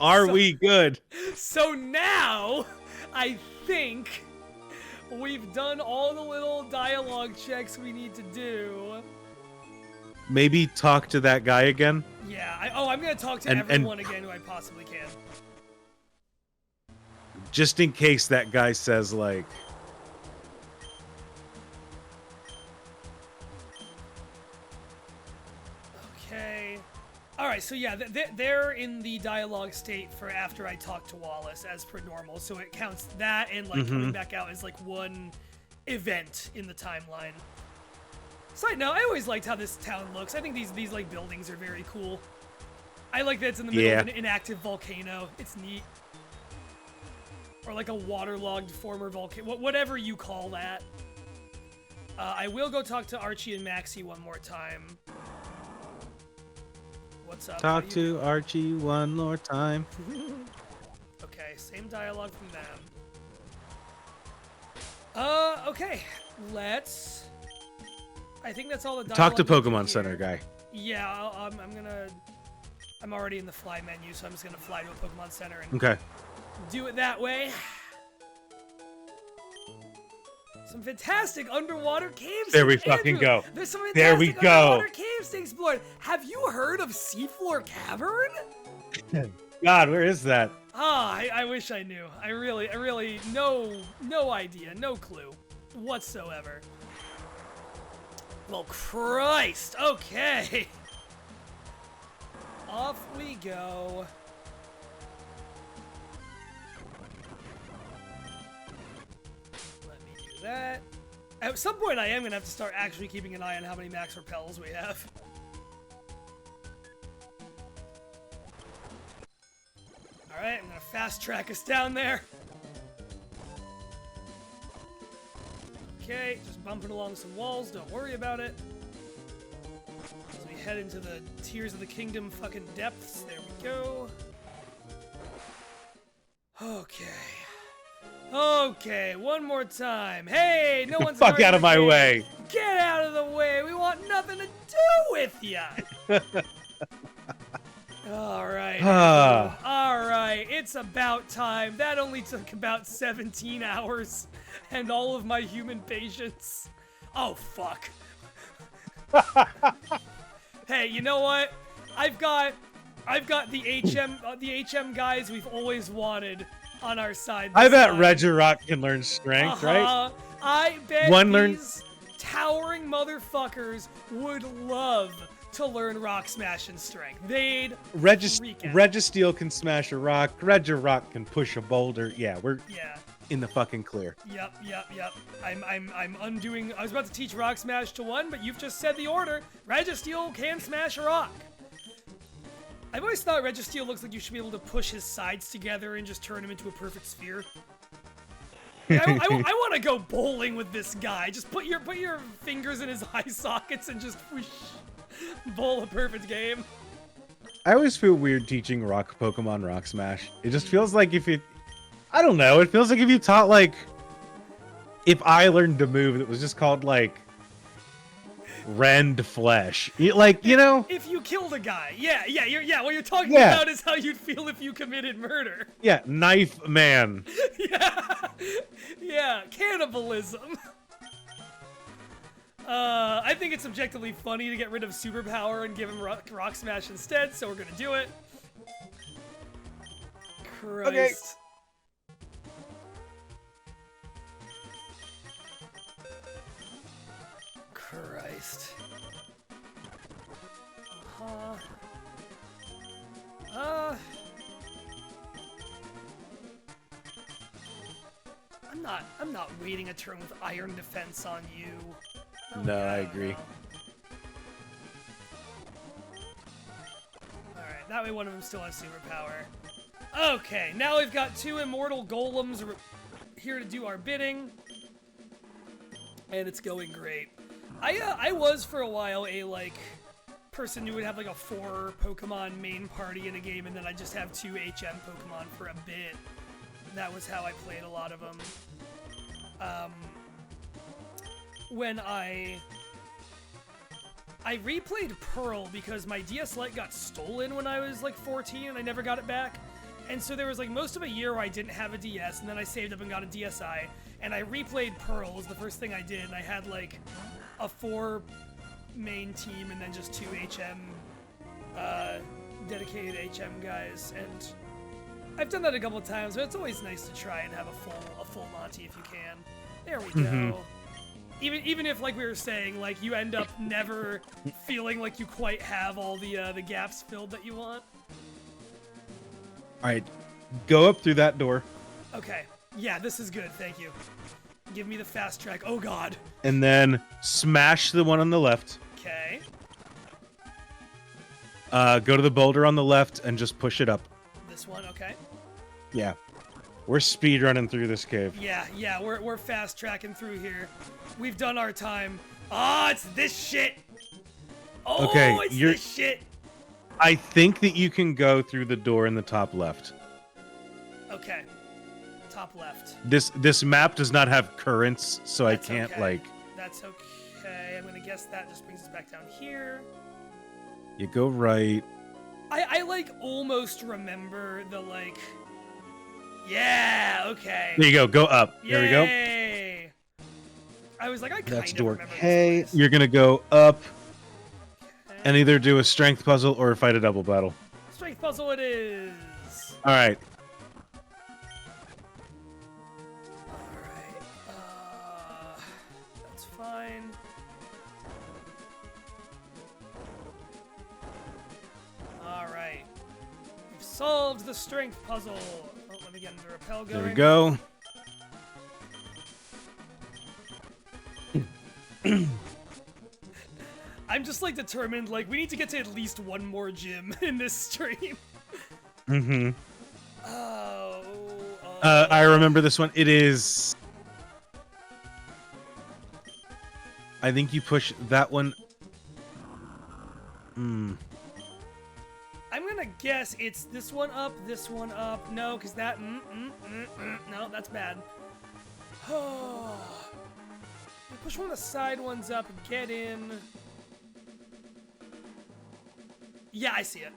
Are we good? So now, I think we've done all the little dialogue checks we need to do. Maybe talk to that guy again? Yeah. I'm going to talk to everyone again who I possibly can. Just in case that guy says, like... Okay. Alright, so yeah, they're in the dialogue state for after I talk to Wallace, as per normal. So it counts that and, like, coming back out as, like, one event in the timeline. Side note, I always liked how this town looks. I think these like, buildings are very cool. I like that it's in the middle of an inactive volcano. It's neat. Or, like, a waterlogged former volcano. Whatever you call that. I will go talk to Archie and Maxie one more time. What's up? Talk to Archie one more time. Okay, same dialogue from them. Okay. Let's... I think that's all the dialogue. Talk to Pokemon Center guy. Yeah, I'm already in the fly menu, so I'm just gonna fly to a Pokemon Center and do it that way. Some fantastic underwater caves. There we fucking go. There's some There we fantastic go. underwater caves to explore. Have you heard of Seafloor Cavern? God, where is that? I wish I knew. I really, no idea, no clue whatsoever. Well, Christ. Okay. Off we go. Let me do that. At some point, I am going to have to start actually keeping an eye on how many max repels we have. Alright, I'm going to fast track us down there. Okay, just bumping along some walls, don't worry about it. As we head into the Tears of the Kingdom fucking depths, there we go. Okay, one more time. Hey, no one's Fuck out of my way. Get out of the way. We want nothing to do with ya. All right. All right. It's about time. That only took about 17 hours and all of my human patience. Oh, fuck. Hey, you know what? I've got the HM guys we've always wanted on our side. I bet Regirock can learn strength, right? I bet these towering motherfuckers would love to learn Rock Smash and Strength. They'd Registeel can smash a rock. Regirock can push a boulder. Yeah, we're in the fucking clear. Yep. I'm undoing. I was about to teach Rock Smash to one, but you've just said the order. Registeel can smash a rock. I've always thought Registeel looks like you should be able to push his sides together and just turn him into a perfect sphere. Like, I want to go bowling with this guy. Just put your fingers in his eye sockets and just whoosh, bowl a perfect game. I always feel weird teaching Pokemon Rock Smash. It just feels like I don't know, it feels like if you taught, like, if I learned a move that was just called, like, Rend Flesh. Like, you know? If you killed a guy. Yeah, what you're talking about is how you'd feel if you committed murder. Yeah, Knife Man. Yeah, cannibalism. I think it's objectively funny to get rid of Superpower and give him Rock Smash instead, so we're gonna do it. Christ. Okay. Christ. I'm not waiting a turn with Iron Defense on you. No, I agree. Alright, that way one of them still has Superpower. Okay, now we've got 2 Immortal Golems here to do our bidding. And it's going great. I was for a while a, like, person who would have, like, a 4 Pokemon main party in a game, and then I'd just have 2 HM Pokemon for a bit. That was how I played a lot of them. When I replayed Pearl because my DS Lite got stolen when I was, like, 14, and I never got it back. And so there was, like, most of a year where I didn't have a DS, and then I saved up and got a DSi, and I replayed Pearl was the first thing I did, and I had, like, a 4 main team and then just 2 HM, dedicated HM guys, and I've done that a couple of times, but it's always nice to try and have a full Monty if you can. There we go. Even if, like we were saying, like, you end up never feeling like you quite have all the gaps filled that you want. All right, go up through that door. Okay. Yeah, this is good. Thank you. Give me the fast track. Oh, God. And then smash the one on the left. Okay. Go to the boulder on the left and just push it up. This one, okay. Yeah. We're speed running through this cave. Yeah, we're fast tracking through here. We've done our time. Ah, it's this shit. Oh, okay, it's this shit. I think that you can go through the door in the top left. Okay. Top left. This map does not have currents, so That's I can't okay. like. That's okay. I'm gonna guess that just brings us back down here. You go right. I like almost remember the like. Yeah. Okay. There you go. Go up. Yay. There we go. I was like, I kind That's of door remember K. this place. You're gonna go up and either do a strength puzzle or fight a double battle. Strength puzzle it is. All right. That's fine. Alright. We've solved the strength puzzle. Oh, let me get into repel going. There we go. I'm just like determined, like, we need to get to at least one more gym in this stream. Mm-hmm. Oh. I remember this one. It is. I think you push that one. I'm gonna guess it's this one up, this one up. No, because that. No, that's bad. Oh. Push one of the side ones up and get in. Yeah, I see it.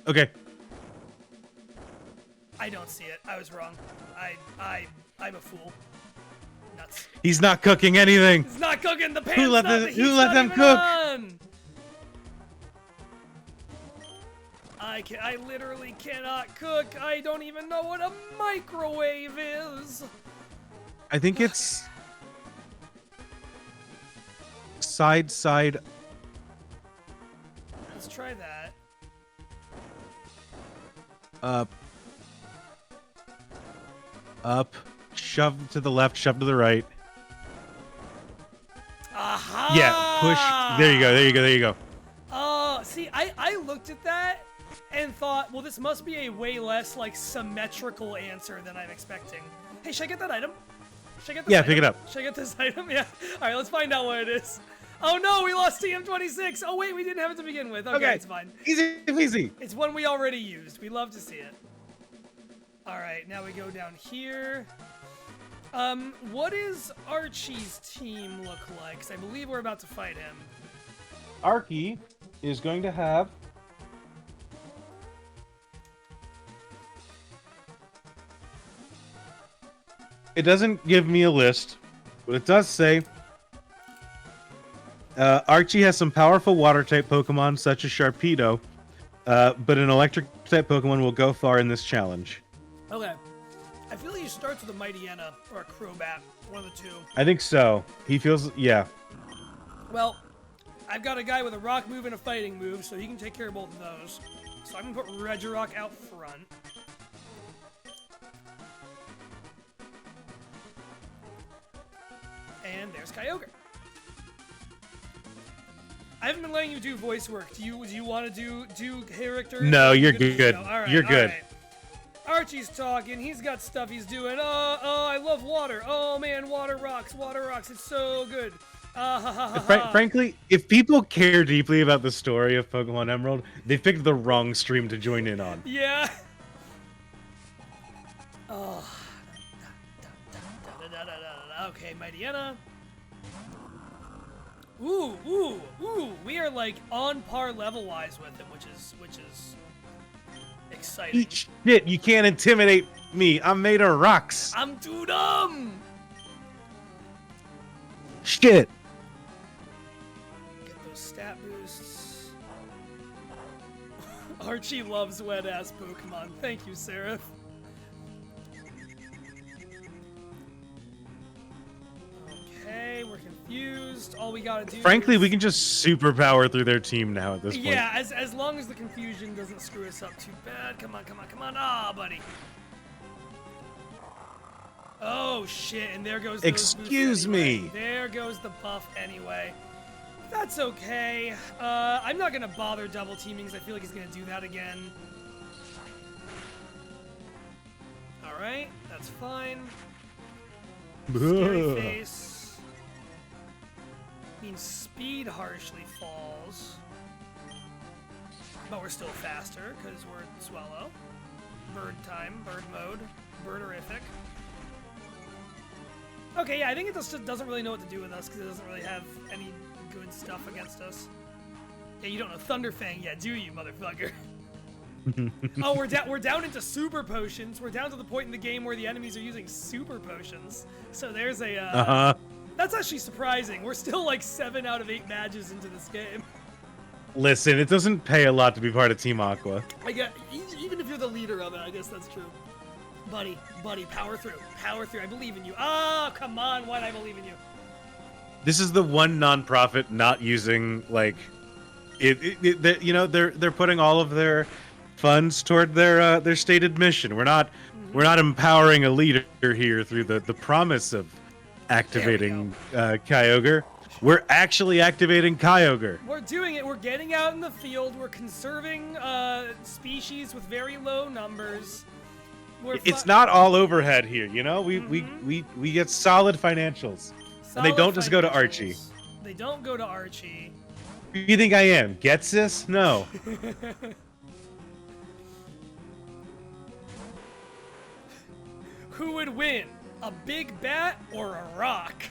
Okay. I don't see it. I was wrong. I'm a fool. Nuts. He's not cooking anything. He's not cooking the pans. Who let them cook? On. I literally cannot cook. I don't even know what a microwave is. I think it's side. Let's try that. Up, shove to the left, shove to the right. Aha! Yeah, push. There you go. Oh, See, I looked at that and thought, well, this must be a way less, like, symmetrical answer than I'm expecting. Hey, should I get that item? Should I get this item? pick it up. Should I get this item? Yeah. All right, let's find out what it is. Oh, no, we lost TM26. Oh, wait, we didn't have it to begin with. Okay, it's fine. Easy peasy. It's one we already used. We love to see it. All right, now we go down here. What does Archie's team look like? Because I believe we're about to fight him. Archie is going to have... It doesn't give me a list, but it does say Archie has some powerful water-type Pokemon such as Sharpedo, but an electric-type Pokemon will go far in this challenge. Okay. I feel like he starts with a Mightyena or a Crobat, one of the two. I think so. He feels... yeah. Well, I've got a guy with a rock move and a fighting move, so he can take care of both of those. So I'm going to put Regirock out front. And there's Kyogre. I haven't been letting you do voice work. Do you want to do character? No, you're good. All right, you're good. All right. Archie's talking. He's got stuff he's doing. Oh, I love water. Oh man, water rocks. Water rocks. It's so good. Frankly, if people care deeply about the story of Pokemon Emerald, they picked the wrong stream to join in on. Yeah. Oh. Okay, Mightyena. Ooh. We are like on par level-wise with him, which is exciting. Eat shit, you can't intimidate me. I'm made of rocks. I'm too dumb. Shit. Get those stat boosts. Archie loves wet-ass Pokemon. Thank you, Seraph. Okay, we're confused. All we gotta do Frankly, is... we can just superpower through their team now at this point. Yeah, as long as the confusion doesn't screw us up too bad. Come on. Ah, buddy. Oh, shit, and there goes those Excuse boosts anyway. me. There goes the buff anyway. That's okay. I'm not gonna bother double teaming because I feel like he's gonna do that again. Alright, that's fine. Scary face. Means speed harshly falls. But we're still faster, because we're Swellow. Bird time, bird mode, birderific. Okay, yeah, I think it just doesn't really know what to do with us, because it doesn't really have any good stuff against us. Yeah, you don't know Thunderfang yet, do you, motherfucker? Oh, we're down into super potions. We're down to the point in the game where the enemies are using super potions. So there's a That's actually surprising. We're still like 7 out of 8 matches into this game. Listen, it doesn't pay a lot to be part of Team Aqua. I get even if you're the leader of it, I guess that's true. Buddy, power through. I believe in you. Oh, come on, why'd I believe in you? This is the one non-profit not using like you know, they're putting all of their funds toward their stated mission. We're not empowering a leader here through the promise of activating Kyogre. We're actually activating Kyogre. We're doing it. We're getting out in the field. We're conserving species with very low numbers. It's not all overhead here, you know. We get solid financials, and they don't just go to Archie. They don't go to Archie. Who do you think I am? Getsis? No. Who would win? A big bat or a rock?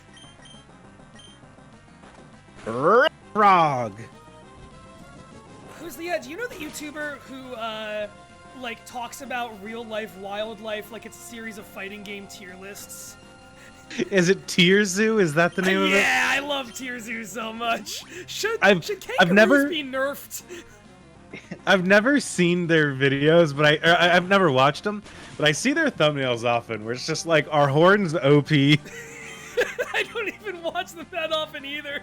Frog. Who's the do you know the YouTuber who like talks about real life wildlife like it's a series of fighting game tier lists? Is it Tier Zoo? Is that the name of it? Yeah, I love Tier Zoo so much. Should kangaroos I've never be nerfed? I've never seen their videos, but I've never watched them. But I see their thumbnails often, where it's just like, "Our horns OP." I don't even watch them that often either.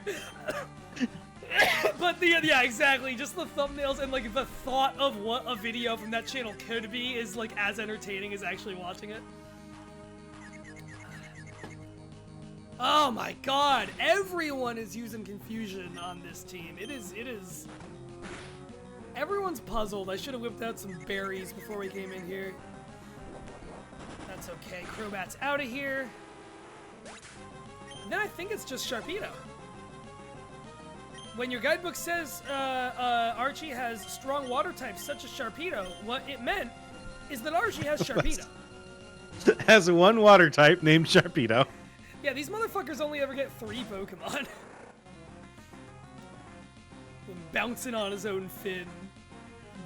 But yeah, exactly. Just the thumbnails and like the thought of what a video from that channel could be is like as entertaining as actually watching it. Oh my god, everyone is using confusion on this team. It is everyone's puzzled. I should have whipped out some berries before we came in here. That's okay. Crobat's out of here. And then I think it's just Sharpedo. When your guidebook says Archie has strong water types such as Sharpedo, what it meant is that Archie has Sharpedo. Has one water type named Sharpedo. Yeah, these motherfuckers only ever get 3 Pokemon. Bouncing on his own fin.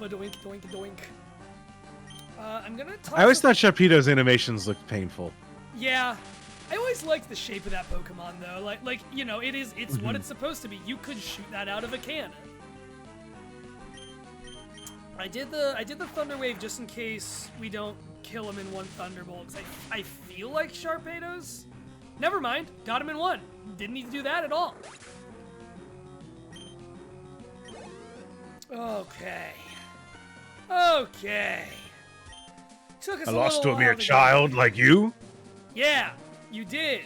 Badoink, doink, doink. I'm gonna toss I always thought Sharpedo's animations looked painful. Yeah. I always liked the shape of that Pokemon though. Like you know, it's what it's supposed to be. You could shoot that out of a cannon. I did the Thunder Wave just in case we don't kill him in one Thunderbolt, because I feel like Sharpedo's. Never mind, got him in one. Didn't need to do that at all. Okay. Okay. Took us I a lost to little a mere while to child get like you. Yeah, you did.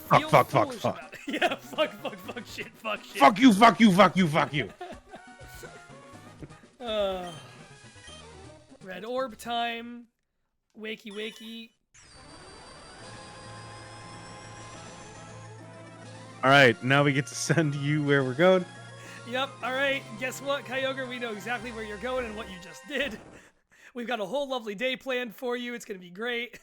Fuck, Feel fuck, foolish fuck. about it. Yeah, fuck, shit. Fuck you, fuck you, fuck you, fuck you. Red orb time. Wakey, wakey. All right, now we get to send you where we're going. Yep, alright, guess what, Kyogre? We know exactly where you're going and what you just did. We've got a whole lovely day planned for you. It's gonna be great.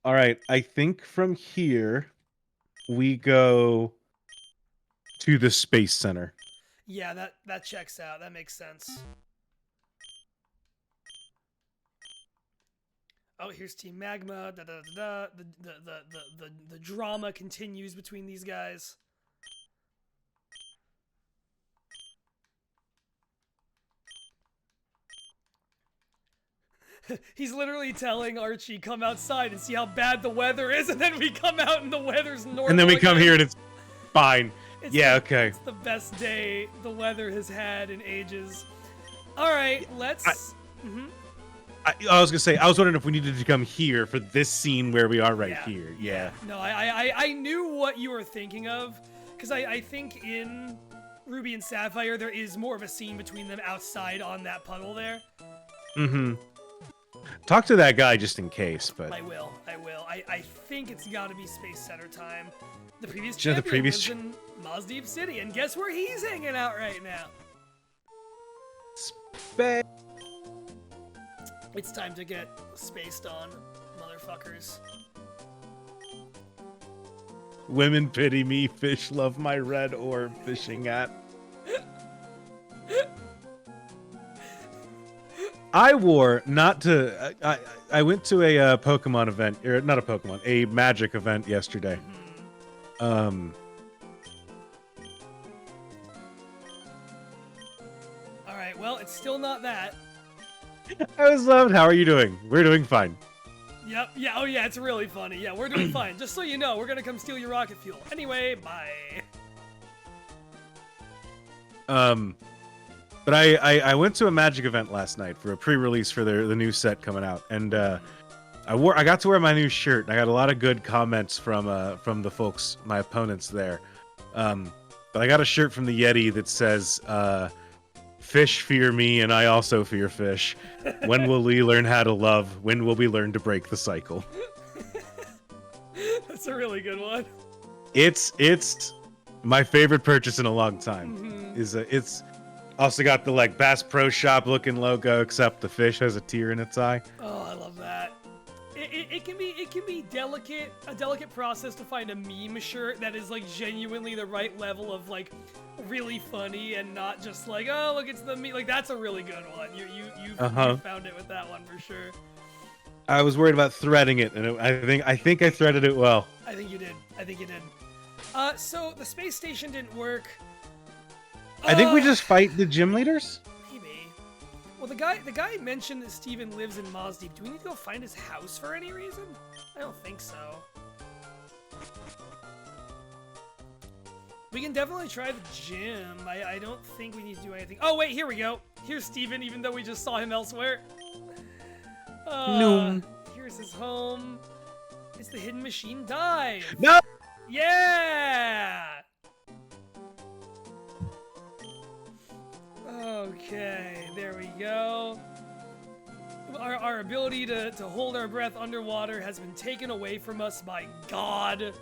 All right, I think from here we go to the Space Center. Yeah, that checks out. That makes sense. Oh, here's Team Magma. Da, da, da, da. The drama continues between these guys. He's literally telling Archie, come outside and see how bad the weather is, and then we come out and the weather's normal. And then we come again. here and it's fine. Yeah, okay. It's the best day the weather has had in ages. All right, let's... I was gonna say, I was wondering if we needed to come here for this scene where we are right here. Yeah. No, I knew what you were thinking of, because I think in Ruby and Sapphire there is more of a scene between them outside on that puddle there. Mm-hmm. Talk to that guy just in case, but... I will. I think it's got to be Space Center time. The previous Yeah, the champion previous lives in Maz Deep City, and guess where he's hanging out right now? Space. It's time to get spaced on, motherfuckers. Women pity me, fish love my red orb fishing at. I wore not to. I went to a Pokemon event, or not a Pokemon, a Magic event yesterday. All right. Well, it's still not that. I was loved. How are you doing? We're doing fine. Yep. Yeah. Oh, yeah. It's really funny. Yeah, we're doing fine. Just so you know, we're gonna come steal your rocket fuel. Anyway, bye. But I went to a Magic event last night for a pre-release for the new set coming out, and I got to wear my new shirt, and I got a lot of good comments from the folks, my opponents there. But I got a shirt from the Yeti that says, "Fish fear me, and I also fear fish. When will we learn how to love? When will we learn to break the cycle?" That's a really good one. It's my favorite purchase in a long time. It's also got the like Bass Pro Shop looking logo, except the fish has a tear in its eye. Oh, I love that. It can be a delicate process to find a meme shirt that is like genuinely the right level of like really funny and not just like, oh look, it's the meme. Like that's a really good one. You found it with that one for sure. I was worried about threading it, and I think I threaded it well. I think you did. So the space station didn't work. I think we just fight the gym leaders. Maybe. Well, the guy mentioned that Steven lives in Maz Deep. Do we need to go find his house for any reason? I don't think so. We can definitely try the gym. I don't think we need to do anything. Oh wait, here we go. Here's Steven, even though we just saw him elsewhere. No. Here's his home. It's the hidden machine dive. No. Yeah. Okay, there we go. Our ability to hold our breath underwater has been taken away from us by God.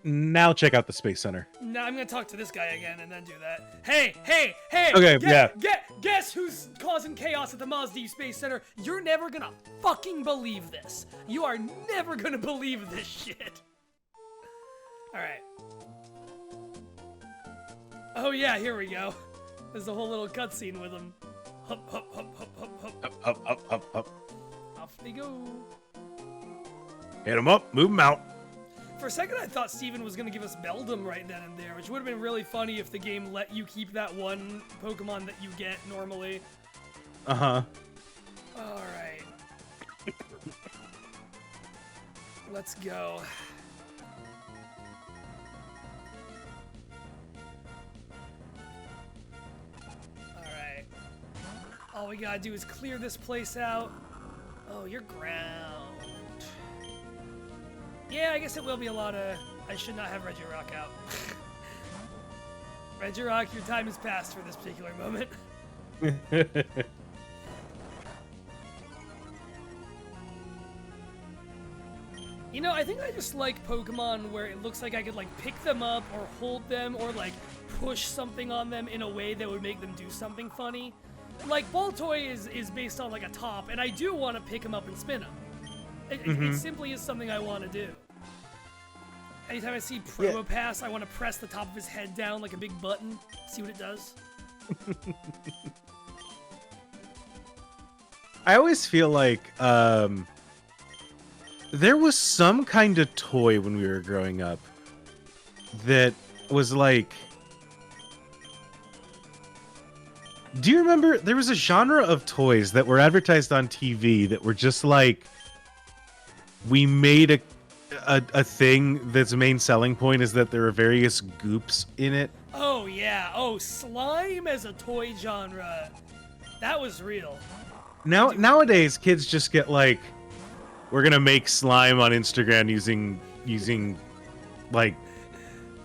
Now check out the Space Center. Now I'm gonna talk to this guy again and then do that. Hey! Okay, Guess who's causing chaos at the Maz Deep Space Center? You're never gonna fucking believe this. You are never gonna believe this shit. Alright. Oh yeah, here we go. There's a whole little cutscene with him. Hup, hup, hup, hup, hup, hup. Up. Off they go. Hit him up, move him out. For a second, I thought Steven was going to give us Beldum right then and there, which would have been really funny if the game let you keep that one Pokemon that you get normally. Uh-huh. Alright. Let's go. Alright. All we gotta do is clear this place out. Oh, you're ground. Yeah, I guess it will be a lot of... I should not have Regirock out. Regirock, your time has passed for this particular moment. You know, I think I just like Pokemon where it looks like I could, like, pick them up or hold them or, like, push something on them in a way that would make them do something funny. Like, Baltoy is based on, like, a top, and I do want to pick him up and spin him. It simply is something I want to do. Anytime I see Probopass, I want to press the top of his head down like a big button, see what it does. I always feel like there was some kind of toy when we were growing up that was like... Do you remember there was a genre of toys that were advertised on TV that were just like, we made a thing that's main selling point is that there are various goops in it? Oh yeah, oh, slime as a toy genre. That was real. Nowadays kids just get like, we're gonna make slime on Instagram using like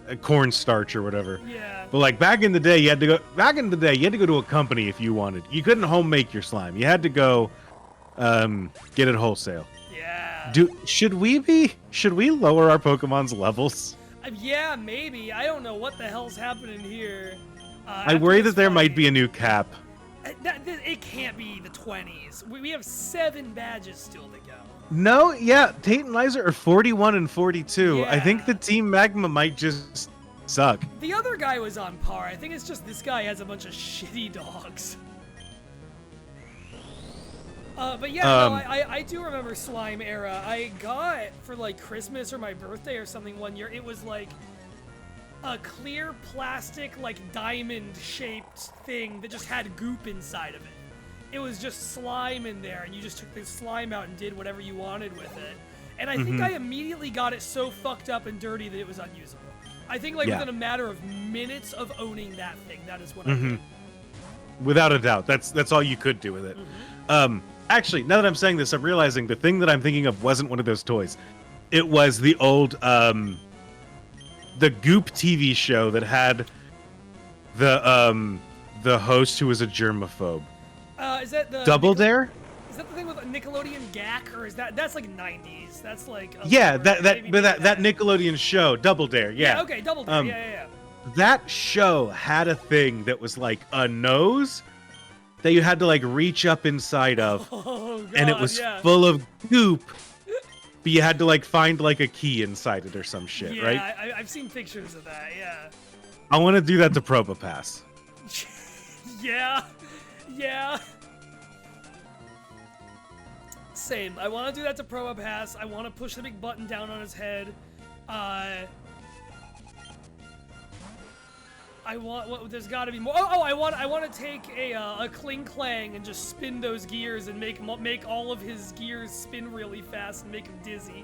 a cornstarch or whatever. Yeah. But like back in the day, you had to go to a company if you wanted. You couldn't home make your slime. You had to go get it wholesale. Yeah. Should we lower our Pokemon's levels? Yeah, maybe. I don't know what the hell's happening here. I worry that there might be a new cap. It can't be the 20s. We have 7 badges still to go. No, yeah, Tate and Liza are 41 and 42. Yeah. I think the Team Magma might just suck. The other guy was on par. I think it's just this guy has a bunch of shitty dogs. But yeah, no, I do remember Slime era. I got for like Christmas or my birthday or something one year. It was like a clear plastic, like diamond shaped thing that just had goop inside of it. It was just slime in there, and you just took the slime out and did whatever you wanted with it. And I think I immediately got it so fucked up and dirty that it was unusable. I think like within a matter of minutes of owning that thing, that is what I did. Without a doubt, that's all you could do with it. Actually, now that I'm saying this, I'm realizing the thing that I'm thinking of wasn't one of those toys. It was the old the Goop TV show that had the host who was a germaphobe. Is that the Double Dare? Is that the thing with Nickelodeon GAC, or is that's like 90s? That's like that Nickelodeon show, Double Dare. Yeah. Okay, Double Dare. Yeah. That show had a thing that was like a nose that you had to like reach up inside of, and it was full of goop. But you had to like find like a key inside it or some shit, right? Yeah, I've seen pictures of that. Yeah. I want to do that to Probopass. Yeah. Same. I want to do that to Probopass. I want to push the big button down on his head. There's got to be more. I want to take a Kling Clang and just spin those gears and make all of his gears spin really fast and make him dizzy.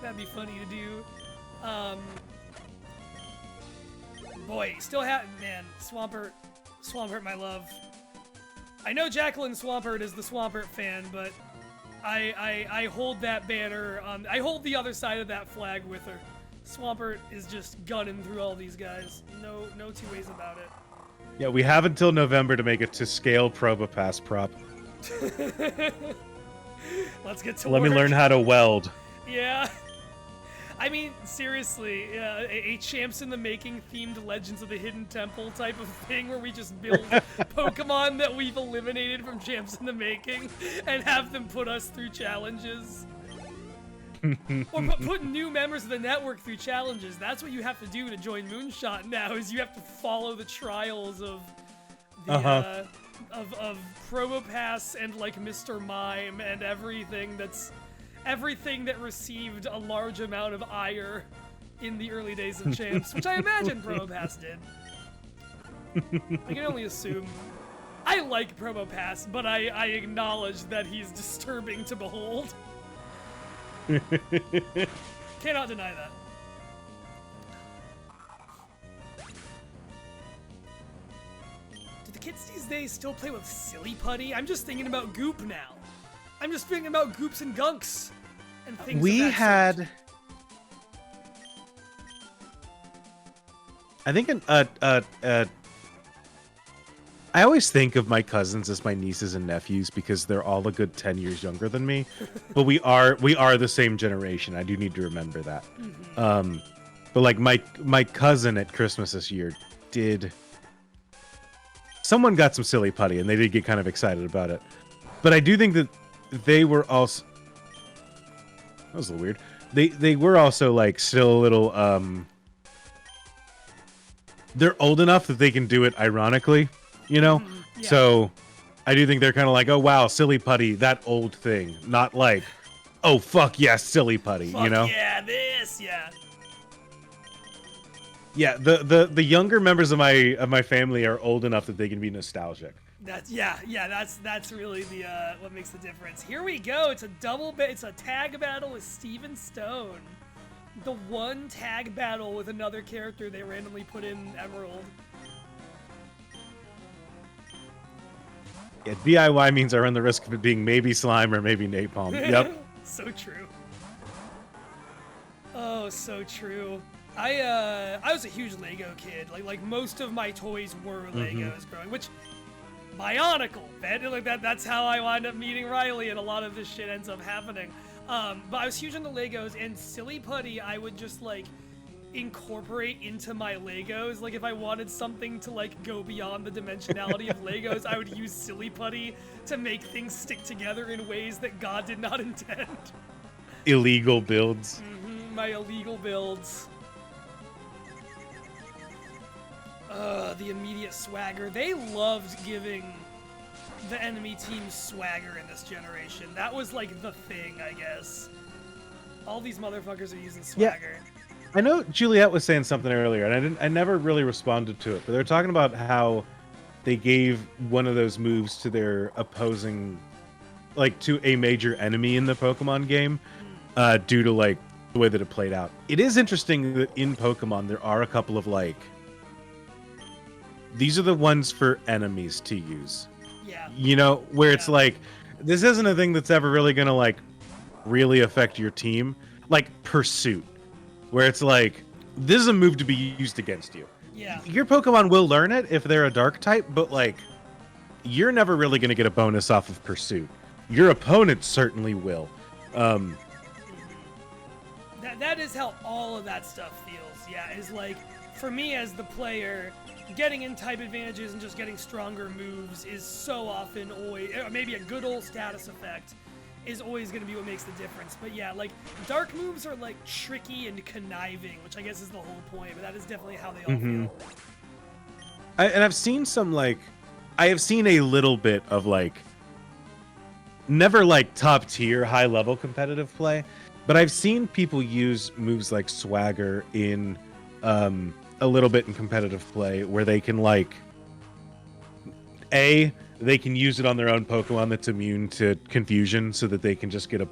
That'd be funny to do. Boy, still man, Swampert, my love. I know Jacqueline Swampert is the Swampert fan, but I hold that banner on. I hold the other side of that flag with her. Swampert is just gunning through all these guys. No two ways about it. Yeah, we have until November to make it to scale Probopass prop. Let's get to Let work. me learn how to weld. Yeah. I mean, seriously, a Champs in the Making themed Legends of the Hidden Temple type of thing where we just build Pokemon that we've eliminated from Champs in the Making and have them put us through challenges. Or put new members of the network through challenges. That's what you have to do to join Moonshot now, is you have to follow the trials of the, of Probopass and, like, Mr. Mime and everything that received a large amount of ire in the early days of Champs, which I imagine Probopass did. I can only assume. I like Probopass, but I acknowledge that he's disturbing to behold. Cannot deny that. Do the kids these days still play with Silly Putty? I'm just thinking about Goop now. I'm just thinking about Goops and Gunks and things We of that had... sort. I think I always think of my cousins as my nieces and nephews because they're all a good 10 years younger than me. But we are the same generation. I do need to remember that. Mm-hmm. But like my cousin at Christmas this year someone got some Silly Putty and they did get kind of excited about it. But I do think that they were also, that was a little weird. They were also like still a little they're old enough that they can do it ironically, you know? Yeah. So I do think they're kind of like, oh wow, Silly Putty, that old thing. Not like, oh fuck yes, Silly Putty, Fuck you know? yeah, this, yeah. Yeah, the younger members of my family are old enough that they can be nostalgic. That's that's really the what makes the difference. Here we go. It's a tag battle with Steven Stone. The one tag battle with another character they randomly put in Emerald. Yeah, DIY means I run the risk of it being maybe slime or maybe napalm. Yep. So true. Oh, so true. I was a huge Lego kid. Like most of my toys were Legos growing, which Bionicle, man. Like that's how I wind up meeting Riley, and a lot of this shit ends up happening. But I was huge into Legos, and Silly Putty I would just like incorporate into my Legos. Like if I wanted something to like go beyond the dimensionality of Legos, I would use Silly Putty to make things stick together in ways that God did not intend. Illegal builds. My illegal builds. The immediate swagger. They loved giving the enemy team swagger in this generation. That was like the thing, I guess. All these motherfuckers are using swagger. Yeah. I know Juliet was saying something earlier, and I never really responded to it, but they're talking about how they gave one of those moves to their opposing, like to a major enemy in the Pokemon game, due to like the way that it played out. It is interesting that in Pokemon there are a couple of like, these are the ones for enemies to use. Yeah. You know, where it's like, this isn't a thing that's ever really gonna like really affect your team. Like Pursuit, where it's like, this is a move to be used against you. Yeah. Your Pokemon will learn it if they're a dark type, but like, you're never really gonna get a bonus off of Pursuit. Your opponent certainly will. That is how all of that stuff feels. Yeah, is like, for me as the player, getting in type advantages and just getting stronger moves is so often always, maybe a good old status effect is always going to be what makes the difference. But yeah, like, dark moves are like tricky and conniving, which I guess is the whole point, but that is definitely how they all feel. And I've seen some like, I have seen a little bit of like, never like top tier, high level competitive play, but I've seen people use moves like Swagger in a little bit in competitive play where they can like, they can use it on their own Pokemon that's immune to confusion so that they can just get a,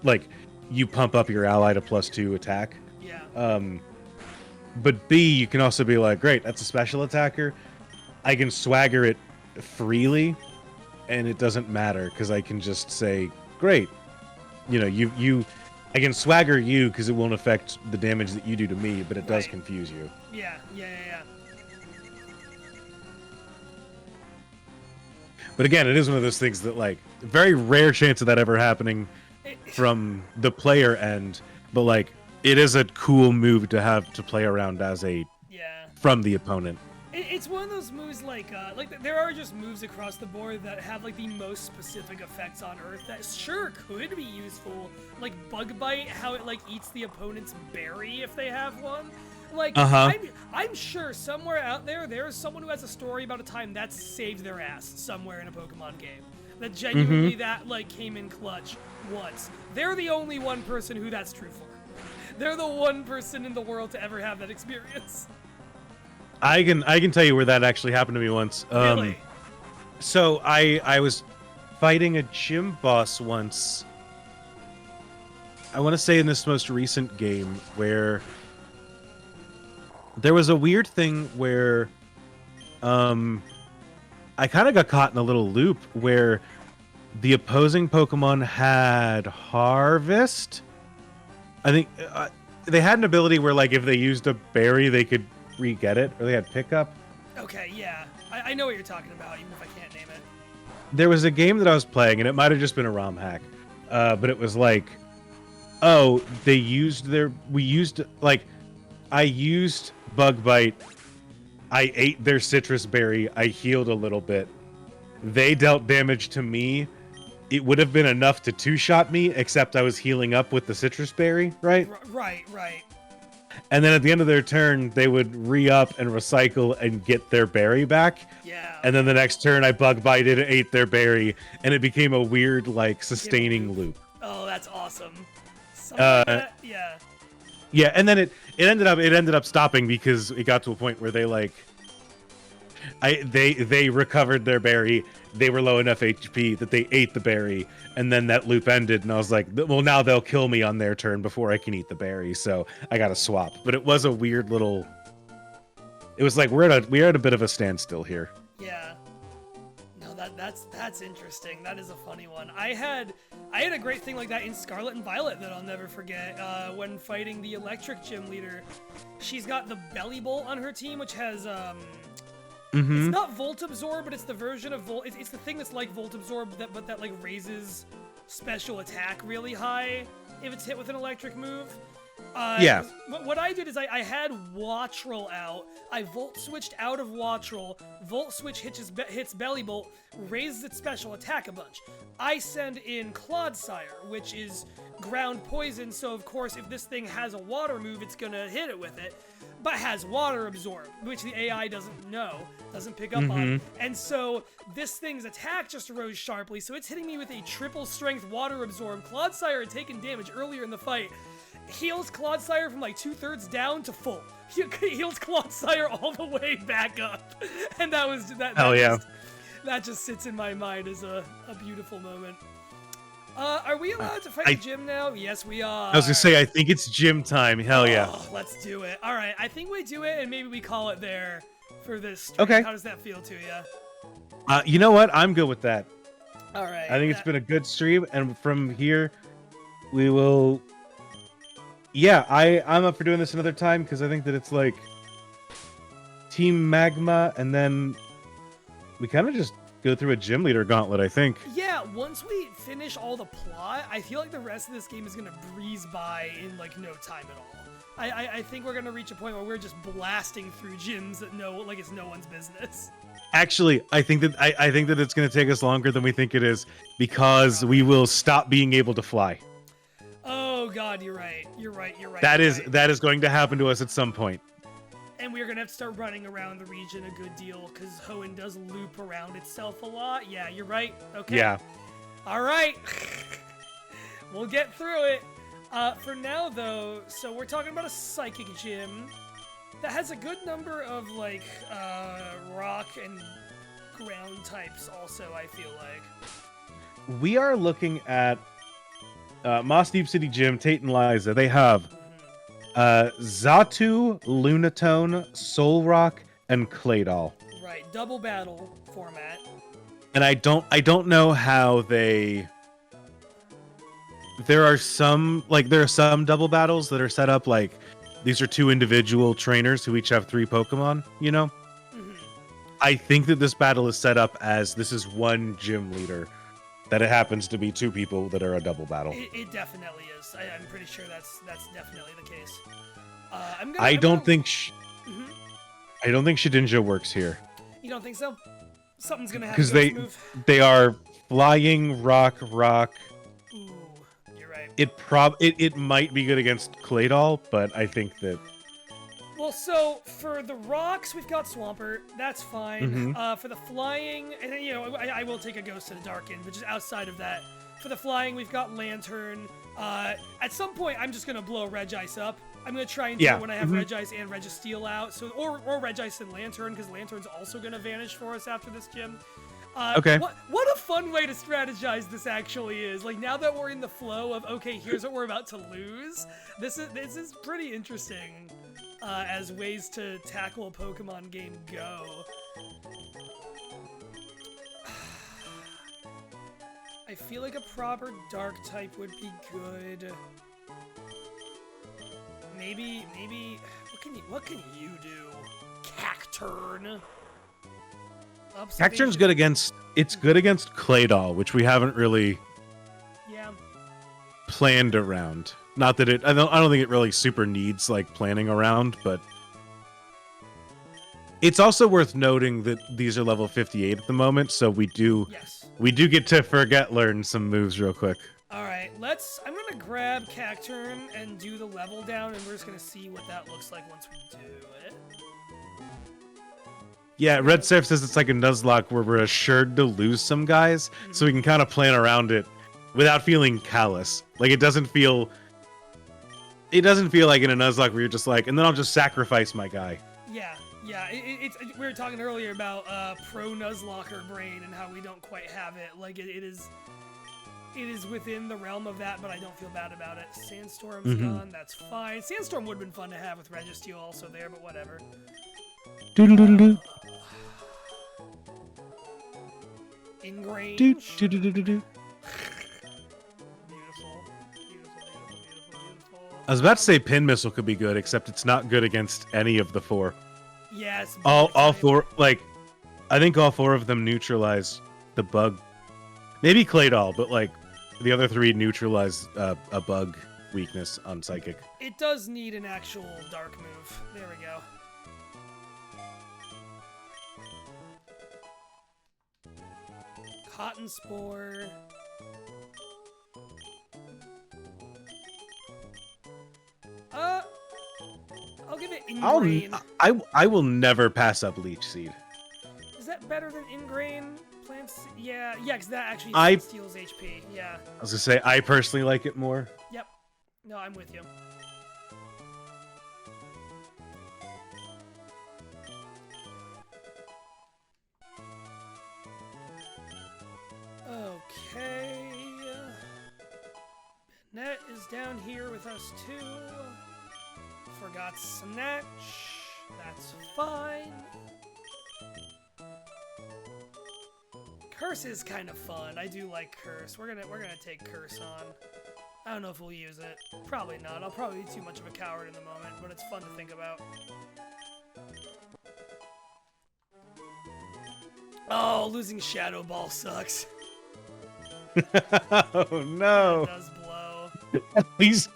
like, you pump up your ally to +2 attack. Yeah. But B, you can also be like, great, that's a special attacker. I can Swagger it freely and it doesn't matter because I can just say, great, you know, I can Swagger you because it won't affect the damage that you do to me, but it does confuse you. Yeah. But again, it is one of those things that like very rare chance of that ever happening from the player end. But like it is a cool move to have to play around as a from the opponent. It's one of those moves like there are just moves across the board that have like the most specific effects on Earth that sure could be useful, like Bug Bite, how it like eats the opponent's berry if they have one. Like I'm sure somewhere out there is someone who has a story about a time that saved their ass somewhere in a Pokemon game. That genuinely that like came in clutch once. They're the only one person who that's true for. They're the one person in the world to ever have that experience. I can tell you where that actually happened to me once. Really? So I was fighting a gym boss once. I want to say in this most recent game where there was a weird thing where I kind of got caught in a little loop where the opposing Pokemon had Harvest. I think they had an ability where like if they used a berry they could re-get it, or they had pickup. Okay, yeah. I know what you're talking about, even if I can't name it. There was a game that I was playing, and it might have just been a ROM hack, but it was like, oh, I used Bug Bite, I ate their citrus berry, I healed a little bit. They dealt damage to me. It would have been enough to two-shot me, except I was healing up with the citrus berry, right? Right. And then at the end of their turn, they would re-up and recycle and get their berry back. Yeah. And then the next turn, I bug bited and ate their berry, and it became a weird, like, sustaining loop. Oh, that's awesome. Like that? Yeah. Yeah, and then it ended up stopping because it got to a point where they like, they recovered their berry. They were low enough HP that they ate the berry, and then that loop ended, and I was like, well, now they'll kill me on their turn before I can eat the berry, so I gotta swap. But it was a weird little... It was like, we're at a bit of a standstill here. Yeah. No, that's interesting. That is a funny one. I had a great thing like that in Scarlet and Violet that I'll never forget. When fighting the Electric Gym Leader, she's got the Belly Bolt on her team, which has It's not Volt Absorb, but it's the version of Volt. It's the thing that's like Volt Absorb, but that like raises special attack really high if it's hit with an electric move. Yeah. What I did is I had Wattrel out. I Volt Switched out of Wattrel. Volt Switch hits Belly Bolt, raises its special attack a bunch. I send in Clodsire, which is ground poison, so of course if this thing has a water move, it's gonna hit it with it. But has Water Absorb, which the AI doesn't pick up on. And so this thing's attack just rose sharply, so it's hitting me with a triple strength Water Absorb. Clodsire had taken damage earlier in the fight. Heals Clodsire from like 2/3 down to full. He heals Clodsire all the way back up. And that was that. Hell yeah. That just sits in my mind as a beautiful moment. Are we allowed to fight the gym now? Yes, we are. I was gonna say, I think it's gym time. Hell yeah. Oh, let's do it. All right, I think we do it, and maybe we call it there for this stream. Okay. How does that feel to you? You know what? I'm good with that. All right. I think it's been a good stream, and from here, we will... Yeah, I'm up for doing this another time, because I think that it's like Team Magma, and then we kind of just go through a gym leader gauntlet, I think. Yeah, once we finish all the plot, I feel like the rest of this game is gonna breeze by in like no time at all. I think we're gonna reach a point where we're just blasting through gyms that it's no one's business. Actually, I think that it's gonna take us longer than we think it is, because we will stop being able to fly. Oh God, you're right. That is going to happen to us at some point. And we're gonna have to start running around the region a good deal, because Hoenn does loop around itself a lot. Yeah, you're right. Okay. Yeah. All right. We'll get through it. For now, though, so we're talking about a psychic gym that has a good number of, like, rock and ground types also, I feel like. We are looking at Moss Deep City Gym, Tate and Liza. They have Xatu, Lunatone, Solrock, and Claydol. Right, double battle format. And I don't know how they... There are some double battles that are set up like these are two individual trainers who each have 3 Pokemon, you know? I think that this battle is set up as this is one gym leader, that it happens to be two people that are a double battle. It definitely is. I'm pretty sure that's definitely the case. I don't think Shedinja works here. You don't think so? Something's gonna happen. Because they are flying rock. Ooh, you're right. It might be good against Claydol, but I think that. Well, so for the rocks, we've got Swampert. That's fine. For the flying, and then, I will take a Ghost to the Darken, but just outside of that, for the flying, we've got Lantern. At some point, I'm just gonna blow Regice up. I'm gonna try and do it when I have Regice and Registeel out. So or Regice and Lantern, because Lantern's also gonna vanish for us after this gym. Okay. What a fun way to strategize this actually is. Like, now that we're in the flow of, okay, here's what we're about to lose. This is pretty interesting as ways to tackle a Pokemon game go. I feel like a proper Dark type would be good. Maybe. What can you do? Cacturn. Cacturn's good against. It's good against Claydol, which we haven't really. Yeah. Planned around. Not that I don't think it really super needs like planning around, but it's also worth noting that these are level 58 at the moment, so we do get to learn some moves real quick. All right, I'm gonna grab Cacturn and do the level down, and we're just gonna see what that looks like once we do it. Yeah, Red Surf says it's like a Nuzlocke where we're assured to lose some guys, so we can kind of plan around it without feeling callous. Like, it doesn't feel like in a Nuzlocke where you're just like, and then I'll just sacrifice my guy. Yeah. We were talking earlier about pro Nuzlocker brain and how we don't quite have it. Like, it is within the realm of that, but I don't feel bad about it. Sandstorm's gone, that's fine. Sandstorm would have been fun to have with Registeel also there, but whatever. Doodle-doodle-doo. Ingrained. Beautiful. I was about to say Pin Missile could be good, except it's not good against any of the four. Yes. All four, like, I think all four of them neutralize the bug. Maybe Claydol, but like the other three neutralize a bug weakness on Psychic. It does need an actual dark move. There we go. Cotton Spore. I'll give it Ingrain. I will never pass up Leech Seed. Is that better than Ingrain? Plants? Yeah, because that actually steals HP. Yeah. I was gonna say, I personally like it more. Yep. No, I'm with you. Okay. Net is down here with us too. Forgot Snatch. That's fine. Curse is kind of fun. I do like Curse. We're gonna take Curse on. I don't know if we'll use it. Probably not. I'll probably be too much of a coward in the moment, but it's fun to think about. Oh, losing Shadow Ball sucks. Oh no. It does blow. At least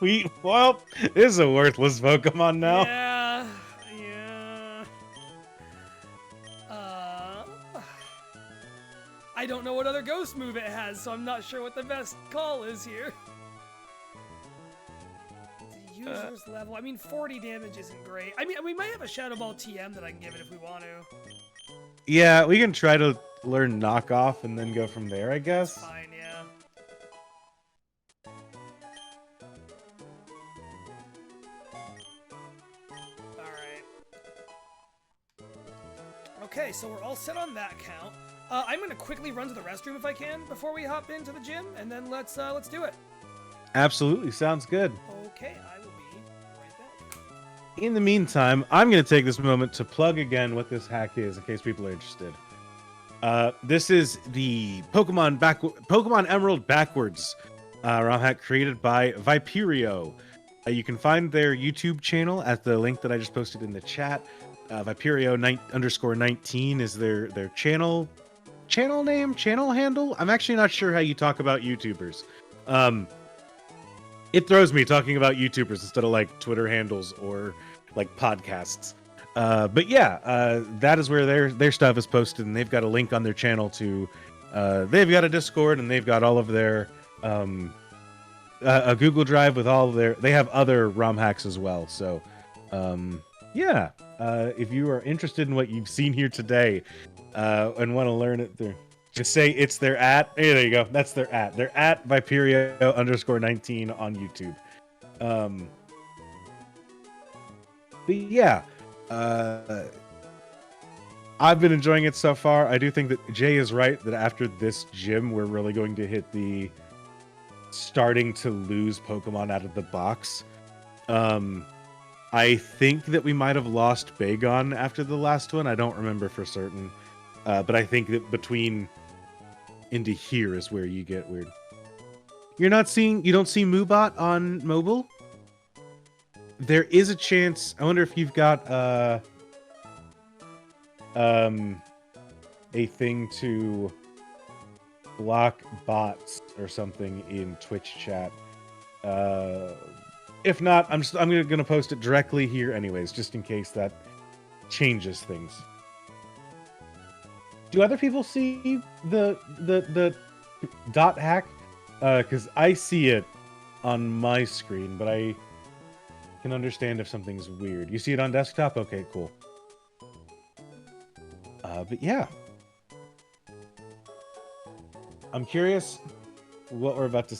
well, this is a worthless Pokemon now. Yeah. I don't know what other ghost move it has, so I'm not sure what the best call is here. The user's level. I mean, 40 damage isn't great. I mean, we might have a Shadow Ball TM that I can give it if we want to. Yeah, we can try to learn knockoff and then go from there, I guess. That's fine, yeah. Alright. Okay, so we're all set on that count. I'm gonna quickly run to the restroom if I can before we hop into the gym, and then let's do it. Absolutely, sounds good. Okay, I will be right back. In the meantime, I'm going to take this moment to plug again what this hack is in case people are interested. This is the Pokemon Emerald Backwards ROM hack created by Viperio. You can find their YouTube channel at the link that I just posted in the chat. Viperio_19 is their channel handle. I'm actually not sure how you talk about YouTubers. It throws me talking about YouTubers instead of like Twitter handles or like podcasts. But yeah, that is where their stuff is posted, and they've got a link on their channel to. They've got a Discord, and they've got all of their a Google Drive with all of their. They have other ROM hacks as well. So, yeah, if you are interested in what you've seen here today, and want to learn it, just say it's their at. Hey, there you go. That's their at. They're at Viperio_19 on YouTube. But yeah, I've been enjoying it so far. I do think that Jay is right that after this gym, we're really going to hit the starting to lose Pokemon out of the box. I think that we might have lost Bagon after the last one. I don't remember for certain. But I think that between into here is where you get weird. You don't see Moobot on mobile? There is a chance. I wonder if you've got a thing to block bots or something in Twitch chat. If not, I'm gonna post it directly here anyways, just in case that changes things. Do other people see the dot hack? Because I see it on my screen, but I can understand if something's weird. You see it on desktop? Okay, cool. But yeah. I'm curious what we're about to...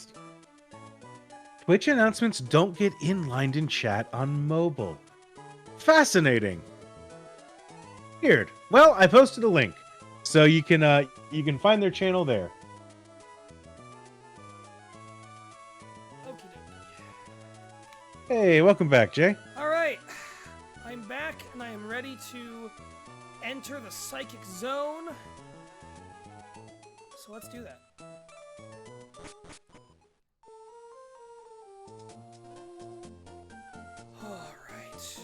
Twitch announcements don't get inlined in chat on mobile. Fascinating. Weird. Well, I posted a link, so you can find their channel there. Hey, welcome back, Jay. All right, I'm back and I am ready to enter the psychic zone. So let's do that. All right.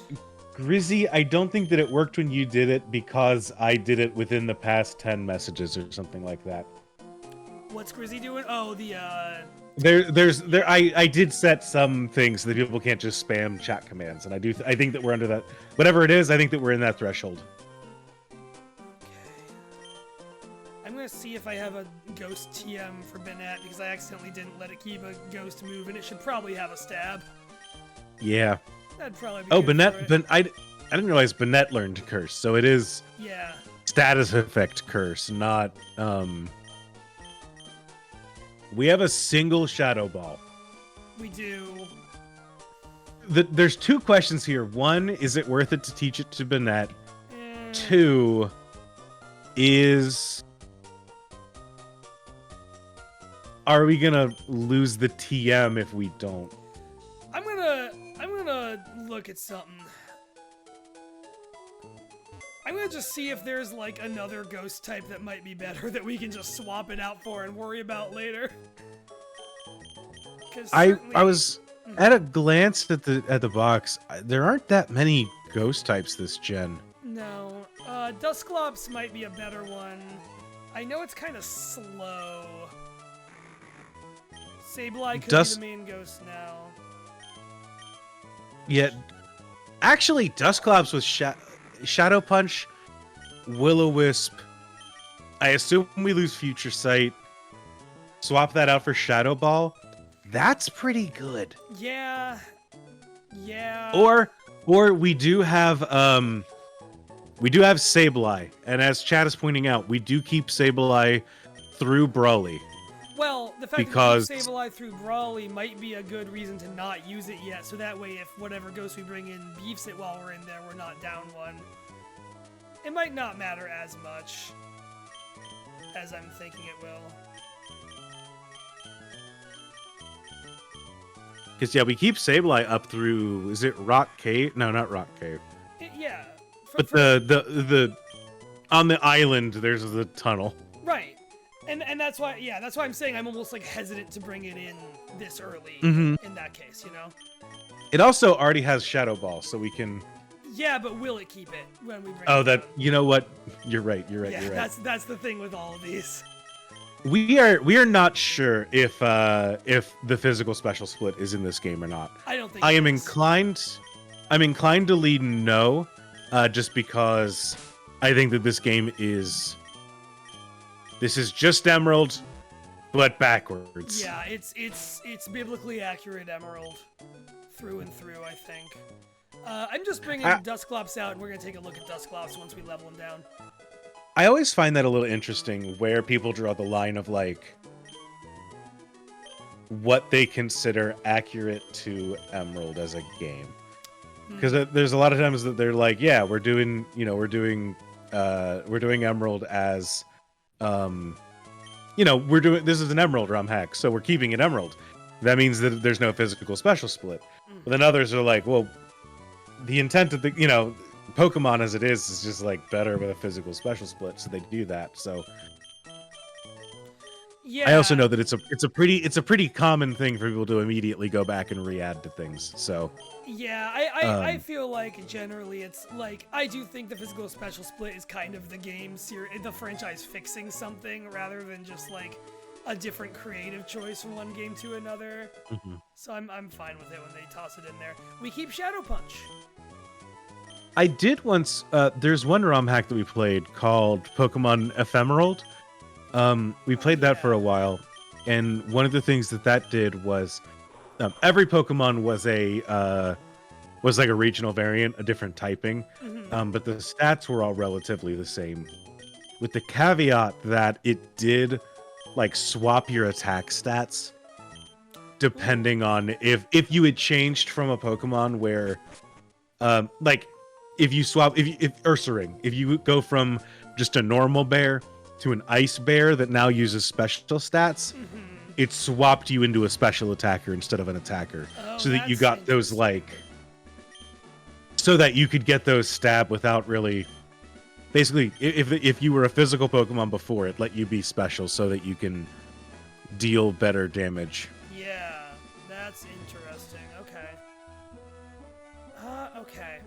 Grizzy, I don't think that it worked when you did it because I did it within the past 10 messages or something like that. What's Grizzy doing? Oh, the I did set some things so that people can't just spam chat commands, and I think that we're under that. Whatever it is, I think that we're in that threshold. I'm gonna see if I have a ghost TM for Bennett because I accidentally didn't let it keep a ghost move, and it should probably have a stab. Yeah. That'd probably be Oh, good Bennett, for it. I didn't realize Bennett learned to curse, so it is Yeah. status effect curse, not We have a single Shadow Ball. We do. There's two questions here. One, is it worth it to teach it to Bennett? Eh. Two, are we gonna lose the TM if we don't? I'm gonna look at something. I'm gonna just see if there's like another ghost type that might be better that we can just swap it out for and worry about later. I was at a glance at the box. There aren't that many ghost types this gen. No, Dusclops might be a better one. I know it's kind of slow. Sableye could be the main ghost now. Yeah, actually, Dusclops with Shadow Punch, Will-O-Wisp. I assume we lose Future Sight. Swap that out for Shadow Ball. That's pretty good. Yeah. Yeah. Or we do have Sableye, and as Chad is pointing out, we do keep Sableye through Brawly. Well, the fact that we keep Sableye through Brawly might be a good reason to not use it yet, so that way if whatever ghost we bring in beefs it while we're in there, we're not down one. It might not matter as much as I'm thinking it will. Because, yeah, we keep Sableye up through, is it Rock Cave? No, not Rock Cave. Yeah. But the on the island, there's the tunnel. Right. And that's why, yeah, that's why I'm saying I'm almost, like, hesitant to bring it in this early in that case, you know? It also already has Shadow Ball, so we can. Yeah, but will it keep it when we bring Oh, it that out? you know what? You're right. You're right. Yeah, You're right. that's the thing with all of these. We are not sure if the physical special split is in this game or not. I don't think I am it is. inclined. I'm inclined to lead no, just because I think that this game is. This is just Emerald, but backwards. Yeah, it's biblically accurate Emerald through and through, I think. I'm just bringing Dusclops out, and we're gonna take a look at Dusclops once we level him down. I always find that a little interesting where people draw the line of like what they consider accurate to Emerald as a game. Because there's a lot of times that they're like, yeah, we're doing Emerald as this is an Emerald ROM hack, so we're keeping it Emerald. That means that there's no physical special split. But then others are like, well, the intent of the Pokemon as it is just like better with a physical special split, so they do that. So yeah, I also know that it's a pretty common thing for people to immediately go back and re-add to things. So yeah, I feel like generally it's like I do think the physical special split is kind of the the franchise fixing something rather than just like a different creative choice from one game to another. So I'm fine with it when they toss it in there. We keep Shadow Punch. I did once. There's one ROM hack that we played called Pokemon Ephemerald. We played that for a while, and one of the things that did was every Pokemon was like a regional variant, a different typing, but the stats were all relatively the same, with the caveat that it did like swap your attack stats depending on if you had changed from a Pokemon where like if you swap if Ursaring, if you go from just a normal bear to an ice bear that now uses special stats, it swapped you into a special attacker instead of an attacker, so that you got those so that you could get those stab without really. Basically, if you were a physical Pokemon before, it let you be special so that you can deal better damage. Yeah, that's interesting. Okay. Okay.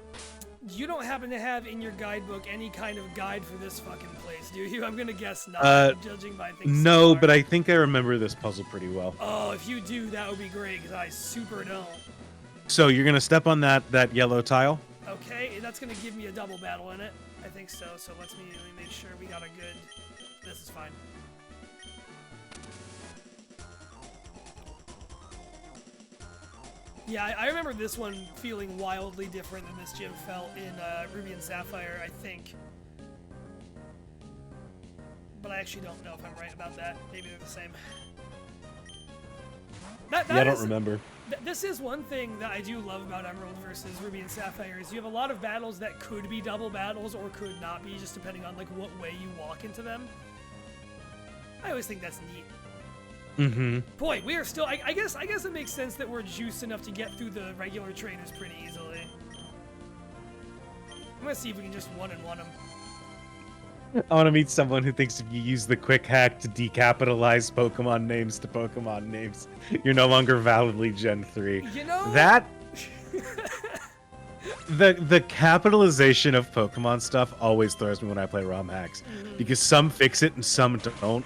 You don't happen to have in your guidebook any kind of guide for this fucking place, do you? I'm gonna guess not, judging by things. No, so far. but I think I remember this puzzle pretty well. Oh, if you do, that would be great, because I super don't. So you're gonna step on that yellow tile. Okay, that's gonna give me a double battle in it. I think so. So let me make sure we got a good. This is fine. Yeah, I remember this one feeling wildly different than this gym felt in Ruby and Sapphire, I think. But I actually don't know if I'm right about that. Maybe they're the same. I don't remember. This is one thing that I do love about Emerald versus Ruby and Sapphire is you have a lot of battles that could be double battles or could not be, just depending on like what way you walk into them. I always think that's neat. Boy, we are still. I guess it makes sense that we're juiced enough to get through the regular trainers pretty easily. I'm gonna see if we can just one-and-one them. I want to meet someone who thinks if you use the quick hack to decapitalize Pokemon names to Pokemon names, you're no longer validly Gen 3. You know that the capitalization of Pokemon stuff always throws me when I play ROM hacks, because some fix it and some don't.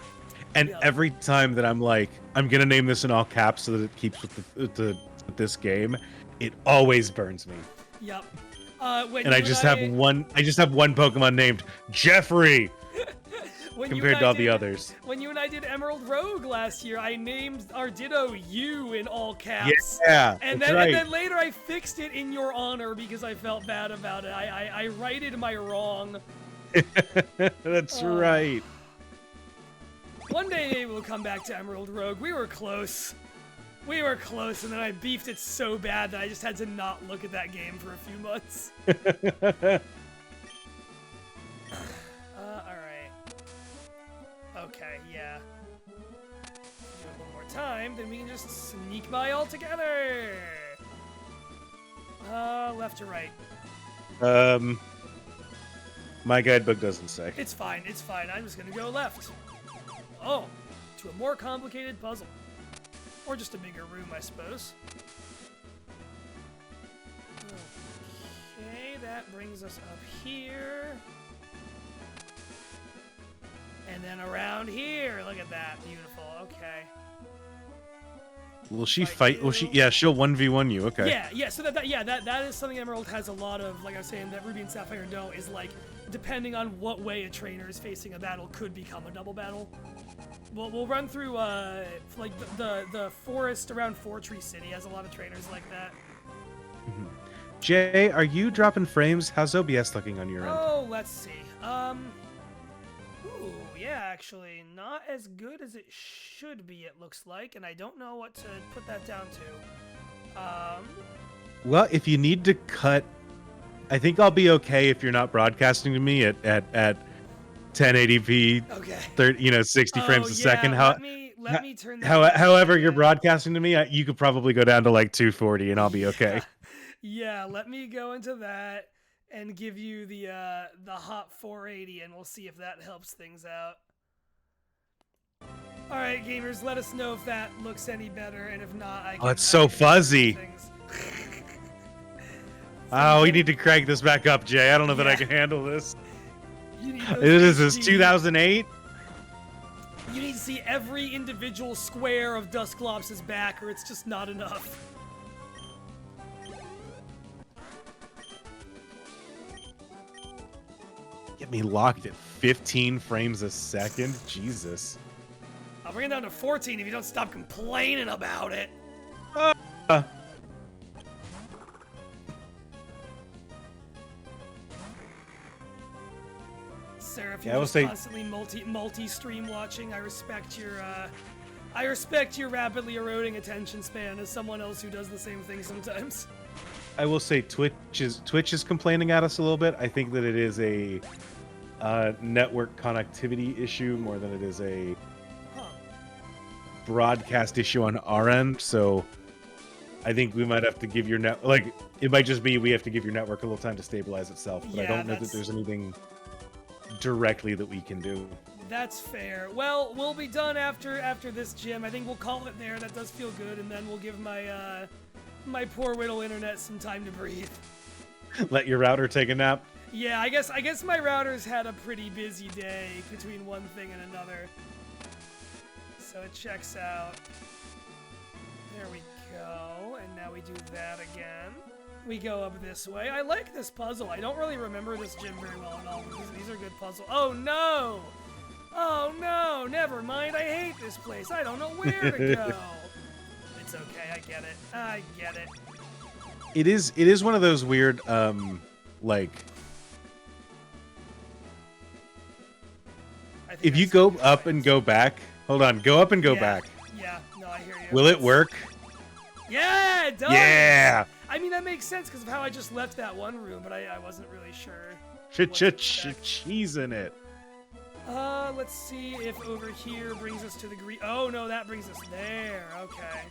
And every time that I'm like, I'm gonna name this in all caps so that it keeps with this game, it always burns me. Yep. And I just have one Pokemon named Jeffrey compared to all the others. When you and I did Emerald Rogue last year, I named our Ditto you in all caps. Yeah, and then later I fixed it in your honor because I felt bad about it. I righted my wrong. That's right. One day maybe we'll come back to Emerald Rogue. We were close. We were close, and then I beefed it so bad that I just had to not look at that game for a few months. Alright. Okay, yeah. Do it one more time, then we can just sneak by all together. Left or right? My guidebook doesn't say. It's fine, it's fine. I'm just gonna go left. Oh, to a more complicated puzzle. Or just a bigger room, I suppose. that brings us up here. And then around here. Look at that. Beautiful. Okay. Will she fight? Will she? Yeah, she'll 1v1 you. Okay. Yeah. So that is something Emerald has a lot of. Like I was saying, that Ruby and Sapphire don't, is like, depending on what way a trainer is facing a battle, could become a double battle. We'll run through like the forest around Four Tree City has a lot of trainers like that. Mm-hmm. Jay, are you dropping frames? How's OBS looking on your end? Oh, let's see. Ooh, yeah, actually, not as good as it should be, it looks like, and I don't know what to put that down to. Well, if you need to cut, I think I'll be okay if you're not broadcasting to me at 1080p, okay. 60 frames a second. Let me turn that However you're broadcasting to me, you could probably go down to like 240 and I'll be okay. Yeah, let me go into that and give you the hot 480, and we'll see if that helps things out. All right, gamers, let us know if that looks any better, and if not, it's so fuzzy. We need to crank this back up, Jay. I don't know that I can handle this. Is this 2008? You need to see every individual square of Dusclops' back, or it's just not enough. Get me locked at 15 frames a second? Jesus. I'll bring it down to 14 if you don't stop complaining about it. Sarah, if you're constantly multi-stream watching, I respect your rapidly eroding attention span as someone else who does the same thing sometimes. I will say Twitch is complaining at us a little bit. I think that it is a network connectivity issue more than it is a broadcast issue on our end. So I think we might have to give your it might just be we have to give your network a little time to stabilize itself. But I don't know that there's anything directly that we can do. That's fair. Well, we'll be done after this gym. I think we'll call it there. That does feel good, and then we'll give my poor little internet some time to breathe. Let your router take a nap. Yeah, I guess my router's had a pretty busy day between one thing and another. So it checks out. There we go. And now we do that again. We go up this way. I like this puzzle. I don't really remember this gym very well at all. These are good puzzles. Oh no! Oh no! Never mind. I hate this place. I don't know where to go. It's okay. I get it. I get it. It is one of those weird if you go up and go back. Hold on. Go up and go back. Yeah. No, I hear you. Will it work? Yeah, it does. Yeah. I mean, that makes sense because of how I just left that one room, but I wasn't really sure. Cheese in it. Let's see if over here brings us to the green. Oh no, that brings us there. Okay.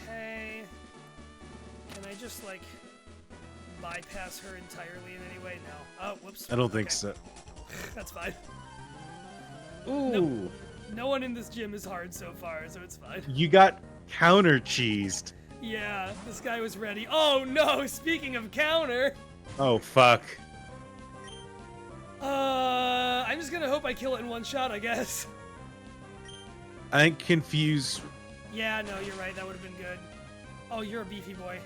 Okay. Can I just like bypass her entirely in any way? No. Oh, whoops. I don't think so. That's fine. Ooh. No one in this gym is hard so far, so it's fine. You got counter cheesed. Yeah, this guy was ready. Oh no, speaking of counter. Oh fuck. I'm just gonna hope I kill it in one shot, I guess. I think confused. Yeah, no, you're right. That would have been good. Oh, you're a beefy boy.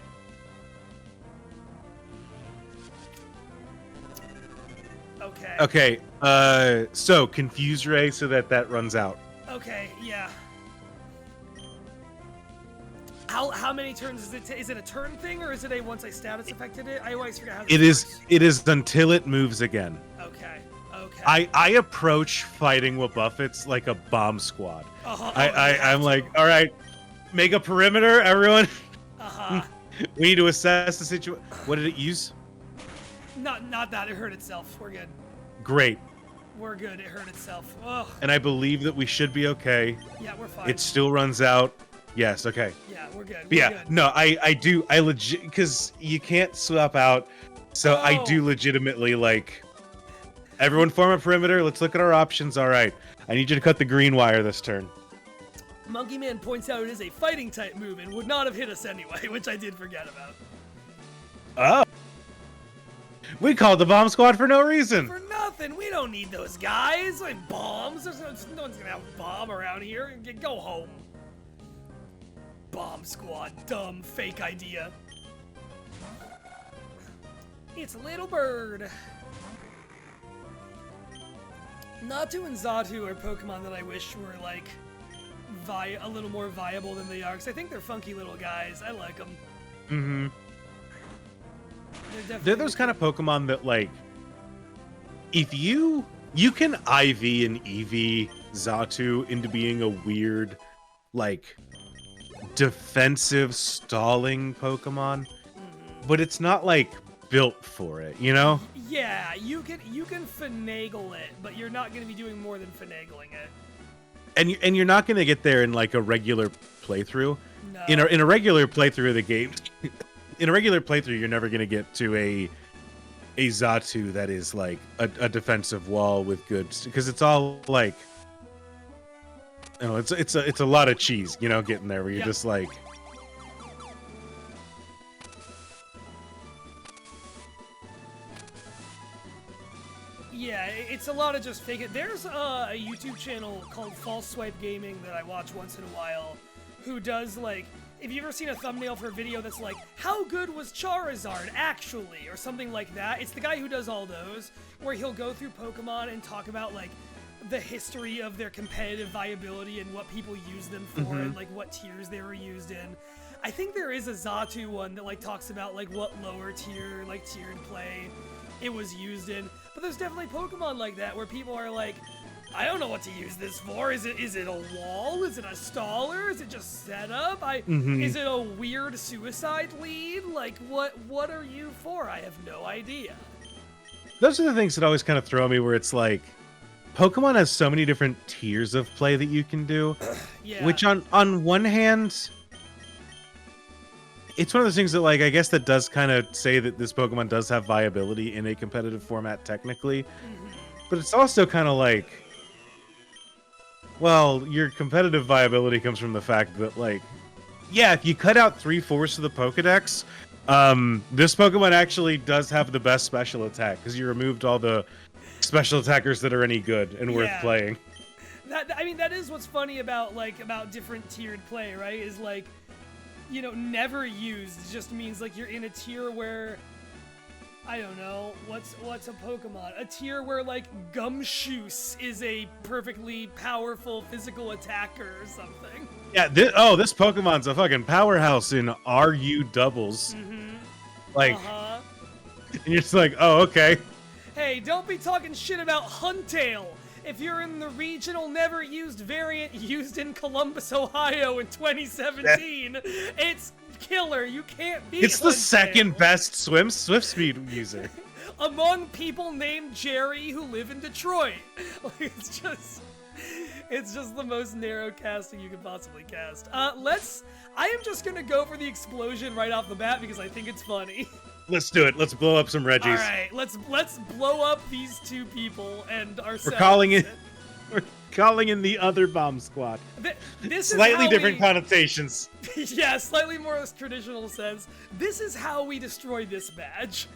Okay. Okay. So confuse Ray so that runs out. Okay. Yeah. How many turns is it? Is it a turn thing or is it a once I status affected it? I always forget how. It is. It is until it moves again. Okay. Okay. I approach fighting with Buffett's like a bomb squad. I'm like, all right, make a perimeter, everyone. We need to assess the situation. What did it use? Not that. It hurt itself. We're good. Great. We're good. It hurt itself. Ugh. And I believe that we should be okay. Yeah, we're fine. It still runs out. Yes. Okay. Yeah, we're good. We're good. No, I legit, because you can't swap out. So I do legitimately like. Everyone form a perimeter. Let's look at our options. All right. I need you to cut the green wire this turn. Monkey Man points out it is a fighting type move and would not have hit us anyway, which I did forget about. Oh. We called the bomb squad for no reason. For nothing. We don't need those guys. Like bombs. No one's gonna have a bomb around here. Go home. Bomb squad. Dumb fake idea. It's a little bird. Natu and Xatu are Pokemon that I wish were like a little more viable than they are, because I think they're funky little guys. I like them. Mm-hmm. They're those kind of Pokemon that, like, if you can IV and EV Xatu into being a weird, like, defensive stalling Pokemon, but it's not like built for it, you know? Yeah, you can finagle it, but you're not going to be doing more than finagling it. And you're not going to get there in like a regular playthrough. No. In a regular playthrough of the game, in a regular playthrough, you're never going to get to a Xatu that is like a defensive wall with goods, because it's all like, you know, it's a lot of cheese, you know, getting there where you're just like. Yeah, it's a lot of just fake it. There's a YouTube channel called False Swipe Gaming that I watch once in a while, who does, like, if you've ever seen a thumbnail for a video that's like, how good was Charizard actually, or something like that, it's the guy who does all those, where he'll go through Pokemon and talk about, like, the history of their competitive viability and what people use them for, and, like, what tiers they were used in. I think there is a Xatu one that, like, talks about, like, what lower tier, like, tiered play it was used in. But there's definitely Pokemon like that where people are like, I don't know what to use this for. Is it a wall? Is it a staller? Is it just setup? Is it a weird suicide lead? Like, what are you for? I have no idea. Those are the things that always kind of throw me, where it's like, Pokemon has so many different tiers of play that you can do. Yeah. Which on one hand, it's one of those things that, like, I guess that does kind of say that this Pokemon does have viability in a competitive format technically. But it's also kind of like, well, your competitive viability comes from the fact that, like, yeah, if you cut out 3/4 of the Pokedex, this Pokemon actually does have the best special attack, because you removed all the special attackers that are any good and worth playing. I mean, that is what's funny about different tiered play, right? Is like, you know, never used just means like you're in a tier where, I don't know, what's a Pokemon? A tier where, like, Gumshoos is a perfectly powerful physical attacker or something. Yeah, this Pokemon's a fucking powerhouse in RU doubles. Like, and you're just like, oh, okay. Hey, don't be talking shit about Huntail. If you're in the regional never used variant used in Columbus, Ohio in 2017, it's killer. You can't beat It's the Huntail. second best Swift Speed user. Among people named Jerry who live in Detroit. Like, it's just the most narrow casting you could possibly cast. I am just gonna go for the explosion right off the bat because I think it's funny. Let's do it. Let's blow up some Reggies. All right, let's blow up these two people and ourselves. We're calling in the other bomb squad. This Slightly is different connotations. Yeah, slightly more traditional sense. This is how we destroy this badge.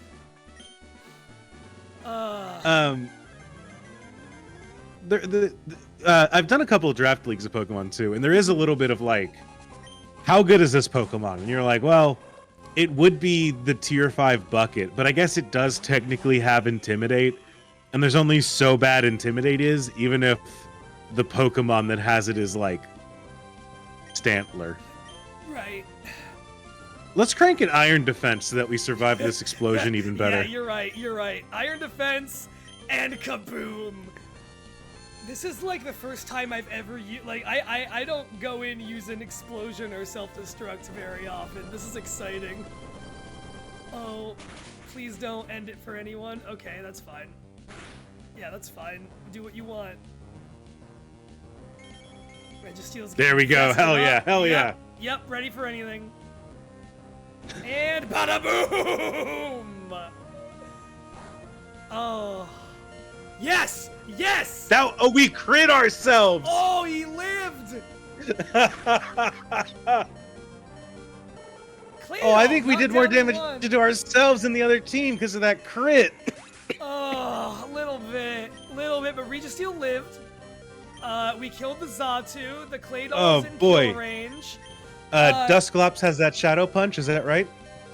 I've done a couple of draft leagues of Pokemon too, and there is a little bit of like, how good is this Pokemon? And you're like, well, it would be the tier 5 bucket, but I guess it does technically have Intimidate, and there's only so bad Intimidate is, even if the Pokemon that has it is like Stantler. Right. Let's crank an Iron Defense so that we survive this explosion even better. Yeah, you're right. Iron Defense and Kaboom. This is like the first time I've ever used, like, I don't go in using explosion or self-destruct very often. This is exciting. Oh, please don't end it for anyone. Okay, that's fine. Yeah, that's fine. Do what you want. Registeel's there we go. Hell yeah. Hell yeah. Yep, ready for anything. And bada boom! Oh. Yes! Yes! We crit ourselves! Oh, he lived! Oh, I think we Knocked did more down damage one. to ourselves than the other team because of that crit. Oh, a little bit, but Registeel lived. We killed the Xatu. The Claydol's in kill range. Dusclops has that Shadow Punch, is that right?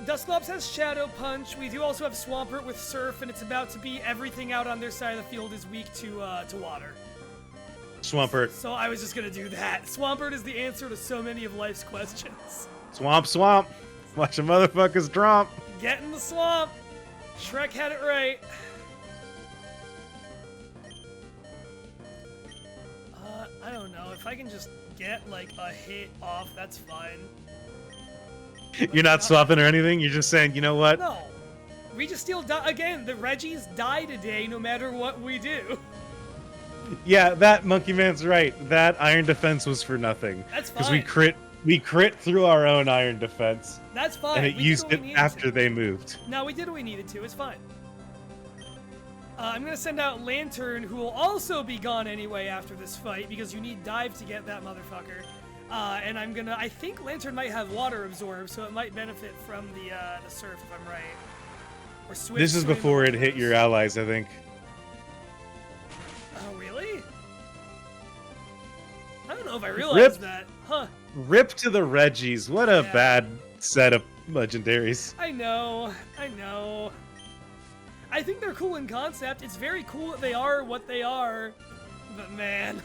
Dusclops has Shadow Punch. We do also have Swampert with Surf, and it's about to be everything out on their side of the field is weak to water. Swampert. So I was just gonna do that. Swampert is the answer to so many of life's questions. Swamp. Watch the motherfuckers drop. Get in the swamp. Shrek had it right. I don't know. If I can just get, like, a hit off, that's fine. You're not swapping or anything? You're just saying, you know what? No. Registeel again, the Reggies die today no matter what we do. Yeah, that Monkey Man's right. That Iron Defense was for nothing. That's fine. Because we crit through our own Iron Defense. That's fine. And it used it after they moved. No, we did what we needed to. It's fine. I'm going to send out Lantern, who will also be gone anyway after this fight, because you need Dive to get that motherfucker. And I think Lantern might have Water Absorb, so it might benefit from the Surf, if I'm right. Or Swift This is Swim before it hit your allies, I think. Oh, really? I don't know if I realized that. Huh. Rip to the Reggies. What a bad set of legendaries. I know. I think they're cool in concept. It's very cool that they are what they are. But man.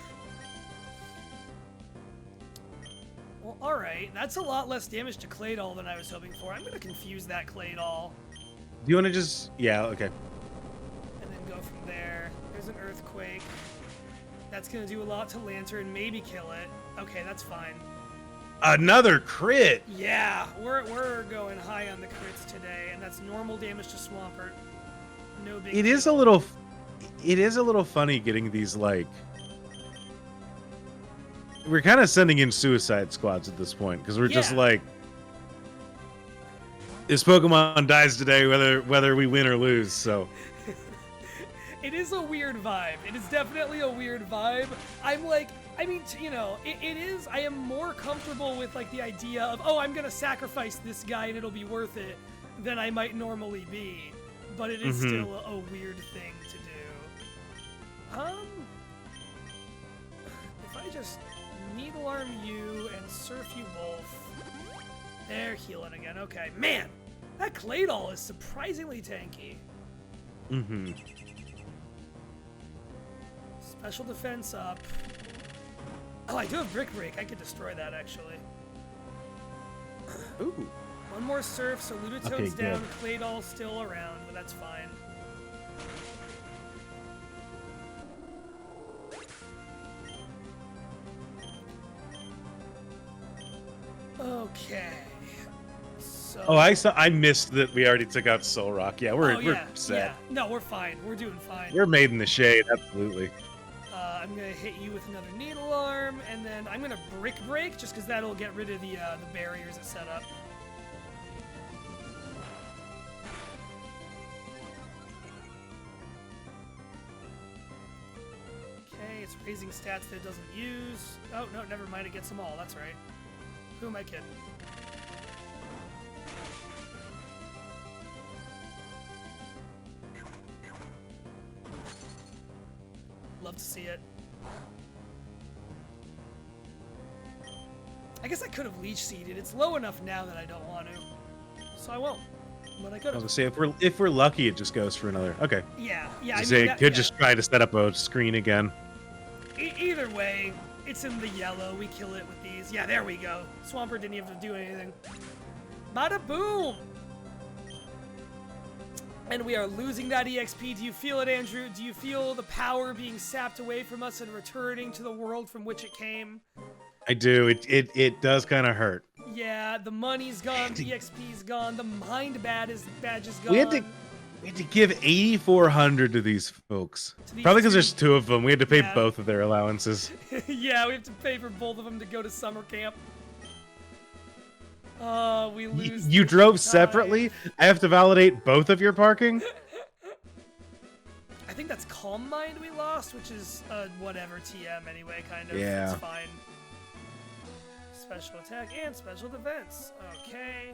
Well, alright. That's a lot less damage to Claydol than I was hoping for. I'm going to confuse that Claydol. Do you want to just... Yeah, okay. And then go from there. There's an Earthquake. That's going to do a lot to Lantern. Maybe kill it. Okay, that's fine. Another crit! Yeah, we're going high on the crits today, and that's normal damage to Swampert. No big It is a little funny getting these, like... We're kind of sending in suicide squads at this point, because we're just like... This Pokemon dies today, whether we win or lose, so... It is a weird vibe. It is definitely a weird vibe. It is. I am more comfortable with, like, the idea of, oh, I'm gonna sacrifice this guy and it'll be worth it, than I might normally be. But it is still a weird thing to do. If I just Needle Arm you and Surf you both, they're healing again. Okay, man, that Claydol is surprisingly tanky. Special defense up. Oh, I do have Brick Break. I could destroy that, actually. Ooh. One more Surf, so Luditoad's down. Claydol's still around, but that's fine. Okay. So... Oh, I missed that we already took out Soul Rock. Yeah, we're set. Yeah. No, we're fine. We're doing fine. We're made in the shade, absolutely. I'm gonna hit you with another Needle Arm, and then I'm gonna Brick Break, just because that'll get rid of the barriers it set up. Okay, it's raising stats that it doesn't use. Oh, no, never mind, it gets them all, that's right. Who am I kidding? Love to see it. I guess I could have Leech Seeded. It's low enough now that I don't want to. So I won't. But I could have. I was gonna say, if we're lucky, it just goes for another. Okay. Yeah. Could just try to set up a screen again. Either way, it's in the yellow. We kill it with these. Yeah, there we go. Swampert didn't even have to do anything. Bada boom! And we are losing that EXP. Do you feel it, Andrew? Do you feel the power being sapped away from us and returning to the world from which it came? I do. It does kind of hurt. Yeah, the money's gone, the EXP's gone, the mind badge is gone. We had to give 8,400 to these folks. Probably because there's two of them. We had to pay both of their allowances. Yeah, we have to pay for both of them to go to summer camp. We lose. You drove separately? I have to validate both of your parking? think that's Calm Mind we lost, which is whatever TM anyway, kind of. Yeah. It's fine. Special attack and special defense. Okay.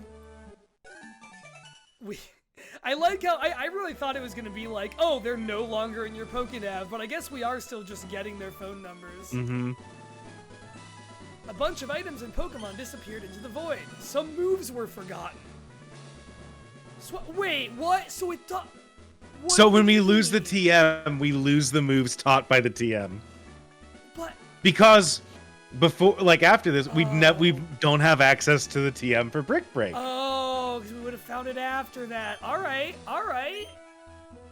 I like how I really thought it was gonna be like, oh, they're no longer in your Pokénav, but I guess we are still just getting their phone numbers. Mm-hmm. A bunch of items and Pokemon disappeared into the void. Some moves were forgotten. Wait, what? So it thought. So when we lose the TM, we lose the moves taught by the TM. But because before, like after this, we don't have access to the TM for Brick Break. Oh, because we would have found it after that. All right, all right.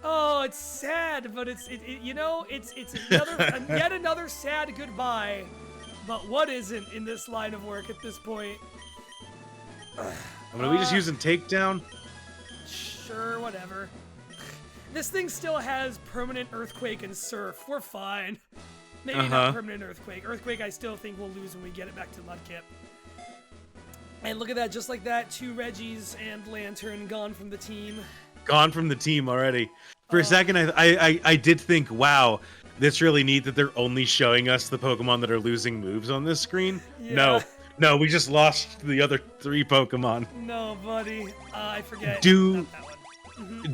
Oh, it's sad, but it's another yet another sad goodbye. But what isn't in this line of work at this point? I mean, are we just using Takedown? Sure, whatever. This thing still has permanent earthquake and surf. We're fine. Maybe not permanent earthquake. Earthquake I still think we'll lose when we get it back to Mudkip. And look at that, just like that, 2 Reggies and Lantern gone from the team. Gone from the team already. For a second, I did think, wow, that's really neat that they're only showing us the Pokemon that are losing moves on this screen. Yeah. No, we just lost the other 3 Pokemon. No, buddy. I forget. Do Not that one.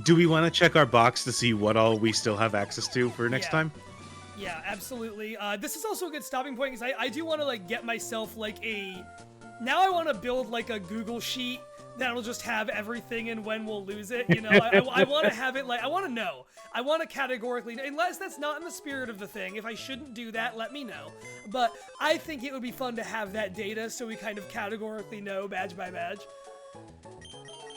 Do we want to check our box to see what all we still have access to for next time? Yeah, absolutely. This is also a good stopping point because I do want to like get myself like a. Now I want to build like a Google sheet that'll just have everything and when we'll lose it. You know, I want to have it like I want to know. I want to categorically, unless that's not in the spirit of the thing. If I shouldn't do that, let me know. But I think it would be fun to have that data so we kind of categorically know badge by badge.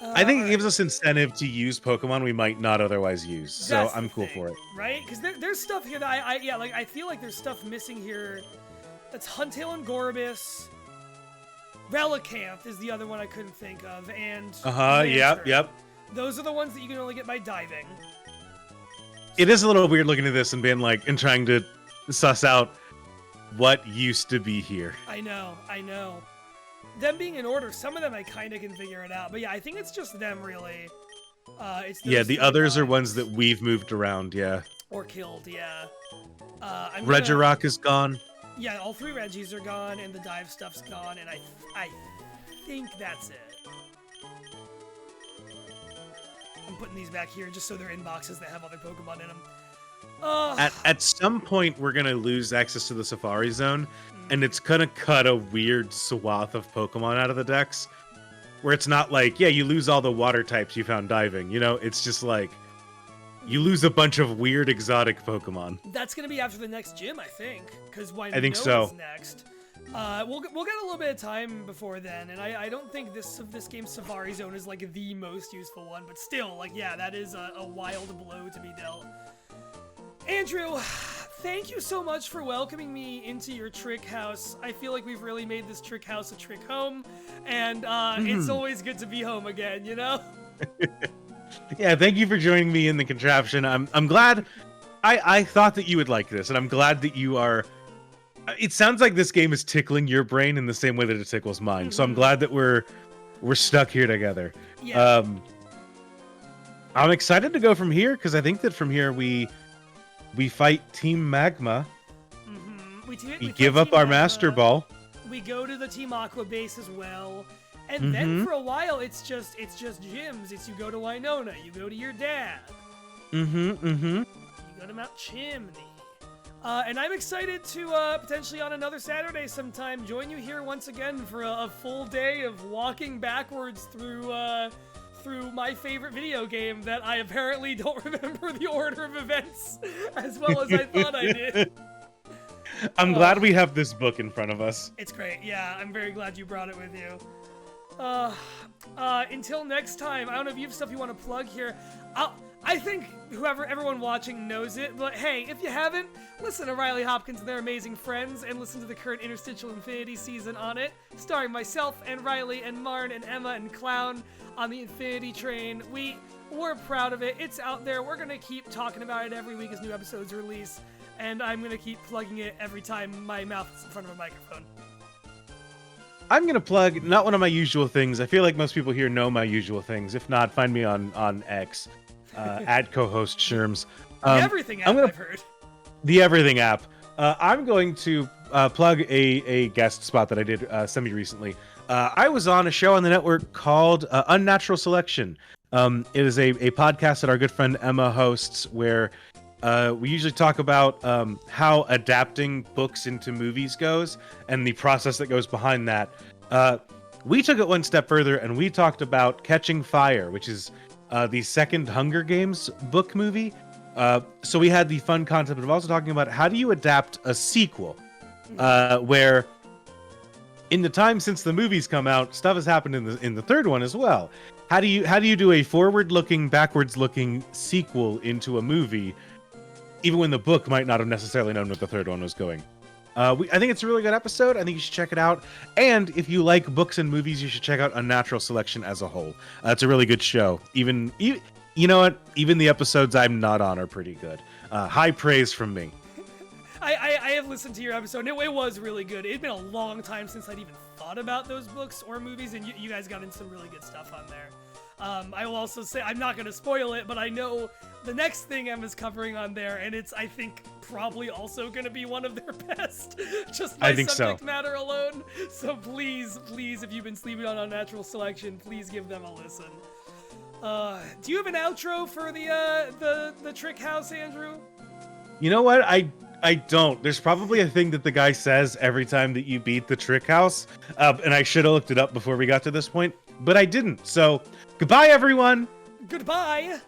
I think it gives us incentive to use Pokemon we might not otherwise use, so I'm cool for it. Right? Because there's stuff here that I feel like there's stuff missing here. That's Huntail and Gorbis. Relicanth is the other one I couldn't think of, and yep. Those are the ones that you can only get by diving. It is a little weird looking at this and being like, and trying to suss out what used to be here. I know. Them being in order, some of them I kind of can figure it out, but yeah, I think it's just them really. The others are ones that we've moved around, or killed, yeah. Regirock is gone. Yeah, all 3 Reggies are gone, and the dive stuff's gone, and I think that's it. I'm putting these back here just so they're in boxes that have other Pokemon in them. At some point, we're gonna lose access to the Safari Zone, and it's gonna cut a weird swath of Pokemon out of the decks, where it's not like, yeah, you lose all the water types you found diving. You know, it's just like you lose a bunch of weird exotic Pokemon. That's gonna be after the next gym, I think, because I think so. Is next. We'll get a little bit of time before then, and I don't think this game's Safari Zone is like the most useful one, but still, like, yeah, that is a wild blow to be dealt. Andrew, thank you so much for welcoming me into your trick house. I feel like we've really made this trick house a trick home, and it's always good to be home again, you know? Yeah, thank you for joining me in the contraption. I'm glad. I thought that you would like this, and I'm glad that you are. It sounds like this game is tickling your brain in the same way that it tickles mine. So I'm glad that we're stuck here together. Yeah. I'm excited to go from here because I think that from here we fight Team Magma. We give up our Master Ball. We go to the Team Aqua base as well. And then for a while, it's just gyms. It's you go to Winona, you go to your dad. You go to Mount Chimney. And I'm excited to potentially on another Saturday sometime join you here once again for a full day of walking backwards through my favorite video game that I apparently don't remember the order of events as well as I thought I did. I'm glad we have this book in front of us. It's great. Yeah, I'm very glad you brought it with you. Until next time, I don't know if you have stuff you want to plug here. I think everyone watching knows it, but hey, if you haven't, listen to Riley Hopkins and their amazing friends, and listen to the current Interstitial Infinity season on it, starring myself and Riley and Marn and Emma and Clown on the Infinity Train. We're proud of it. It's out there. We're gonna keep talking about it every week as new episodes release, and I'm gonna keep plugging it every time my mouth is in front of a microphone. I'm going to plug not one of my usual things. I feel like most people here know my usual things. If not, find me on X, at co-host Sherms. Everything app, I've heard. The Everything app. I'm going to plug a guest spot that I did semi-recently. I was on a show on the network called Unnatural Selection. It is a podcast that our good friend Emma hosts where we usually talk about how adapting books into movies goes and the process that goes behind that. We took it one step further and we talked about Catching Fire, which is the second Hunger Games book movie. So we had the fun concept of also talking about how do you adapt a sequel where in the time since the movies come out, stuff has happened in the third one as well. How do you do a forward-looking, backwards-looking sequel into a movie, even when the book might not have necessarily known what the third one was going? I think it's a really good episode. I think you should check it out. And if you like books and movies, you should check out Unnatural Selection as a whole. It's a really good show. Even you know what? Even the episodes I'm not on are pretty good. High praise from me. I have listened to your episode, and it was really good. It'd been a long time since I'd even thought about those books or movies, and you guys got in some really good stuff on there. I will also say, I'm not going to spoil it, but I know the next thing Emma's covering on there, and it's, I think, probably also going to be one of their best, just by subject matter alone. So please, if you've been sleeping on Unnatural Selection, please give them a listen. Do you have an outro for the trick house, Andrew? You know what? I don't. There's probably a thing that the guy says every time that you beat the trick house, and I should have looked it up before we got to this point, but I didn't. So, goodbye, everyone! Goodbye!